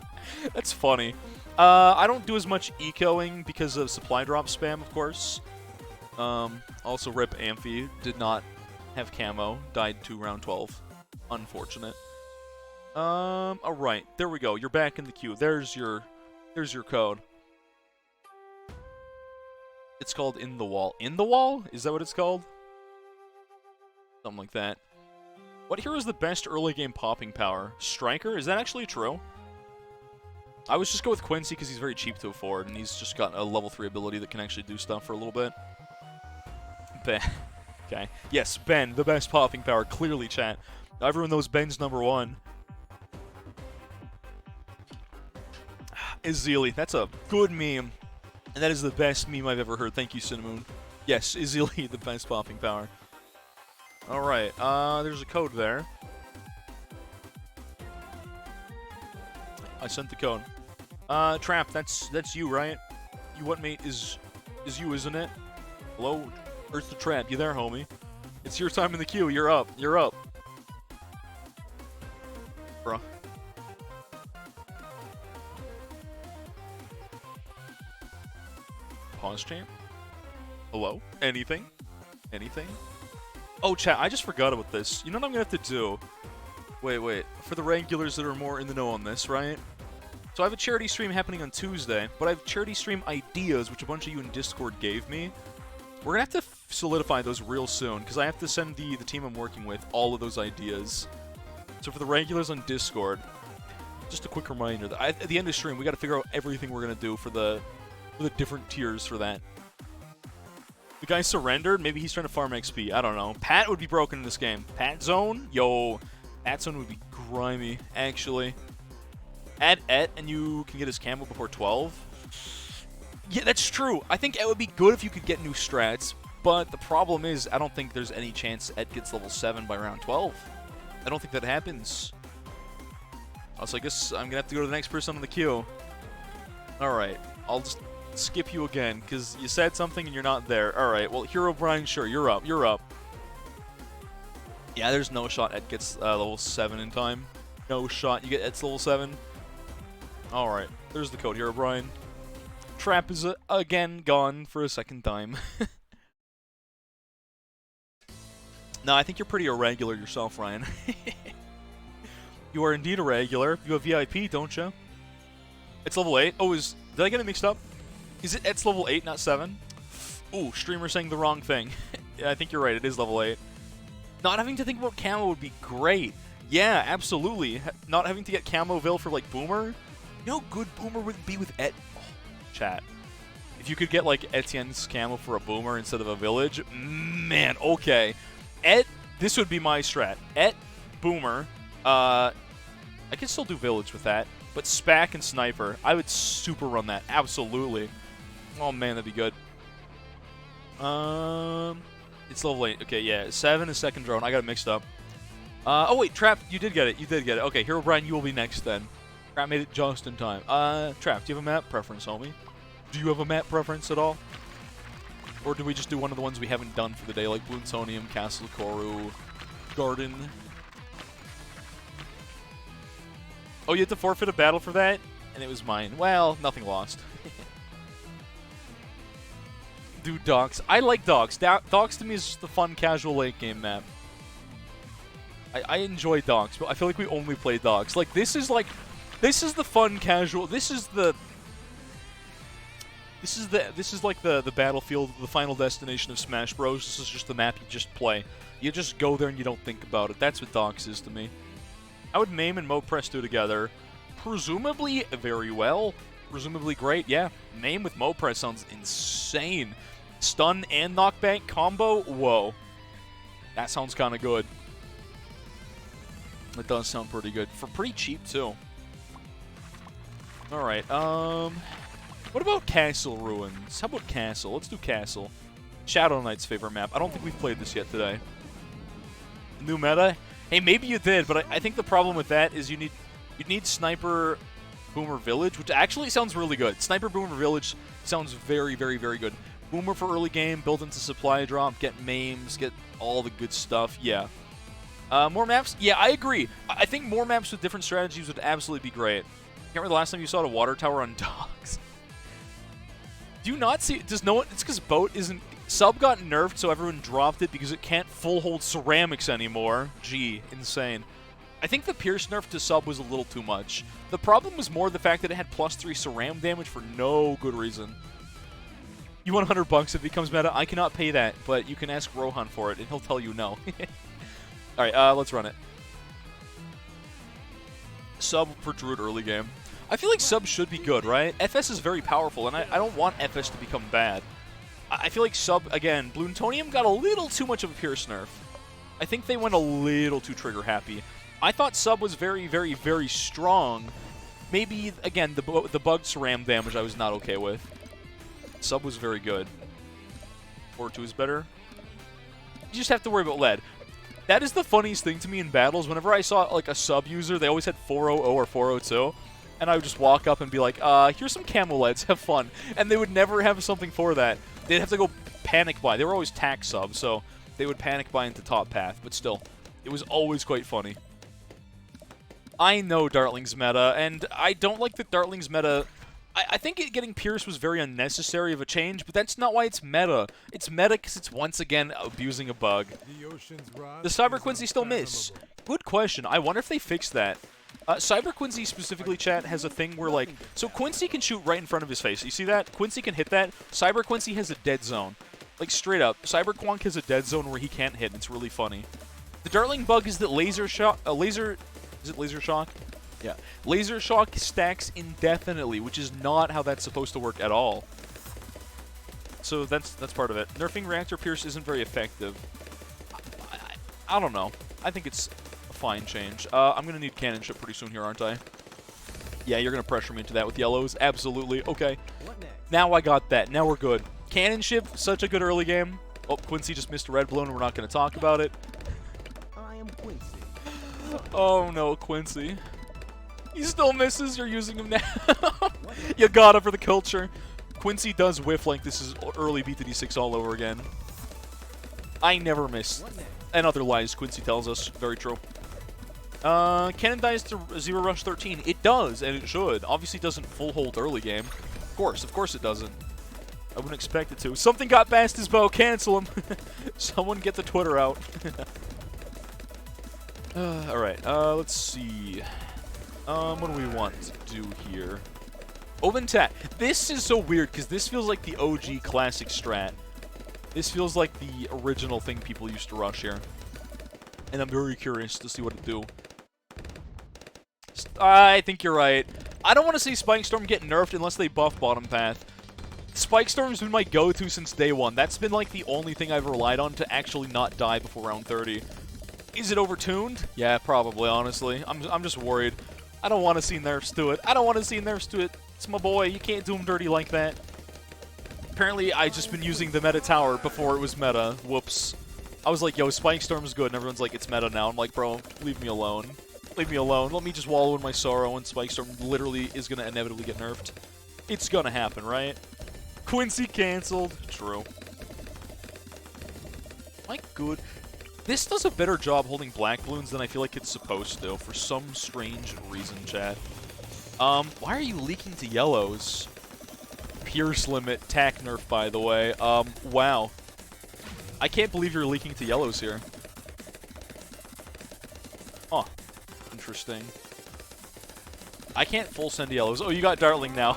That's funny. I don't do as much ecoing because of supply drop spam, of course. Also, RIP Amphi did not have camo. Died to round 12. Unfortunate. Alright. There we go. You're back in the queue. There's your code. It's called In the Wall. In the Wall? Is that what it's called? Something like that. What hero is the best early game popping power? Striker? Is that actually true? I would just go with Quincy because he's very cheap to afford, and he's just got a level 3 ability that can actually do stuff for a little bit. Ben. Okay. Yes, Ben, the best popping power. Clearly, chat. Everyone knows Ben's #1. Izili. That's a good meme. And that is the best meme I've ever heard. Thank you, Cinnamon. Yes, Izili, the best popping power. Alright, there's a code there. I sent the code. Trap, that's you, right? You what, mate, is you, isn't it? Hello? Earth the Trap, you there, homie? It's your time in the queue, you're up, you're up. Bruh. Pause champ? Hello? Anything? Anything? Oh, chat, I just forgot about this. You know what I'm gonna have to do? Wait. For the regulars that are more in the know on this, right? So I have a charity stream happening on Tuesday, but I have charity stream ideas, which a bunch of you in Discord gave me. We're gonna have to solidify those real soon, because I have to send the team I'm working with all of those ideas. So for the regulars on Discord, just a quick reminder that at the end of the stream, we gotta figure out everything we're gonna do for the different tiers for that. The guy surrendered? Maybe he's trying to farm XP. I don't know. Pat would be broken in this game. Pat Zone? Yo. Pat Zone would be grimy, actually. Add Et and you can get his camo before 12? Yeah, that's true. I think Et would be good if you could get new strats, but the problem is I don't think there's any chance Et gets level 7 by round 12. I don't think that happens. Also, I guess I'm going to have to go to the next person on the queue. Alright. I'll just skip you again, because you said something and you're not there. Alright, well, Hero Brian, sure, you're up, you're up. Yeah, there's no shot Ed gets level 7 in time. No shot you get Ed's level 7. Alright, there's the code, Hero Brian. Trap is again gone for a second time. No, I think you're pretty irregular yourself, Ryan. You are indeed irregular. You have VIP, don't you? It's level 8. Oh, did I get it mixed up? Is it it's level 8, not 7? Ooh, streamer saying the wrong thing. Yeah, I think you're right. It is level 8. Not having to think about camo would be great. Yeah, absolutely. Not having to get camo veil for, like, Boomer. You know how good Boomer would be with Et? Oh, chat. If you could get, like, Etienne's camo for a Boomer instead of a Village, man, okay. Et, this would be my strat. Et, Boomer, I can still do village with that. But SPAC and sniper, I would super run that. Absolutely. Oh man, that'd be good. It's level 8. Okay, yeah. 7 is second drone. I got it mixed up. Oh wait, Trap, you did get it. You did get it. Okay, Hero Brian, you will be next then. Trap made it just in time. Trap, do you have a map preference, homie? Do you have a map preference at all? Or do we just do one of the ones we haven't done for the day, like Plutonium, Castle Koru, Garden? Oh, you had to forfeit a battle for that? And it was mine. Well, nothing lost. Dude, Docks. I like Docks. Docks to me is just the fun, casual late game map. I enjoy Docks, but I feel like we only play Docks. Like, this is the fun, casual, this is like the battlefield, the final destination of Smash Bros. This is just the map you just play. You just go there and you don't think about it. That's what Docks is to me. I would MAME and Mo-Press do together. Presumably very well. Presumably great, yeah. MAME with Mo-Press sounds insane. Stun and knockback combo? Whoa. That sounds kind of good. It does sound pretty good. For pretty cheap, too. Alright, what about Castle Ruins? How about Castle? Let's do Castle. Shadow Knight's favorite map. I don't think we've played this yet today. New meta? Hey, maybe you did, but I think the problem with that is you need Sniper Boomer Village, which actually sounds really good. Sniper Boomer Village sounds very, very, very good. Boomer for early game, build into supply drop, get MAMEs, get all the good stuff. Yeah. More maps? Yeah, I agree. I think more maps with different strategies would absolutely be great. Can't remember the last time you saw a water tower on Docks. Do you not see? Does no one? It's because boat isn't. Sub got nerfed, so everyone dropped it because it can't full hold ceramics anymore. Gee, insane. I think the Pierce nerf to Sub was a little too much. The problem was more the fact that it had +3 ceram damage for no good reason. You want $100 if it becomes meta? I cannot pay that, but you can ask Rohan for it, and he'll tell you no. Alright, let's run it. Sub for Druid early game. I feel like Sub should be good, right? FS is very powerful, and I don't want FS to become bad. I feel like Sub, again, Plutonium got a little too much of a Pierce nerf. I think they went a little too trigger-happy. I thought Sub was very, very, very strong. Maybe, again, the bugged ceram damage I was not okay with. Sub was very good. 4-2 is better. You just have to worry about lead. That is the funniest thing to me in battles. Whenever I saw, like, a Sub user, they always had 400 or 402. And I would just walk up and be like, here's some camo leads, have fun. And they would never have something for that. They'd have to go panic buy. They were always tax Sub, so they would panic buy into top path. But still, it was always quite funny. I know Dartling's meta, and I don't like that Dartling's meta. I think getting Pierce was very unnecessary of a change, but that's not why it's meta. It's meta because it's once again abusing a bug. The Cyber Quincy still miss? Good question. I wonder if they fixed that. Cyber Quincy specifically, chat, has a thing where, like, so Quincy can shoot right in front of his face. You see that? Quincy can hit that. Cyber Quincy has a dead zone. Like, straight up. Cyber Quonk has a dead zone where he can't hit, and it's really funny. The Dartling bug is that Laser Shock, is it Laser Shock? Yeah. Laser Shock stacks indefinitely, which is not how that's supposed to work at all. So that's part of it. Nerfing Reactor Pierce isn't very effective. I don't know. I think it's a fine change. I'm going to need Cannon Ship pretty soon here, aren't I? Yeah, you're going to pressure me into that with yellows. Absolutely. Okay. Now I got that. Now we're good. Cannon Ship, such a good early game. Oh, Quincy just missed a red balloon. We're not going to talk about it. I am Quincy. Oh no, Quincy. He still misses. You're using him now. You got it for the culture. Quincy does whiff like this is early BTD6 all over again. I never miss. And other lies, Quincy tells us. Very true. Cannon dies to Zero Rush 13. It does, and it should. Obviously it doesn't full hold early game. Of course it doesn't. I wouldn't expect it to. Something got past his bow. Cancel him. Someone get the Twitter out. Alright, let's see. What do we want to do here? Open Tat. This is so weird, because this feels like the OG classic strat. This feels like the original thing people used to rush here. And I'm very curious to see what it do. I think you're right. I don't want to see Spike Storm get nerfed unless they buff bottom path. Spike Storm's been my go-to since day one. That's been like the only thing I've relied on to actually not die before round 30. Is it overtuned? Yeah, probably, honestly. I'm just worried. I don't want to see nerfs to it. I don't want to see nerfs to it. It's my boy. You can't do him dirty like that. Apparently, I just been using the meta tower before it was meta. Whoops. I was like, yo, Spike Storm's good, and everyone's like, it's meta now. I'm like, bro, leave me alone. Leave me alone. Let me just wallow in my sorrow, and Spike Storm literally is going to inevitably get nerfed. It's going to happen, right? Quincy canceled. True. My good. This does a better job holding black balloons than I feel like it's supposed to, for some strange reason, chat. Why are you leaking to yellows? Pierce limit, tack nerf, by the way. Wow. I can't believe you're leaking to yellows here. Huh. Interesting. I can't full send yellows. Oh, you got Dartling now.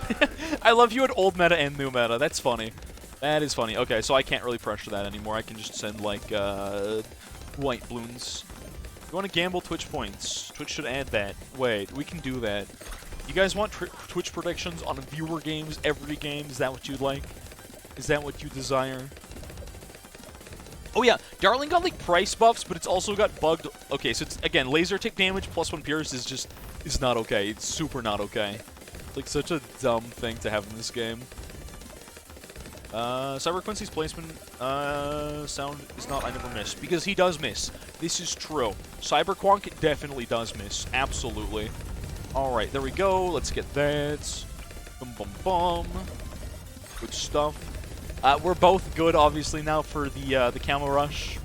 I love you at old meta and new meta. That's funny. That is funny. Okay, so I can't really pressure that anymore. I can just send, like, white balloons. You want to gamble Twitch points? Twitch should add that. Wait, we can do that. You guys want Twitch predictions on viewer games, every game? Is that what you'd like? Is that what you desire? Oh yeah, Dartling got like price buffs, but it's also got bugged. Okay, so it's, again, laser tick damage plus 1 pierce is not okay. It's super not okay. It's like such a dumb thing to have in this game. Cyber Quincy's placement sound is not I never miss, because he does miss. This is true. Cyberquonk definitely does miss. Absolutely. Alright, there we go. Let's get that. Bum bum bum. Good stuff. We're both good, obviously, now for the Camo Rush.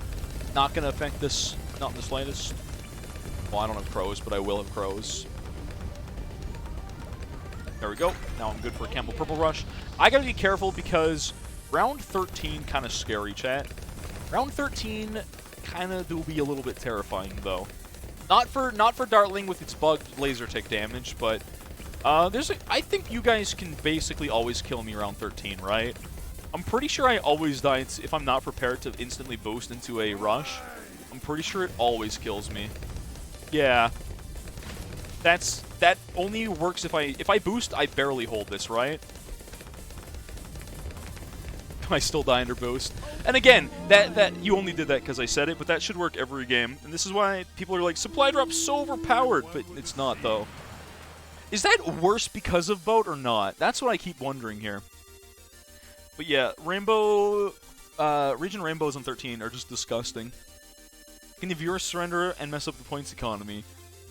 Not gonna affect this, not in the slightest. Well, I don't have crows, but I will have crows. There we go. Now I'm good for a Camo Purple Rush. I gotta be careful because round 13 kind of scary, chat. Round 13 kind of will be a little bit terrifying, though. Not for Dartling with its bugged laser tick damage, but I think you guys can basically always kill me round 13, right? I'm pretty sure I always die if I'm not prepared to instantly boost into a rush. I'm pretty sure it always kills me. Yeah. That only works if I boost, I barely hold this, right? I still die under boost. And again, that you only did that because I said it, but that should work every game. And this is why people are like, supply drop's so overpowered, but it's not, though. Is that worse because of boat or not? That's what I keep wondering here. But yeah, Rainbow, Region Rainbows on 13 are just disgusting. Can the viewers surrender and mess up the points economy?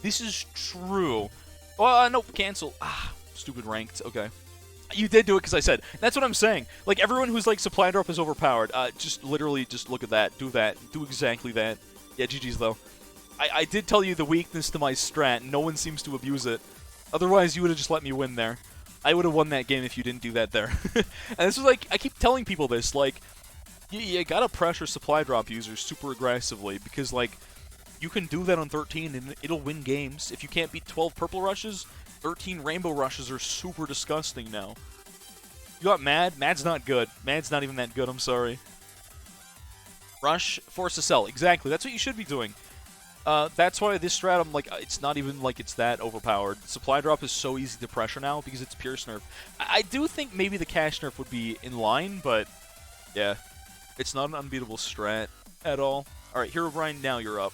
This is true. Nope, cancel. Ah, stupid ranked. Okay. You did do it because I said. That's what I'm saying. Like, everyone who's like, supply drop is overpowered, just literally just look at that. Do that. Do exactly that. Yeah, GG's though. I did tell you the weakness to my strat. No one seems to abuse it. Otherwise, you would have just let me win there. I would have won that game if you didn't do that there. And this is like, I keep telling people this, like, you gotta pressure supply drop users super aggressively, because, like, you can do that on 13 and it'll win games. If you can't beat 12 purple rushes, 13 rainbow rushes are super disgusting now. You got Mad? Mad's not good. Mad's not even that good, I'm sorry. Rush, force to sell. Exactly, that's what you should be doing. That's why this strat, I'm like, it's not even like it's that overpowered. Supply drop is so easy to pressure now because it's Pierce nerf. I do think maybe the cash nerf would be in line, but yeah, it's not an unbeatable strat at all. Alright, Hero Brian, now you're up.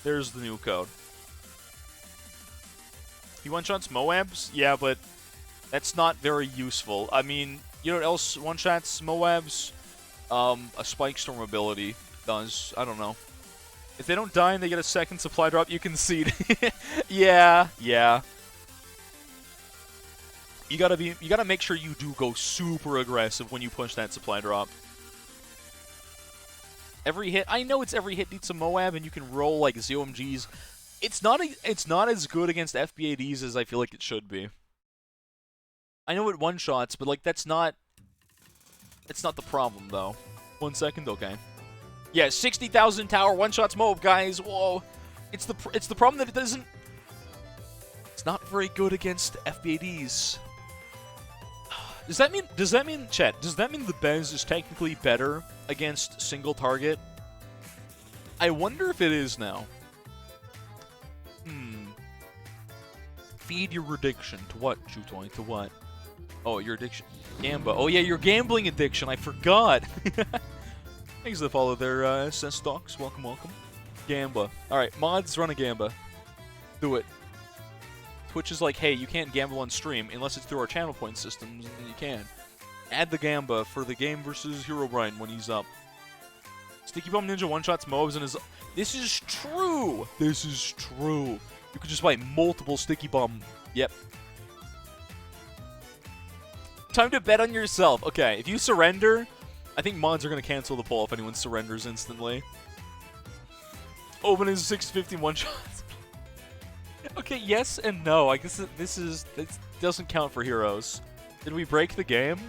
There's the new code. He one-shots Moabs? Yeah, but that's not very useful. I mean, you know what else one-shots Moabs? A Spike Storm ability does. I don't know. If they don't die and they get a second supply drop, you concede. Yeah. You gotta make sure you do go super aggressive when you push that supply drop. Every hit, I know it's every hit beats a Moab, and you can roll like ZOMGs. It's not as good against FBADs as I feel like it should be. I know it one shots, but like that's not the problem though. 1 second, okay. Yeah, 60,000 tower one-shots Moab, guys. Whoa, it's the problem that it doesn't. It's not very good against FBADs. Does that mean, chat? Does that mean the Bez is technically better against single target? I wonder if it is now. Feed your addiction to what, Chutoy? To what? Oh, your addiction, Gamba. Oh yeah, your gambling addiction. I forgot. Thanks for the follow there, SS Stocks. Welcome, welcome. Gamba. Alright, mods, run a Gamba. Do it. Twitch is like, hey, you can't gamble on stream unless it's through our channel point systems, and then you can. Add the gamba for the game versus Herobrine when he's up. Sticky Bomb Ninja one-shots mobs and is... This is true! This is true. You could just buy multiple Sticky Bomb... Yep. Time to bet on yourself. Okay, if you surrender, I think mods are going to cancel the poll if anyone surrenders instantly. Open is 650 one-shots. Okay, yes and no. I guess this doesn't count for heroes. Did we break the game?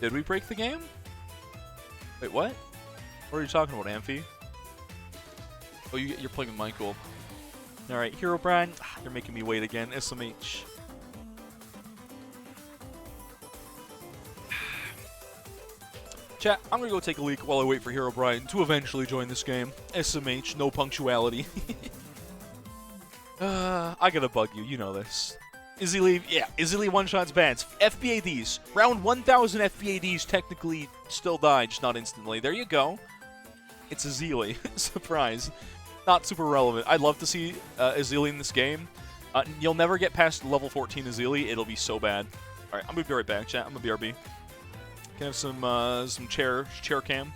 Did we break the game? Wait, what? What are you talking about, Amphi? Oh, you're playing with Michael. Alright, Herobrine. You're making me wait again. SMH. Chat, I'm gonna go take a leak while I wait for Herobrine to eventually join this game. SMH, no punctuality. I gotta bug you, you know this. Izzy yeah, Izzy one-shots bans. FBADs. Round 1,000 FBADs technically still die, just not instantly. There you go. It's Azili. Surprise. Not super relevant. I'd love to see Azili in this game. You'll never get past level 14 Azili. It'll be so bad. Alright, I'm gonna be right back, chat. I'm gonna BRB. Can I have some chair cam?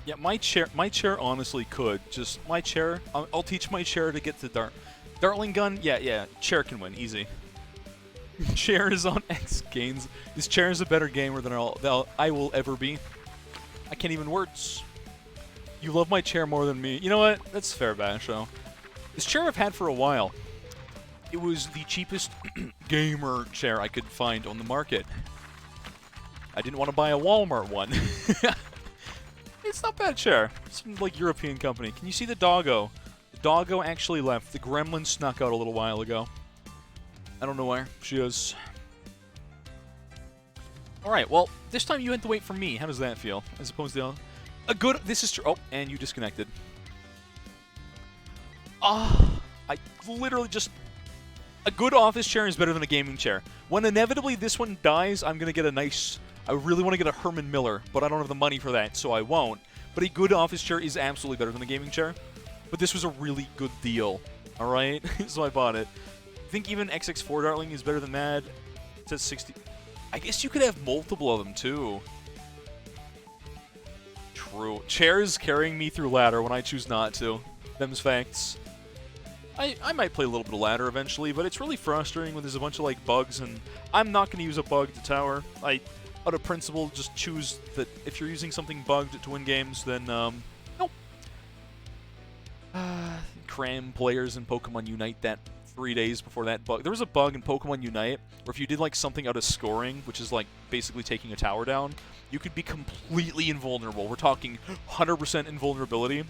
Yeah, my chair honestly could. Just, my chair, I'll teach my chair to get to Dartling Gun, yeah, chair can win, easy. Chair is on X Games. This chair is a better gamer than I will ever be. I can't even words. You love my chair more than me. You know what? That's fair, Basho. This chair I've had for a while. It was the cheapest gamer chair I could find on the market. I didn't want to buy a Walmart one. It's not a bad chair. Some, like, European company. Can you see the doggo? The doggo actually left. The gremlin snuck out a little while ago. I don't know where she is. Alright, well, this time you had to wait for me. How does that feel? As opposed to a good... This is true. Oh, and you disconnected. I literally just... A good office chair is better than a gaming chair. When inevitably this one dies, I'm going to get a nice... I really want to get a Herman Miller, but I don't have the money for that, so I won't. But a good office chair is absolutely better than a gaming chair. But this was a really good deal, alright? So I bought it. I think even XX4 Darling is better than that. It says 60... I guess you could have multiple of them, too. True. Chairs carrying me through ladder when I choose not to. Them's facts. I might play a little bit of ladder eventually, but it's really frustrating when there's a bunch of, like, bugs, and I'm not going to use a bug to tower. Out of principle, just choose that if you're using something bugged to win games, then, nope. Cram players in Pokemon Unite that 3 days before that bug. There was a bug in Pokemon Unite where if you did, like, something out of scoring, which is, like, basically taking a tower down, you could be completely invulnerable. We're talking 100% invulnerability.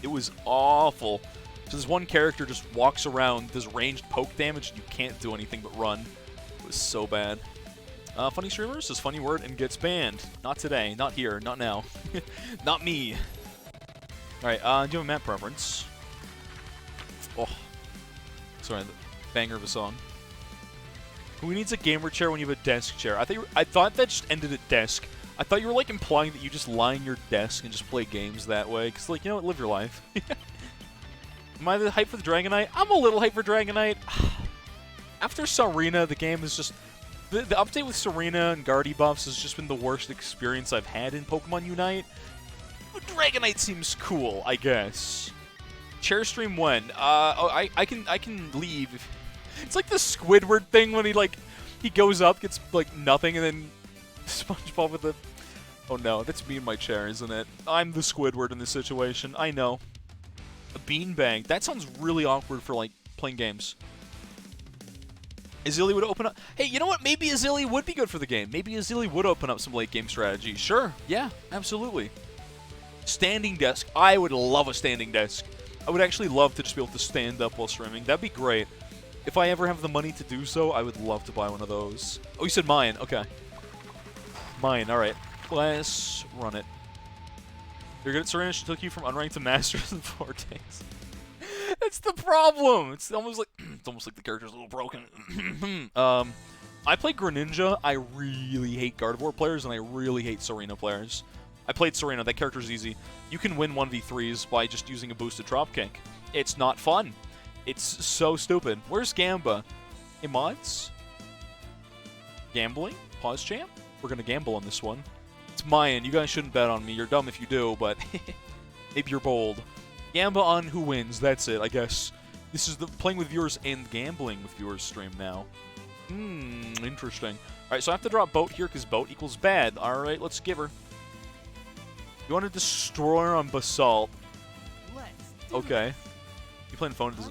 It was awful. So this one character just walks around, does ranged poke damage, and you can't do anything but run. It was so bad. Funny streamers is funny word and gets banned. Not today, not here, not now. Not me. Alright, do you have a map preference? Oh. Sorry, the banger of a song. Who needs a gamer chair when you have a desk chair? I thought that just ended at desk. I thought you were, like, implying that you just lie in your desk and just play games that way. Because, like, you know what? Live your life. Am I the hype for the Dragonite? I'm a little hype for Dragonite. After Serena, the game is just... The update with Serena and Guardy buffs has just been the worst experience I've had in Pokemon Unite. But Dragonite seems cool, I guess. Chair stream when? I can leave. It's like the Squidward thing when he goes up, gets like nothing, and then SpongeBob with the... Oh no, that's me in my chair, isn't it? I'm the Squidward in this situation. I know. A beanbag. That sounds really awkward for, like, playing games. Azili would open up... Hey, you know what? Maybe Azili would be good for the game. Maybe Azili would open up some late-game strategy. Sure. Yeah, absolutely. Standing desk. I would love a standing desk. I would actually love to just be able to stand up while streaming. That'd be great. If I ever have the money to do so, I would love to buy one of those. Oh, you said mine. Okay. Mine. All right. Let's run it. You're good at Serena. She took you from unranked to Masters in 4 days. That's the problem. It's almost like the character's a little broken. I play Greninja. I really hate Gardevoir players, and I really hate Serena players. I played Serena. That character's easy. You can win 1v3s by just using a boosted dropkick. It's not fun. It's so stupid. Where's Gamba? Hey, mods? Gambling? Pause champ? We're gonna gamble on this one. It's Mayan. You guys shouldn't bet on me. You're dumb if you do, but maybe you're bold. Gamba on who wins. That's it, I guess. This is the playing with viewers and gambling with viewers stream now. Interesting. Alright, so I have to drop boat here because boat equals bad. Alright, let's give her. You want to destroy her on Basalt. Okay. You playing phone? Do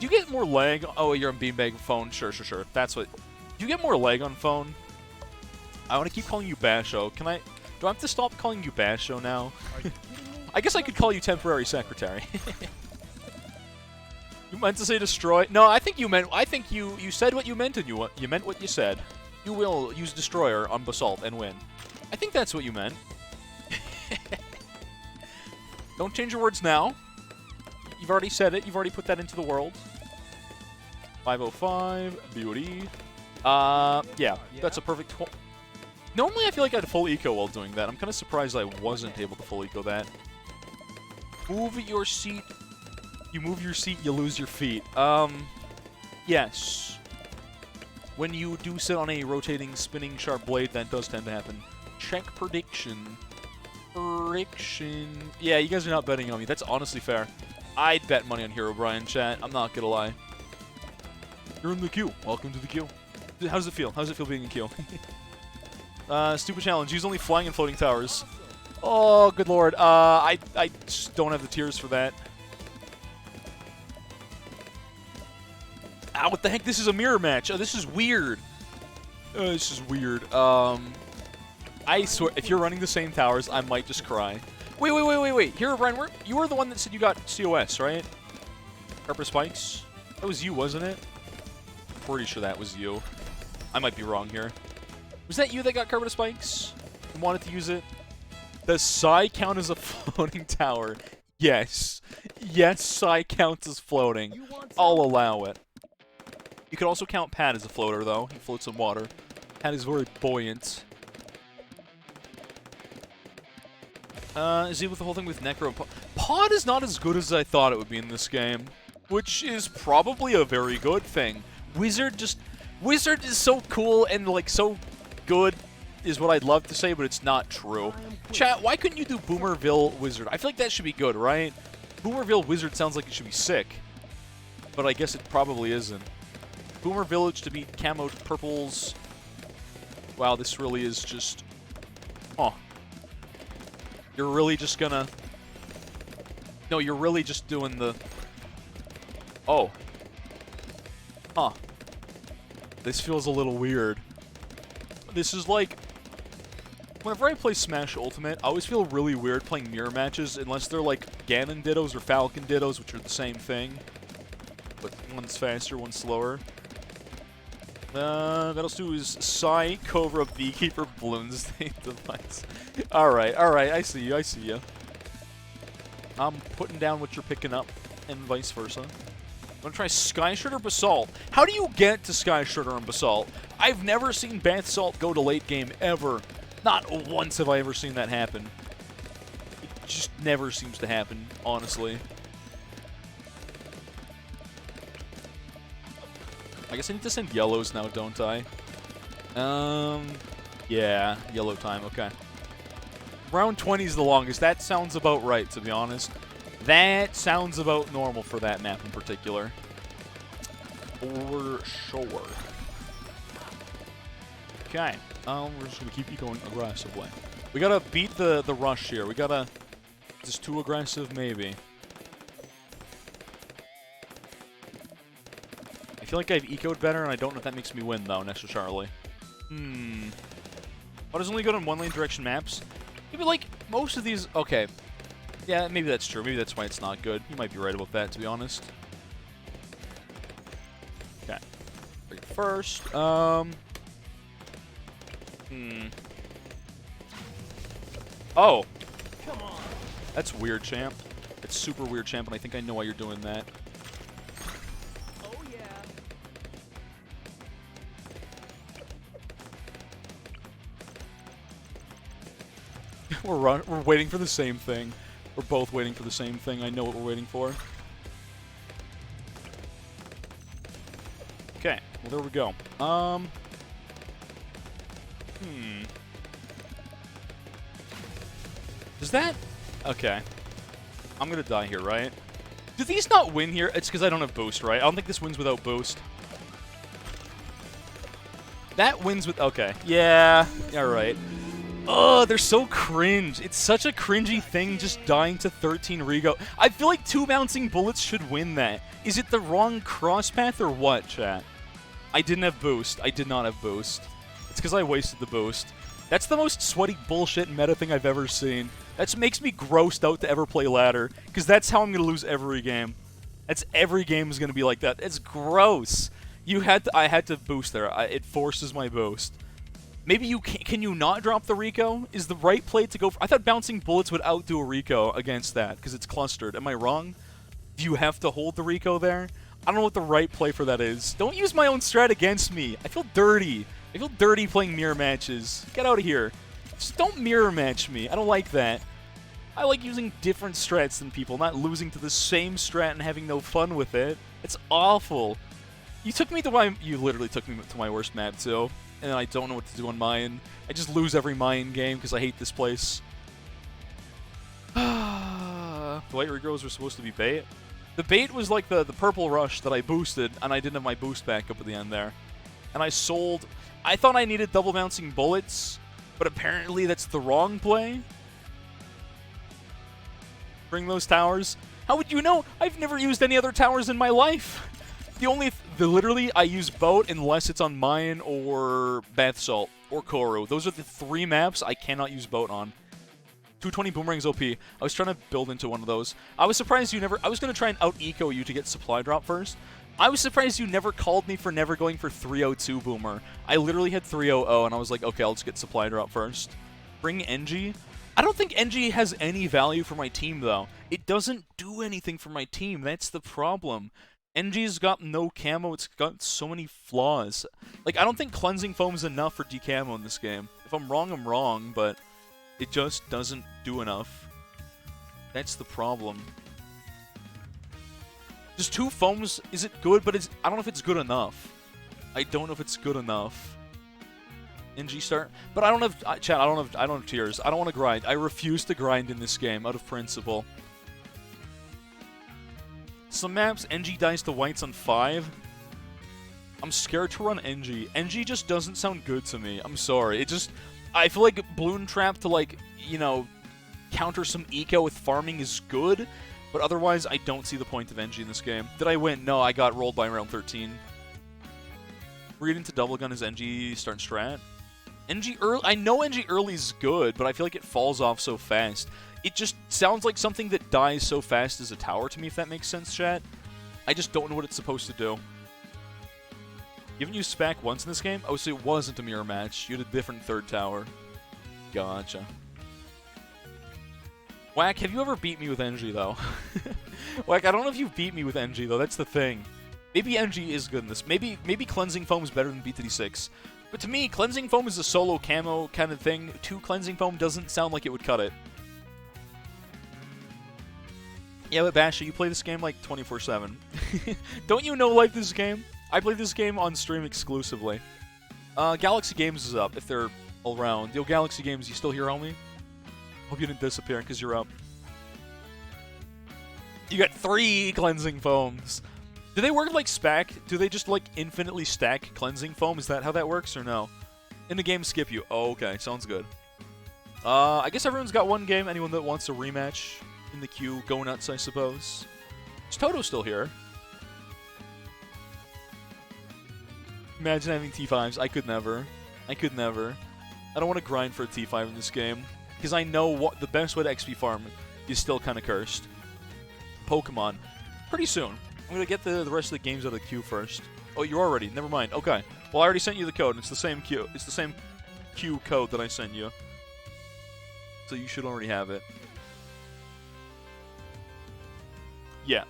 you get more lag? Oh, you're on Beanbag phone. Sure. That's what... Do you get more lag on phone? I want to keep calling you Basho. Do I have to stop calling you Basho now? I guess I could call you temporary secretary. You meant to say destroy? No, I think you meant... I think you said what you meant and you meant what you said. You will use destroyer on Basalt and win. I think that's what you meant. Don't change your words now. You've already said it. You've already put that into the world. 505. Beauty. Yeah. That's a perfect... Normally I feel like I'd full eco while doing that. I'm kind of surprised I wasn't able to full eco that. Move your seat. You move your seat, you lose your feet. Yes. When you do sit on a rotating, spinning, sharp blade, that does tend to happen. Check prediction. Yeah, you guys are not betting on me. That's honestly fair. I'd bet money on Herobrine, chat. I'm not gonna lie. You're in the queue. Welcome to the queue. How does it feel? How does it feel being in queue? Stupid challenge. Use only flying and floating towers. Oh, good lord. I just don't have the tears for that. Ah, what the heck? This is a mirror match. Oh, this is weird. This is weird. I swear, if you're running the same towers, I might just cry. Wait. Here, Ryan, you were the one that said you got COS, right? Carpet Spikes? That was you, wasn't it? Pretty sure that was you. I might be wrong here. Was that you that got Carpet Spikes? And wanted to use it? Does Psy count as a floating tower? Yes. Yes, Psy counts as floating. I'll allow it. You could also count Pat as a floater, though. He floats in water. Pat is very buoyant. Is he with the whole thing with Necro? Pod is not as good as I thought it would be in this game, which is probably a very good thing. Wizard is so cool and, like, so good is what I'd love to say, but it's not true. Chat, why couldn't you do Boomerville Wizard? I feel like that should be good, right? Boomerville Wizard sounds like it should be sick, but I guess it probably isn't. Boomer Village to beat Camo Purples. Wow, this really is just... Huh. You're really just gonna... No, you're really just doing the... Oh. Huh. This feels a little weird. This is like... Whenever I play Smash Ultimate, I always feel really weird playing mirror matches unless they're like Ganon Dittos or Falcon Dittos, which are the same thing. But one's faster, one's slower. Battles2 is Psy, Cobra, Beekeeper, Balloon State Device. Alright, I see you. I'm putting down what you're picking up, and vice versa. I'm gonna try Sky Shredder Basalt. How do you get to Sky Shredder and Basalt? I've never seen Basalt go to late game, ever. Not once have I ever seen that happen. It just never seems to happen, honestly. I guess I need to send yellows now, don't I? Yeah, yellow time, okay. Round 20 is the longest. That sounds about right, to be honest. That sounds about normal for that map in particular. For sure. Okay, we're just gonna keep you going aggressively. We gotta beat the rush here. We gotta... Is this too aggressive? Maybe. I feel like I've ecoed better, and I don't know if that makes me win, though, next to Charlie. But it's only good on one-lane direction maps? Maybe, like, most of these... Okay. Yeah, maybe that's true. Maybe that's why it's not good. You might be right about that, to be honest. Okay. First, Oh! Come on. That's weird, champ. It's super weird, champ, and I think I know why you're doing that. We're waiting for the same thing. We're both waiting for the same thing. I know what we're waiting for. Okay, well there we go. Does that... Okay. I'm gonna die here, right? Do these not win here? It's because I don't have boost, right? I don't think this wins without boost. That wins with... Okay. Yeah. Alright. Ugh, they're so cringe. It's such a cringy thing just dying to 13 Rego. I feel like 2 bouncing bullets should win that. Is it the wrong cross path or what, chat? I didn't have boost. I did not have boost. It's because I wasted the boost. That's the most sweaty bullshit meta thing I've ever seen. That makes me grossed out to ever play ladder, because that's how I'm going to lose every game. That's every game is going to be like that. It's gross. I had to boost there. It forces my boost. Maybe you can you not drop the Rico? Is the right play to go for... I thought bouncing bullets would outdo a Rico against that, because it's clustered. Am I wrong? Do you have to hold the Rico there? I don't know what the right play for that is. Don't use my own strat against me. I feel dirty. I feel dirty playing mirror matches. Get out of here. Just don't mirror match me. I don't like that. I like using different strats than people, not losing to the same strat and having no fun with it. It's awful. You literally took me to my worst map, too. And I don't know what to do on mine. I just lose every mine game because I hate this place. The white regrows were supposed to be bait. The bait was like the purple rush that I boosted, and I didn't have my boost back up at the end there. And I sold... I thought I needed double bouncing bullets, but apparently that's the wrong play. Bring those towers. How would you know? I've never used any other towers in my life. Literally, I use boat unless it's on Mayan or Bath Salt or Koru. Those are the 3 maps I cannot use boat on. 220 Boomerang's OP. I was trying to build into one of those. I was surprised you never... I was going to try and out-eco you to get supply drop first. I was surprised you never called me for never going for 302 Boomer. I literally had 300, and I was like, okay, I'll just get supply drop first. Bring NG. I don't think NG has any value for my team, though. It doesn't do anything for my team. That's the problem. NG's got no camo. It's got so many flaws. Like, I don't think Cleansing Foam's enough for decamo in this game. If I'm wrong, but... it just doesn't do enough. That's the problem. Just 2 foams, is it good? But I don't know if it's good enough. I don't know if it's good enough. NG start. But I don't have... chat, I don't have tears. I don't want to grind. I refuse to grind in this game, out of principle. Some maps, NG dies to whites on 5. I'm scared to run NG. NG just doesn't sound good to me. I'm sorry. It just... I feel like Balloon Trap to, like, you know, counter some eco with farming is good, but otherwise I don't see the point of NG in this game. Did I win? No, I got rolled by round 13. Read into Double Gun is NG start strat. NG early, I know NG early is good, but I feel like it falls off so fast. It just sounds like something that dies so fast as a tower to me, if that makes sense, chat. I just don't know what it's supposed to do. You haven't used SPAC once in this game? Oh, so it wasn't a mirror match. You had a different 3rd tower. Gotcha. Whack, have you ever beat me with NG, though? Whack, I don't know if you've beat me with NG, though. That's the thing. Maybe NG is good in this. Maybe Cleansing Foam is better than BTD6. But to me, Cleansing Foam is a solo camo kind of thing. 2 Cleansing Foam doesn't sound like it would cut it. Yeah, but Basha, you play this game like 24/7. Don't you know like this game? I play this game on stream exclusively. Galaxy Games is up, if they're around. Yo, Galaxy Games, you still here, homie? Hope you didn't disappear, because you're up. You got 3 Cleansing Foams. Do they work like SPAC? Do they just, like, infinitely stack Cleansing Foam? Is that how that works, or no? In the game, skip you. Oh, okay. Sounds good. I guess everyone's got 1 game. Anyone that wants a rematch in the queue, go nuts, I suppose. Is Toto still here? Imagine having T5s. I could never. I could never. I don't want to grind for a T5 in this game. Because I know what the best way to XP farm is still kind of cursed. Pokemon. Pretty soon. I'm going to get the rest of the games out of the queue first. Oh, you're already. Never mind. Okay. Well, I already sent you the code. It's the same queue. It's the same queue code that I sent you. So you should already have it. Yeah.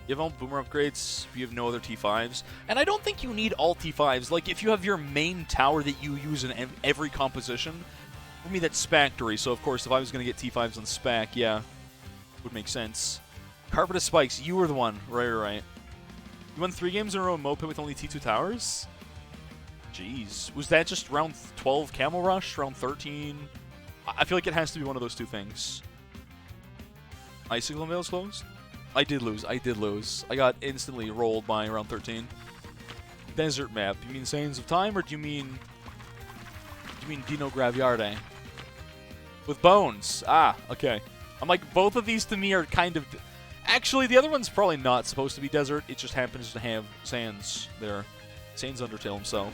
You have all Boomer upgrades, you have no other T5s. And I don't think you need all T5s. Like, if you have your main tower that you use in every composition, for me that's Spactory. So, of course, if I was going to get T5s on Spac, yeah, would make sense. Carpet of Spikes, you were the one. Right. You won 3 games in a row in Moped with only T2 towers? Jeez. Was that just round 12 Camel Rush? Round 13? I feel like it has to be one of those 2 things. Icicle Mail's closed? I did lose. I got instantly rolled by round 13. Desert map. You mean Sands of Time, or do you mean Dino Graviarde? With bones. Ah, okay. I'm like, both of these to me are kind of... Actually, the other one's probably not supposed to be desert. It just happens to have Sans there. Sans Undertale himself.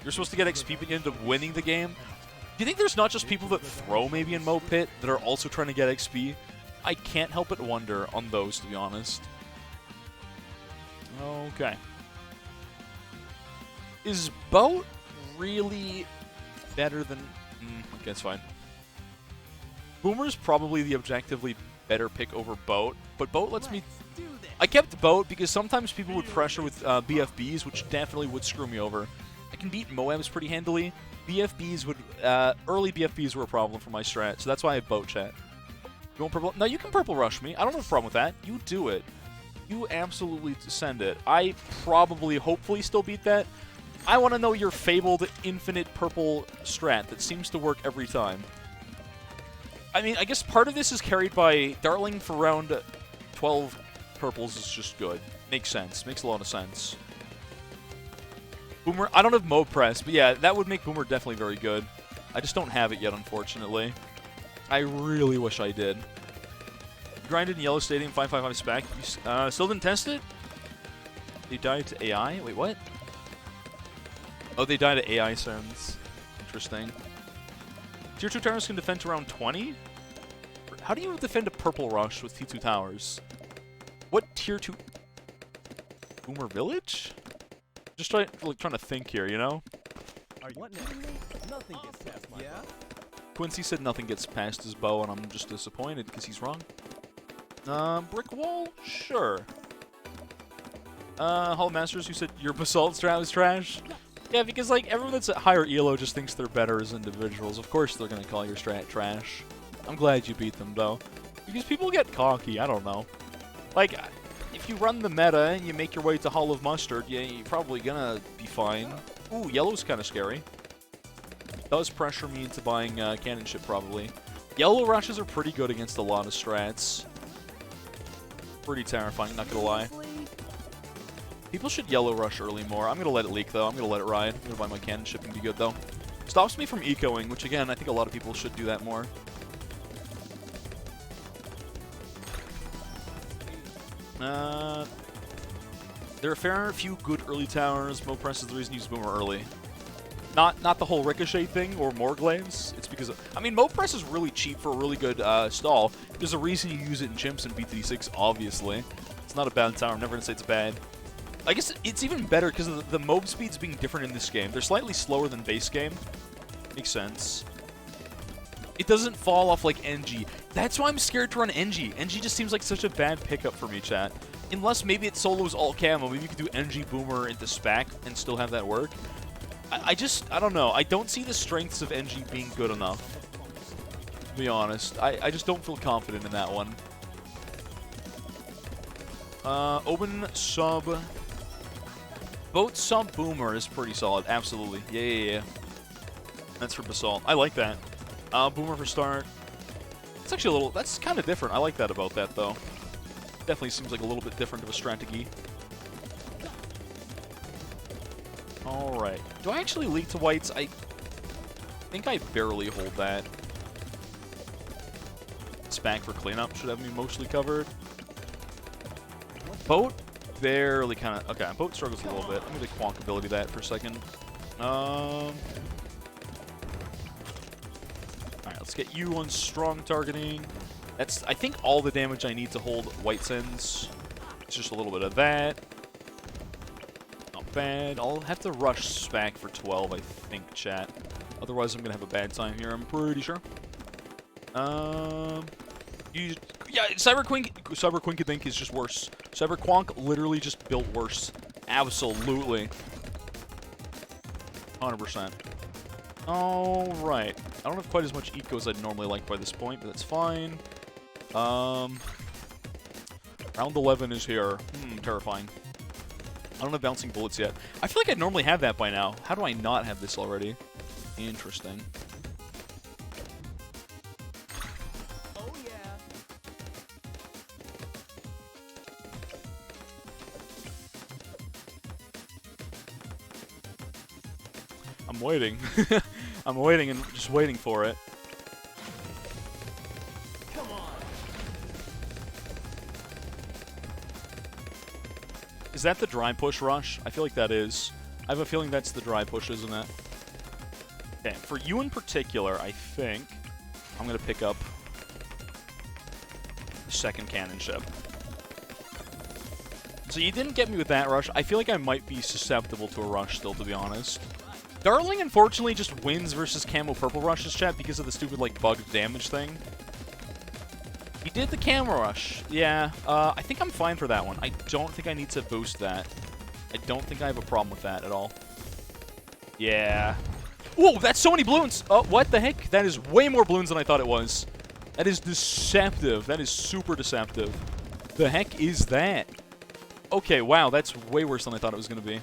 You're supposed to get XP at the end of winning the game. Do you think there's not just people that throw maybe in Mo Pit that are also trying to get XP? I can't help but wonder on those, to be honest. Okay. Is Boat really better than... okay, that's fine. Boomer's probably the objectively better pick over Boat, but Boat lets me... I kept Boat because sometimes people would pressure with BFBs, which definitely would screw me over. I can beat Moabs pretty handily. BFBs would... early BFBs were a problem for my strat, so that's why I have Boat, chat. You want purple? No, you can purple rush me. I don't have a problem with that. You do it. You absolutely send it. I probably, hopefully, still beat that. I want to know your fabled infinite purple strat that seems to work every time. I mean, I guess part of this is carried by Dartling for round 12 purples is just good. Makes sense. Makes a lot of sense. Boomer, I don't have Mode Press, but yeah, that would make Boomer definitely very good. I just don't have it yet, unfortunately. I really wish I did. Grinded in Yellow Stadium 555 spec. You still didn't test it? They died to AI? Wait, what? Oh, they died to AI sends. Interesting. Tier 2 towers can defend to around 20? How do you defend a purple rush with T2 towers? What tier 2? Boomer Village? Just trying to think here, you know? What now? Nothing gets past my bow. Quincy said nothing gets past his bow, and I'm just disappointed because he's wrong. Brick wall? Sure. Hall Masters, who said your basalt strat was trash? Yeah, because, like, everyone that's at higher ELO just thinks they're better as individuals. Of course they're gonna call your strat trash. I'm glad you beat them, though. Because people get cocky, I don't know. Like, if you run the meta and you make your way to Hall of Mustard, yeah, you're probably gonna be fine. Ooh, yellow's kind of scary. Does pressure me into buying cannon ship, probably. Yellow rushes are pretty good against a lot of strats. Pretty terrifying, not gonna lie. People should yellow rush early more. I'm gonna let it leak, though. I'm gonna let it ride. I'm gonna buy my cannon ship and be good, though. Stops me from ecoing, which, again, I think a lot of people should do that more. There are a fair few good early towers. Mo Press is the reason you use Boomer early. Not the whole Ricochet thing or Morglaives. It's because I mean, Mo Press is really cheap for a really good stall. There's a reason you use it in Chimps and BTD6, obviously. It's not a bad tower. I'm never going to say it's bad. I guess it's even better because of the mob speeds being different in this game. They're slightly slower than base game. Makes sense. It doesn't fall off like NG. That's why I'm scared to run NG. NG just seems like such a bad pickup for me, chat. Unless maybe it solos all camo. Maybe you could do NG Boomer into SPAC and still have that work. I don't know. I don't see the strengths of NG being good enough. To be honest. I just don't feel confident in that one. Open sub. Boat sub Boomer is pretty solid. Absolutely. Yeah. That's for Basalt. I like that. Boomer for start. It's actually a little... That's kind of different. I like that about that, though. Definitely seems like a little bit different of a strategy. Alright. Do I actually leak to whites? I think I barely hold that. Spank for cleanup should have me mostly covered. Boat barely kind of... Okay, boat struggles a little bit. I'm going to Quonk ability that for a second. Alright, let's get you on strong targeting. That's, I think, all the damage I need to hold white sends. It's just a little bit of that. Not bad. I'll have to rush Spack for 12, I think, chat. Otherwise, I'm going to have a bad time here, I'm pretty sure. Yeah, Cyber Quinkadink is just worse. Cyber Quonk literally just built worse. Absolutely. 100%. Alright. I don't have quite as much eco as I'd normally like by this point, but that's fine. Round 11 is here. Terrifying. I don't have bouncing bullets yet. I feel like I'd normally have that by now. How do I not have this already? Interesting. Oh yeah. I'm waiting. I'm waiting and just waiting for it. Come on. Is that the dry push rush? I feel like that is. I have a feeling that's the dry push, isn't it? Okay, for you in particular, I think I'm going to pick up the second cannon ship. So you didn't get me with that rush. I feel like I might be susceptible to a rush still, to be honest. Darling, unfortunately, just wins versus camo purple rushes, chat, because of the stupid, like, bugged damage thing. He did the camo rush. Yeah, I think I'm fine for that one. I don't think I need to boost that. I don't think I have a problem with that at all. Yeah. Whoa, that's so many balloons! Oh, what the heck? That is way more balloons than I thought it was. That is deceptive. That is super deceptive. The heck is that? Okay, wow, that's way worse than I thought it was going to be.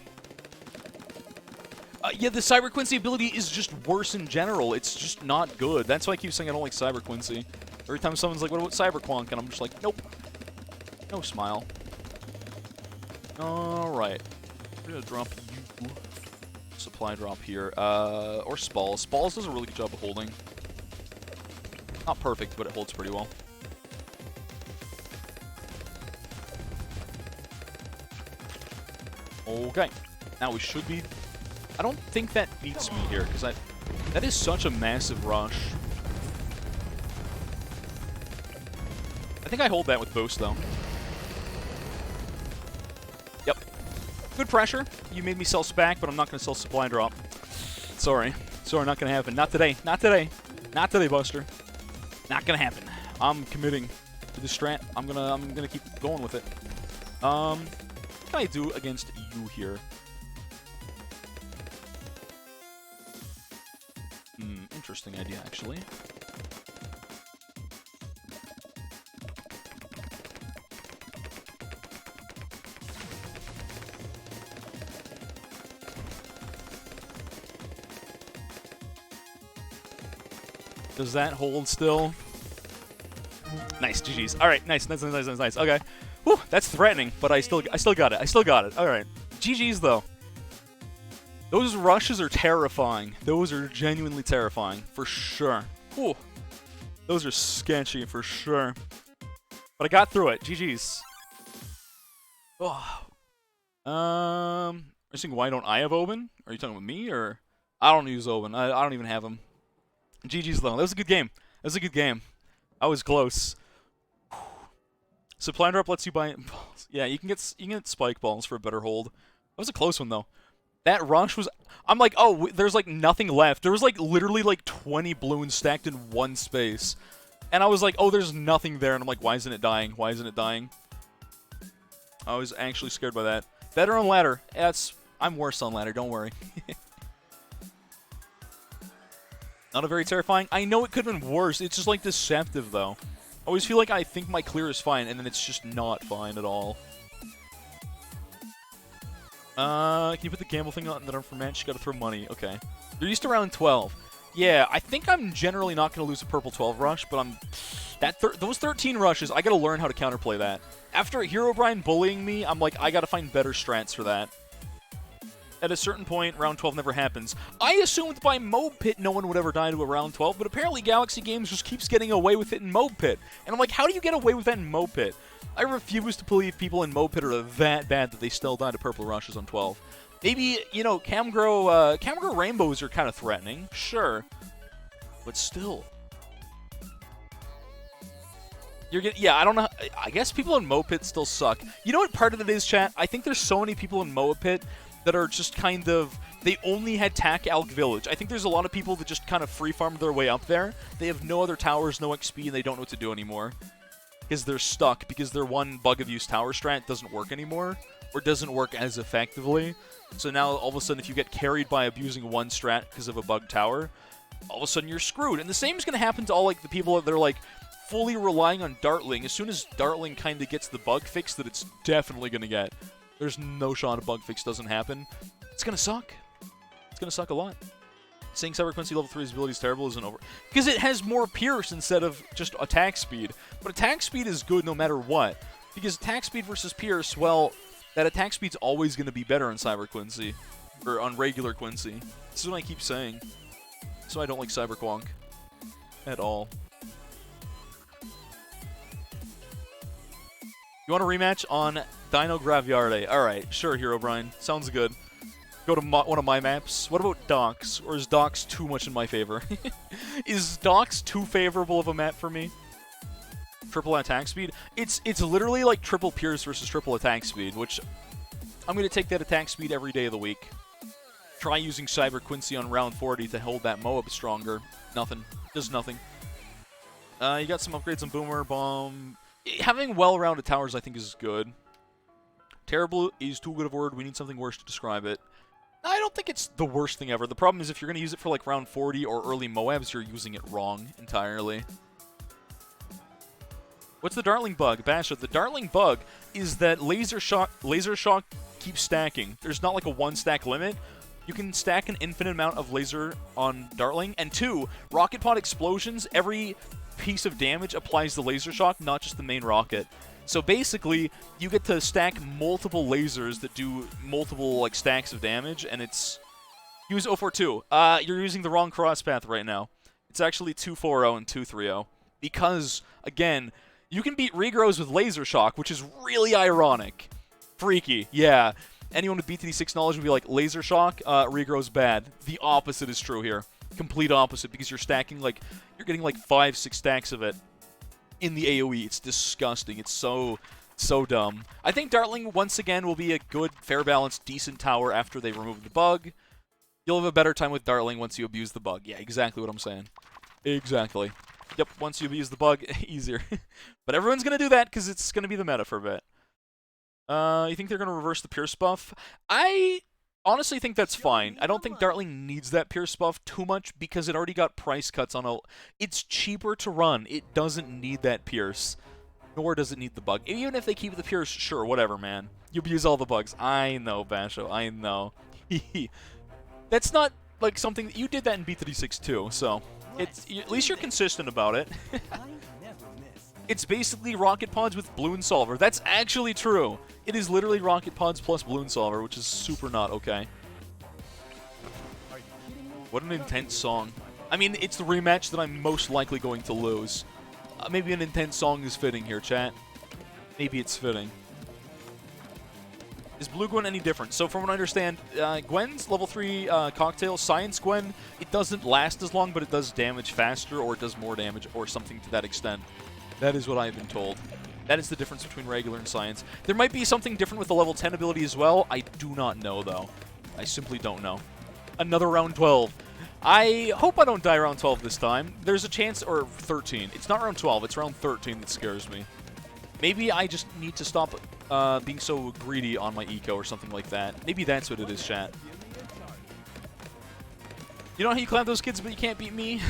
Yeah, the Cyber Quincy ability is just worse in general. It's just not good. That's why I keep saying I don't like Cyber Quincy. Every time someone's like, what about Cyber Quonk? And I'm just like, nope. No smile. Alright. We're going to drop you. Supply drop here. Or Spalls. Spalls does a really good job of holding. Not perfect, but it holds pretty well. Okay. Now we should be... I don't think that beats me here, because that is such a massive rush. I think I hold that with boost, though. Yep. Good pressure. You made me sell SPAC, but I'm not going to sell supply and drop. Sorry. Sorry, not going to happen. Not today. Not today. Not today, Buster. Not going to happen. I'm committing to the strat. I'm gonna keep going with it. What can I do against you here? Interesting idea, actually. Does that hold still? Nice, GG's. All right, nice. Okay, whew, that's threatening, but I still got it. I still got it. All right, GG's though. Those rushes are terrifying. Those are genuinely terrifying, for sure. Whew. Those are sketchy, for sure. But I got through it. GG's. Oh. Are you saying why don't I have Oben? Are you talking about me, or? I don't use Oben. I don't even have him. GG's though. That was a good game. That was a good game. I was close. Supply and drop lets you buy balls. Yeah, you can get spike balls for a better hold. That was a close one though. That rush was... I'm like, oh, there's like nothing left. There was like literally like 20 balloons stacked in one space. And I was like, oh, there's nothing there. And I'm like, why isn't it dying? Why isn't it dying? I was actually scared by that. Better on ladder. I'm worse on ladder, don't worry. Not a very terrifying. I know it could have been worse. It's just like deceptive though. I always feel like I think my clear is fine, and then it's just not fine at all. Can you put the gamble thing on that I'm for match? You gotta throw money. Okay. They're used to round 12. Yeah, I think I'm generally not gonna lose a purple 12 rush, but those 13 rushes, I gotta learn how to counterplay that. After Herobrine bullying me, I'm like, I gotta find better strats for that. At a certain point, round 12 never happens. I assumed by Mob Pit no one would ever die to a round 12, but apparently Galaxy Games just keeps getting away with it in Mob Pit. And I'm like, how do you get away with that in Mob Pit? I refuse to believe people in Mob Pit are that bad that they still die to purple rushes on 12. Maybe, you know, Camgrow Rainbows are kind of threatening, sure. But still. Yeah, I don't know. I guess people in Mob Pit still suck. You know what part of it is, chat? I think there's so many people in Mob Pit that are just kind of, they only had Tak Alk Village. I think there's a lot of people that just kind of free farmed their way up there. They have no other towers, no XP, and they don't know what to do anymore. Because they're stuck, because their one bug of use tower strat doesn't work anymore, or doesn't work as effectively. So now, all of a sudden, if you get carried by abusing one strat because of a bug tower, all of a sudden you're screwed. And the same is going to happen to all like the people that are like fully relying on Dartling. As soon as Dartling kind of gets the bug fix that it's definitely going to get, there's no shot a bug fix doesn't happen. It's going to suck. It's going to suck a lot. Saying Cyber Quincy level 3's ability is terrible isn't over. Because it has more Pierce instead of just attack speed. But attack speed is good no matter what. Because attack speed versus Pierce, well, that attack speed's always going to be better on Cyber Quincy. Or on regular Quincy. This is what I keep saying. So I don't like Cyber Quonk. At all. You want a rematch on Dino Graviarde? Alright, sure, Herobrine. Sounds good. Go to one of my maps. What about Docks? Or is Docks too much in my favor? Is Docks too favorable of a map for me? Triple attack speed? It's literally like triple Pierce versus triple attack speed, which I'm going to take that attack speed every day of the week. Try using Cyber Quincy on round 40 to hold that Moab stronger. Nothing. Does nothing. You got some upgrades on Boomer, Bomb. Having well-rounded towers, I think, is good. Terrible is too good of a word. We need something worse to describe it. I don't think it's the worst thing ever. The problem is if you're going to use it for like round 40 or early Moabs, you're using it wrong entirely. What's the Dartling bug? Basha, the Dartling bug is that Laser Shock keeps stacking. There's not like a one-stack limit. You can stack an infinite amount of laser on Dartling. And 2, Rocket Pod explosions, every piece of damage applies the Laser Shock, not just the main rocket. So basically, you get to stack multiple lasers that do multiple like stacks of damage, and it's... Use 042. You're using the wrong cross path right now. It's actually 240 and 230. Because, again, you can beat regrows with Laser Shock, which is really ironic. Freaky, yeah. Anyone with BTD6 knowledge would be like, Laser Shock, regrow's bad. The opposite is true here. Complete opposite, because you're stacking, like, you're getting like 5-6 stacks of it in the AoE. It's disgusting. It's so dumb. I think Dartling, once again, will be a good, fair balanced, decent tower after they remove the bug. You'll have a better time with Dartling once you abuse the bug. Yeah, exactly what I'm saying. Exactly. Yep, once you abuse the bug, easier. But everyone's going to do that because it's going to be the meta for a bit. You think they're going to reverse the Pierce buff? I honestly think that's fine. I don't think Dartling needs that Pierce buff too much because it already got price cuts on a... It's cheaper to run. It doesn't need that Pierce. Nor does it need the bug. Even if they keep the Pierce, sure, whatever, man. You abuse all the bugs. I know, Basho. I know. That's not, like, something... that you did that in B36 too, so... at least you're consistent about it. It's basically Rocket Pods with Balloon Solver. That's actually true. It is literally Rocket Pods plus Balloon Solver, which is super not okay. What an intense song. I mean, it's the rematch that I'm most likely going to lose. Maybe an intense song is fitting here, chat. Maybe it's fitting. Is Blue Gwen any different? So from what I understand, Gwen's level 3 cocktail, Science Gwen, it doesn't last as long, but it does damage faster, or it does more damage, or something to that extent. That is what I've been told. That is the difference between regular and Science. There might be something different with the level 10 ability as well. I do not know, though. I simply don't know. Another round 12. I hope I don't die round 12 this time. There's a chance, or 13. It's not round 12, it's round 13 that scares me. Maybe I just need to stop being so greedy on my eco or something like that. Maybe that's what it is, chat. You know how you clap those kids but you can't beat me?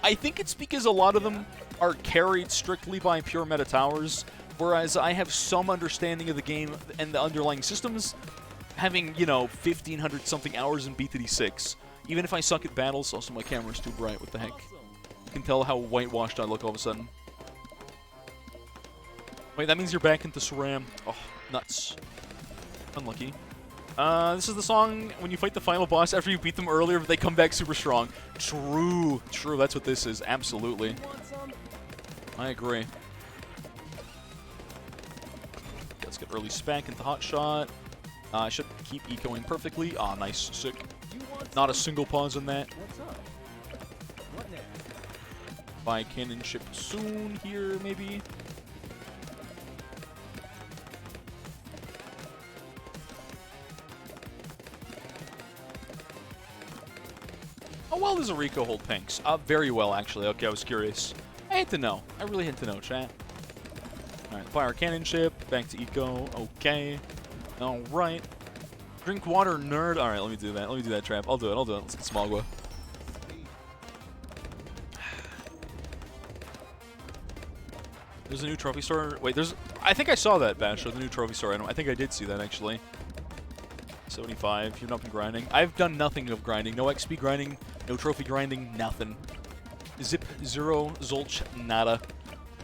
I think it's because a lot of them are carried strictly by pure meta towers, whereas I have some understanding of the game and the underlying systems, having, you know, 1,500 something hours in B36. Even if I suck at battles, also my camera's too bright, what the heck. You can tell how whitewashed I look all of a sudden. Wait, that means you're back into Saram. Oh, nuts. Unlucky. This is the song when you fight the final boss after you beat them earlier, but they come back super strong. True. True, that's what this is. Absolutely. I agree. Let's get early spec into Hot Shot. I should keep ecoing perfectly. Ah, nice. Sick. Not a single pause in that. Buy cannon ship soon here, maybe. How well does a Rico hold pinks? Very well, actually. Okay, I was curious. I had to know. I really had to know, chat. Alright, fire cannon ship. Back to eco. Okay. Alright. Drink water, nerd. Alright, let me do that. Let me do that trap. I'll do it. I'll do it. Let's get Smogwa. There's a new trophy store. Wait, there's... I think I saw that, Basho, the new trophy store item. I think I did see that, actually. 75. You've not been grinding. I've done nothing of grinding. No XP grinding. No trophy grinding. Nothing. Zip, zero, zolch, nada.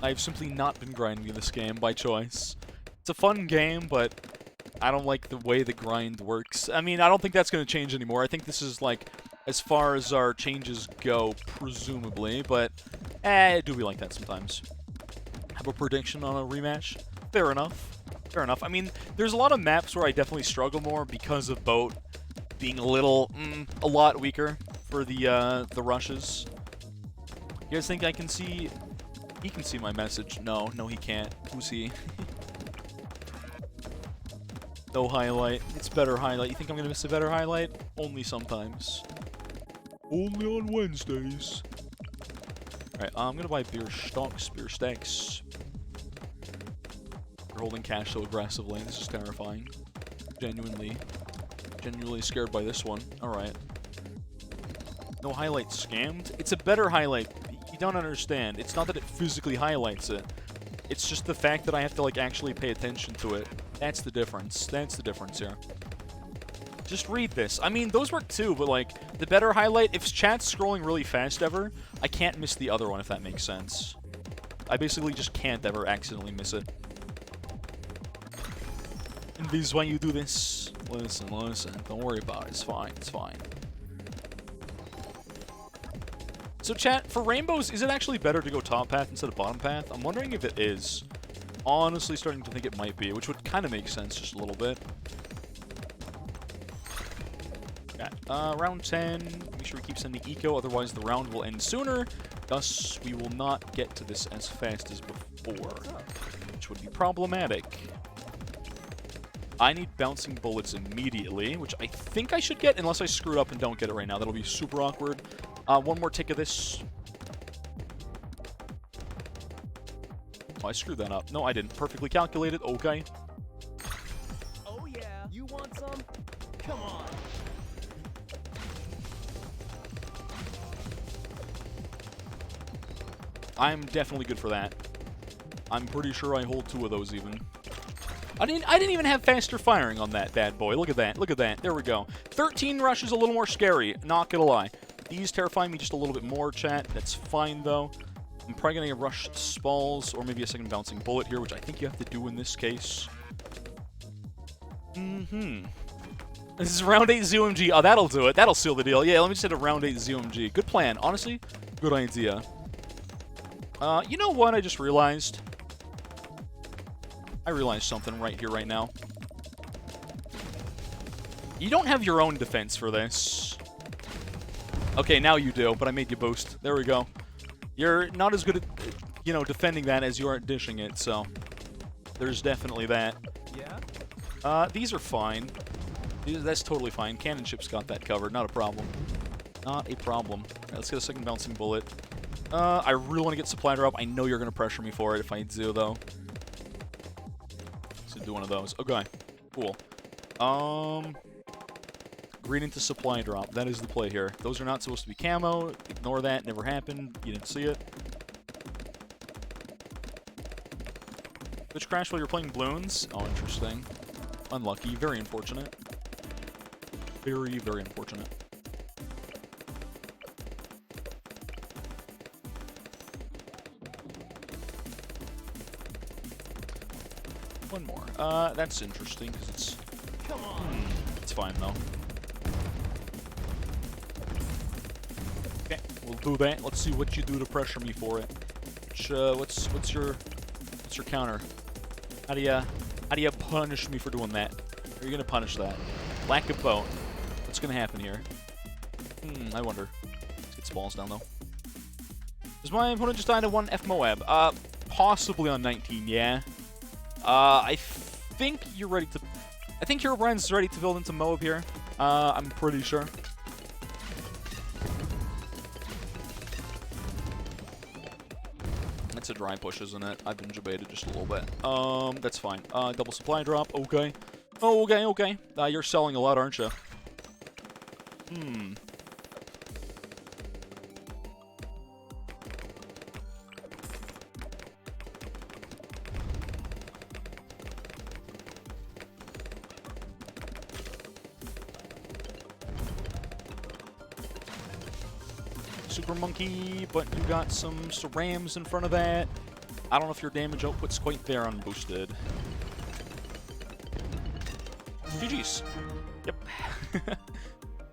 I've simply not been grinding in this game by choice. It's a fun game, but I don't like the way the grind works. I mean, I don't think that's going to change anymore. I think this is, like, as far as our changes go, presumably, but it do be like that sometimes. Have a prediction on a rematch? Fair enough. Fair enough. I mean, there's a lot of maps where I definitely struggle more because of Boat being a lot weaker for the rushes. You guys think I can see... He can see my message. No, he can't. Who's he? No highlight. It's better highlight. You think I'm gonna miss a better highlight? Only sometimes. Only on Wednesdays. Alright, I'm gonna buy beer stacks. You're holding cash so aggressively. This is terrifying. Genuinely scared by this one. Alright. No highlight scammed? It's a better highlight. You don't understand. It's not that it physically highlights it. It's just the fact that I have to, like, actually pay attention to it. That's the difference. That's the difference here. Just read this. I mean, those work too, but, like, the better highlight, if chat's scrolling really fast ever, I can't miss the other one, if that makes sense. I basically just can't ever accidentally miss it. And this is why you do this. Listen. Don't worry about it. It's fine. It's fine. So chat, for rainbows, is it actually better to go top path instead of bottom path? I'm wondering if it is. Honestly starting to think it might be, which would kind of make sense just a little bit. Okay, round 10. Make sure we keep sending eco, otherwise the round will end sooner. Thus, we will not get to this as fast as before, which would be problematic. I need bouncing bullets immediately, which I think I should get, unless I screw it up and don't get it right now. That'll be super awkward. One more tick of this. Oh, I screwed that up. No, I didn't. Perfectly calculated. Okay. Oh yeah. You want some? Come on. I'm definitely good for that. I'm pretty sure I hold 2 of those even. I didn't even have faster firing on that bad boy. Look at that. Look at that. There we go. 13 rush is a little more scary. Not gonna lie. These terrify me just a little bit more, chat. That's fine, though. I'm probably gonna rush spalls, or maybe a second bouncing bullet here, which I think you have to do in this case. This is round 8 ZOMG. Oh, that'll do it. That'll seal the deal. Yeah, let me just hit a round 8 ZOMG. Good plan. Honestly, good idea. You know what I just realized? I realized something right here, right now. You don't have your own defense for this. Okay, now you do, but I made you boost. There we go. You're not as good at, you know, defending that as you are at dishing it, so there's definitely that. Yeah? These are fine. That's totally fine. Cannon ship's got that covered. Not a problem. Not a problem. Right, let's get a second bouncing bullet. I really want to get supply drop. I know you're going to pressure me for it if I do, though. So do one of those. Okay. Cool. Green into supply drop. That is the play here. Those are not supposed to be camo. Ignore that. Never happened. You didn't see it. Which crashed while you're playing balloons? Oh, interesting. Unlucky. Very unfortunate. Very, very unfortunate. One more. That's interesting because it's. Come on. It's fine though. Okay, we'll do that. Let's see what you do to pressure me for it. Which, what's your counter? How do you punish me for doing that? How are you gonna punish that? Lack of boat. What's gonna happen here? I wonder. Let's get spalls down though. Does my opponent just die to 1 F Moab? Possibly on 19, yeah. I think you're ready to... I think Herobrine's ready to build into Moab here. I'm pretty sure. It's a dry push, isn't it? I've been debated just a little bit. That's fine. Double supply drop. Okay. Oh, okay, okay. You're selling a lot, aren't you? Super Monkey, but you got some Cerams in front of that. I don't know if your damage output's quite there unboosted. GG's. Yep.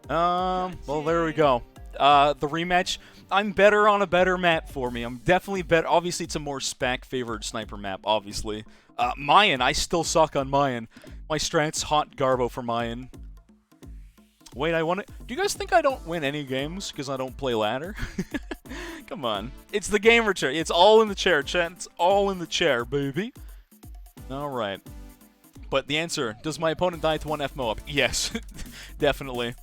Well, there we go. The rematch. I'm better on a better map for me. I'm definitely better. Obviously, it's a more spec-favored sniper map, obviously. Mayan, I still suck on Mayan. My strat's hot Garbo for Mayan. Wait, I want to... Do you guys think I don't win any games because I don't play ladder? Come on. It's the gamer chair. It's all in the chair, chat. It's all in the chair, baby. Alright. But the answer, does my opponent die to 1 F Moab? Yes. Definitely.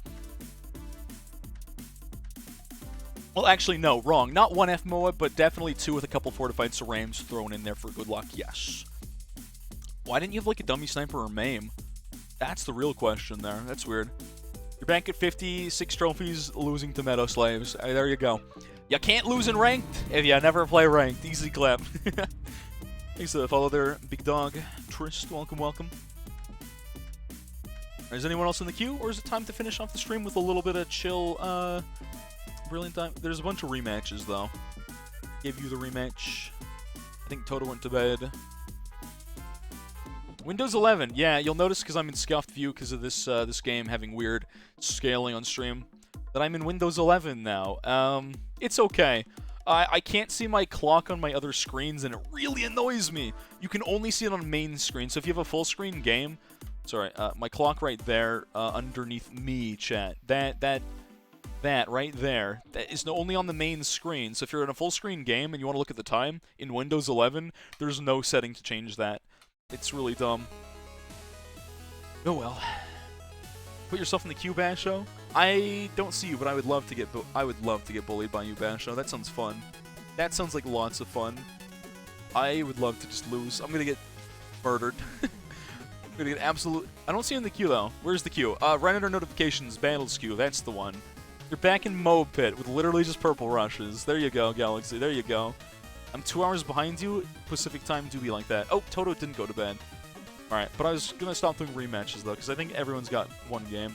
Well, actually, no. Wrong. Not 1 F Moab, but definitely 2 with a couple fortified Cerams thrown in there for good luck. Yes. Why didn't you have, like, a dummy sniper or maim? That's the real question there. That's weird. You're back at 56 trophies, losing to Meadow Slaves. There you go. You can't lose in ranked if you never play ranked. Easy clap. Thanks for the follow there, Big Dog. Trist, welcome, welcome. Is anyone else in the queue, or is it time to finish off the stream with a little bit of chill, brilliant time? There's a bunch of rematches, though. Give you the rematch. I think Toto went to bed. Windows 11, yeah, you'll notice because I'm in scuffed view because of this this game having weird scaling on stream. that I'm in Windows 11 now. It's okay. I can't see my clock on my other screens, and it really annoys me. You can only see it on main screen, so if you have a full screen game... Sorry, my clock right there, underneath me, chat. That right there, that is only on the main screen. So if you're in a full screen game and you want to look at the time, in Windows 11, there's no setting to change that. It's really dumb. Oh well. Put yourself in the queue, Basho. I don't see you, but I would love to get bullied by you, Basho. That sounds fun. That sounds like lots of fun. I would love to just lose. I'm gonna get murdered. I'm gonna get absolute. I don't see you in the queue though. Where's the queue? Right under notifications, Battles queue. That's the one. You're back in Mob Pit with literally just purple rushes. There you go, Galaxy. There you go. I'm 2 hours behind you. Pacific time do be like that. Oh, Toto didn't go to bed. Alright, but I was gonna stop doing rematches though, because I think everyone's got one game.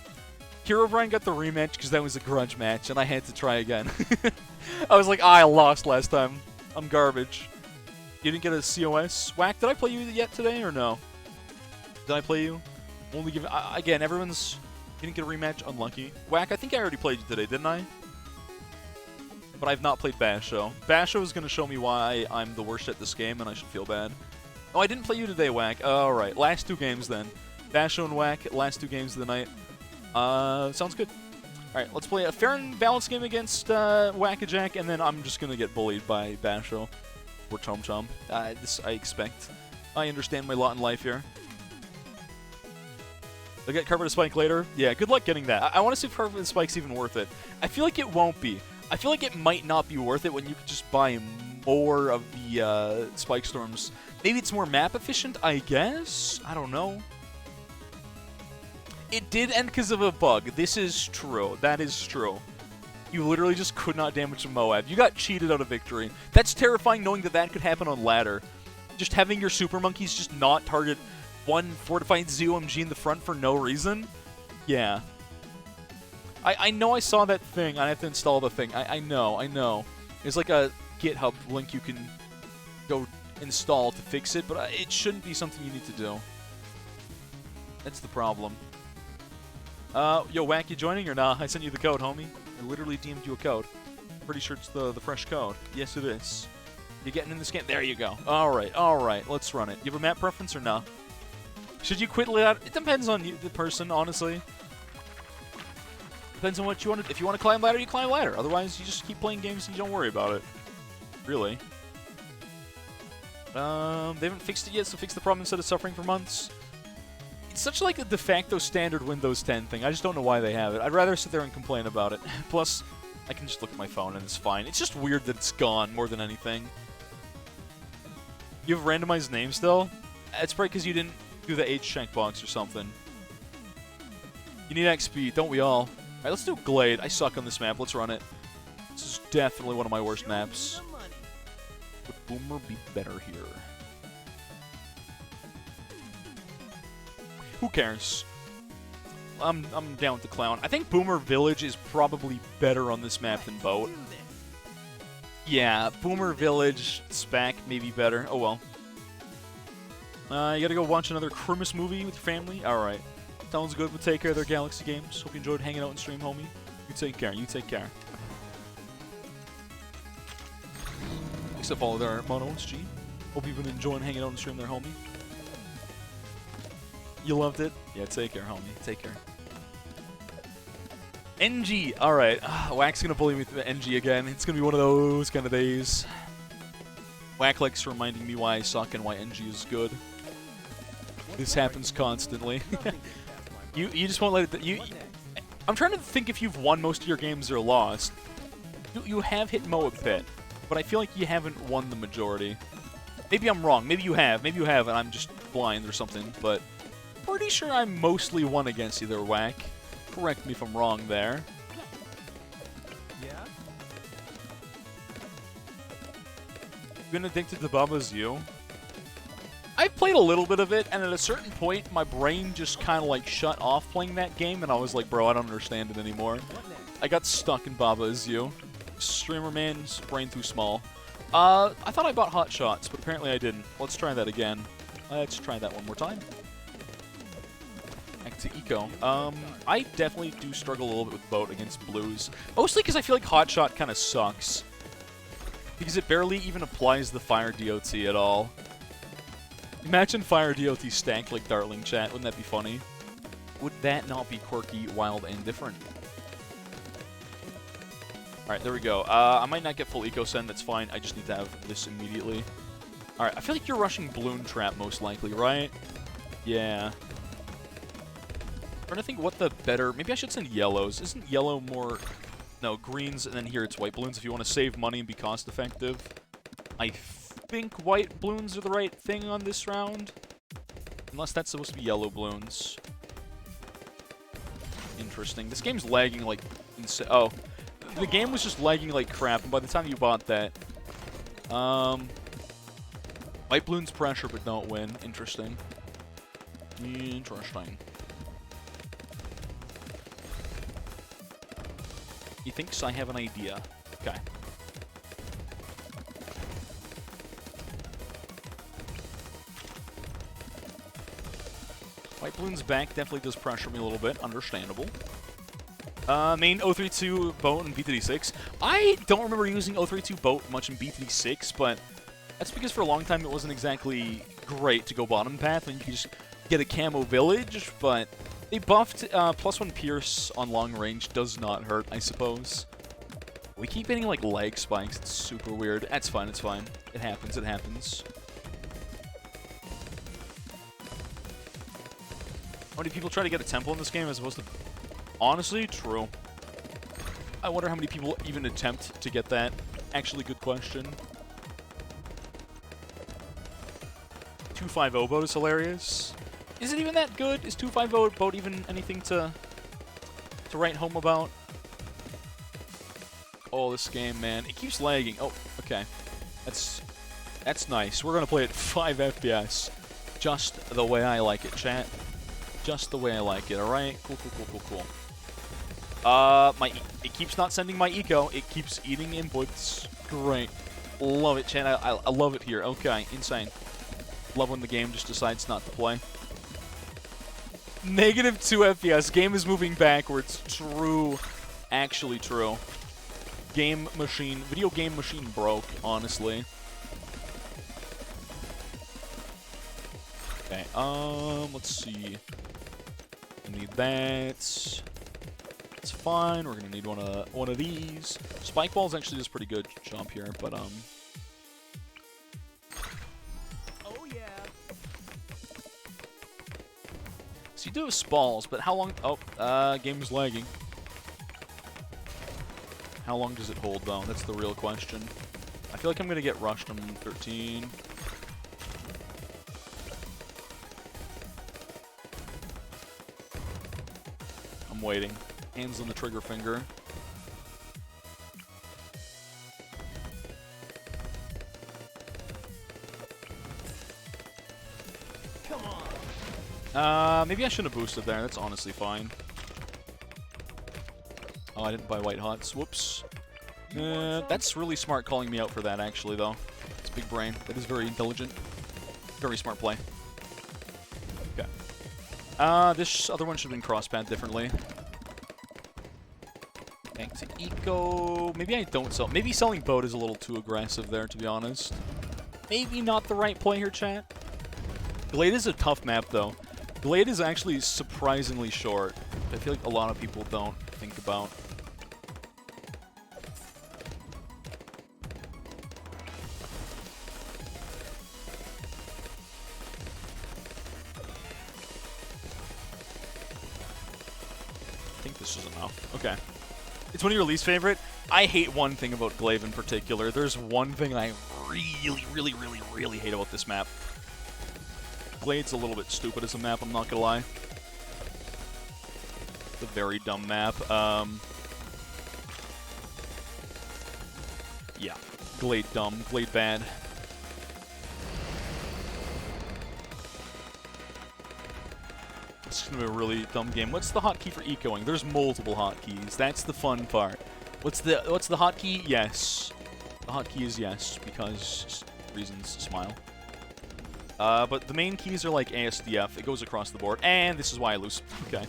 Hero Brian got the rematch because that was a grudge match, and I had to try again. I was like, I lost last time. I'm garbage. You didn't get a COS? Whack, did I play you yet today, or no? Did I play you? Only give... again, everyone's... You didn't get a rematch? Unlucky. Whack, I think I already played you today, didn't I? But I've not played Basho. Basho is going to show me why I'm the worst at this game, and I should feel bad. Oh, I didn't play you today, Whack. Alright, last 2 games then. Basho and Whack, last 2 games of the night. Sounds good. Alright, let's play a fair and balanced game against Whack-a-Jack, and then I'm just going to get bullied by Basho. Or Chom Chom. This I expect. I understand my lot in life here. I'll get Carpet Spike later. Yeah, good luck getting that. I want to see if Carpet Spike's even worth it. I feel like it won't be. I feel like it might not be worth it when you could just buy more of the Spike Storms. Maybe it's more map efficient, I guess? I don't know. It did end because of a bug. This is true. That is true. You literally just could not damage a Moab. You got cheated out of victory. That's terrifying knowing that that could happen on ladder. Just having your Super Monkeys just not target one fortified ZOMG in the front for no reason? Yeah. I know I saw that thing. I have to install the thing. I know. There's like a GitHub link you can go install to fix it, but it shouldn't be something you need to do. That's the problem. Yo, Whack, you joining or nah? I sent you the code, homie. I literally DM'd you a code. Pretty sure it's the fresh code. Yes, it is. You getting in this game? There you go. Alright. Let's run it. You have a map preference or nah? Should you quit ladder? It depends on you, the person, honestly. Depends on what you want to... If you want to climb ladder, you climb ladder. Otherwise, you just keep playing games and you don't worry about it. Really. They haven't fixed it yet, so fix the problem instead of suffering for months. It's such like a de facto standard Windows 10 thing. I just don't know why they have it. I'd rather sit there and complain about it. Plus, I can just look at my phone and it's fine. It's just weird that it's gone more than anything. You have randomized names still? It's probably because you didn't do the H checkbox or something. You need XP, don't we all? Alright, let's do Glade. I suck on this map. Let's run it. This is definitely one of my worst maps. Would Boomer be better here? Who cares? I'm down with the clown. I think Boomer Village is probably better on this map than Boat. Yeah, Boomer Village, Spac, maybe better. Oh well. You gotta go watch another Christmas movie with your family? Alright. Sounds good. We'll take care of their Galaxy games. Hope you enjoyed hanging out and stream, homie. You take care. You take care. Except all of their monos, G. Hope you've been enjoying hanging out and stream there, homie. You loved it? Yeah, take care, homie. Take care. NG! Alright. Whack's gonna bully me through the NG again. It's gonna be one of those kind of days. Whack likes reminding me why I suck and why NG is good. This happens constantly. you just won't let it... I'm trying to think if you've won most of your games or lost. You have hit Moab Pit, but I feel like you haven't won the majority. Maybe I'm wrong. Maybe you have. Maybe you have and I'm just blind or something, but... Pretty sure I mostly won against you there, Whack. Correct me if I'm wrong there. Yeah? Been addicted to Baba's You? I played a little bit of it, and at a certain point, my brain just kind of like shut off playing that game, and I was like, bro, I don't understand it anymore. I got stuck in Baba Is You. Streamer man's brain too small. I thought I bought Hot Shots, but apparently I didn't. Let's try that again. Let's try that one more time. to eco. I definitely do struggle a little bit with boat against blues. Mostly because I feel like hotshot kind of sucks. Because it barely even applies the fire DOT at all. Imagine fire DOT stacked like Dartling, chat. Wouldn't that be funny? Would that not be quirky, wild, and different? Alright, there we go. I might not get full eco send, that's fine. I just need to have this immediately. Alright, I feel like you're rushing Balloon Trap most likely, right? Yeah. I'm trying to think what the better... Maybe I should send yellows. Isn't yellow more... No, greens, and then here it's white balloons if you want to save money and be cost effective. I think white balloons are the right thing on this round. Unless that's supposed to be yellow balloons. Interesting. This game's lagging like... Oh. The game was just lagging like crap, and by the time you bought that... White balloons pressure but don't win. Interesting. Interesting. He thinks I have an idea. Okay. White balloons back definitely does pressure me a little bit. Understandable. Main 032 boat and BTD6. I don't remember using 032 boat much in BTD6, but that's because for a long time it wasn't exactly great to go bottom path when you could just get a camo village, but they buffed +1 Pierce on long range does not hurt, I suppose. We keep hitting like lag spikes, it's super weird. That's fine, it's fine. It happens, it happens. How many people try to get a temple in this game as opposed to... Honestly, true. I wonder how many people even attempt to get that. Actually, good question. 250 boat is hilarious. Is it even that good? Is 250 boat even anything to write home about? Oh, this game, man. It keeps lagging. Oh, okay. That's nice. We're gonna play at 5 FPS. Just the way I like it, chat. Just the way I like it, alright? Cool, cool, cool, cool, cool. It keeps not sending my eco. It keeps eating inputs. Great. Love it, chat. I love it here. Okay, insane. Love when the game just decides not to play. -2 FPS. Game is moving backwards. True. Actually true. Game machine. Video game machine broke, honestly. Okay, let's see. I need that. It's fine. We're gonna need one of these. Spike balls actually does pretty good job here, but Oh yeah. So you do have spalls, but how long? Oh, game is lagging. How long does it hold though? That's the real question. I feel like I'm gonna get rushed on 13. I'm waiting. Hands on the trigger finger. Come on. Maybe I shouldn't have boosted there. That's honestly fine. Oh, I didn't buy white hots. Whoops. That's really smart calling me out for that, actually, though. It's big brain. That is very intelligent. Very smart play. Okay. This other one should have been cross-path differently. Back to eco. Maybe I don't sell. Maybe selling boat is a little too aggressive there, to be honest. Maybe not the right play here, chat. Glade is a tough map, though. Glade is actually surprisingly short. I feel like a lot of people don't think about. I think this is enough. Okay. It's one of your least favorite? I hate one thing about Glaive in particular. There's one thing I really hate about this map. Glade's a little bit stupid as a map, I'm not gonna lie. It's a very dumb map. Yeah. Glade dumb. Glade bad. It's gonna be a really dumb game. What's the hotkey for ecoing? There's multiple hotkeys. That's the fun part. What's the hotkey? Yes. The hotkey is yes, because reasons. Smile. But the main keys are like ASDF. It goes across the board. And this is why I lose. Okay.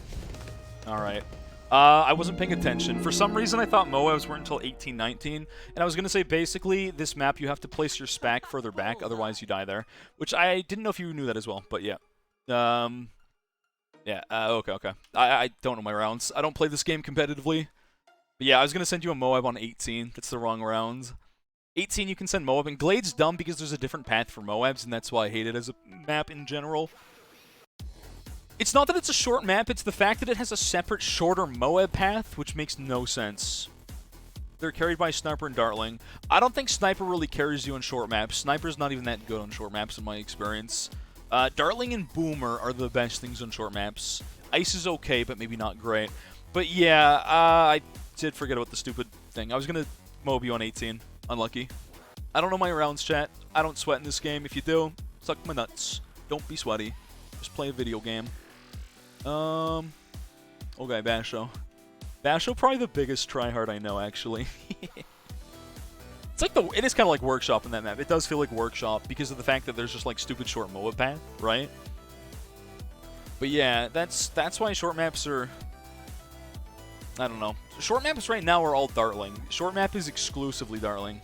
Alright. I wasn't paying attention. For some reason, I thought MOABs weren't until 1819. And I was going to say, basically, this map, you have to place your SPAC further back. Otherwise, you die there. Which I didn't know if you knew that as well. But yeah. Okay. I don't know my rounds. I don't play this game competitively. But yeah, I was going to send you a MOAB on 18. That's the wrong round. 18, you can send MOAB. And Glade's dumb because there's a different path for MOABs, and that's why I hate it as a map in general. It's not that it's a short map, it's the fact that it has a separate, shorter MOAB path, which makes no sense. They're carried by Sniper and Dartling. I don't think Sniper really carries you on short maps. Sniper's not even that good on short maps in my experience. Dartling and Boomer are the best things on short maps. Ice is okay, but maybe not great. But yeah, I did forget about the stupid thing. I was going to MOAB you on 18. Unlucky. I don't know my rounds, chat. I don't sweat in this game. If you do, suck my nuts. Don't be sweaty. Just play a video game. Okay, Basho. Basho probably the biggest tryhard I know, actually. It's like it is kind of like Workshop in that map. It does feel like Workshop because of the fact that there's just like stupid short MOAB path, right? But yeah, that's why short maps are... I don't know. Short maps right now are all Dartling. Short map is exclusively Dartling.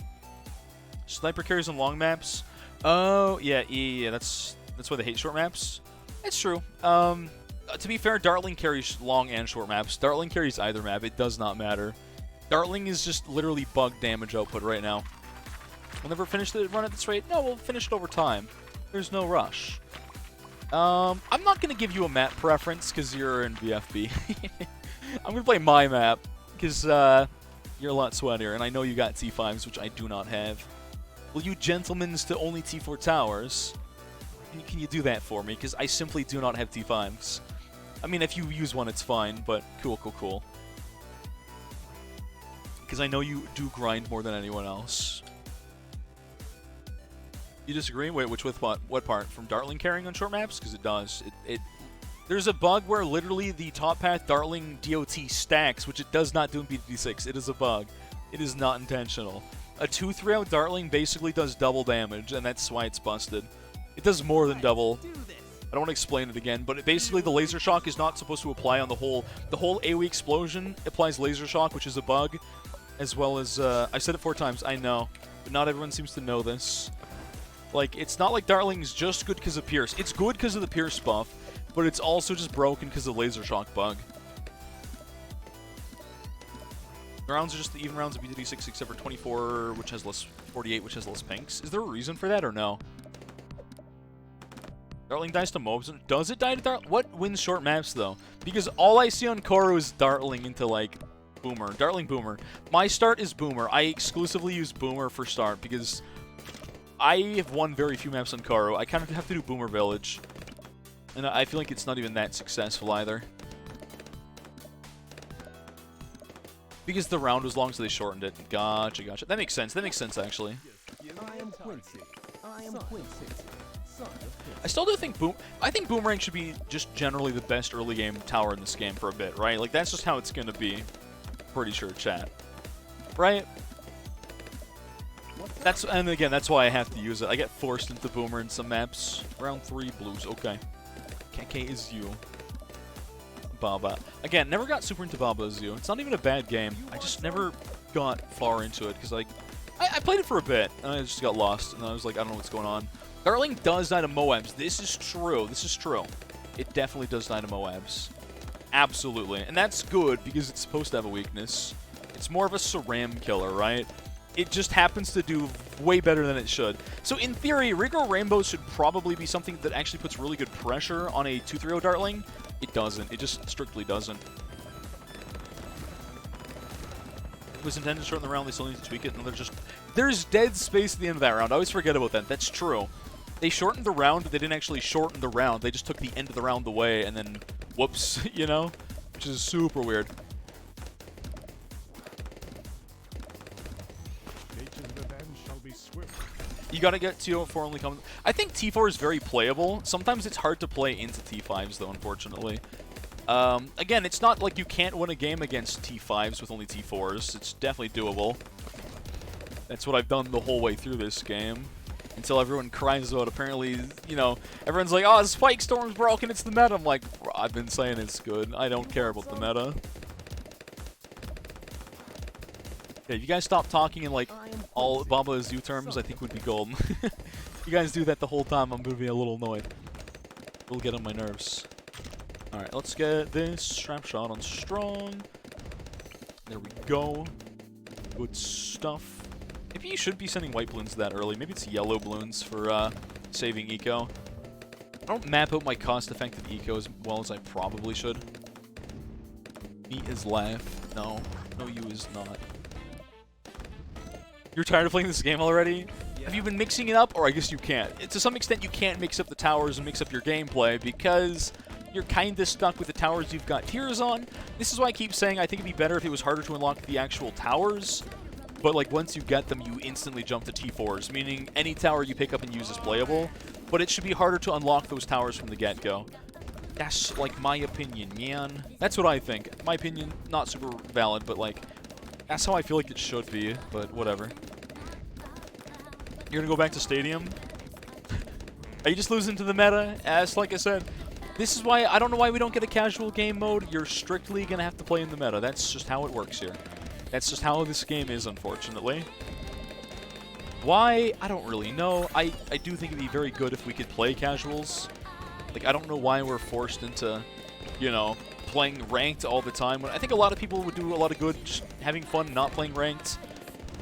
Sniper carries on long maps. Oh, yeah, that's why they hate short maps. It's true. To be fair, Dartling carries long and short maps. Dartling carries either map. It does not matter. Dartling is just literally bug damage output right now. We'll never finish the run at this rate. No, we'll finish it over time. There's no rush. I'm not going to give you a map preference because you're in BFB. I'm going to play my map because you're a lot sweatier, and I know you got T5s, which I do not have. Will you gentlemans to only T4 towers? Can you do that for me? Because I simply do not have T5s. I mean, if you use one, it's fine, but cool. Because I know you do grind more than anyone else. You disagree? Wait, with what part? From Dartling carrying on short maps? Because it does. There's a bug where literally the top path Dartling DOT stacks, which it does not do in BD6. It is a bug. It is not intentional. A 2-3 out Dartling basically does double damage, and that's why it's busted. It does more than double. I don't want to explain it again, but basically the laser shock is not supposed to apply on the whole AoE explosion. It applies laser shock, which is a bug, as well as I said it 4 times. I know, but not everyone seems to know this. Like, it's not like Dartling's just good because of Pierce. It's good because of the Pierce buff, but it's also just broken because of the laser shock bug. The rounds are just the even rounds of BD6 except for 24, which has less 48, which has less pinks. Is there a reason for that or no? Dartling dies to MOABs. Does it die to Dartling? What wins short maps, though? Because all I see on Koro is Dartling into, like, Boomer. Dartling Boomer. My start is Boomer. I exclusively use Boomer for start because I have won very few maps on Koro. I kind of have to do Boomer Village. And I feel like it's not even that successful either. Because the round was long, so they shortened it. Gotcha. That makes sense. That makes sense, actually. I am Quincy. I still do think I think Boomerang should be just generally the best early game tower in this game for a bit, right? Like, that's just how it's gonna be. Pretty sure, chat. Right? And again, that's why I have to use it. I get forced into Boomer in some maps. Round 3, blues. Okay. KK is you. Baba. Again, never got super into Baba as you. It's not even a bad game. I just never got far into it because, like, I played it for a bit and I just got lost and I was like, I don't know what's going on. Dartling does die to MOABs. This is true. This is true. It definitely does die to MOABs. Absolutely. And that's good because it's supposed to have a weakness. It's more of a Saram killer, right? It just happens to do way better than it should. So in theory, Regal Rainbow should probably be something that actually puts really good pressure on a 2-3-0 Dartling. It doesn't. It just strictly doesn't. It was intended to shorten the round. They still need to tweak it. And there's dead space at the end of that round. I always forget about that. That's true. They shortened the round, but they didn't actually shorten the round. They just took the end of the round away, and then, whoops, you know? Which is super weird. You gotta get T4 only coming. I think T4 is very playable. Sometimes it's hard to play into T5s, though, unfortunately. Again, it's not like you can't win a game against T5s with only T4s. It's definitely doable. That's what I've done the whole way through this game. until everyone cries out. Apparently, you know, everyone's like, oh, Spike Storm's broken, it's the meta. I'm like, I've been saying it's good. I don't care about the meta. Yeah, if you guys stop talking in, like, all Bamba2 terms, I think would be golden. You guys do that the whole time, I'm gonna be a little annoyed. It'll get on my nerves. Alright, let's get this strap shot on strong. There we go. Good stuff. Maybe you should be sending white balloons that early. Maybe it's yellow balloons for saving eco. I don't map out my cost-effective eco as well as I probably should. Me is left. No. No, you is not. You're tired of playing this game already? Yeah. Have you been mixing it up? Or I guess you can't. To some extent, you can't mix up the towers and mix up your gameplay because you're kind of stuck with the towers you've got tiers on. This is why I keep saying I think it'd be better if it was harder to unlock the actual towers. But, like, once you get them, you instantly jump to T4s, meaning any tower you pick up and use is playable. But it should be harder to unlock those towers from the get-go. That's, like, my opinion, man. That's what I think. My opinion, not super valid, but, like, that's how I feel like it should be, but whatever. You're gonna go back to Stadium? Are you just losing to the meta? As like I said, this is why I don't know why we don't get a casual game mode. You're strictly gonna have to play in the meta. That's just how it works here. That's just how this game is, unfortunately. Why? I don't really know. I do think it'd be very good if we could play casuals. Like, I don't know why we're forced into, you know, playing ranked all the time. I think a lot of people would do a lot of good just having fun not playing ranked.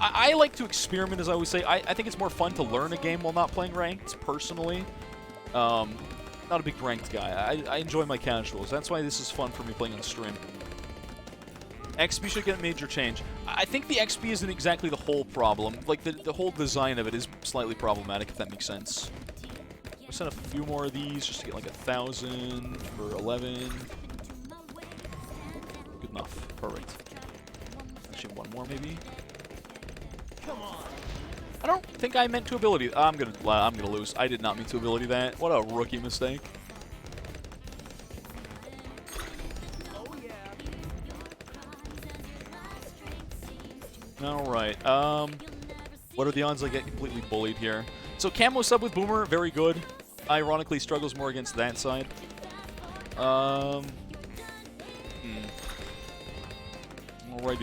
I like to experiment, as I always say. I think it's more fun to learn a game while not playing ranked, personally. Not a big ranked guy. I enjoy my casuals. That's why this is fun for me playing on stream. XP should get a major change. I think the XP isn't exactly the whole problem. Like, the whole design of it is slightly problematic, if that makes sense. I'll send a few more of these just to get like 1,000 for 11. Good enough. Perfect. Actually, one more maybe. Come on. I don't think I meant to ability. I'm gonna lose. I did not mean to ability that. What a rookie mistake. Oh yeah. All right. What are the odds I get completely bullied here? So camo sub with Boomer, very good. Ironically, struggles more against that side. Alrighty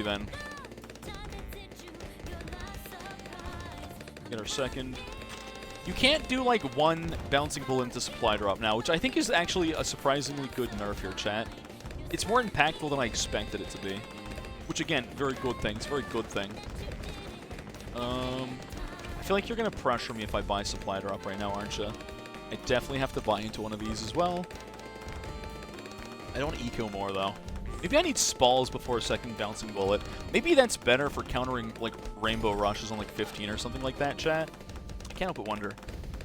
then. Get our second. You can't do like one bouncing bullet into supply drop now, which I think is actually a surprisingly good nerf here, chat. It's more impactful than I expected it to be. Which again, very good thing. It's a very good thing. I feel like you're gonna pressure me if I buy supply drop right now, aren't you? I definitely have to buy into one of these as well. I don't eco more though. Maybe I need spalls before a second bouncing bullet. Maybe that's better for countering like rainbow rushes on like 15 or something like that, chat. I can't help but wonder.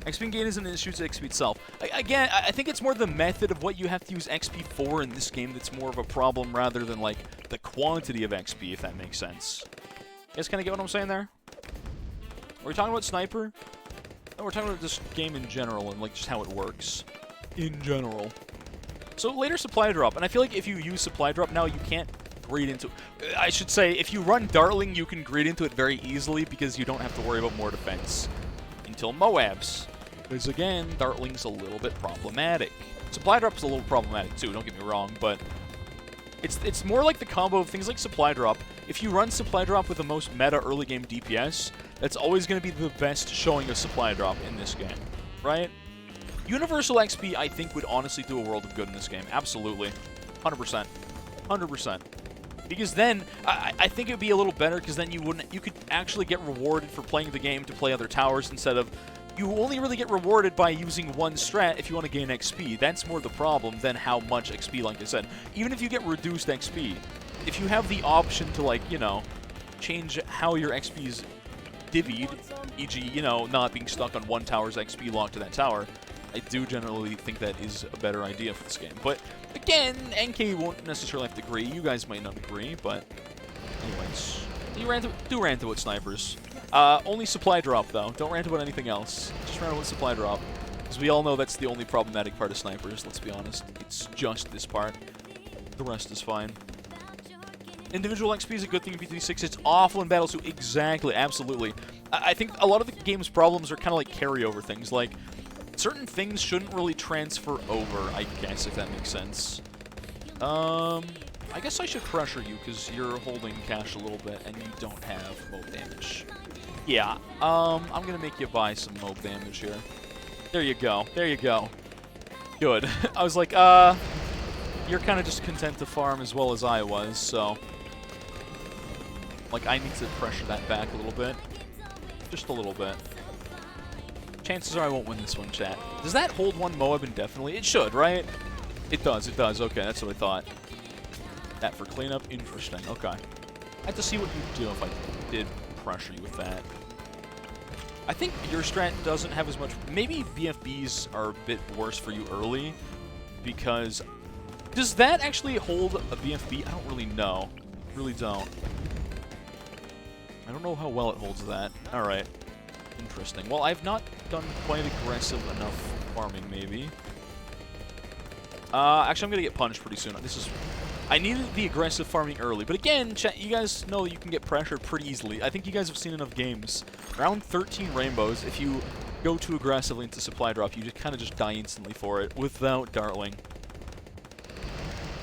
XP gain isn't an issue to XP itself. Again, I think it's more the method of what you have to use XP for in this game that's more of a problem rather than like the quantity of XP, if that makes sense. You guys kind of get what I'm saying there? Are we talking about Sniper? No, we're talking about this game in general and like just how it works. In general. So later supply drop, and I feel like if you use supply drop now, you can't greed into... I should say, if you run Dartling, you can greed into it very easily because you don't have to worry about more defense. Until Moabs. Because again, Dartling's a little bit problematic. Supply drop's a little problematic too, don't get me wrong, but... It's more like the combo of things like supply drop. If you run supply drop with the most meta early game DPS, that's always going to be the best showing of supply drop in this game, right? Universal XP, I think, would honestly do a world of good in this game. Absolutely. 100%. 100%. Because then, I think it would be a little better, because then you could actually get rewarded for playing the game to play other towers instead of... You only really get rewarded by using one strat if you want to gain XP. That's more the problem than how much XP, like I said. Even if you get reduced XP, if you have the option to, like, you know, change how your XP is divvied, e.g., you know, not being stuck on one tower's XP locked to that tower, I do generally think that is a better idea for this game. But, again, NK won't necessarily have to agree. You guys might not agree, but... Anyways, do rant about snipers. Only supply drop, though. Don't rant about anything else. Just rant about supply drop. Because we all know that's the only problematic part of snipers, let's be honest. It's just this part. The rest is fine. Individual XP is a good thing in BT6. It's awful in Battles2. Exactly, absolutely. I think a lot of the game's problems are kind of like carryover things. Like, certain things shouldn't really transfer over, I guess, if that makes sense. I guess I should pressure you, because you're holding cash a little bit, and you don't have mob damage. Yeah, I'm gonna make you buy some mob damage here. There you go. There you go. Good. I was like, you're kind of just content to farm as well as I was, so... Like, I need to pressure that back a little bit. Just a little bit. Chances are I won't win this one, chat. Does that hold one Moab indefinitely? It should, right? It does, it does. Okay, that's what I thought. That for cleanup? Interesting. Okay. I have to see what you do if I did pressure you with that. I think your strat doesn't have as much... Maybe BFBs are a bit worse for you early, because... Does that actually hold a BFB? I don't really know. Really don't. I don't know how well it holds that. Alright. Interesting. Well, I've not done quite aggressive enough farming, maybe. Actually, I'm gonna get punished pretty soon. This is... I needed the aggressive farming early, but again, chat, you guys know that you can get pressured pretty easily. I think you guys have seen enough games. Around 13 rainbows, if you go too aggressively into supply drop, you just kind of just die instantly for it without dartling.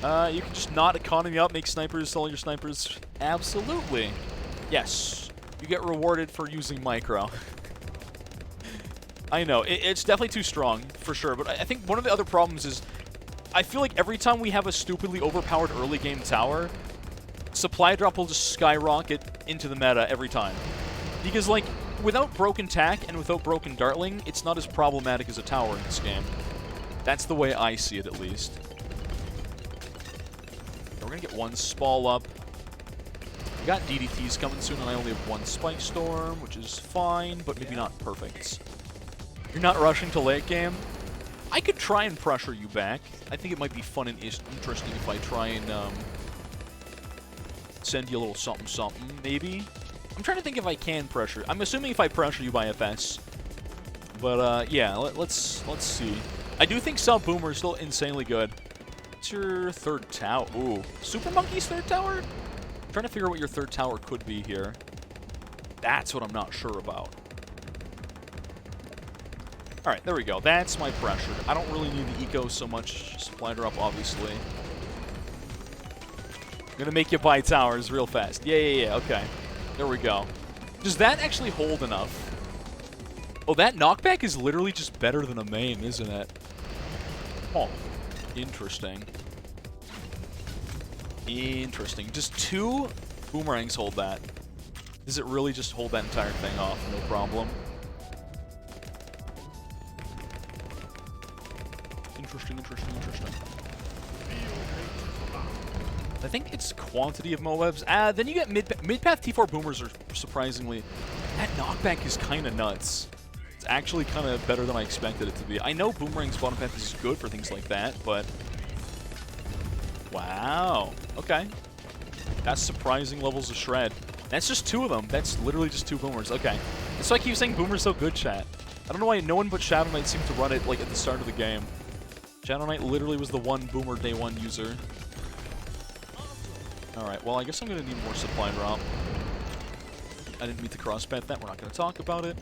You can just not economy up, make snipers, sell your snipers. Absolutely. Yes. You get rewarded for using micro. I know, it's definitely too strong, for sure, but I think one of the other problems is I feel like every time we have a stupidly overpowered early game tower, supply drop will just skyrocket into the meta every time. Because, like, without broken tack and without broken dartling, it's not as problematic as a tower in this game. That's the way I see it, at least. We're gonna get one Spall up. We got DDTs coming soon, and I only have one Spike Storm, which is fine, but maybe not perfect. You're not rushing to late game? I could try and pressure you back. I think it might be fun and interesting if I try and send you a little something, maybe. I'm trying to think if I can pressure. I'm assuming if I pressure you by FS. But yeah, let's see. I do think Sub Boomer is still insanely good. What's your third tower? Ooh, Super Monkey's third tower? I'm trying to figure out what your third tower could be here. That's what I'm not sure about. Alright, there we go. That's my pressure. I don't really need the eco so much. Supply drop, obviously. I'm gonna make you buy towers real fast. Yeah, okay. There we go. Does that actually hold enough? Oh, that knockback is literally just better than a main, isn't it? Oh, interesting. Interesting. Just 2 boomerangs hold that. Does it really just hold that entire thing off? No problem. Interesting. I think it's quantity of Moabs. Then you get mid-path T4 boomers are surprisingly... That knockback is kind of nuts. It's actually kind of better than I expected it to be. I know Boomerang's bottom path is good for things like that, but... Wow. Okay. That's surprising levels of shred. That's just 2 of them. That's literally just 2 boomers. Okay. That's why I keep saying Boomer's so good, chat. I don't know why no one but Shadow Knight seemed to run it, like, at the start of the game. Shadow Knight literally was the one Boomer Day 1 user. Alright, well, I guess I'm going to need more supply drop. I didn't mean to cross-bat that. We're not going to talk about it.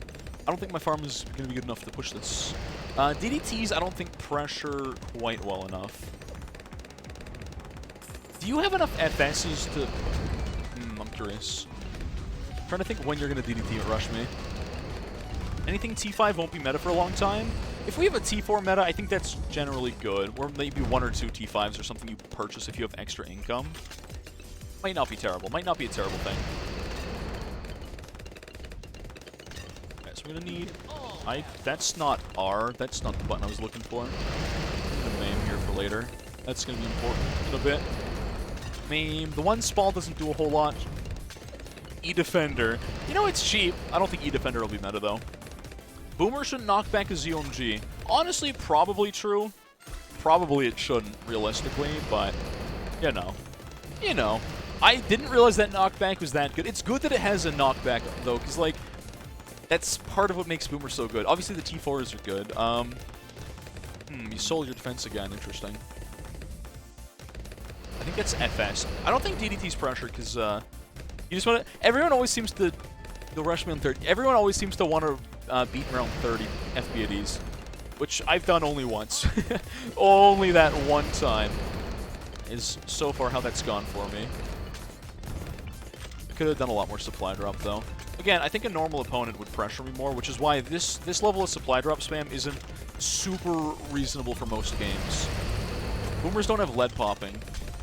I don't think my farm is going to be good enough to push this. DDTs, I don't think pressure quite well enough. Do you have enough FSs to... I'm curious. I'm trying to think when you're going to DDT and rush me. Anything T5 won't be meta for a long time. If we have a T4 meta, I think that's generally good. Or maybe 1 or 2 T5s or something you purchase if you have extra income. Might not be terrible. Might not be a terrible thing. Okay, so we're gonna need... That's not R. That's not the button I was looking for. I'm gonna maim here for later. That's gonna be important in a bit. Maim. The one Spall doesn't do a whole lot. E-Defender. You know, it's cheap. I don't think E-Defender will be meta, though. Boomer shouldn't knock back a ZOMG. Honestly, probably true. Probably it shouldn't, realistically, but, you know. You know. I didn't realize that knockback was that good. It's good that it has a knockback, though, because, like, that's part of what makes Boomer so good. Obviously, the T4s are good. You sold your defense again. Interesting. I think that's FS. I don't think DDT's pressure, because, you just want to... Everyone always seems to they'll rush me on 30. Everyone always seems to want to beat me around 30 FBADs, which I've done only once. Only that one time is so far how that's gone for me. I could have done a lot more supply drop, though. Again, I think a normal opponent would pressure me more, which is why this level of supply drop spam isn't super reasonable for most games. Boomers don't have lead popping.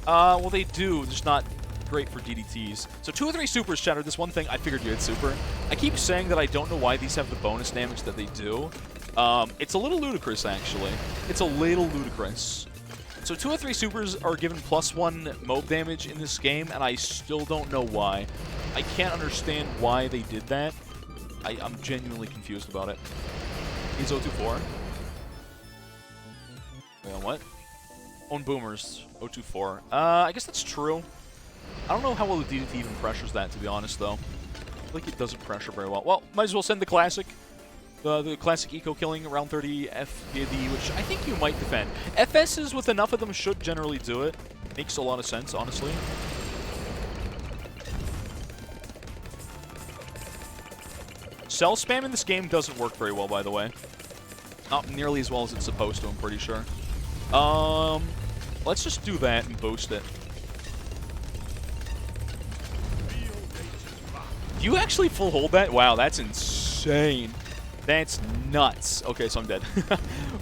Well, they do, just not great for DDTs. So 2 or 3 supers, Chatter. This one thing, I figured you had super. I keep saying that I don't know why these have the bonus damage that they do. It's a little ludicrous, actually. It's a little ludicrous. So 2 or 3 supers are given +1 mob damage in this game, and I still don't know why. I can't understand why they did that. I'm genuinely confused about it. He's 024. Wait, on what? Own boomers, 024. I guess that's true. I don't know how well the DDT even pressures that, to be honest, though. I feel like it doesn't pressure very well. Well, might as well send the classic. The classic eco-killing around 30 FBD, which I think you might defend. FSs with enough of them should generally do it. Makes a lot of sense, honestly. Cell spam in this game doesn't work very well, by the way. Not nearly as well as it's supposed to, I'm pretty sure. Let's just do that and boost it. Do you actually full hold that? Wow, that's insane. That's nuts. Okay, so I'm dead.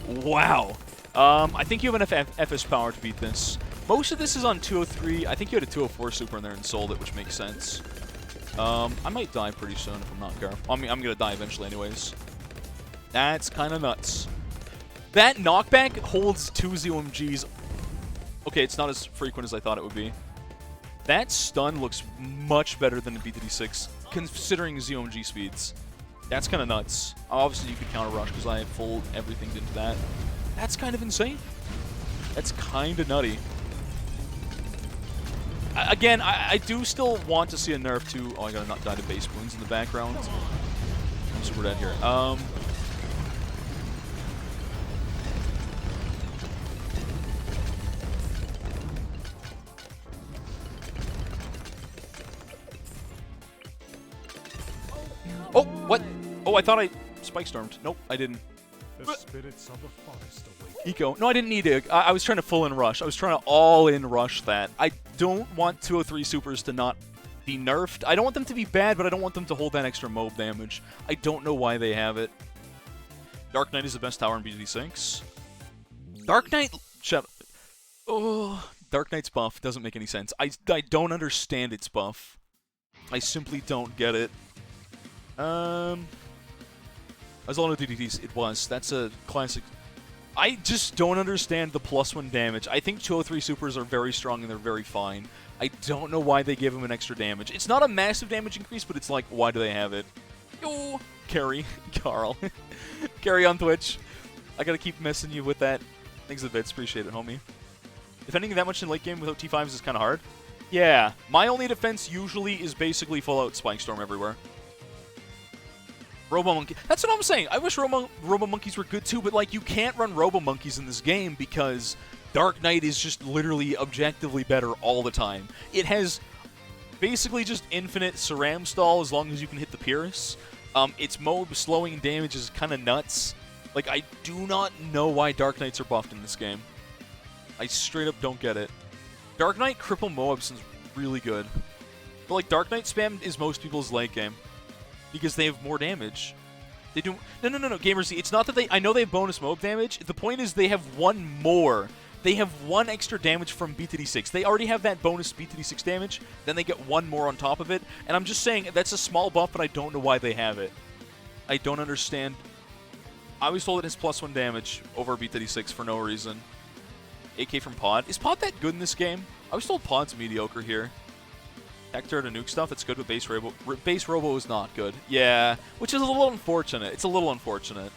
Wow. I think you have enough FS power to beat this. Most of this is on 203. I think you had a 204 super in there and sold it, which makes sense. I might die pretty soon if I'm not careful. I mean, I'm going to die eventually anyways. That's kind of nuts. That knockback holds 2 ZOMGs. Okay, it's not as frequent as I thought it would be. That stun looks much better than the BTD6, considering ZOMG speeds. That's kind of nuts. Obviously, you could counter rush because I have full everything into that. That's kind of insane. That's kind of nutty. Again, I do still want to see a nerf to... Oh, I gotta not die to base wounds in the background. I'm super dead here. Oh, what? Oh, I thought I spike stormed. Nope, I didn't. The spirits of the forest awake. Eco. No, I didn't need to. I was trying to full in rush. I was trying to all in rush that. I don't want 203 supers to not be nerfed. I don't want them to be bad, but I don't want them to hold that extra mob damage. I don't know why they have it. Dark Knight is the best tower in BGD6. Dark Knight... Shut up. Oh, Dark Knight's buff doesn't make any sense. I don't understand its buff. I simply don't get it. As a lot of DDTs, it was. That's a classic. I just don't understand the +1 damage. I think 203 supers are very strong and they're very fine. I don't know why they give him an extra damage. It's not a massive damage increase, but it's like, why do they have it? Yo, Carrie, Carl. Carrie on Twitch. I gotta keep messing you with that. Thanks a bit. Appreciate it, homie. Defending that much in late game without T5s is kind of hard. Yeah, my only defense usually is basically full-out Spike Storm everywhere. Robo-Monkey. That's what I'm saying. I wish Robo-Monkeys were good too, but like you can't run Robo-Monkeys in this game because Dark Knight is just literally objectively better all the time. It has basically just infinite Saram stall as long as you can hit the Pierce. Its mob slowing damage is kind of nuts. Like, I do not know why Dark Knights are buffed in this game. I straight up don't get it. Dark Knight cripple Moabs is really good. But like, Dark Knight spam is most people's late game. Because they have more damage. They do... No, Gamers, it's not that they... I know they have bonus mob damage. The point is they have one more. They have one extra damage from BTD6. They already have that bonus BTD6 damage. Then they get one more on top of it. And I'm just saying, that's a small buff, but I don't know why they have it. I don't understand. I always told it has +1 damage over BTD6 for no reason. AK from Pod. Is Pod that good in this game? I was told Pod's mediocre here. Hector to nuke stuff, it's good with base Robo. Base Robo is not good. Yeah, which is a little unfortunate. It's a little unfortunate.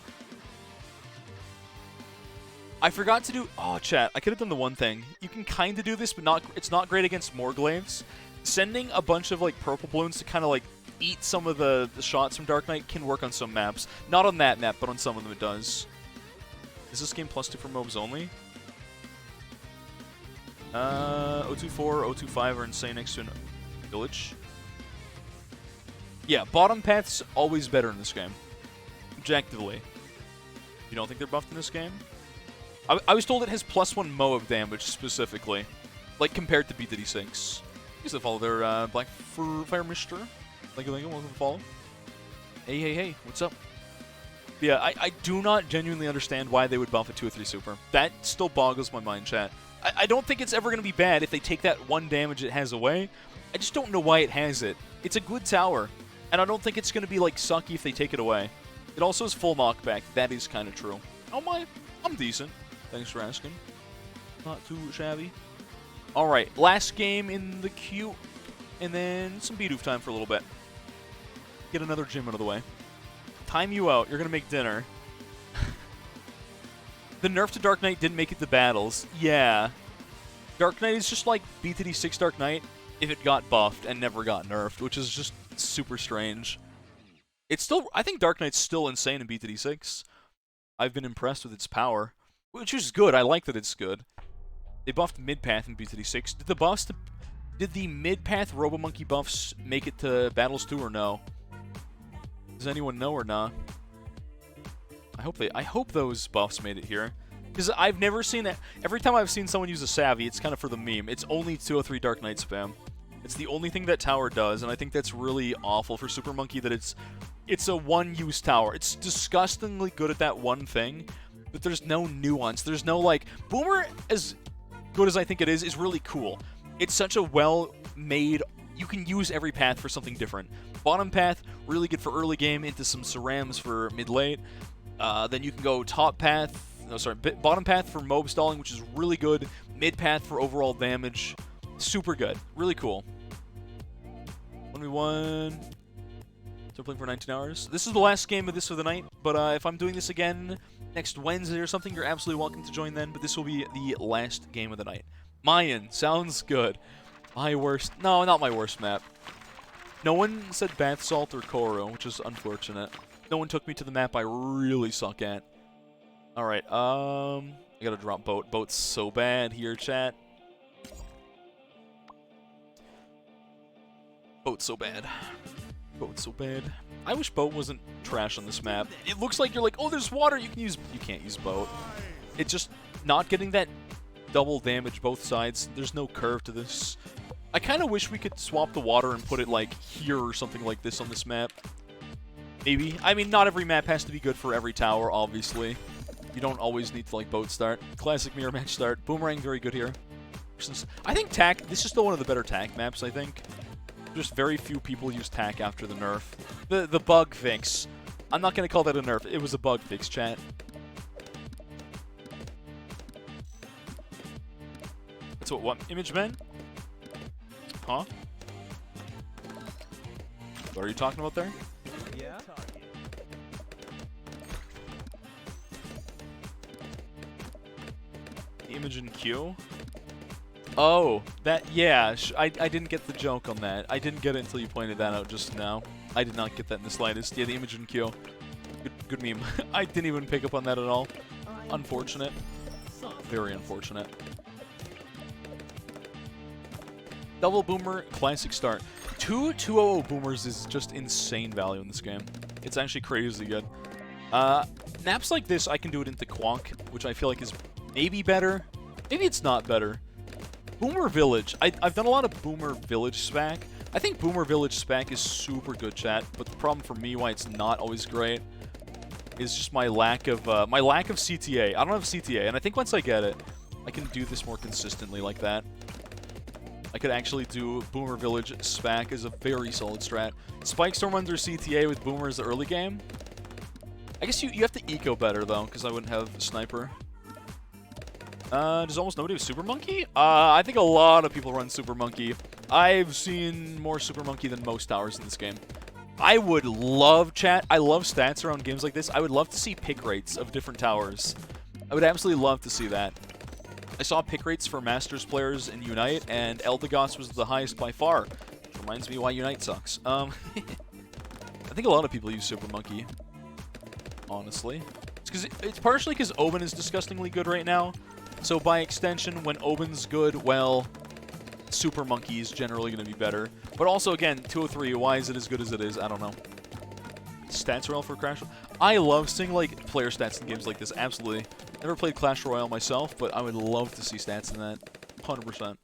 I forgot to do... Oh, chat, I could have done the one thing. You can kind of do this, but it's not great against Morglaives. Sending a bunch of, like, purple balloons to kind of, like, eat some of the shots from Dark Knight can work on some maps. Not on that map, but on some of them it does. Is this game +2 for mobs only? 024, 025 are insane next to an... Village. Yeah, bottom path's always better in this game. Objectively. You don't think they're buffed in this game? I was told it has +1 Moab damage, specifically. Like, compared to bdsp. Used to follow their Black Fire Mister. Thank you, welcome to follow. Hey, what's up? Yeah, I do not genuinely understand why they would buff a 2 or 3 super. That still boggles my mind, chat. I don't think it's ever going to be bad if they take that 1 damage it has away. I just don't know why it has it. It's a good tower, and I don't think it's going to be, like, sucky if they take it away. It also has full knockback. That is kind of true. Oh my, I'm decent. Thanks for asking. Not too shabby. Alright, last game in the queue, and then some bidoof time for a little bit. Get another gym out of the way. Time you out. You're going to make dinner. The nerf to Dark Knight didn't make it to battles. Yeah. Dark Knight is just like BTD6 Dark Knight if it got buffed and never got nerfed, which is just super strange. It's still, I think Dark Knight's still insane in BTD6. I've been impressed with its power, which is good. I like that it's good. They buffed mid-path in BTD6. Did the mid-path Robomonkey buffs make it to Battles2 or no? Does anyone know or not? I hope those buffs made it here. Because I've never seen that. Every time I've seen someone use a Savvy, it's kind of for the meme. It's only 203 Dark Knight spam. It's the only thing that tower does, and I think that's really awful for Super Monkey that it's a one-use tower. It's disgustingly good at that one thing, but there's no nuance. There's no, like, Boomer, as good as I think it is really cool. It's such a well-made, you can use every path for something different. Bottom path, really good for early game, into some Cerams for mid-late. Then you can go top path, bottom path for mob stalling, which is really good. Mid path for overall damage. Super good. Really cool. 1v1. Still playing for 19 hours. This is the last game of this for the night, but if I'm doing this again next Wednesday or something, you're absolutely welcome to join then, but this will be the last game of the night. Mayan. Sounds good. My worst. No, not my worst map. No one said Bath Salt or Koro, which is unfortunate. No one took me to the map I really suck at. Alright, I gotta drop boat. Boat's so bad here, chat. Boat's so bad. Boat's so bad. I wish boat wasn't trash on this map. It looks like you're like, oh, there's water, you can't use boat. It's just not getting that double damage both sides. There's no curve to this. I kind of wish we could swap the water and put it, like, here or something like this on this map. Maybe. I mean, not every map has to be good for every tower, obviously. You don't always need to, like, boat start. Classic mirror match start. Boomerang, very good here. I think TAC, this is still one of the better TAC maps, I think. Just very few people use TAC after the nerf. The bug fix. I'm not going to call that a nerf. It was a bug fix, chat. That's what Image Man? Huh? What are you talking about there? Yeah. Image in Q? Oh, that, yeah, I didn't get the joke on that. I didn't get it until you pointed that out just now. I did not get that in the slightest. Yeah, the image in Q. Good meme. I didn't even pick up on that at all. Unfortunate. Very unfortunate. Double Boomer, classic start. 2-2-0 Boomers is just insane value in this game. It's actually crazy good. Maps like this, I can do it into Quonk, which I feel like is maybe better. Maybe it's not better. Boomer Village. I've done a lot of Boomer Village SPAC. I think Boomer Village SPAC is super good, chat, but the problem for me why it's not always great is just my lack of CTA. I don't have CTA, and I think once I get it, I can do this more consistently like that. I could actually do Boomer Village SPAC as a very solid strat. Spike Storm under CTA with Boomer as the early game. I guess you have to eco better, though, because I wouldn't have Sniper. Does almost nobody have Super Monkey? I think a lot of people run Super Monkey. I've seen more Super Monkey than most towers in this game. I would love, chat, I love stats around games like this. I would love to see pick rates of different towers. I would absolutely love to see that. I saw pick rates for Masters players in Unite, and Eldegoss was the highest by far. Which reminds me why Unite sucks. I think a lot of people use Super Monkey, honestly. It's partially because Oben is disgustingly good right now. So by extension, when Oben's good, well, Super Monkey is generally going to be better. But also, again, 203, why is it as good as it is? I don't know. Stats Royale for Clash Royale. I love seeing, like, player stats in games like this, absolutely. Never played Clash Royale myself, but I would love to see stats in that. 100%.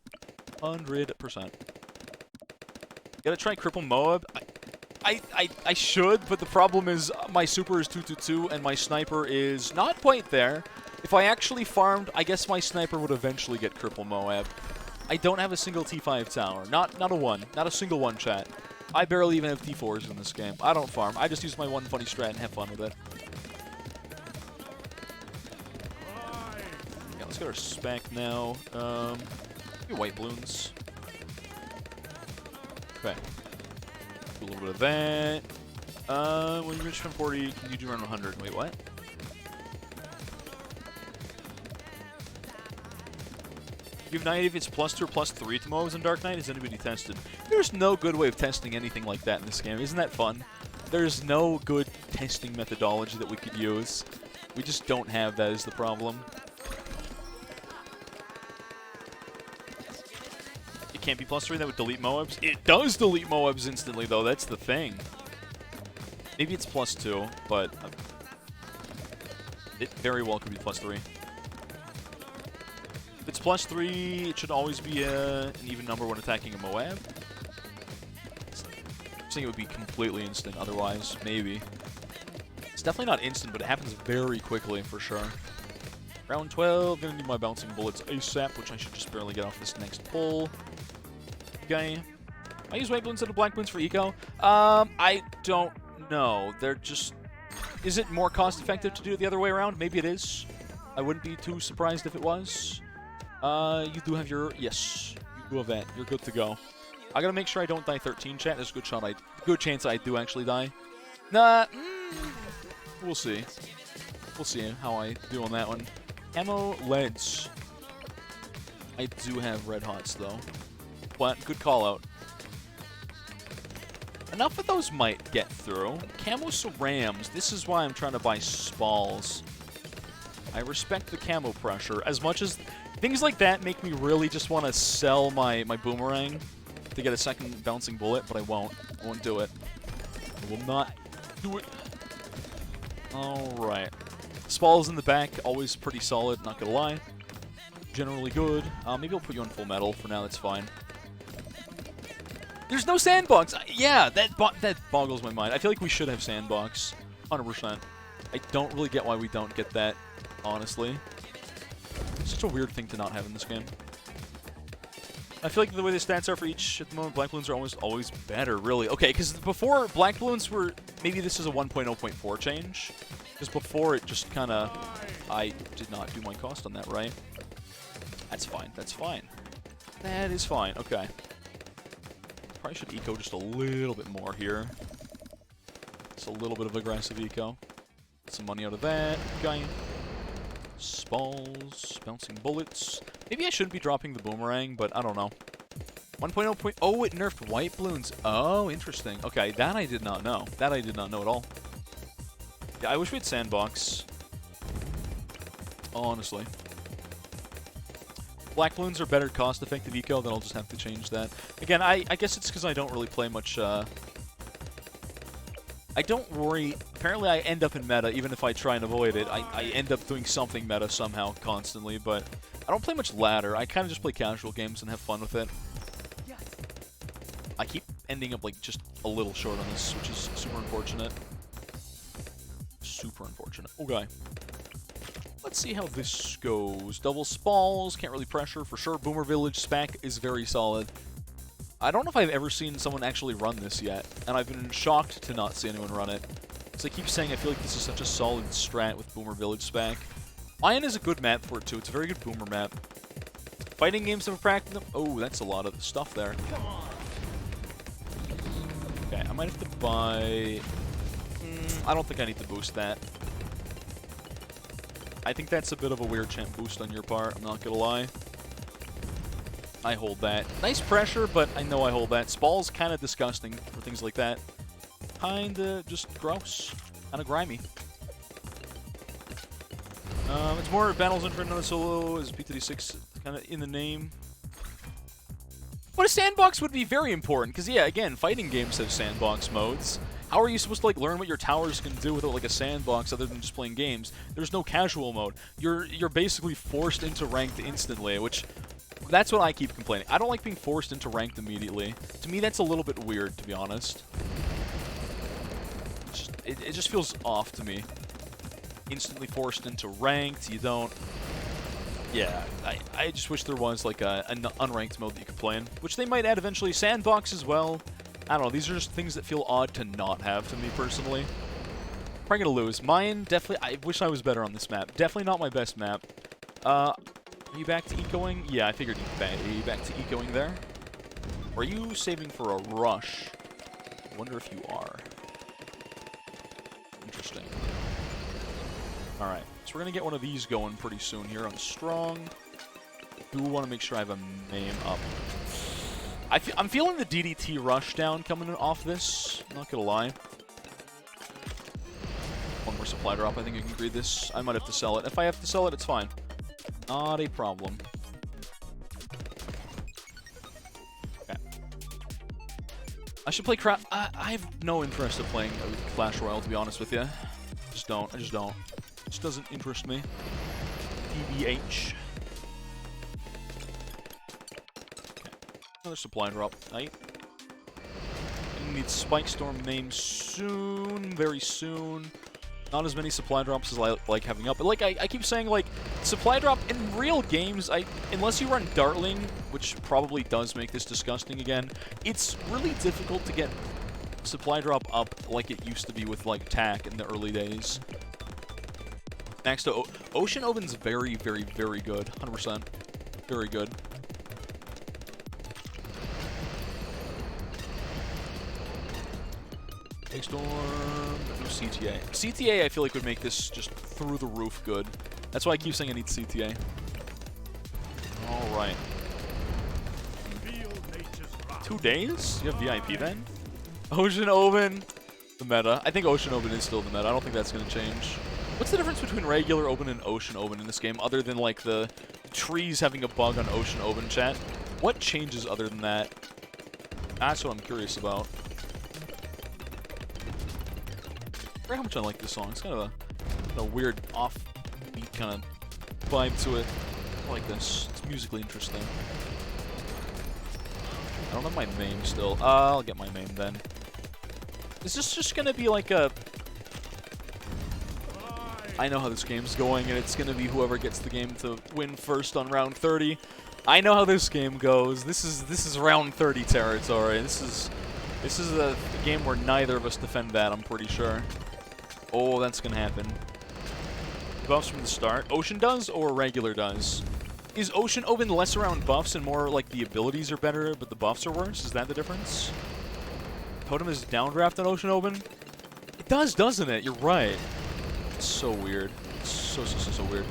100%. Gotta try Cripple Moab. I should, but the problem is my super is 222 and my sniper is not quite there. If I actually farmed, I guess my sniper would eventually get Cripple Moab. I don't have a single T5 tower. Not a one. Not a single one, chat. I barely even have T4s in this game. I don't farm. I just use my one funny strat and have fun with it. Yeah, let's get our spec now. White balloons. Okay. Do a little bit of that. When you reach 40, can you do around 100? Wait, what? You have 90 if it's +2 or +3 to MOABs in Dark Knight? Has anybody tested? There's no good way of testing anything like that in this game. Isn't that fun? There's no good testing methodology that we could use. We just don't have that as the problem. It can't be +3, that would delete MOABs? It does delete MOABs instantly, though. That's the thing. Maybe it's +2, but it very well could be +3. If it's +3, it should always be an even number when attacking a MOAB. I think it would be completely instant otherwise, maybe. It's definitely not instant, but it happens very quickly for sure. Round 12, gonna need my bouncing bullets ASAP, which I should just barely get off this next pull. Okay. I use white balloons instead of black balloons for eco. I don't know. They're just... Is it more cost effective to do it the other way around? Maybe it is. I wouldn't be too surprised if it was. You do have your... Yes. You do have that. You're good to go. I gotta make sure I don't die 13, chat. There's a good chance I do actually die. Nah. We'll see. We'll see how I do on that one. Ammo leads. I do have red hots, though. But good call out. Enough of those might get through. Camo cerams. This is why I'm trying to buy spalls. I respect the camo pressure. As much as things like that make me really just want to sell my boomerang to get a second bouncing bullet, but I won't. I won't do it. I will not do it. Alright. Spalls in the back, always pretty solid, not gonna lie. Generally good. Maybe I'll put you on full metal for now, that's fine. There's no sandbox! Yeah, that boggles my mind. I feel like we should have sandbox. 100%. I don't really get why we don't get that, honestly. It's such a weird thing to not have in this game. I feel like the way the stats are for each at the moment, black balloons are always better, really. Okay, because before, black balloons were... Maybe this is a 1.0.4 change. Because before, it just kind of... I did not do my cost on that, right? That's fine. That's fine. That is fine. Okay. Probably should eco just a little bit more here. Just a little bit of aggressive eco. Get some money out of that. Okay. Spalls, bouncing bullets. Maybe I shouldn't be dropping the boomerang, but I don't know. 1.0. Oh, it nerfed white balloons. Oh, interesting. Okay, that I did not know. That I did not know at all. Yeah, I wish we had sandbox. Honestly. Black balloons are better cost-effective eco, then I'll just have to change that. Again, I guess it's because I don't really play much, I don't worry. Apparently, I end up in meta, even if I try and avoid it. I end up doing something meta somehow, constantly, but I don't play much ladder. I kind of just play casual games and have fun with it. I keep ending up, like, just a little short on this, which is super unfortunate. Super unfortunate. Okay. Let's see how this goes. Double spalls, can't really pressure for sure. Boomer Village spec is very solid. I don't know if I've ever seen someone actually run this yet, and I've been shocked to not see anyone run it. Because I keep saying I feel like this is such a solid strat with Boomer Village spec. Iron is a good map for it too. It's a very good boomer map. Fighting games that we're practicing. Oh, that's a lot of stuff there. Okay, I might have to buy... I don't think I need to boost that. I think that's a bit of a weird champ boost on your part, I'm not gonna lie. I hold that. Nice pressure, but I know I hold that. Spall's kind of disgusting for things like that. Kinda just gross. Kinda grimy. It's more Battles2 for another solo, is P36 kind of in the name. But a sandbox would be very important, because, yeah, again, fighting games have sandbox modes. How are you supposed to, like, learn what your towers can do without, like, a sandbox other than just playing games? There's no casual mode. You're basically forced into ranked instantly, which... That's what I keep complaining. I don't like being forced into ranked immediately. To me, that's a little bit weird, to be honest. It just feels off to me. Instantly forced into ranked, you don't... Yeah, I just wish there was, like, an unranked mode that you could play in. Which they might add eventually. Sandbox as well. I don't know, these are just things that feel odd to not have to me, personally. Probably gonna lose. Mine, definitely... I wish I was better on this map. Definitely not my best map. Are you back to ecoing? Yeah, I figured you'd be back to ecoing there. Or are you saving for a rush? I wonder if you are. Interesting. Alright, so we're going to get one of these going pretty soon here on strong. Do want to make sure I have a maim up. I'm feeling the DDT rush down coming off this. Not going to lie. One more supply drop. I think I can greed this. I might have to sell it. If I have to sell it, it's fine. Not a problem. Okay. I should play I have no interest in playing Clash Royale, to be honest with you. Just don't. I just don't. It just doesn't interest me. TBH. Okay. Another supply drop. Right. I need Spike Storm names soon. Very soon. Not as many supply drops as I like having up. But like I keep saying, like, supply drop in real games, unless you run Dartling, which probably does make this disgusting again, it's really difficult to get supply drop up like it used to be with, like, TAC in the early days. Next to Ocean Open's very, very, very good. 100%. Very good. Big Storm, no CTA. CTA I feel like would make this just through the roof good. That's why I keep saying I need CTA. Alright. 2 days? You have VIP then? Ocean Open. The meta. I think Ocean Open is still the meta. I don't think that's going to change. What's the difference between regular Open and Ocean Open in this game, other than, like, the trees having a bug on Ocean Open, chat? What changes other than that? That's what I'm curious about. I forget how much I like this song. It's kind of a weird, offbeat kind of vibe to it. I like this. It's musically interesting. I don't have my main still. I'll get my main then. Is this just gonna be like a... I know how this game's going, and it's gonna be whoever gets the game to win first on round 30. I know how this game goes. This is round 30 territory. This is a game where neither of us defend that, I'm pretty sure. Oh, that's gonna happen. Buffs from the start. Ocean does, or regular does? Is Ocean Open less around buffs and more like the abilities are better, but the buffs are worse? Is that the difference? Totem is downdraft on Ocean Open? It does, doesn't it? You're right. It's so weird. It's so weird.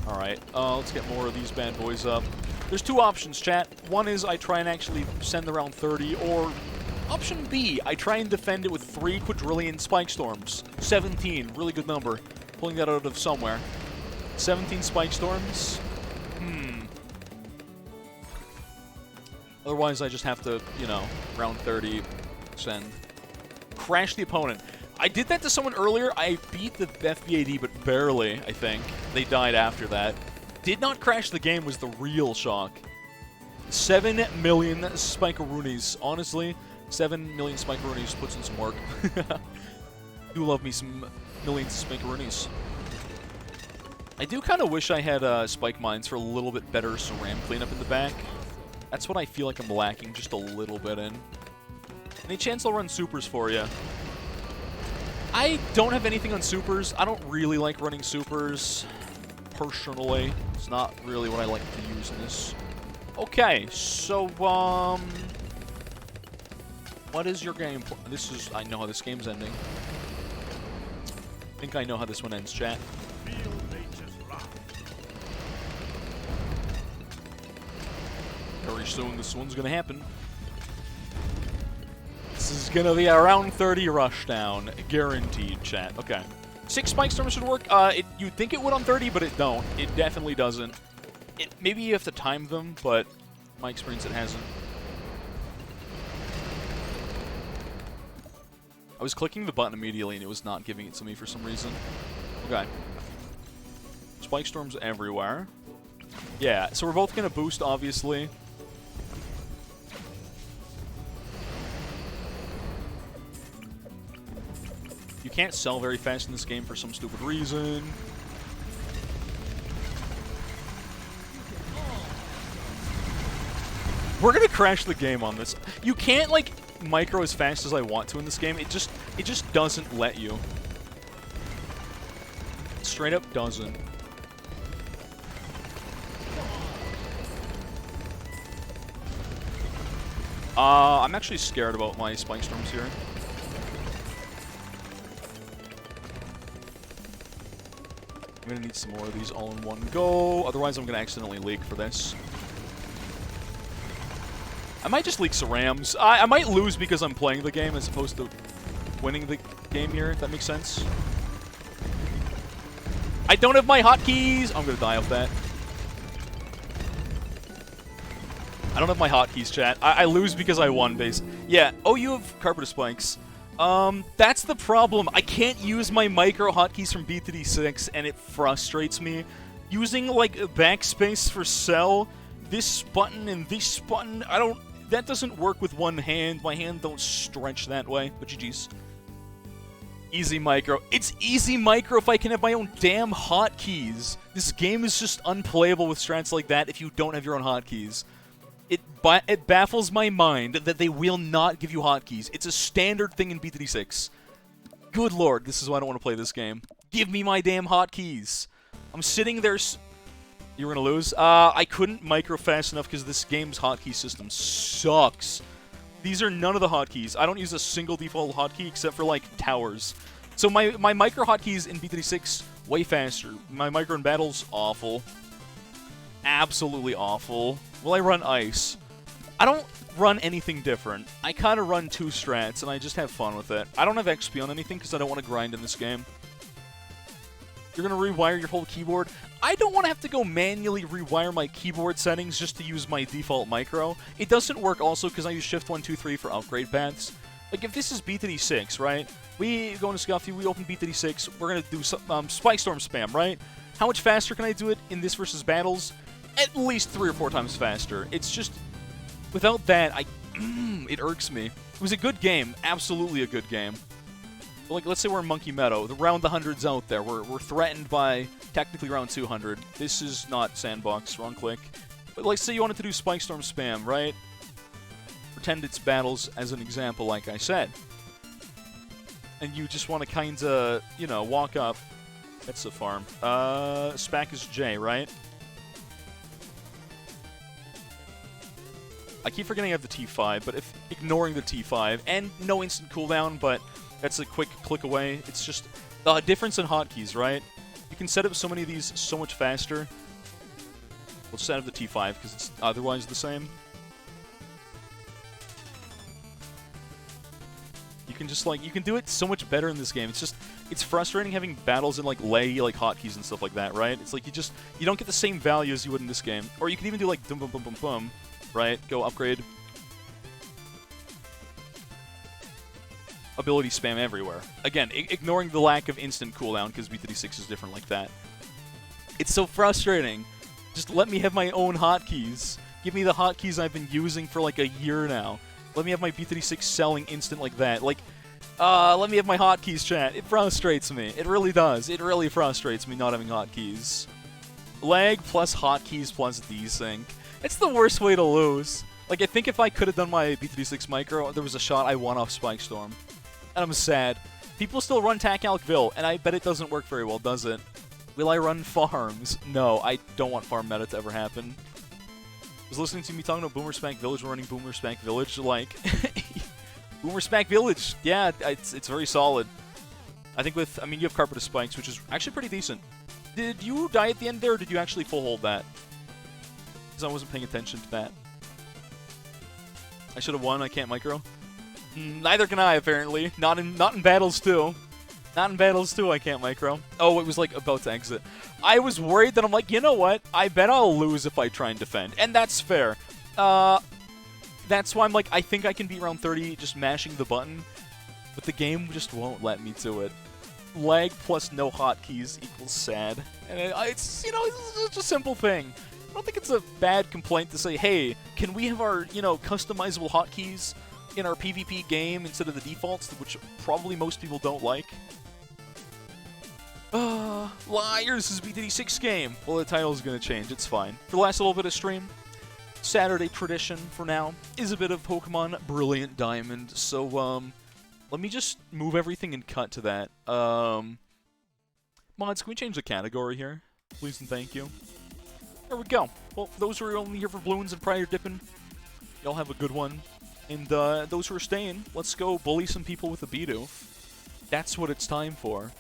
Alright, let's get more of these bad boys up. There's 2 options, chat. One is I try and actually send the round 30, or... Option B, I try and defend it with 3 quadrillion Spike Storms. 17, really good number. Pulling that out of somewhere. 17 Spike Storms? Otherwise, I just have to, you know, round 30, send. Crash the opponent. I did that to someone earlier. I beat the FBAD, but barely, I think. They died after that. Did not crash the game was the real shock. 7 million Spike-a-roonies. Honestly... 7 million Spike-a-roonies puts in some work. Do love me some millions of Spike-a-roonies. I do kind of wish I had Spike Mines for a little bit better Ceram cleanup in the back. That's what I feel like I'm lacking just a little bit in. Any chance I'll run supers for you? I don't have anything on supers. I don't really like running supers, personally. It's not really what I like to use in this. Okay, so, what is your game plan? This is... I know how this game's ending. I think I know how this one ends, chat. Very soon this one's gonna happen. This is gonna be a round 30 rushdown. Guaranteed, chat. Okay. 6 Spike Storms should work. You'd think it would on 30, but it don't. It definitely doesn't. Maybe you have to time them, but in my experience, it hasn't. I was clicking the button immediately, and it was not giving it to me for some reason. Okay. Spike storms everywhere. Yeah, so we're both gonna boost, obviously. You can't sell very fast in this game for some stupid reason. We're gonna crash the game on this. You can't, like, micro as fast as I want to in this game. It just doesn't let you. Straight up doesn't. I'm actually scared about my spike storms here. I'm gonna need some more of these all in one go. Otherwise, I'm gonna accidentally leak for this. I might just leak Cerams. I might lose because I'm playing the game as opposed to winning the game here, if that makes sense. I don't have my hotkeys! I'm gonna die off that. I don't have my hotkeys, chat. I lose because I won, base. Yeah. Oh, you have Carpet of Spikes. That's the problem. I can't use my micro hotkeys from B to D6, and it frustrates me. Using, like, backspace for sell, this button and this button, that doesn't work with one hand. My hand don't stretch that way, but GG's. Easy micro. It's easy micro if I can have my own damn hotkeys. This game is just unplayable with strats like that if you don't have your own hotkeys. It baffles my mind that they will not give you hotkeys. It's a standard thing in BTD6. Good lord, this is why I don't want to play this game. Give me my damn hotkeys. I'm sitting there... You were gonna lose? I couldn't micro fast enough because this game's hotkey system sucks. These are none of the hotkeys. I don't use a single default hotkey except for, like, towers. So my micro hotkeys in BTD6, way faster. My micro in Battles, awful. Absolutely awful. Will I run Ice? I don't run anything different. I kind of run two strats, and I just have fun with it. I don't have XP on anything because I don't want to grind in this game. You're going to rewire your whole keyboard? I don't want to have to go manually rewire my keyboard settings just to use my default micro. It doesn't work also because I use Shift 1, 2, 3 for upgrade paths. Like, if this is B-to-D6, right? We go into Scuffy, we open B-to-D6, we're going to do some, Spike Storm spam, right? How much faster can I do it in this versus Battles? At least 3 or 4 times faster. It's just... Without that, it irks me. It was a good game. Absolutely a good game. But, like, let's say we're in Monkey Meadow. The round 100's out there. We're threatened by, technically, round 200. This is not Sandbox. Wrong click. But, like, say you wanted to do Spike Storm spam, right? Pretend it's Battles as an example, like I said. And you just want to kind of, you know, walk up. That's the farm. Spac is J, right? I keep forgetting I have the T5, but if ignoring the T5, and no instant cooldown, but that's a quick click away. It's just the difference in hotkeys, right? You can set up so many of these so much faster. We'll set up the T5 because it's otherwise the same. You can just, like, you can do it so much better in this game. It's just, it's frustrating having battles in, like, lay, like, hotkeys and stuff like that, right? It's like you don't get the same value as you would in this game. Or you can even do, like, dum bum bum bum bum. Right? Go upgrade. Ability spam everywhere. Again, ignoring the lack of instant cooldown, because B36 is different like that. It's so frustrating. Just let me have my own hotkeys. Give me the hotkeys I've been using for like a year now. Let me have my B36 selling instant like that. Like, let me have my hotkeys, chat. It frustrates me. It really does. It really frustrates me not having hotkeys. Lag plus hotkeys plus desync. It's the worst way to lose. Like, I think if I could have done my B36 micro, there was a shot I won off Spike Storm. And I'm sad. People still run Tac Alkville, and I bet it doesn't work very well, does it? Will I run farms? No, I don't want farm meta to ever happen. I was listening to me talking about Boomer Spank Village, running Boomer Spank Village, like... Boomer Spank Village! Yeah, it's very solid. I think with... I mean, you have Carpet of Spikes, which is actually pretty decent. Did you die at the end there, or did you actually full hold that? I wasn't paying attention to that. I should have won. I can't micro. Neither can I, apparently. Not in Battles 2. Not in Battles2, I can't micro. Oh, it was like about to exit. I was worried that I'm like, you know what? I bet I'll lose if I try and defend. And that's fair. That's why I'm like, I think I can beat round 30 just mashing the button. But the game just won't let me do it. Lag plus no hotkeys equals sad. And it's, you know, it's just a simple thing. I don't think it's a bad complaint to say, hey, can we have our, you know, customizable hotkeys in our PvP game instead of the defaults, which probably most people don't like? Liars, this is BDD6 game. Well, the title's gonna change, it's fine. For the last little bit of stream, Saturday tradition for now is a bit of Pokemon Brilliant Diamond, so, let me just move everything and cut to that. Mods, can we change the category here? Please and thank you. There we go. Well, for those who are only here for balloons and prior dipping, y'all have a good one. And those who are staying, let's go bully some people with a bidoof. That's what it's time for.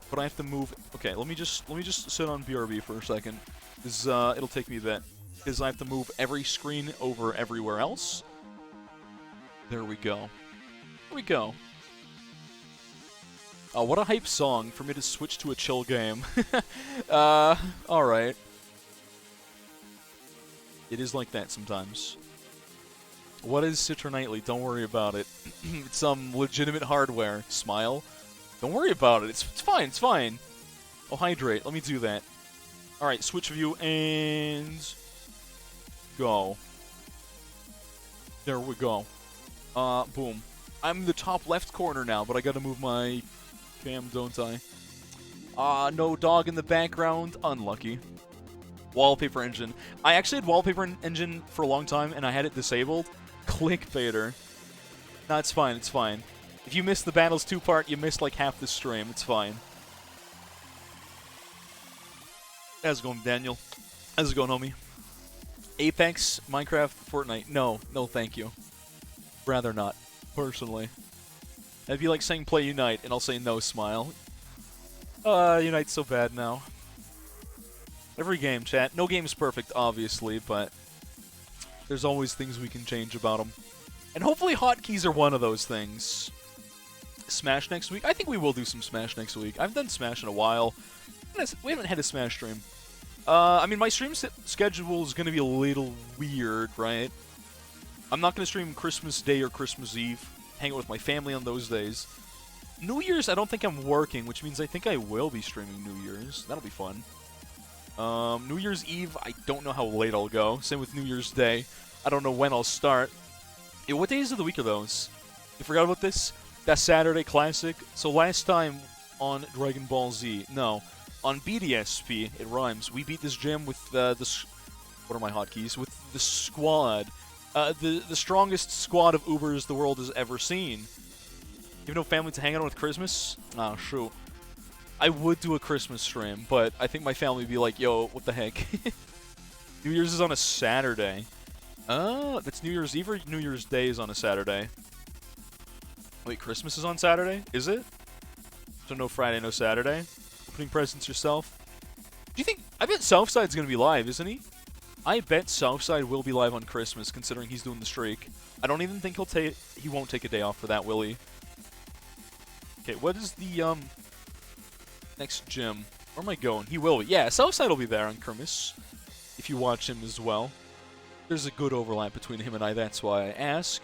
But I have to move. Okay, let me just sit on BRB for a second. Cause it'll take me a bit. Because I have to move every screen over everywhere else. There we go. There we go. Oh, what a hype song for me to switch to a chill game. Alright. It is like that sometimes. What is Citronightly? Don't worry about it. It's some legitimate hardware. Smile. Don't worry about it. It's fine, it's fine. Oh, hydrate. Let me do that. Alright, switch view and... go. There we go. Boom. I'm in the top left corner now, but I gotta move my cam, don't I? No dog in the background. Unlucky. Wallpaper engine. I actually had wallpaper engine for a long time, and I had it disabled. Clickbaiter. No, it's fine, it's fine. If you missed the Battles2 part, you missed like half the stream. It's fine. How's it going, Daniel? How's it going, homie? Apex, Minecraft, Fortnite. No, no thank you. Rather not, personally. That'd be like saying play Unite, and I'll say no, smile. Unite's so bad now. Every game, chat. No game is perfect, obviously, but there's always things we can change about them. And hopefully hotkeys are one of those things. Smash next week? I think we will do some Smash next week. I've done Smash in a while. We haven't had a Smash stream. I mean, my stream schedule is going to be a little weird, right? I'm not going to stream Christmas Day or Christmas Eve. Hang out with my family on those days. New Year's, I don't think I'm working, which means I think I will be streaming New Year's. That'll be fun. New Year's Eve, I don't know how late I'll go. Same with New Year's Day. I don't know when I'll start. Yeah, what days of the week are those? You forgot about this? That Saturday Classic. So last time on Dragon Ball Z, no, on bdsp, it rhymes. We beat this gym with what are my hotkeys? With the squad, the strongest squad of Ubers the world has ever seen. You have no family to hang out with Christmas? Oh shoot. I would do a Christmas stream, but I think my family would be like, yo, what the heck? New Year's is on a Saturday. That's New Year's Eve or New Year's Day is on a Saturday? Wait, Christmas is on Saturday? Is it? So no Friday, no Saturday? Opening presents yourself? Do you think... I bet Southside's gonna be live, isn't he? I bet Southside will be live on Christmas, considering he's doing the streak. I don't even think he won't take a day off for that, will he? Okay, what is the, next gym? Where am I going? He will be. Yeah, Southside will be there on Christmas. If you watch him as well. There's a good overlap between him and I, that's why I ask.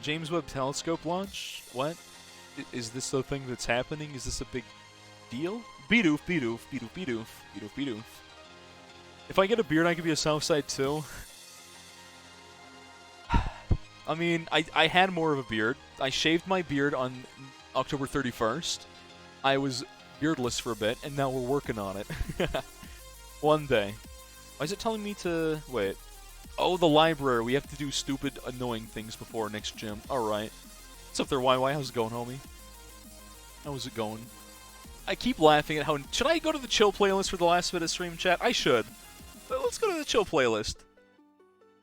James Webb Telescope launch? What? Is this the thing that's happening? Is this a big deal? Bidoof, bidoof, bidoof, bidoof, bidoof, bidoof. If I get a beard, I could be a Southside too. I mean, I had more of a beard. I shaved my beard on October 31st. I was beardless for a bit, and now we're working on it. One day. Why is it telling me to... Wait. Oh, the library. We have to do stupid, annoying things before next gym. Alright. What's up there, YY? How's it going, homie? How's it going? I keep laughing at how... Should I go to the chill playlist for the last bit of stream chat? I should. But let's go to the chill playlist.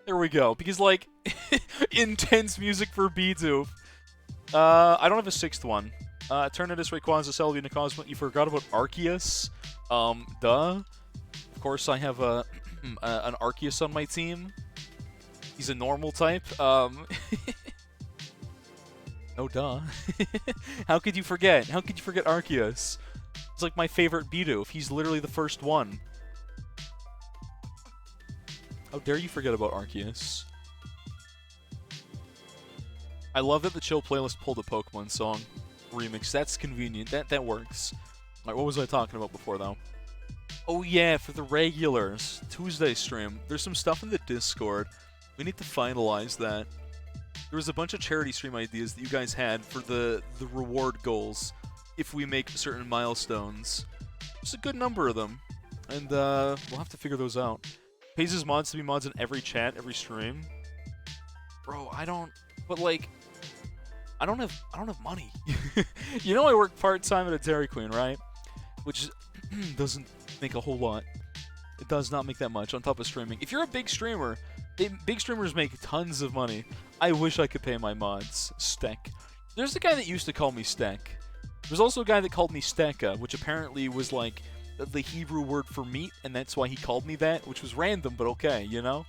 There we go. Because, like, intense music for bidoof. I don't have a sixth one. Eternatus, Rayquaza, Celebi, Necrozma. You forgot about Arceus? Duh. Of course, I have an Arceus on my team. He's a normal type. Oh, duh. How could you forget? How could you forget Arceus? It's like my favorite bidoof. He's literally the first one. How dare you forget about Arceus? I love that the Chill playlist pulled a Pokemon song remix. That's convenient. That works. Alright, what was I talking about before, though? Oh, yeah, for the regulars. Tuesday stream. There's some stuff in the Discord. We need to finalize that. There was a bunch of charity stream ideas that you guys had for the reward goals if we make certain milestones. There's a good number of them. And, we'll have to figure those out. Pays his mods to be mods in every chat, every stream. Bro, I don't... But, like... I don't have money. You know I work part-time at a Dairy Queen, right? Which doesn't make a whole lot. It does not make that much on top of streaming. If you're a big streamer, big streamers make tons of money. I wish I could pay my mods. Stek. There's a guy that used to call me Stek. There's also a guy that called me Steka, which apparently was like the Hebrew word for meat, and that's why he called me that, which was random, but okay, you know?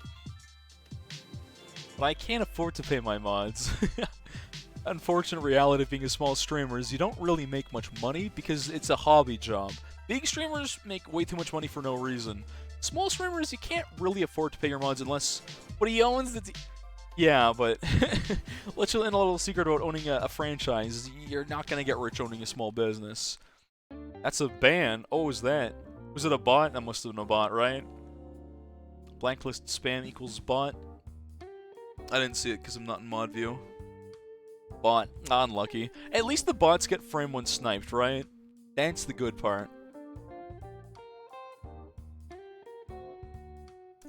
But I can't afford to pay my mods. Unfortunate reality of being a small streamer is you don't really make much money because it's a hobby job. Big streamers make way too much money for no reason. Small streamers, you can't really afford to pay your mods unless... But he owns the... Yeah, but... let you in a little secret about owning a franchise. You're not going to get rich owning a small business. That's a ban. Oh, is that? Was it a bot? That must have been a bot, right? Blacklist spam equals bot. I didn't see it because I'm not in mod view. Bot. Unlucky. At least the bots get frame when sniped, right? That's the good part.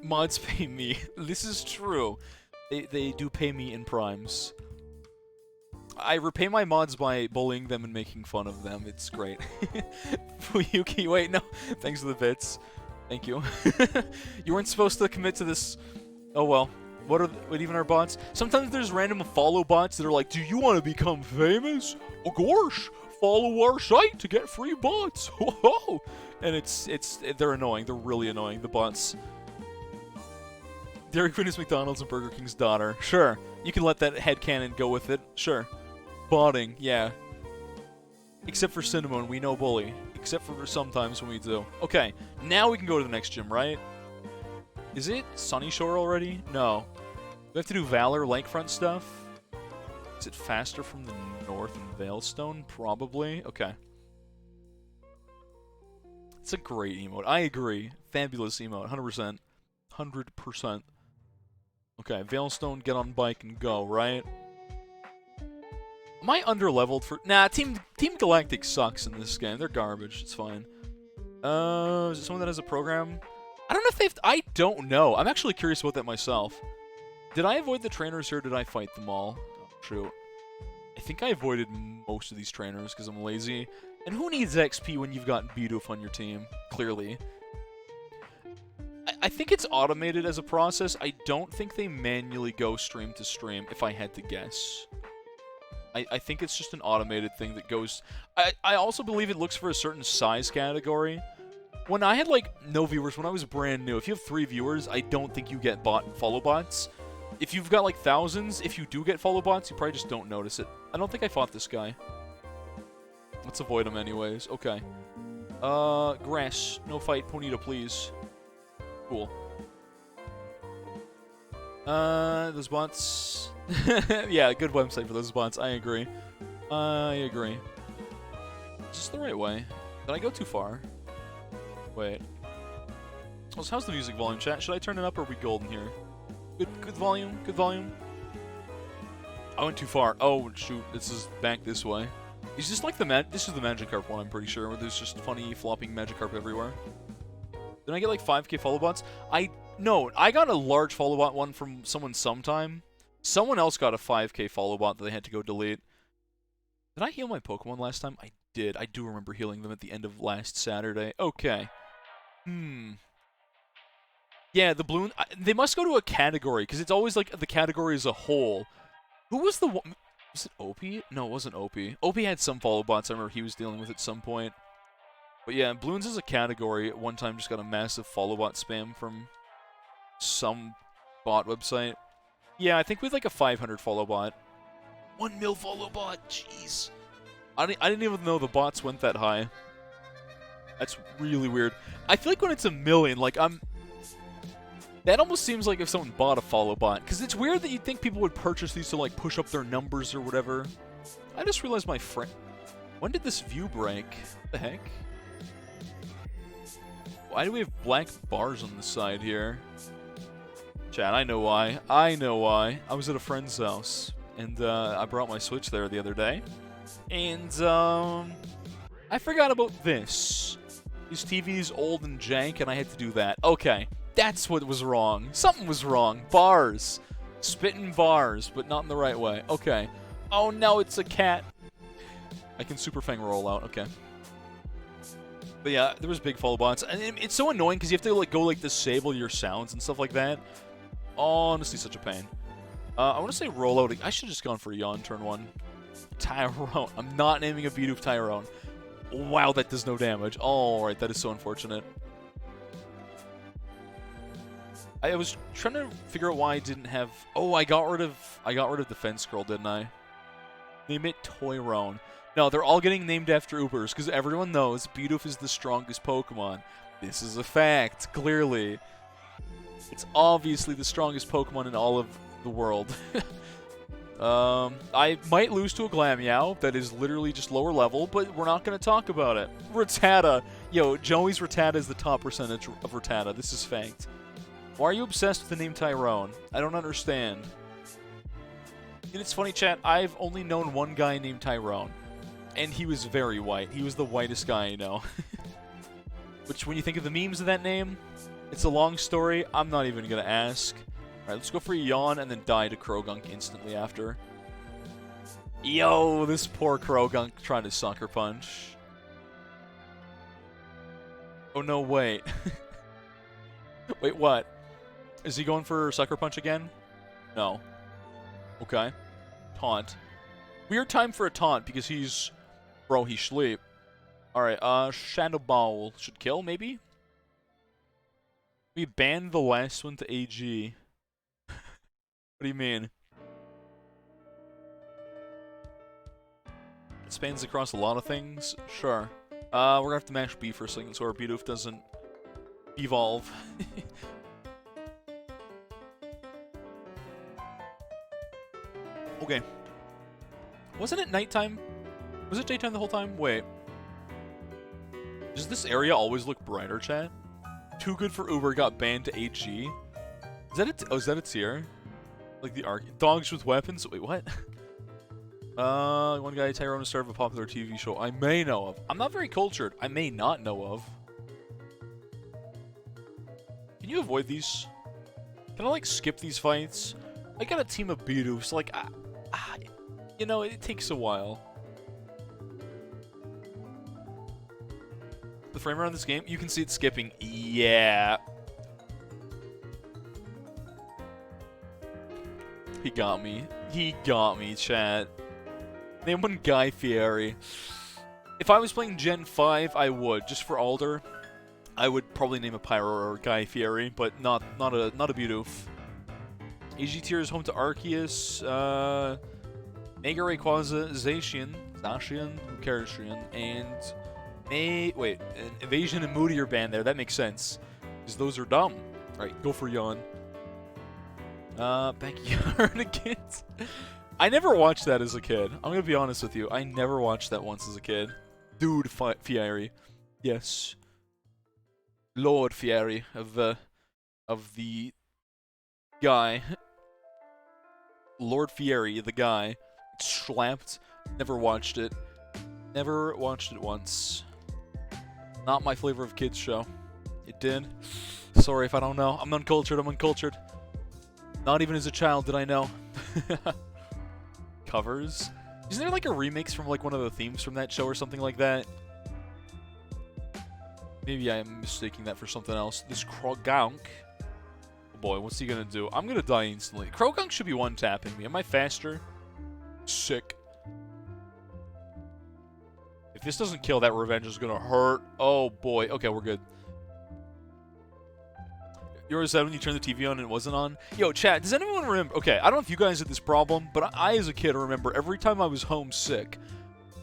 Mods pay me. This is true. They do pay me in primes. I repay my mods by bullying them and making fun of them. It's great. Fuyuki, wait, no. Thanks for the bits. Thank you. You weren't supposed to commit to this. Oh well. What even are bots? Sometimes there's random follow bots that are like, do you want to become famous? Of course, follow our site to get free bots. Whoa! And they're annoying. They're really annoying. The bots. Dairy Queen is McDonald's and Burger King's daughter. Sure, you can let that headcanon go with it. Sure, botting, yeah. Except for Cinnamon, we know bully. Except for sometimes when we do. Okay, now we can go to the next gym, right? Is it Sunny Shore already? No. We have to do Valor Lakefront stuff? Is it faster from the north in Veilstone? Probably. Okay. It's a great emote. I agree. Fabulous emote. 100%. 100%. Okay, Veilstone, get on bike and go, right? Am I underleveled for... Nah, Team Galactic sucks in this game. They're garbage. It's fine. Is it someone that has a program? I don't know if they've... I don't know. I'm actually curious about that myself. Did I avoid the trainers or did I fight them all? Oh, true. I think I avoided most of these trainers because I'm lazy. And who needs XP when you've got bidoof on your team? Clearly. I think it's automated as a process. I don't think they manually go stream to stream, if I had to guess. I think it's just an automated thing that goes... I also believe it looks for a certain size category. When I had, like, no viewers, when I was brand new, if you have 3 viewers, I don't think you get follow bots. If you've got, like, thousands, if you do get follow bots, you probably just don't notice it. I don't think I fought this guy. Let's avoid him anyways. Okay. Grass. No fight, Ponyta, please. Cool. Those bots... yeah, good website for those bots. I agree. I agree. Is this the right way? Did I go too far? Wait. So how's the music volume, chat? Should I turn it up or are we golden here? Good volume? Good volume? I went too far. Oh, shoot. This is back this way. Is this like this is the Magikarp one, I'm pretty sure, where there's just funny flopping Magikarp everywhere. Did I get like 5k follow bots? No, I got a large follow bot one from someone sometime. Someone else got a 5k follow bot that they had to go delete. Did I heal my Pokemon last time? I did. I do remember healing them at the end of last Saturday. Okay. Yeah, the balloon... they must go to a category, because it's always like the category as a whole. Who was the one... Was it Opie? No, it wasn't Opie. Opie had some follow bots I remember he was dealing with at some point. But yeah, balloons as a category at one time just got a massive follow bot spam from some bot website. Yeah, I think with like a 500 follow bot. 1 mil follow bot. Jeez. I didn't even know the bots went that high. That's really weird. I feel like when it's 1 million, like that almost seems like if someone bought a follow bot. Because it's weird that you'd think people would purchase these to like push up their numbers or whatever. I just realized my friend... When did this view break? What the heck? Why do we have black bars on the side here? Chat, I know why. I know why. I was at a friend's house. And I brought my Switch there the other day. And I forgot about this. This TV's old and jank and I had to do that. Okay. That's what was wrong. Something was wrong. Bars. Spitting bars, but not in the right way. Okay. Oh no, it's a cat. I can Super Fang roll out. Okay. But yeah, there was big follow bots. And it's so annoying because you have to like go like disable your sounds and stuff like that. Honestly, such a pain. I want to say roll out. I should have just gone for a yawn turn 1. Tyrone. I'm not naming a bidoof Tyrone. Wow, that does no damage. Alright, that is so unfortunate. I was trying to figure out why I didn't have... Oh, I got rid of Defense Scroll, didn't I? Name it Toyrone. No, they're all getting named after Ubers, because everyone knows Bidoof is the strongest Pokemon. This is a fact, clearly. It's obviously the strongest Pokemon in all of the world. I might lose to a Glameow that is literally just lower level, but we're not going to talk about it. Rattata. Yo, Joey's Rattata is the top percentage of Rattata. This is fact. Why are you obsessed with the name Tyrone? I don't understand. And it's funny, chat, I've only known one guy named Tyrone. And he was very white. He was the whitest guy I know. Which, when you think of the memes of that name, it's a long story. I'm not even going to ask. Alright, let's go for a yawn and then die to Krogunk instantly after. Yo, this poor Krogunk trying to sucker punch. Oh no, wait. Wait, what? Is he going for Sucker Punch again? No. Okay. Taunt. Weird time for a taunt because he's... Bro, he's sleep. Alright, Shadow Ball should kill, maybe? We banned the last one to AG. What do you mean? It spans across a lot of things? Sure. We're gonna have to mash B for a second so our Bidoof doesn't evolve. Okay. Wasn't it nighttime? Was it daytime the whole time? Wait. Does this area always look brighter, chat? Too Good for Uber got banned to AG. Is that it? Oh, is that a tier? Like the arc dogs with weapons? Wait, what? One guy, Tyrone, started a popular TV show I may know of. I'm not very cultured. I may not know of. Can you avoid these? Can I, like, skip these fights? I got a team of Bidoofs. Like, you know, it takes a while. The frame rate on this game, you can see it skipping. Yeah. He got me. He got me, chat. Name one Guy Fieri. If I was playing Gen 5, I would. Just for Alder, I would probably name a Pyro or Guy Fieri, but not a Bidoof. AG tier is home to Arceus, Mega Rayquaza, Zacian, who cares, and Evasion and Moody are banned there. That makes sense, because those are dumb. Alright, go for Yawn. Backyardigans. I never watched that as a kid. I'm gonna be honest with you. I never watched that once as a kid. Dude, Fieri. Yes. Lord Fieri of the guy. Lord Fieri, the guy. Slapped. Never watched it. Never watched it once. Not my flavor of kids show. It did. Sorry if I don't know. I'm uncultured. I'm uncultured. Not even as a child did I know. Covers? Isn't there like a remix from like one of the themes from that show or something like that? Maybe I am mistaking that for something else. This Krogunk. Oh boy, what's he gonna do? I'm gonna die instantly. Krogunk should be one-tapping me. Am I faster? Sick. If this doesn't kill, that revenge is gonna hurt. Oh boy. Okay, we're good. You ever said when you turned the TV on and it wasn't on? Yo, chat, does anyone remember? Okay, I don't know if you guys had this problem, but I as a kid remember every time I was homesick,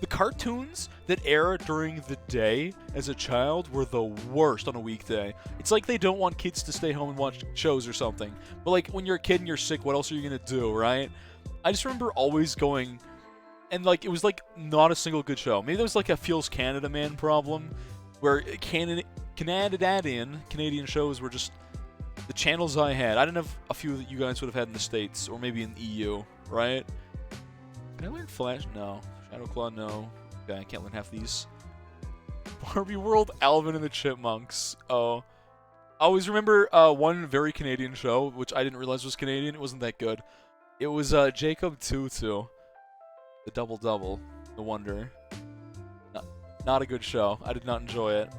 the cartoons that air during the day as a child were the worst on a weekday. It's like they don't want kids to stay home and watch shows or something. But like when you're a kid and you're sick, what else are you gonna do, right? I just remember always going, and like it was like not a single good show. Maybe there was like a Feels Canada Man problem, where Canadian shows were just the channels I had. I didn't have a few that you guys would have had in the States, or maybe in the EU, right? Can I learn Flash? No. Shadow Claw? No. Okay, I can't learn half these. Barbie World, Alvin and the Chipmunks. Oh. I always remember one very Canadian show, which I didn't realize was Canadian. It wasn't that good. It was Jacob Tutu. The Double Double. The Wonder. Not a good show. I did not enjoy it.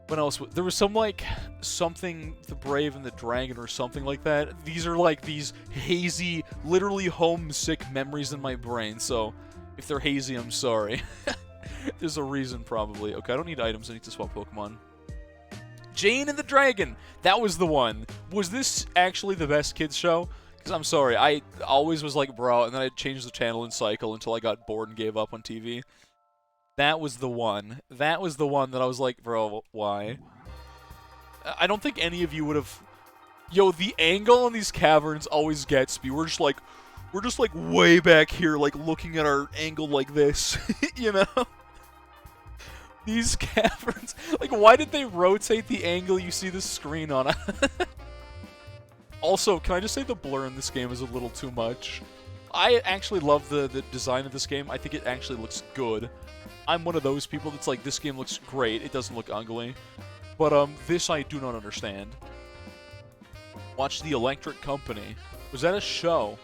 What else? There was some, like, something, The Brave and the Dragon or something like that. These are, like, these hazy, literally homesick memories in my brain, so if they're hazy, I'm sorry. There's a reason, probably. Okay, I don't need items. I need to swap Pokemon. Jane and the Dragon! That was the one. Was this actually the best kids show? Because I'm sorry, I always was like, bro, and then I'd change the channel and cycle until I got bored and gave up on TV. That was the one. That was the one that I was like, bro, why? I don't think any of you would have... Yo, the angle on these caverns always gets me. We're just like way back here, like looking at our angle like this, you know? These caverns, like, why did they rotate the angle you see the screen on? Also, can I just say the blur in this game is a little too much? I actually love the design of this game. I think it actually looks good. I'm one of those people that's like, this game looks great, it doesn't look ugly. But, this I do not understand. Watch The Electric Company. Was that a show?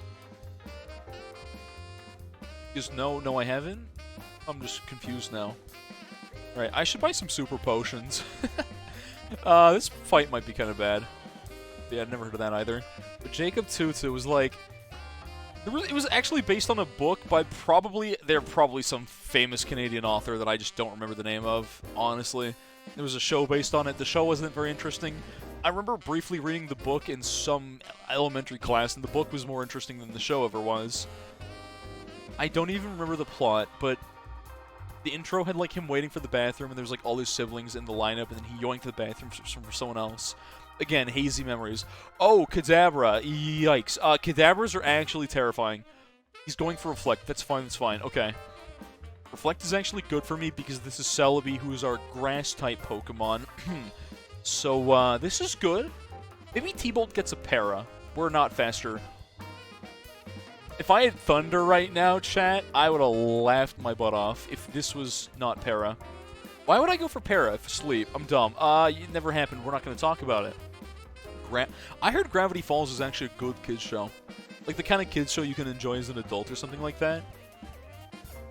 Because no, I haven't? I'm just confused now. Alright, I should buy some super potions. This fight might be kind of bad. Yeah, I'd never heard of that either. But Jacob Tutu was like... It was actually based on a book by probably some famous Canadian author that I just don't remember the name of, honestly. There was a show based on it. The show wasn't very interesting. I remember briefly reading the book in some elementary class, and the book was more interesting than the show ever was. I don't even remember the plot, but the intro had like him waiting for the bathroom, and there was like all his siblings in the lineup, and then he yoinked the bathroom for someone else. Again, hazy memories. Oh, Kadabra. Yikes. Kadabras are actually terrifying. He's going for Reflect. That's fine, that's fine. Okay. Reflect is actually good for me because this is Celebi, who is our Grass-type Pokemon. So, this is good. Maybe T-Bolt gets a Para. We're not faster. If I had Thunder right now, chat, I would have laughed my butt off if this was not Para. Why would I go for Para if sleep? I'm dumb. It never happened. We're not going to talk about it. I heard Gravity Falls is actually a good kids show. Like the kind of kids show you can enjoy as an adult or something like that.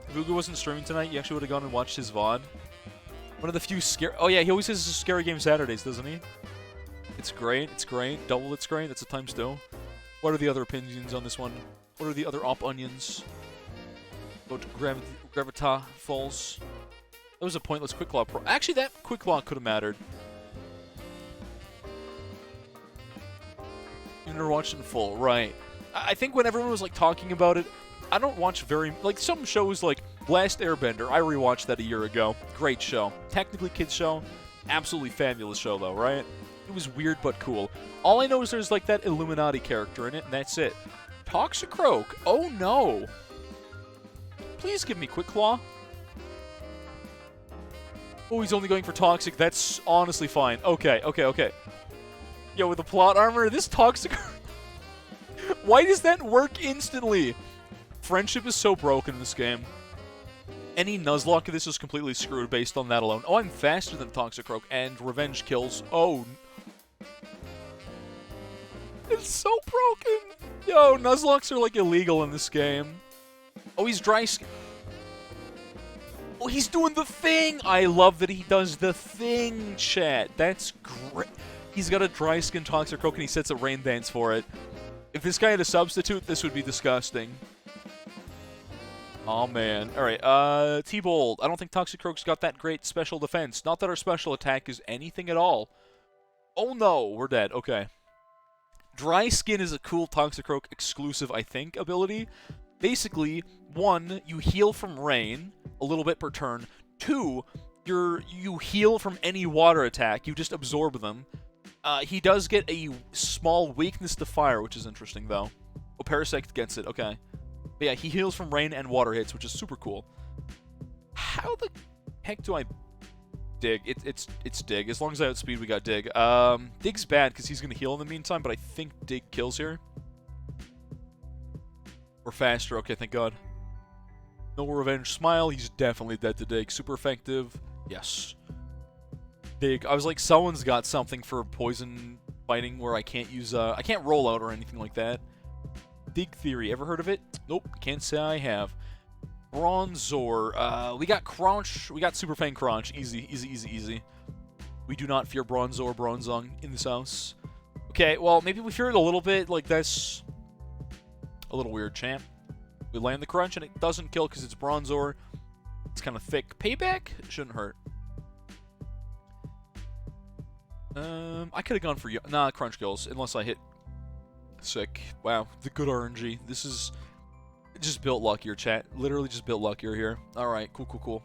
If Ugo wasn't streaming tonight, you actually would have gone and watched his VOD. One of the few scary... Oh yeah, he always has Scary Game Saturdays, doesn't he? It's great, it's great. Double it's great, that's a times two. What are the other opinions on this one? What are the other op-onions? About Gravita Falls. That was a pointless Quick Claw Pro. Actually, that Quick Claw could have mattered. You never watched it in full, right. I think when everyone was, like, talking about it, I don't watch very... Like, some shows, like Last Airbender, I rewatched that a year ago. Great show. Technically kids show. Absolutely fabulous show, though, right? It was weird but cool. All I know is there's, like, that Illuminati character in it, and that's it. Toxicroak. Oh, no. Please give me Quick Claw. Oh, he's only going for Toxic. That's honestly fine. Okay. Yo, with the plot armor, this Toxic... Why does that work instantly? Friendship is so broken in this game. Any Nuzlocke of this is completely screwed based on that alone. Oh, I'm faster than Toxicroak, and Revenge kills. Oh. It's so broken. Yo, Nuzlocks are, like, illegal in this game. Oh, he's dry skin. Oh, he's doing the thing! I love that he does the thing, chat. That's great. He's got a dry skin Toxicroak and he sets a rain dance for it. If this guy had a substitute, this would be disgusting. Oh, man. Alright, T-Bolt. I don't think Toxicroak's got that great special defense. Not that our special attack is anything at all. Oh no, we're dead. Okay. Dry Skin is a cool Toxicroak exclusive, I think, ability. Basically, 1, you heal from rain a little bit per turn. 2, you heal from any water attack. You just absorb them. He does get a small weakness to fire, which is interesting, though. Oh, Parasect gets it. Okay. But yeah, he heals from rain and water hits, which is super cool. How the heck do I dig? It's dig. As long as I outspeed, we got dig. Dig's bad because he's going to heal in the meantime, but I think dig kills here. We're faster. Okay, thank God. No revenge smile. He's definitely dead to dig. Super effective. Yes. Dig. I was like, someone's got something for poison fighting where I can't use, I can't roll out or anything like that. Dig Theory. Ever heard of it? Nope. Can't say I have. Bronzor. We got Crunch. We got Super Fang Crunch. Easy, easy, easy, easy. We do not fear Bronzor, Bronzong in this house. Okay, well, maybe we fear it a little bit. Like, that's a little weird, champ. We land the Crunch, and it doesn't kill because it's Bronzor. It's kind of thick. Payback? Shouldn't hurt. I could have gone for... Nah, Crunch kills, unless I hit... Sick. Wow, the good RNG. This is... Just built luckier, chat. Literally just built luckier here. Alright, cool, cool, cool.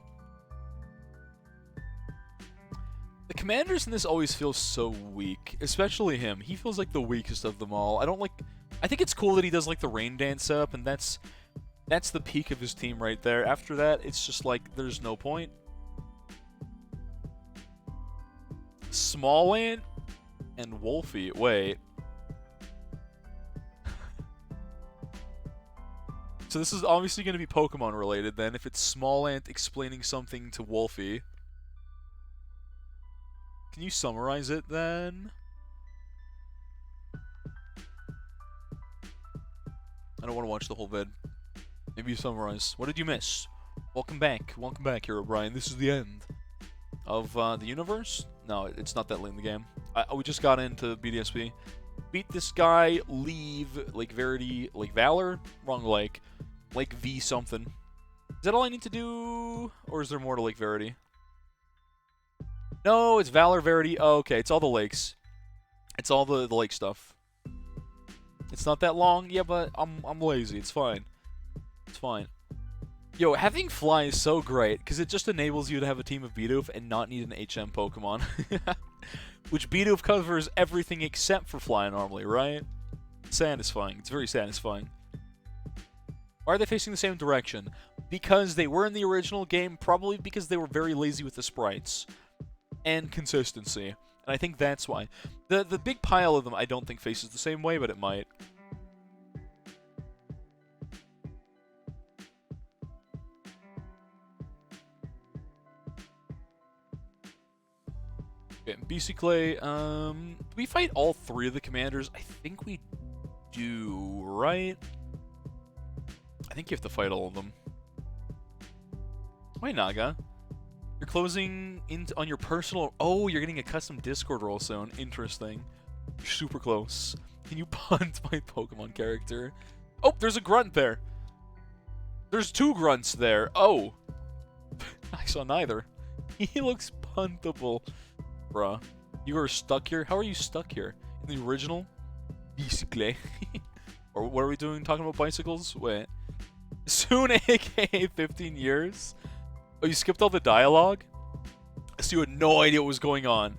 The commanders in this always feel so weak. Especially him. He feels like the weakest of them all. I don't like... I think it's cool that he does like the rain dance setup, and that's the peak of his team right there. After that, it's just like, there's no point. Smallant and Wolfie. Wait. So this is obviously going to be Pokemon related then, if it's Smallant explaining something to Wolfie. Can you summarize it then? I don't want to watch the whole vid. Maybe you summarize. What did you miss? Welcome back. Welcome back, Hero Brian. This is the end of the universe? No, it's not that late in the game. We just got into BDSP. Beat this guy, leave, Lake Verity, Lake Valor? Wrong lake. Lake V something. Is that all I need to do? Or is there more to Lake Verity? No, it's Valor, Verity. Oh, okay, it's all the lakes. It's all the lake stuff. It's not that long. Yeah, but I'm lazy. It's fine. It's fine. Yo, having Fly is so great, because it just enables you to have a team of Bidoof and not need an HM Pokemon. Which Bidoof covers everything except for Fly normally, right? Satisfying. It's very satisfying. Why are they facing the same direction? Because they were in the original game, probably because they were very lazy with the sprites. And consistency. And I think that's why. The big pile of them I don't think faces the same way, but it might. Okay, BC Clay, do we fight all 3 of the commanders? I think we do, right? I think you have to fight all of them. Wait, Naga. You're closing in on your personal... Oh, you're getting a custom Discord role soon. Interesting. You're super close. Can you punt my Pokemon character? Oh, there's a grunt there. There's 2 grunts there. Oh. I saw neither. He looks puntable. Bruh. You are stuck here? How are you stuck here? In the original? Bicycle. Or what are we doing? Talking about bicycles? Wait. Soon, aka 15 years? Oh, you skipped all the dialogue? So you had no idea what was going on.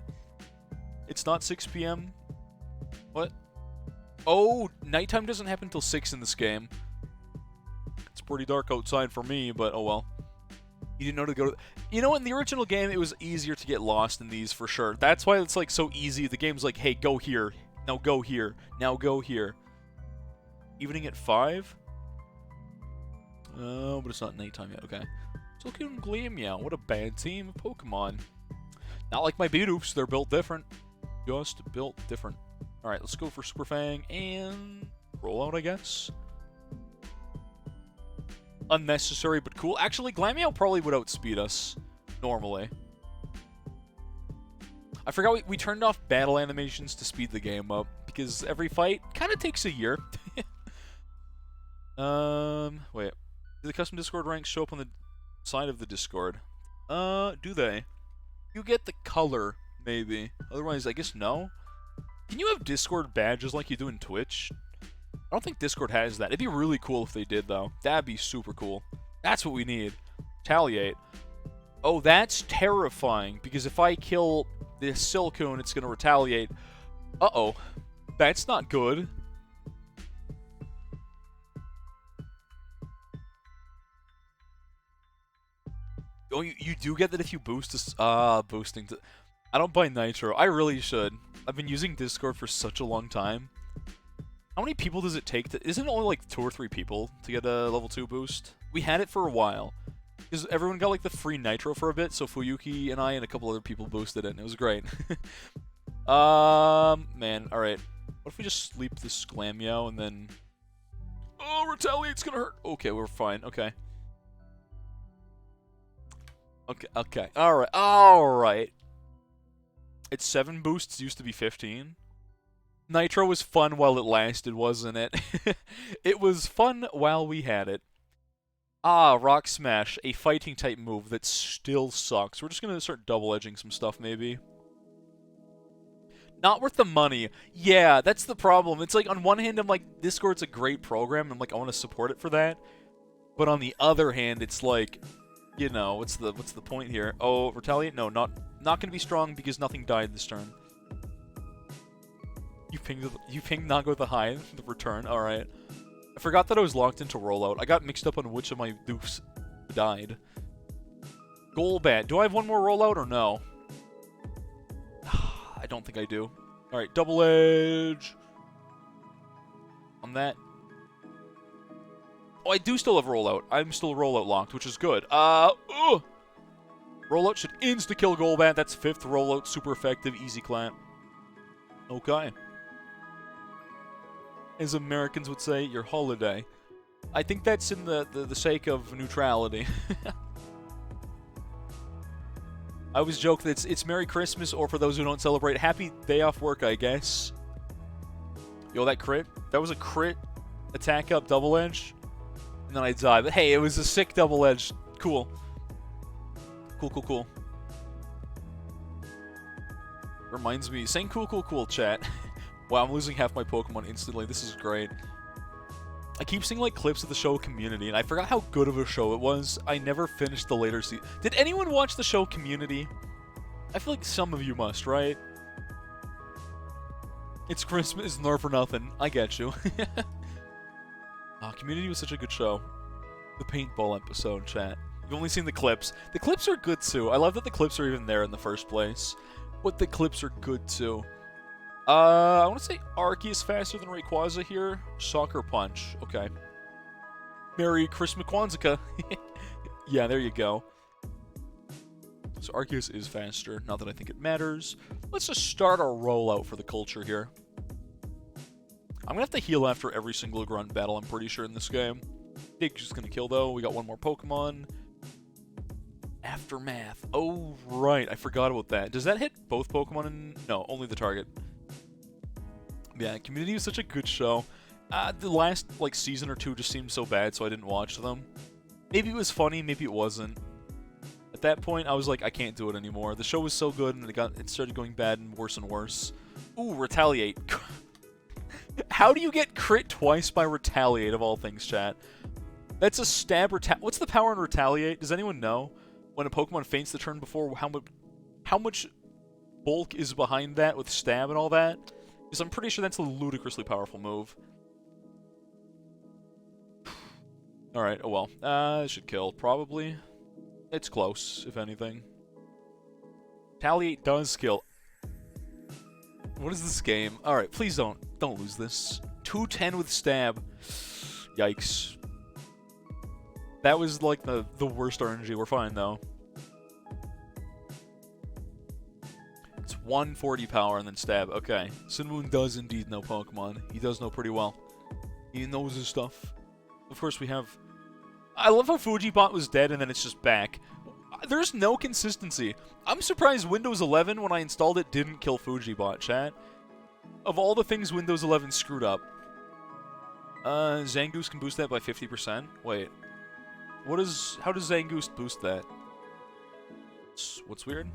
It's not 6 p.m.? What? Oh, nighttime doesn't happen until 6 in this game. It's pretty dark outside for me, but oh well. You didn't know to go to... You know, in the original game, it was easier to get lost in these for sure. That's why it's like so easy. The game's like, hey, go here. Now go here. Now go here. Evening at 5? Oh, but it's not nighttime yet. Okay. Silcoon Glammeow. What a bad team of Pokemon. Not like my Bidoofs. They're built different. Just built different. Alright, let's go for Super Fang and roll out, I guess. Unnecessary, but cool. Actually, Glammeow probably would outspeed us normally. I forgot we turned off battle animations to speed the game up, because every fight kind of takes a year. Wait. Do the custom Discord ranks show up on the side of the Discord? Do they? You get the color, maybe. Otherwise, I guess no. Can you have Discord badges like you do in Twitch? I don't think Discord has that. It'd be really cool if they did, though. That'd be super cool. That's what we need. Retaliate. Oh, that's terrifying, because if I kill this Silcoon, it's going to retaliate. Uh-oh. That's not good. Oh, you do get that if you boost this... boosting to... I don't buy Nitro. I really should. I've been using Discord for such a long time. How many people does it take to... Isn't it only like 2 or 3 people to get a level 2 boost? We had it for a while. Because everyone got like the free Nitro for a bit, so Fuyuki and I and a couple other people boosted it, and it was great. Man, alright. What if we just sleep this Glammeow and then... Oh, Retaliate's gonna hurt! Okay, we're fine, okay. Okay, alright. It's 7 boosts, used to be 15. Nitro was fun while it lasted, wasn't it? It was fun while we had it. Ah, Rock Smash, a fighting type move that still sucks. We're just gonna start double-edging some stuff, maybe. Not worth the money. Yeah, that's the problem. It's like, on one hand, I'm like, Discord's a great program, I'm like, I want to support it for that. But on the other hand, it's like, you know, what's the point here? Oh, Retaliate? No, not gonna be strong because nothing died this turn. You pinged Nago the high, the return, alright. I forgot that I was locked into rollout. I got mixed up on which of my doofs died. Golbat. Do I have one more rollout or no? I don't think I do. Alright, double edge. On that. Oh, I do still have rollout. I'm still rollout locked, which is good. Rollout should insta-kill Golbat. That's 5th rollout. Super effective. Easy clap. Okay. As Americans would say, your holiday. I think that's in the sake of neutrality. I always joke that it's Merry Christmas, or for those who don't celebrate, happy day off work, I guess. Yo, that crit? That was a crit attack up double edge. And then I died. But hey, it was a sick double edge. Cool. Cool. Reminds me, saying cool, chat. Wow, I'm losing half my Pokemon instantly. This is great. I keep seeing, like, clips of the show Community, and I forgot how good of a show it was. I never finished the later season. Did anyone watch the show Community? I feel like some of you must, right? It's Christmas, nor for nothing. I get you. Community was such a good show. The paintball episode, chat. You've only seen the clips. The clips are good, too. I love that the clips are even there in the first place. But the clips are good, too. I want to say Arceus faster than Rayquaza here. Soccer Punch. Okay. Merry Christmas Kwanzaa. Yeah, there you go. So Arceus is faster. Not that I think it matters. Let's just start our rollout for the culture here. I'm going to have to heal after every single grunt battle, I'm pretty sure, in this game. Dig's just going to kill, though. We got one more Pokemon. Aftermath. Oh, right. I forgot about that. Does that hit both Pokemon? No, only the target. Yeah, Community was such a good show. The last, like, season or 2 just seemed so bad, so I didn't watch them. Maybe it was funny, maybe it wasn't. At that point, I was like, I can't do it anymore. The show was so good, and it started going bad and worse. Ooh, Retaliate. How do you get crit twice by Retaliate, of all things, chat? That's a stab What's the power in Retaliate? Does anyone know? When a Pokemon faints the turn before, how much bulk is behind that with stab and all that? Because I'm pretty sure that's a ludicrously powerful move. Alright, oh well. It should kill, probably. It's close, if anything. Retaliate does kill. What is this game? Alright, please don't lose this. 210 with stab. Yikes. That was like the worst RNG. We're fine though. It's 140 power and then stab. Okay. Sinmoon does indeed know Pokemon. He does know pretty well. He knows his stuff. Of course we have... I love how Fujibot was dead and then it's just back. There's no consistency. I'm surprised Windows 11, when I installed it, didn't kill Fujibot, chat. Of all the things Windows 11 screwed up. Zangoose can boost that by 50%? Wait. How does Zangoose boost that? What's weird?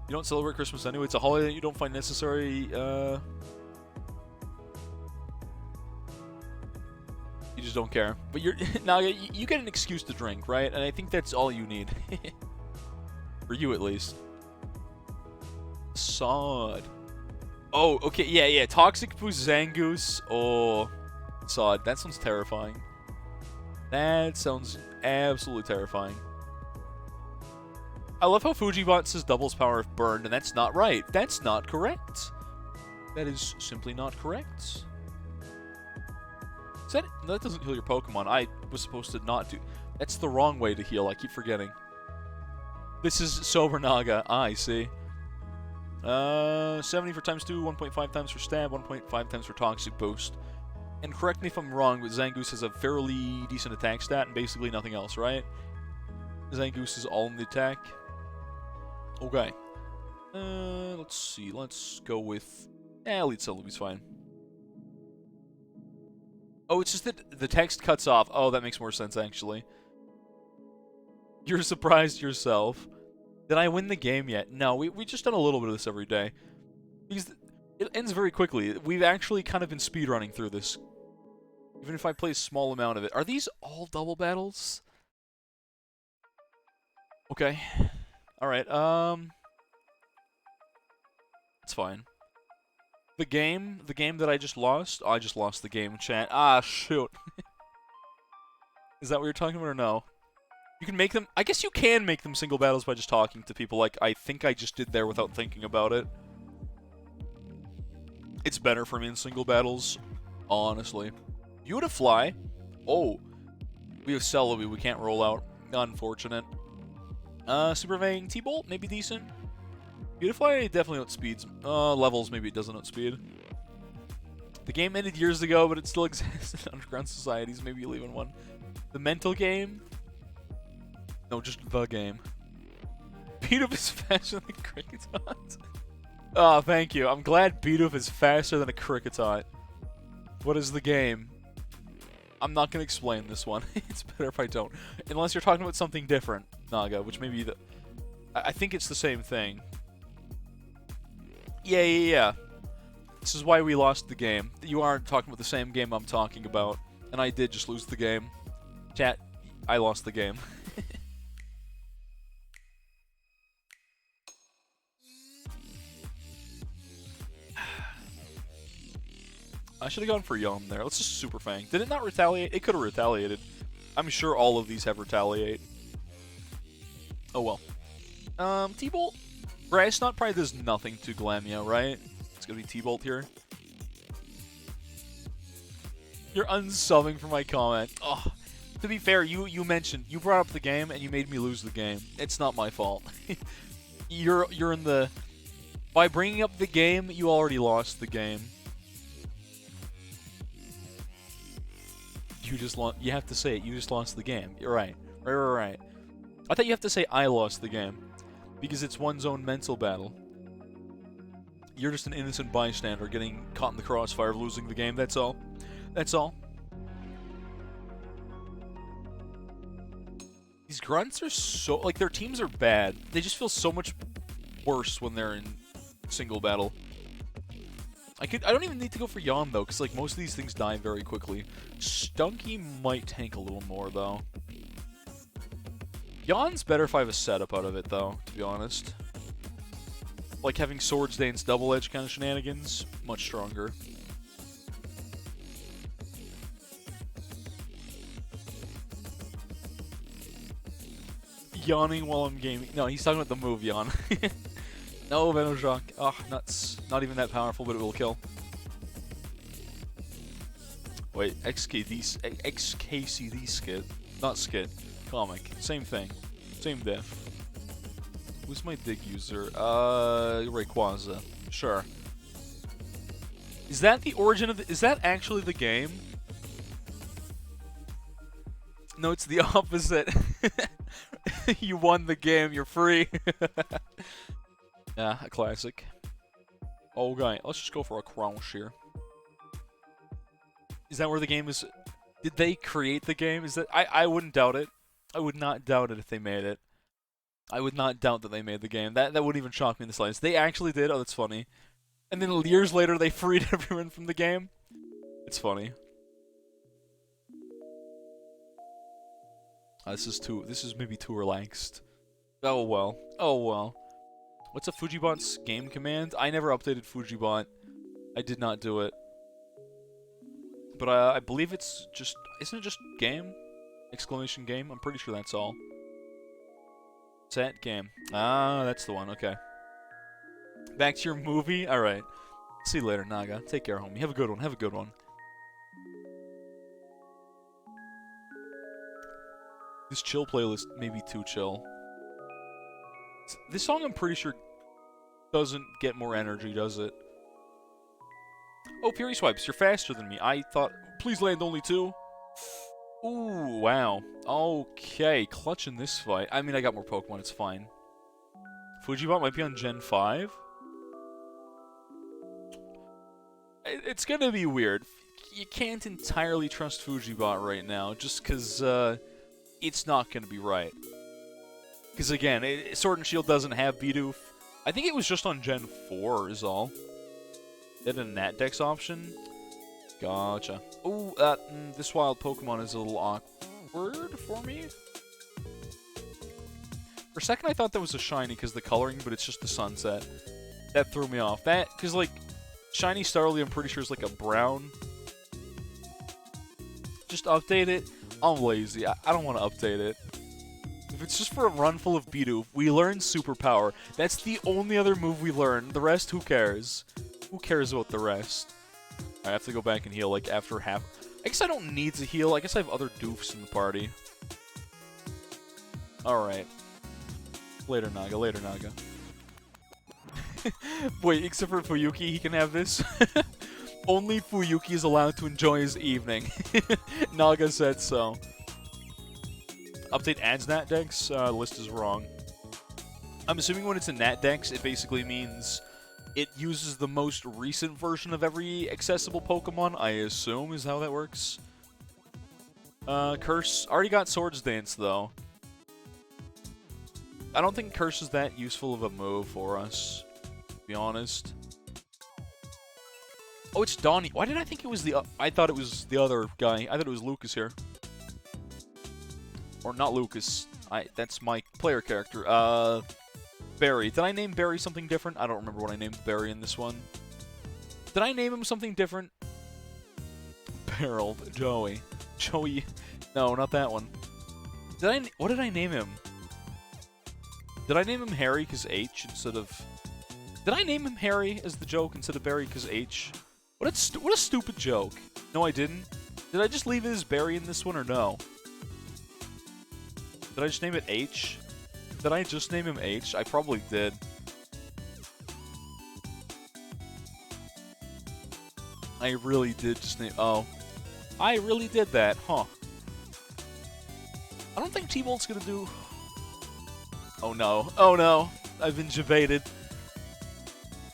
You don't celebrate Christmas anyway. It's a holiday that you don't find necessary. You just don't care. But you're now you get an excuse to drink, right? And I think that's all you need. For you, at least. Sod. Oh, okay, yeah. Toxic Boost Zangoose. Oh, Sod. That sounds terrifying. That sounds absolutely terrifying. I love how Fujibot says doubles power if burned, and that's not right. That's not correct. That is simply not correct. That doesn't heal your Pokemon. I was supposed to not do... That's the wrong way to heal. I keep forgetting. This is Sober Naga. I see. 70 for times 2, 1.5 times for stab, 1.5 times for toxic boost. And correct me if I'm wrong, but Zangoose has a fairly decent attack stat and basically nothing else, right? Zangoose is all in the attack. Okay. Let's see. Let's go with... Elite Celebi's fine. Oh, it's just that the text cuts off. Oh, that makes more sense, actually. You're surprised yourself. Did I win the game yet? No, we just done a little bit of this every day. Because it ends very quickly. We've actually kind of been speedrunning through this. Even if I play a small amount of it. Are these all double battles? Okay. Alright, it's fine. The game that I just lost? Oh, I just lost the game, chat. Ah, shoot. Is that what you're talking about or no? You can make them... I guess you can make them single battles by just talking to people like I think I just did there without thinking about it. It's better for me in single battles, honestly. Beautifly. Oh. We have Celebi, we can't roll out. Unfortunate. Super Vang T-Bolt, maybe decent. Beautifly definitely outspeeds. Levels, maybe it doesn't outspeed. The game ended years ago, but it still exists in Underground Societies. Maybe you'll even one. The mental game? No, just the game. Bidoof is faster than Kricketot. Oh, thank you. I'm glad Bidoof is faster than a Kricketot. What is the game? I'm not going to explain this one. It's better if I don't. Unless you're talking about something different, Naga, which maybe the... I think it's the same thing. Yeah. This is why we lost the game. You aren't talking about the same game I'm talking about. And I did just lose the game. Chat, I lost the game. I should have gone for Yum there. Let's just Super Fang. Did it not retaliate? It could have retaliated. I'm sure all of these have retaliate. Oh well. T-Bolt? Grass Knot probably does nothing to Glamio, right? It's gonna be T-Bolt here. You're unsubbing for my comment. Oh, to be fair, you mentioned, you brought up the game and you made me lose the game. It's not my fault. You're in the... By bringing up the game, you already lost the game. You just lost. You have to say it. You just lost the game. You're right. Right. I thought you have to say I lost the game. Because it's one's own mental battle. You're just an innocent bystander getting caught in the crossfire of losing the game. That's all. That's all. These grunts are so... Like, their teams are bad. They just feel so much worse when they're in single battle. I don't even need to go for Yawn, though, because, like, most of these things die very quickly. Stunky might tank a little more, though. Yawn's better if I have a setup out of it, though, to be honest. Like having Swords Dance double edge kind of shenanigans, much stronger. Yawning while I'm gaming. No, he's talking about the move yawn. No, Venoshock. Oh, nuts. Not even that powerful, but it will kill. Wait, XKCD skit. Not skit. Comic. Same thing. Same diff. Who's my dig user? Rayquaza. Sure. Is that the origin of the... Is that actually the game? No, it's the opposite. You won the game. You're free. Yeah, a classic. Okay, let's just go for a crouch here. Is that where the game is? Did they create the game? Is that I wouldn't doubt it. I would not doubt it if they made it. I would not doubt that they made the game. That wouldn't even shock me in the slightest. They actually did. Oh, that's funny. And then years later, they freed everyone from the game. It's funny. This is maybe too relaxed. Oh well. Oh well. What's a Fujibot's game command? I never updated Fujibot. I did not do it. But I believe it's just... Isn't it just game? Exclamation game? I'm pretty sure that's all. Set game. Ah, that's the one. Okay. Back to your movie? Alright. See you later, Naga. Take care, homie. Have a good one. Have a good one. This chill playlist may be too chill. This song, I'm pretty sure, doesn't get more energy, does it? Oh, Fury Swipes, you're faster than me. I thought, please land only 2. Ooh, wow. Okay, clutch in this fight. I mean, I got more Pokemon, it's fine. Fujibot might be on Gen 5. It's gonna be weird. You can't entirely trust Fujibot right now, just because, it's not gonna be right. Because again, Sword and Shield doesn't have bidoof. I think it was just on Gen 4 is all. They had a Nat Dex option. Gotcha. Ooh, this wild Pokemon is a little awkward for me. For a second I thought that was a shiny because the coloring, but it's just the sunset. That threw me off. That, because like, shiny Starly I'm pretty sure is like a brown. Just update it. I'm lazy. I don't want to update it. If it's just for a run full of bidoof, we learn Superpower. That's the only other move we learn. The rest, who cares? Who cares about the rest? I have to go back and heal, like, after half... I guess I don't need to heal. I guess I have other doofs in the party. Alright. Later, Naga. Later, Naga. Wait, except for Fuyuki, he can have this? Only Fuyuki is allowed to enjoy his evening. Naga said so. Update adds Nat Dex? List is wrong. I'm assuming when it's a Nat Dex, it basically means it uses the most recent version of every accessible Pokemon, I assume is how that works. Curse. Already got Swords Dance, though. I don't think Curse is that useful of a move for us, to be honest. Oh, it's Donnie. Why did I think it was the... I thought it was the other guy. I thought it was Lucas here. Or not Lucas. That's my player character. Barry. Did I name Barry something different? I don't remember what I named Barry in this one. Did I name him something different? Barreled. Joey. Joey. No, not that one. What did I name him? Did I name him Harry because H instead of... Did I name him Harry as the joke instead of Barry because H? What a stupid joke. No, I didn't. Did I just leave it as Barry in this one or no? Did I just name it H? Did I just name him H? I probably did. I really did just name... Oh. I really did that, huh? I don't think T-Bolt's gonna do... Oh no. Oh no. I've been jebaited.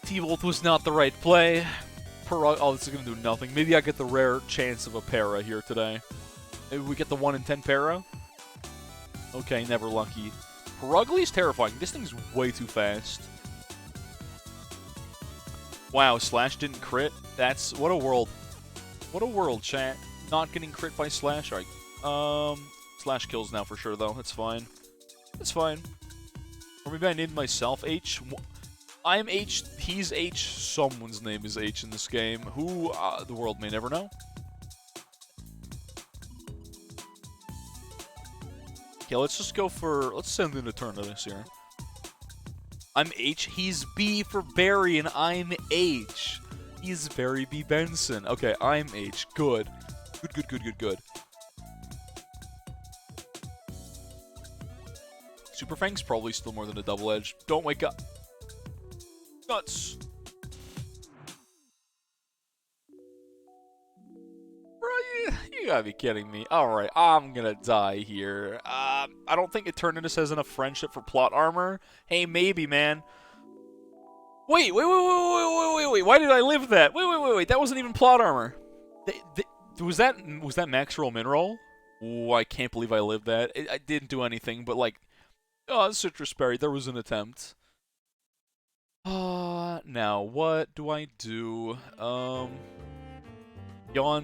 T-Bolt was not the right play. Oh, this is gonna do nothing. Maybe I get the rare chance of a para here today. Maybe we get the 1 in 10 para? Okay, never lucky. Perugly's terrifying. This thing's way too fast. Wow, Slash didn't crit? That's... What a world. What a world, chat. Not getting crit by Slash? Alright. Slash kills now for sure, though. That's fine. That's fine. Or maybe I named myself H? I'm H, he's H, someone's name is H in this game. Who, the world may never know. Okay, let's just go for... Let's send an Eternatus here. I'm H, he's B for Barry, and I'm H. He's Barry B. Benson. Okay, I'm H. Good. Good, good, good, good, good. Super Fang's probably still more than a double edge. Don't wake up. Nuts. Bro, you gotta be kidding me. Alright, I'm gonna die here. I don't think Eternatus has enough friendship for plot armor. Hey, maybe, man. Wait. Why did I live that? Wait. That wasn't even plot armor. Was that max roll min roll? Oh, I can't believe I lived that. I didn't do anything, but like, Oh, citrus berry. There was an attempt. Now what do I do? Yawn,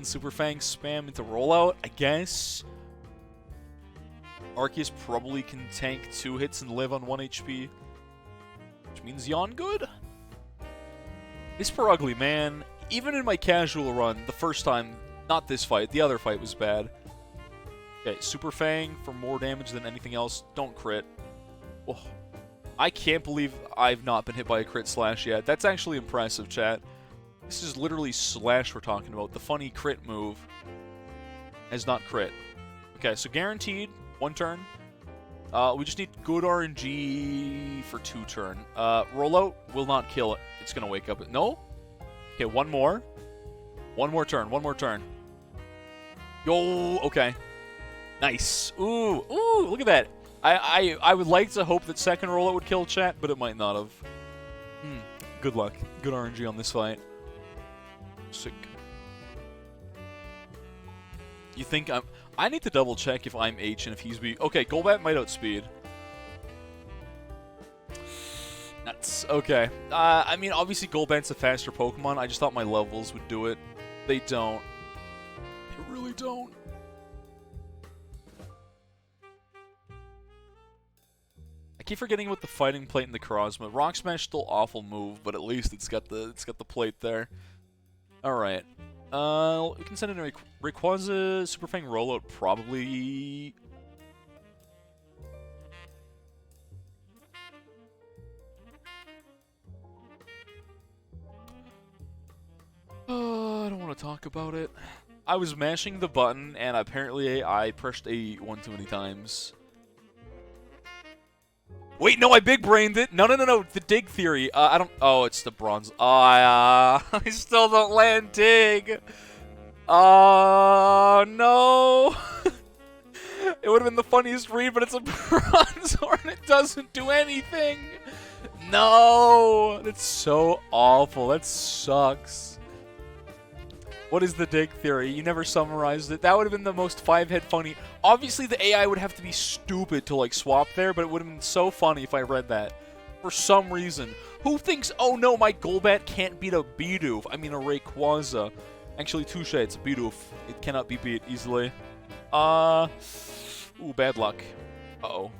Super Fang, spam into rollout, I guess. Arceus probably can tank 2 hits and live on 1 HP. Which means Yawn good? This poor ugly man, even in my casual run, the first time, not this fight, the other fight was bad. Okay, Super Fang for more damage than anything else. Don't crit. Oh, I can't believe I've not been hit by a crit slash yet. That's actually impressive, chat. This is literally slash we're talking about. The funny crit move has not crit. Okay, so guaranteed 1 turn. We just need good RNG for 2 turn. Rollout will not kill it. It's gonna wake up. No? Okay, 1 more. 1 more turn. 1 more turn. Yo, okay. Nice. Ooh, look at that. I would like to hope that second rollout would kill chat, but it might not have. Good luck. Good RNG on this fight. Sick. You think I need to double check if I'm H and if he's B. Okay, Golbat might outspeed. Nuts. Okay. I mean, obviously Golbat's a faster Pokemon. I just thought my levels would do it. They don't. They really don't. I keep forgetting about the fighting plate and the Krozma. Rock Smash still awful move, but at least it's got the plate there. All right. We can send in a Rayquaza Super Fang rollout probably. I don't want to talk about it. I was mashing the button and apparently I pressed A one too many times. Wait, no, I big-brained it. No. The dig theory. I don't... Oh, it's the bronze. I still don't land dig. Oh, no. It would have been the funniest read, but it's a bronze horn. It doesn't do anything. No. That's so awful. That sucks. What is the dig theory? You never summarized it. That would have been the most 5-head funny. Obviously, the AI would have to be stupid to, like, swap there, but it would have been so funny if I read that. For some reason. Who thinks, oh no, my Golbat can't beat a bidoof? I mean, a Rayquaza. Actually, touche, it's a bidoof. It cannot be beat easily. Ooh, bad luck. Uh-oh.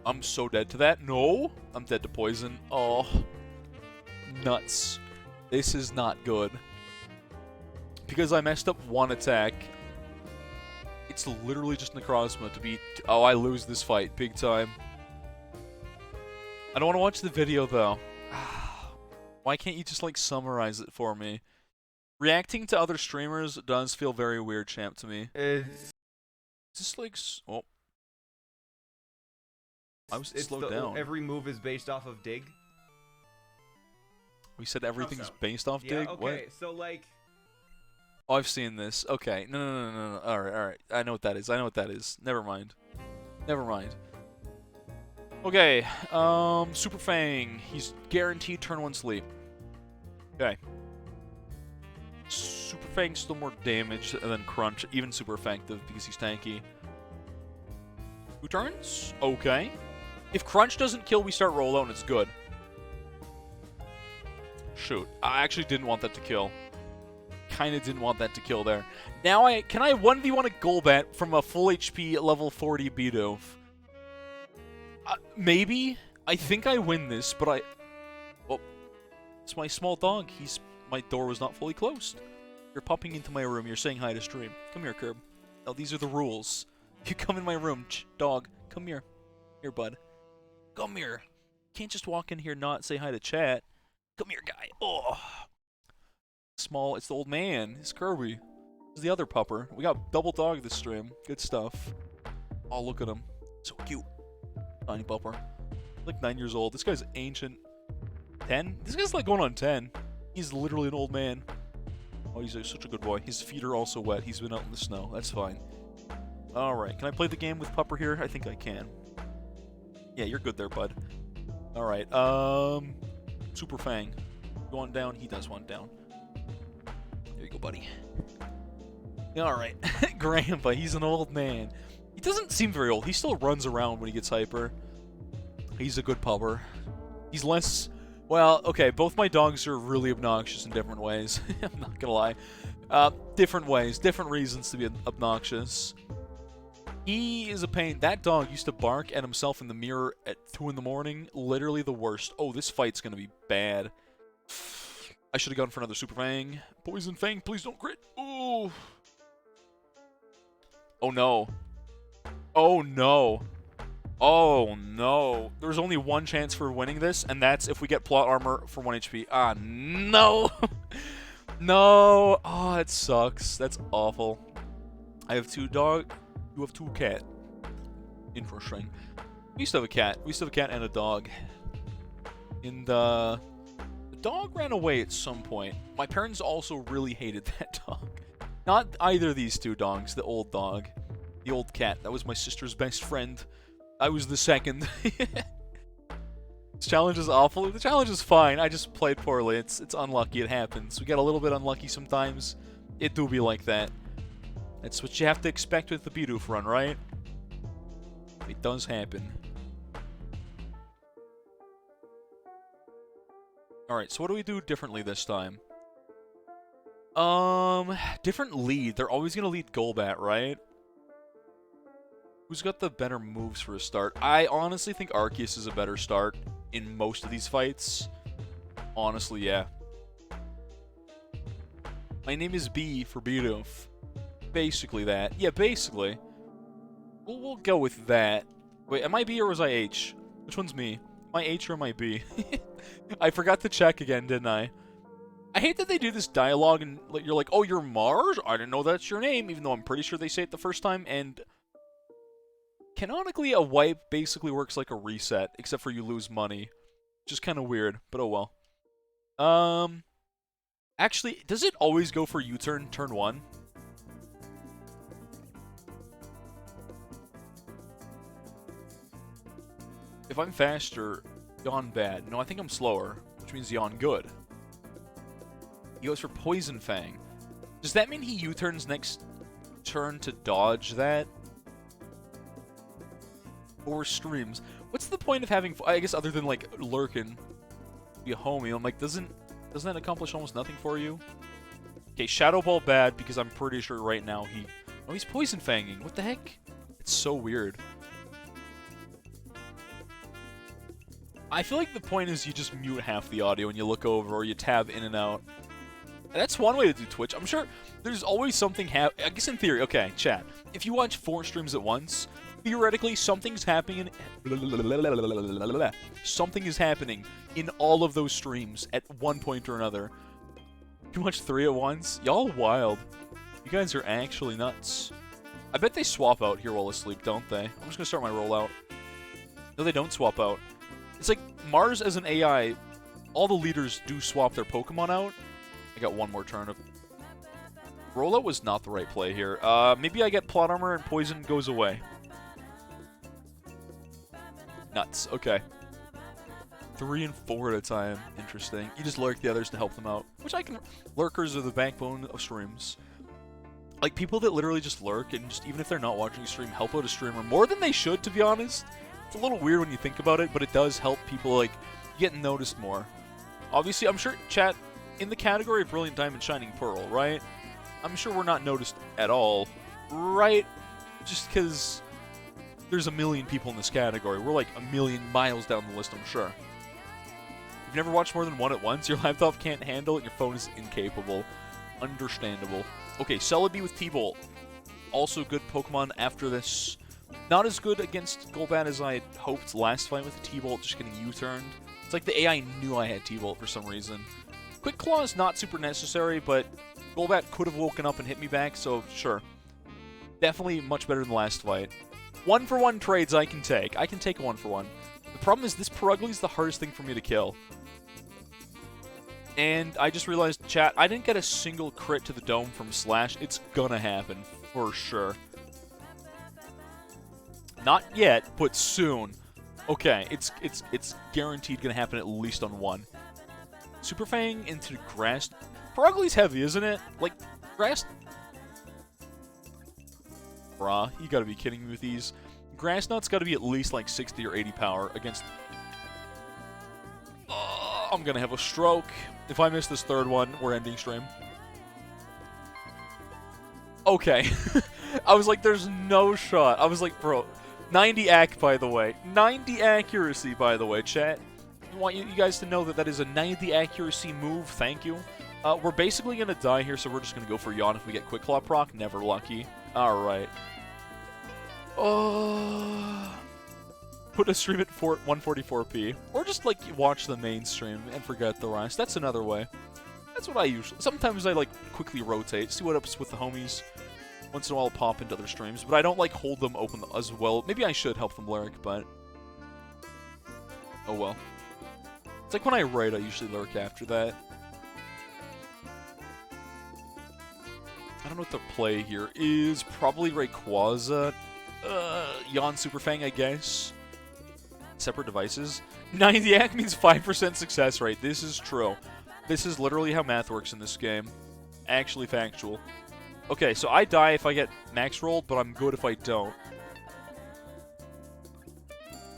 I'm so dead to that. No! I'm dead to poison. Oh. Nuts. This is not good. Because I messed up 1 attack. It's literally just Necrozma to beat... Oh, I lose this fight big time. I don't want to watch the video, though. Why can't you just, like, summarize it for me? Reacting to other streamers does feel very weird, champ, to me. Is this, like... Oh. I was slowed down. Every move is based off of dig? We said everything's based off dig? Okay, what? So like... Oh, I've seen this. Okay. No. Alright. I know what that is. Never mind. Okay. Super Fang. He's guaranteed turn 1 sleep. Okay. Super Fang's still more damage than Crunch. Even super effective because he's tanky. 2 turns? Okay. If Crunch doesn't kill, we start rollout and it's good. Shoot. I actually didn't want that to kill. Kinda didn't want that to kill there. Now can I 1v1 a Golbat from a full HP level 40 Bidoof? Maybe? I think I win this, but well, it's my small dog. My door was not fully closed. You're popping into my room. You're saying hi to stream. Come here, Curb. Now, these are the rules. You come in my room, dog. Come here. Here, bud. Come here. Can't just walk in here and not say hi to chat. Come here, guy. Oh. Small. It's the old man. It's Kirby. It's the other pupper. We got double dog this stream. Good stuff. Oh, look at him. So cute. Tiny pupper. Like 9 years old. This guy's ancient. 10? This guy's like going on 10. He's literally an old man. Oh, he's such a good boy. His feet are also wet. He's been out in the snow. That's fine. Alright. Can I play the game with pupper here? I think I can. Yeah, you're good there, bud. Alright. Super Fang. You want down? He does want down. There you go, buddy. Alright. Grandpa, he's an old man. He doesn't seem very old. He still runs around when he gets hyper. He's a good pupper. He's less... Well, okay, both my dogs are really obnoxious in different ways. I'm not gonna lie. Different ways, different reasons to be obnoxious. He is a pain. That dog used to bark at himself in the mirror at 2 in the morning. Literally the worst. Oh, this fight's gonna be bad. I should have gone for another Super Fang. Poison Fang, please don't crit. Ooh. Oh no. Oh no. Oh no. There's only one chance for winning this, and that's if we get plot armor for 1 HP. Ah, no. No. Oh, it sucks. That's awful. I have 2 dog. You have 2 cat. Interesting. We used to have a cat. We used to have a cat and a dog. And the dog ran away at some point. My parents also really hated that dog. Not either of these 2 dogs. The old dog. The old cat. That was my sister's best friend. I was the second. This challenge is awful. The challenge is fine. I just played poorly. It's unlucky. It happens. We get a little bit unlucky sometimes. It do be like that. That's what you have to expect with the bidoof run, right? It does happen. Alright, so what do we do differently this time? Different lead. They're always gonna lead Golbat, right? Who's got the better moves for a start? I honestly think Arceus is a better start in most of these fights. Honestly, yeah. My name is B for bidoof. Basically that. Yeah, basically. We'll go with that. Wait, am I B or was I H? Which one's me? Am I H or am I B? I forgot to check again, didn't I? I hate that they do this dialogue and you're like, oh, you're Mars? I didn't know that's your name, even though I'm pretty sure they say it the first time, and... Canonically, a wipe basically works like a reset, except for you lose money. Which is kind of weird, but oh well. Actually, does it always go for U-turn, turn 1? If I'm faster, yawn bad. No, I think I'm slower, which means yawn good. He goes for Poison Fang. Does that mean he U-turns next turn to dodge that? Or streams? What's the point of having, I guess other than like lurking, be a homie? I'm like, doesn't that accomplish almost nothing for you? Okay, Shadow Ball bad because I'm pretty sure right now he's Poison Fanging. What the heck? It's so weird. I feel like the point is you just mute half the audio and you look over or you tab in and out. That's one way to do Twitch. I'm sure there's always something I guess in theory, okay, chat. If you watch 4 streams at once, theoretically something's happening something is happening in all of those streams at one point or another. You watch 3 at once? Y'all wild. You guys are actually nuts. I bet they swap out here while asleep, don't they? I'm just gonna start my rollout. No, they don't swap out. It's like Mars as an AI, all the leaders do swap their Pokemon out. I got one more turn of... Rollout was not the right play here. Maybe I get Plot Armor and Poison goes away. Nuts. Okay. 3 and 4 at a time. Interesting. You just lurk the others to help them out. Which I can... Lurkers are the backbone of streams. Like, people that literally just lurk and just, even if they're not watching a stream, help out a streamer more than they should, to be honest. It's a little weird when you think about it, but it does help people, like, get noticed more. Obviously, I'm sure, chat, in the category of Brilliant Diamond Shining Pearl, right? I'm sure we're not noticed at all, right? Just because there's a million people in this category. We're like a million miles down the list, I'm sure. If you've never watched more than one at once, your laptop can't handle it, your phone is incapable. Understandable. Okay, Celebi with T-Bolt. Also good Pokemon after this. Not as good against Golbat as I had hoped last fight with T-Bolt, just getting U-turned. It's like the AI knew I had T-Bolt for some reason. Quick Claw is not super necessary, but Golbat could have woken up and hit me back, so sure. Definitely much better than the last fight. 1-for-1 trades I can take. I can take a 1-for-1. The problem is this Perugly is the hardest thing for me to kill. And I just realized, chat, I didn't get a single crit to the dome from Slash. It's gonna happen, for sure. Not yet, but soon. Okay, it's guaranteed gonna happen at least on 1. Super Fang into Grass. Perugly's heavy, isn't it? Like, Grass Bruh, you gotta be kidding me with these. Grass Knot's gotta be at least like 60 or 80 power against... I'm gonna have a stroke. If I miss this third one, we're ending stream. Okay. I was like, there's no shot. I was like, bro, 90 ac, by the way. 90 accuracy, by the way, chat. I want you guys to know that that is a 90 accuracy move. Thank you. We're basically gonna die here, so we're just gonna go for Yawn if we get Quick Claw proc. Never lucky. Alright. Put a stream at 144p. Or just, like, watch the main stream and forget the rest. That's another way. That's what I usually... Sometimes I, like, quickly rotate, see what up's with the homies. Once in a while I'll pop into other streams, but I don't, like, hold them open as well. Maybe I should help them lurk, but... Oh well. It's like when I raid, I usually lurk after that. I don't know what the play here is. Probably Rayquaza. Yawn Superfang, I guess. Separate devices. 90 ac means 5% success rate. This is true. This is literally how math works in this game. Actually factual. Okay, so I die if I get max rolled, but I'm good if I don't.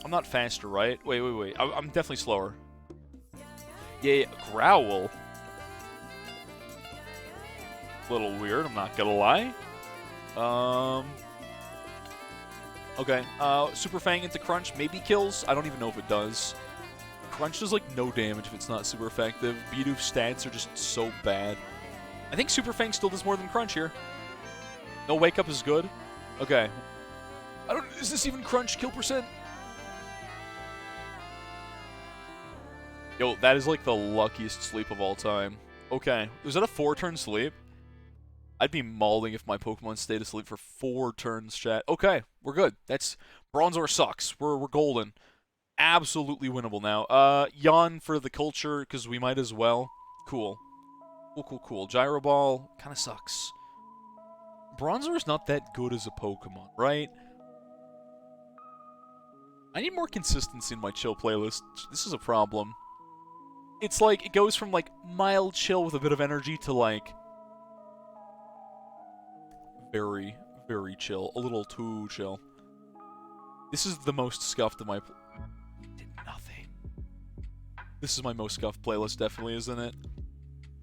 I'm not faster, right? Wait. I'm definitely slower. Yeah, Growl. Little weird, I'm not gonna lie. Okay, Super Fang into Crunch maybe kills. I don't even know if it does. Crunch does, like, no damage if it's not super effective. Bidoof stats are just so bad. I think Super Fang still does more than Crunch here. No Wake Up is good. Okay. Is this even Crunch kill percent? Yo, that is, like, the luckiest sleep of all time. Okay. Was that a 4-turn sleep? I'd be mauling if my Pokemon stayed asleep for 4 turns, chat. Okay, we're good. That's... Bronzor sucks. We're golden. Absolutely winnable now. Yawn for the culture, because we might as well. Cool. Cool. Gyro Ball kind of sucks. Bronzor is not that good as a Pokemon, right? I need more consistency in my chill playlist. This is a problem. It's like, it goes from, like, mild chill with a bit of energy to, like... very, very chill. A little too chill. This is the most scuffed of my... Did nothing. This is my most scuffed playlist, definitely, isn't it?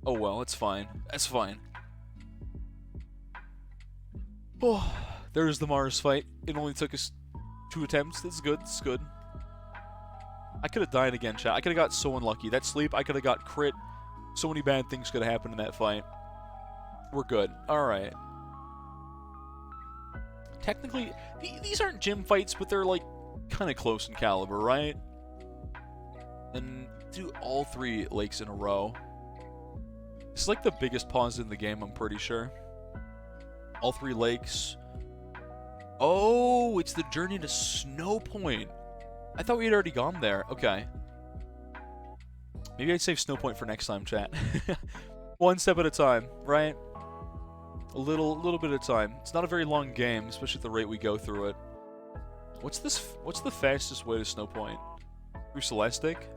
Oh well, it's fine. That's fine. Oh, there's the Mars fight. It only took us 2 attempts. That's good. That's good. I could have died again, chat. I could have got so unlucky. That sleep, I could have got crit. So many bad things could have happened in that fight. We're good. Alright. Technically, these aren't gym fights, but they're, like, kind of close in caliber, right? And do all 3 lakes in a row. It's like the biggest pause in the game, I'm pretty sure. All 3 lakes. Oh, it's the journey to Snow Point. I thought we had already gone there. Okay. Maybe I'd save Snow Point for next time, chat. One step at a time, right? A little bit at a time. It's not a very long game, especially at the rate we go through it. What's the fastest way to Snow Point? Through Celestic?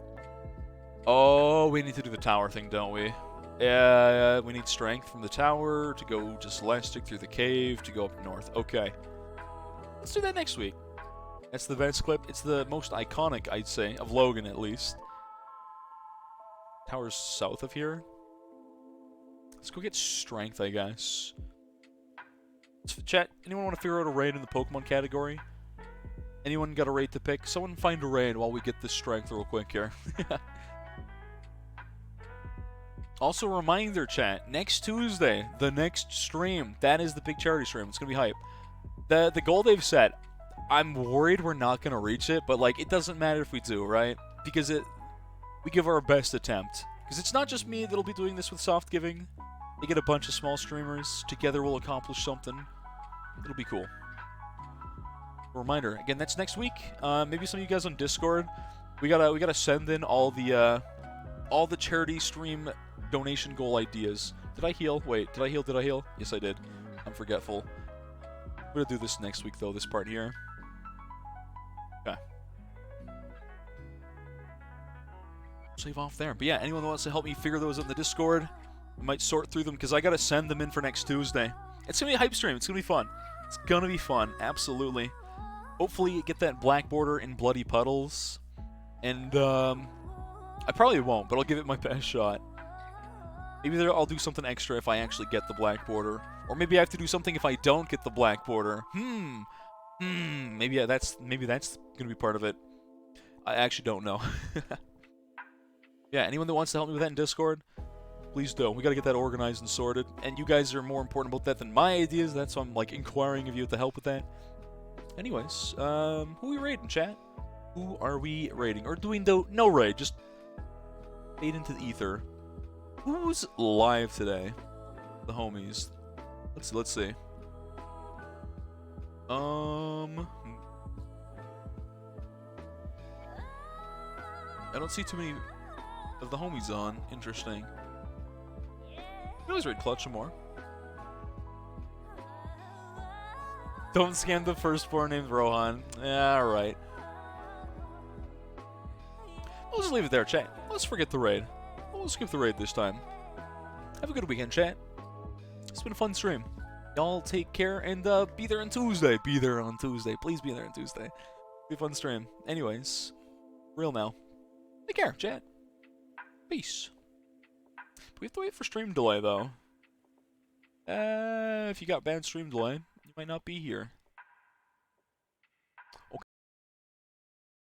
Oh, we need to do the tower thing, don't we? Yeah, we need strength from the tower to go to Celestic through the cave to go up north. Okay. Let's do that next week. That's the best clip. It's the most iconic, I'd say, of Logan at least. Tower's south of here. Let's go get strength, I guess. Chat, anyone want to figure out a raid in the Pokemon category? Anyone got a raid to pick? Someone find a raid while we get this strength real quick here. Also, reminder, chat, next Tuesday, the next stream, that is the big charity stream. It's going to be hype. The goal they've set, I'm worried we're not going to reach it, but, like, it doesn't matter if we do, right? Because we give our best attempt. Because it's not just me that'll be doing this with soft giving. They get a bunch of small streamers. Together we'll accomplish something. It'll be cool. Reminder, again, that's next week. Maybe some of you guys on Discord. We gotta send in all the charity stream donation goal ideas. Did I heal? Wait, did I heal? Yes, I did. I'm forgetful. We're gonna do this next week, though, this part here. Okay. Save off there. But yeah, anyone that wants to help me figure those out in the Discord, I might sort through them, because I gotta send them in for next Tuesday. It's gonna be a hype stream. It's gonna be fun. It's gonna be fun, absolutely. Hopefully get that black border in Bloody Puddles. And, I probably won't, but I'll give it my best shot. Maybe I'll do something extra if I actually get the black border. Or maybe I have to do something if I don't get the black border. Maybe that's gonna be part of it. I actually don't know. Yeah, anyone that wants to help me with that in Discord, please do. We gotta get that organized and sorted. And you guys are more important about that than my ideas. That's why I'm, like, inquiring of you to help with that. Anyways, who are we raiding, chat? Who are we raiding? Or doing no raid, just fade into the ether. Who's live today? The homies. Let's see. I don't see too many of the homies on. Interesting. You always raid Clutch more. Don't scam the firstborn named Rohan. Yeah, alright. We'll just leave it there, chat. Let's forget the raid. We'll skip the raid this time. Have a good weekend, chat. It's been a fun stream. Y'all take care and be there on Tuesday. Be there on Tuesday. Please be there on Tuesday. Be a fun stream. Anyways, real now. Take care, chat. Peace. We have to wait for stream delay, though. If you got bad stream delay, you might not be here.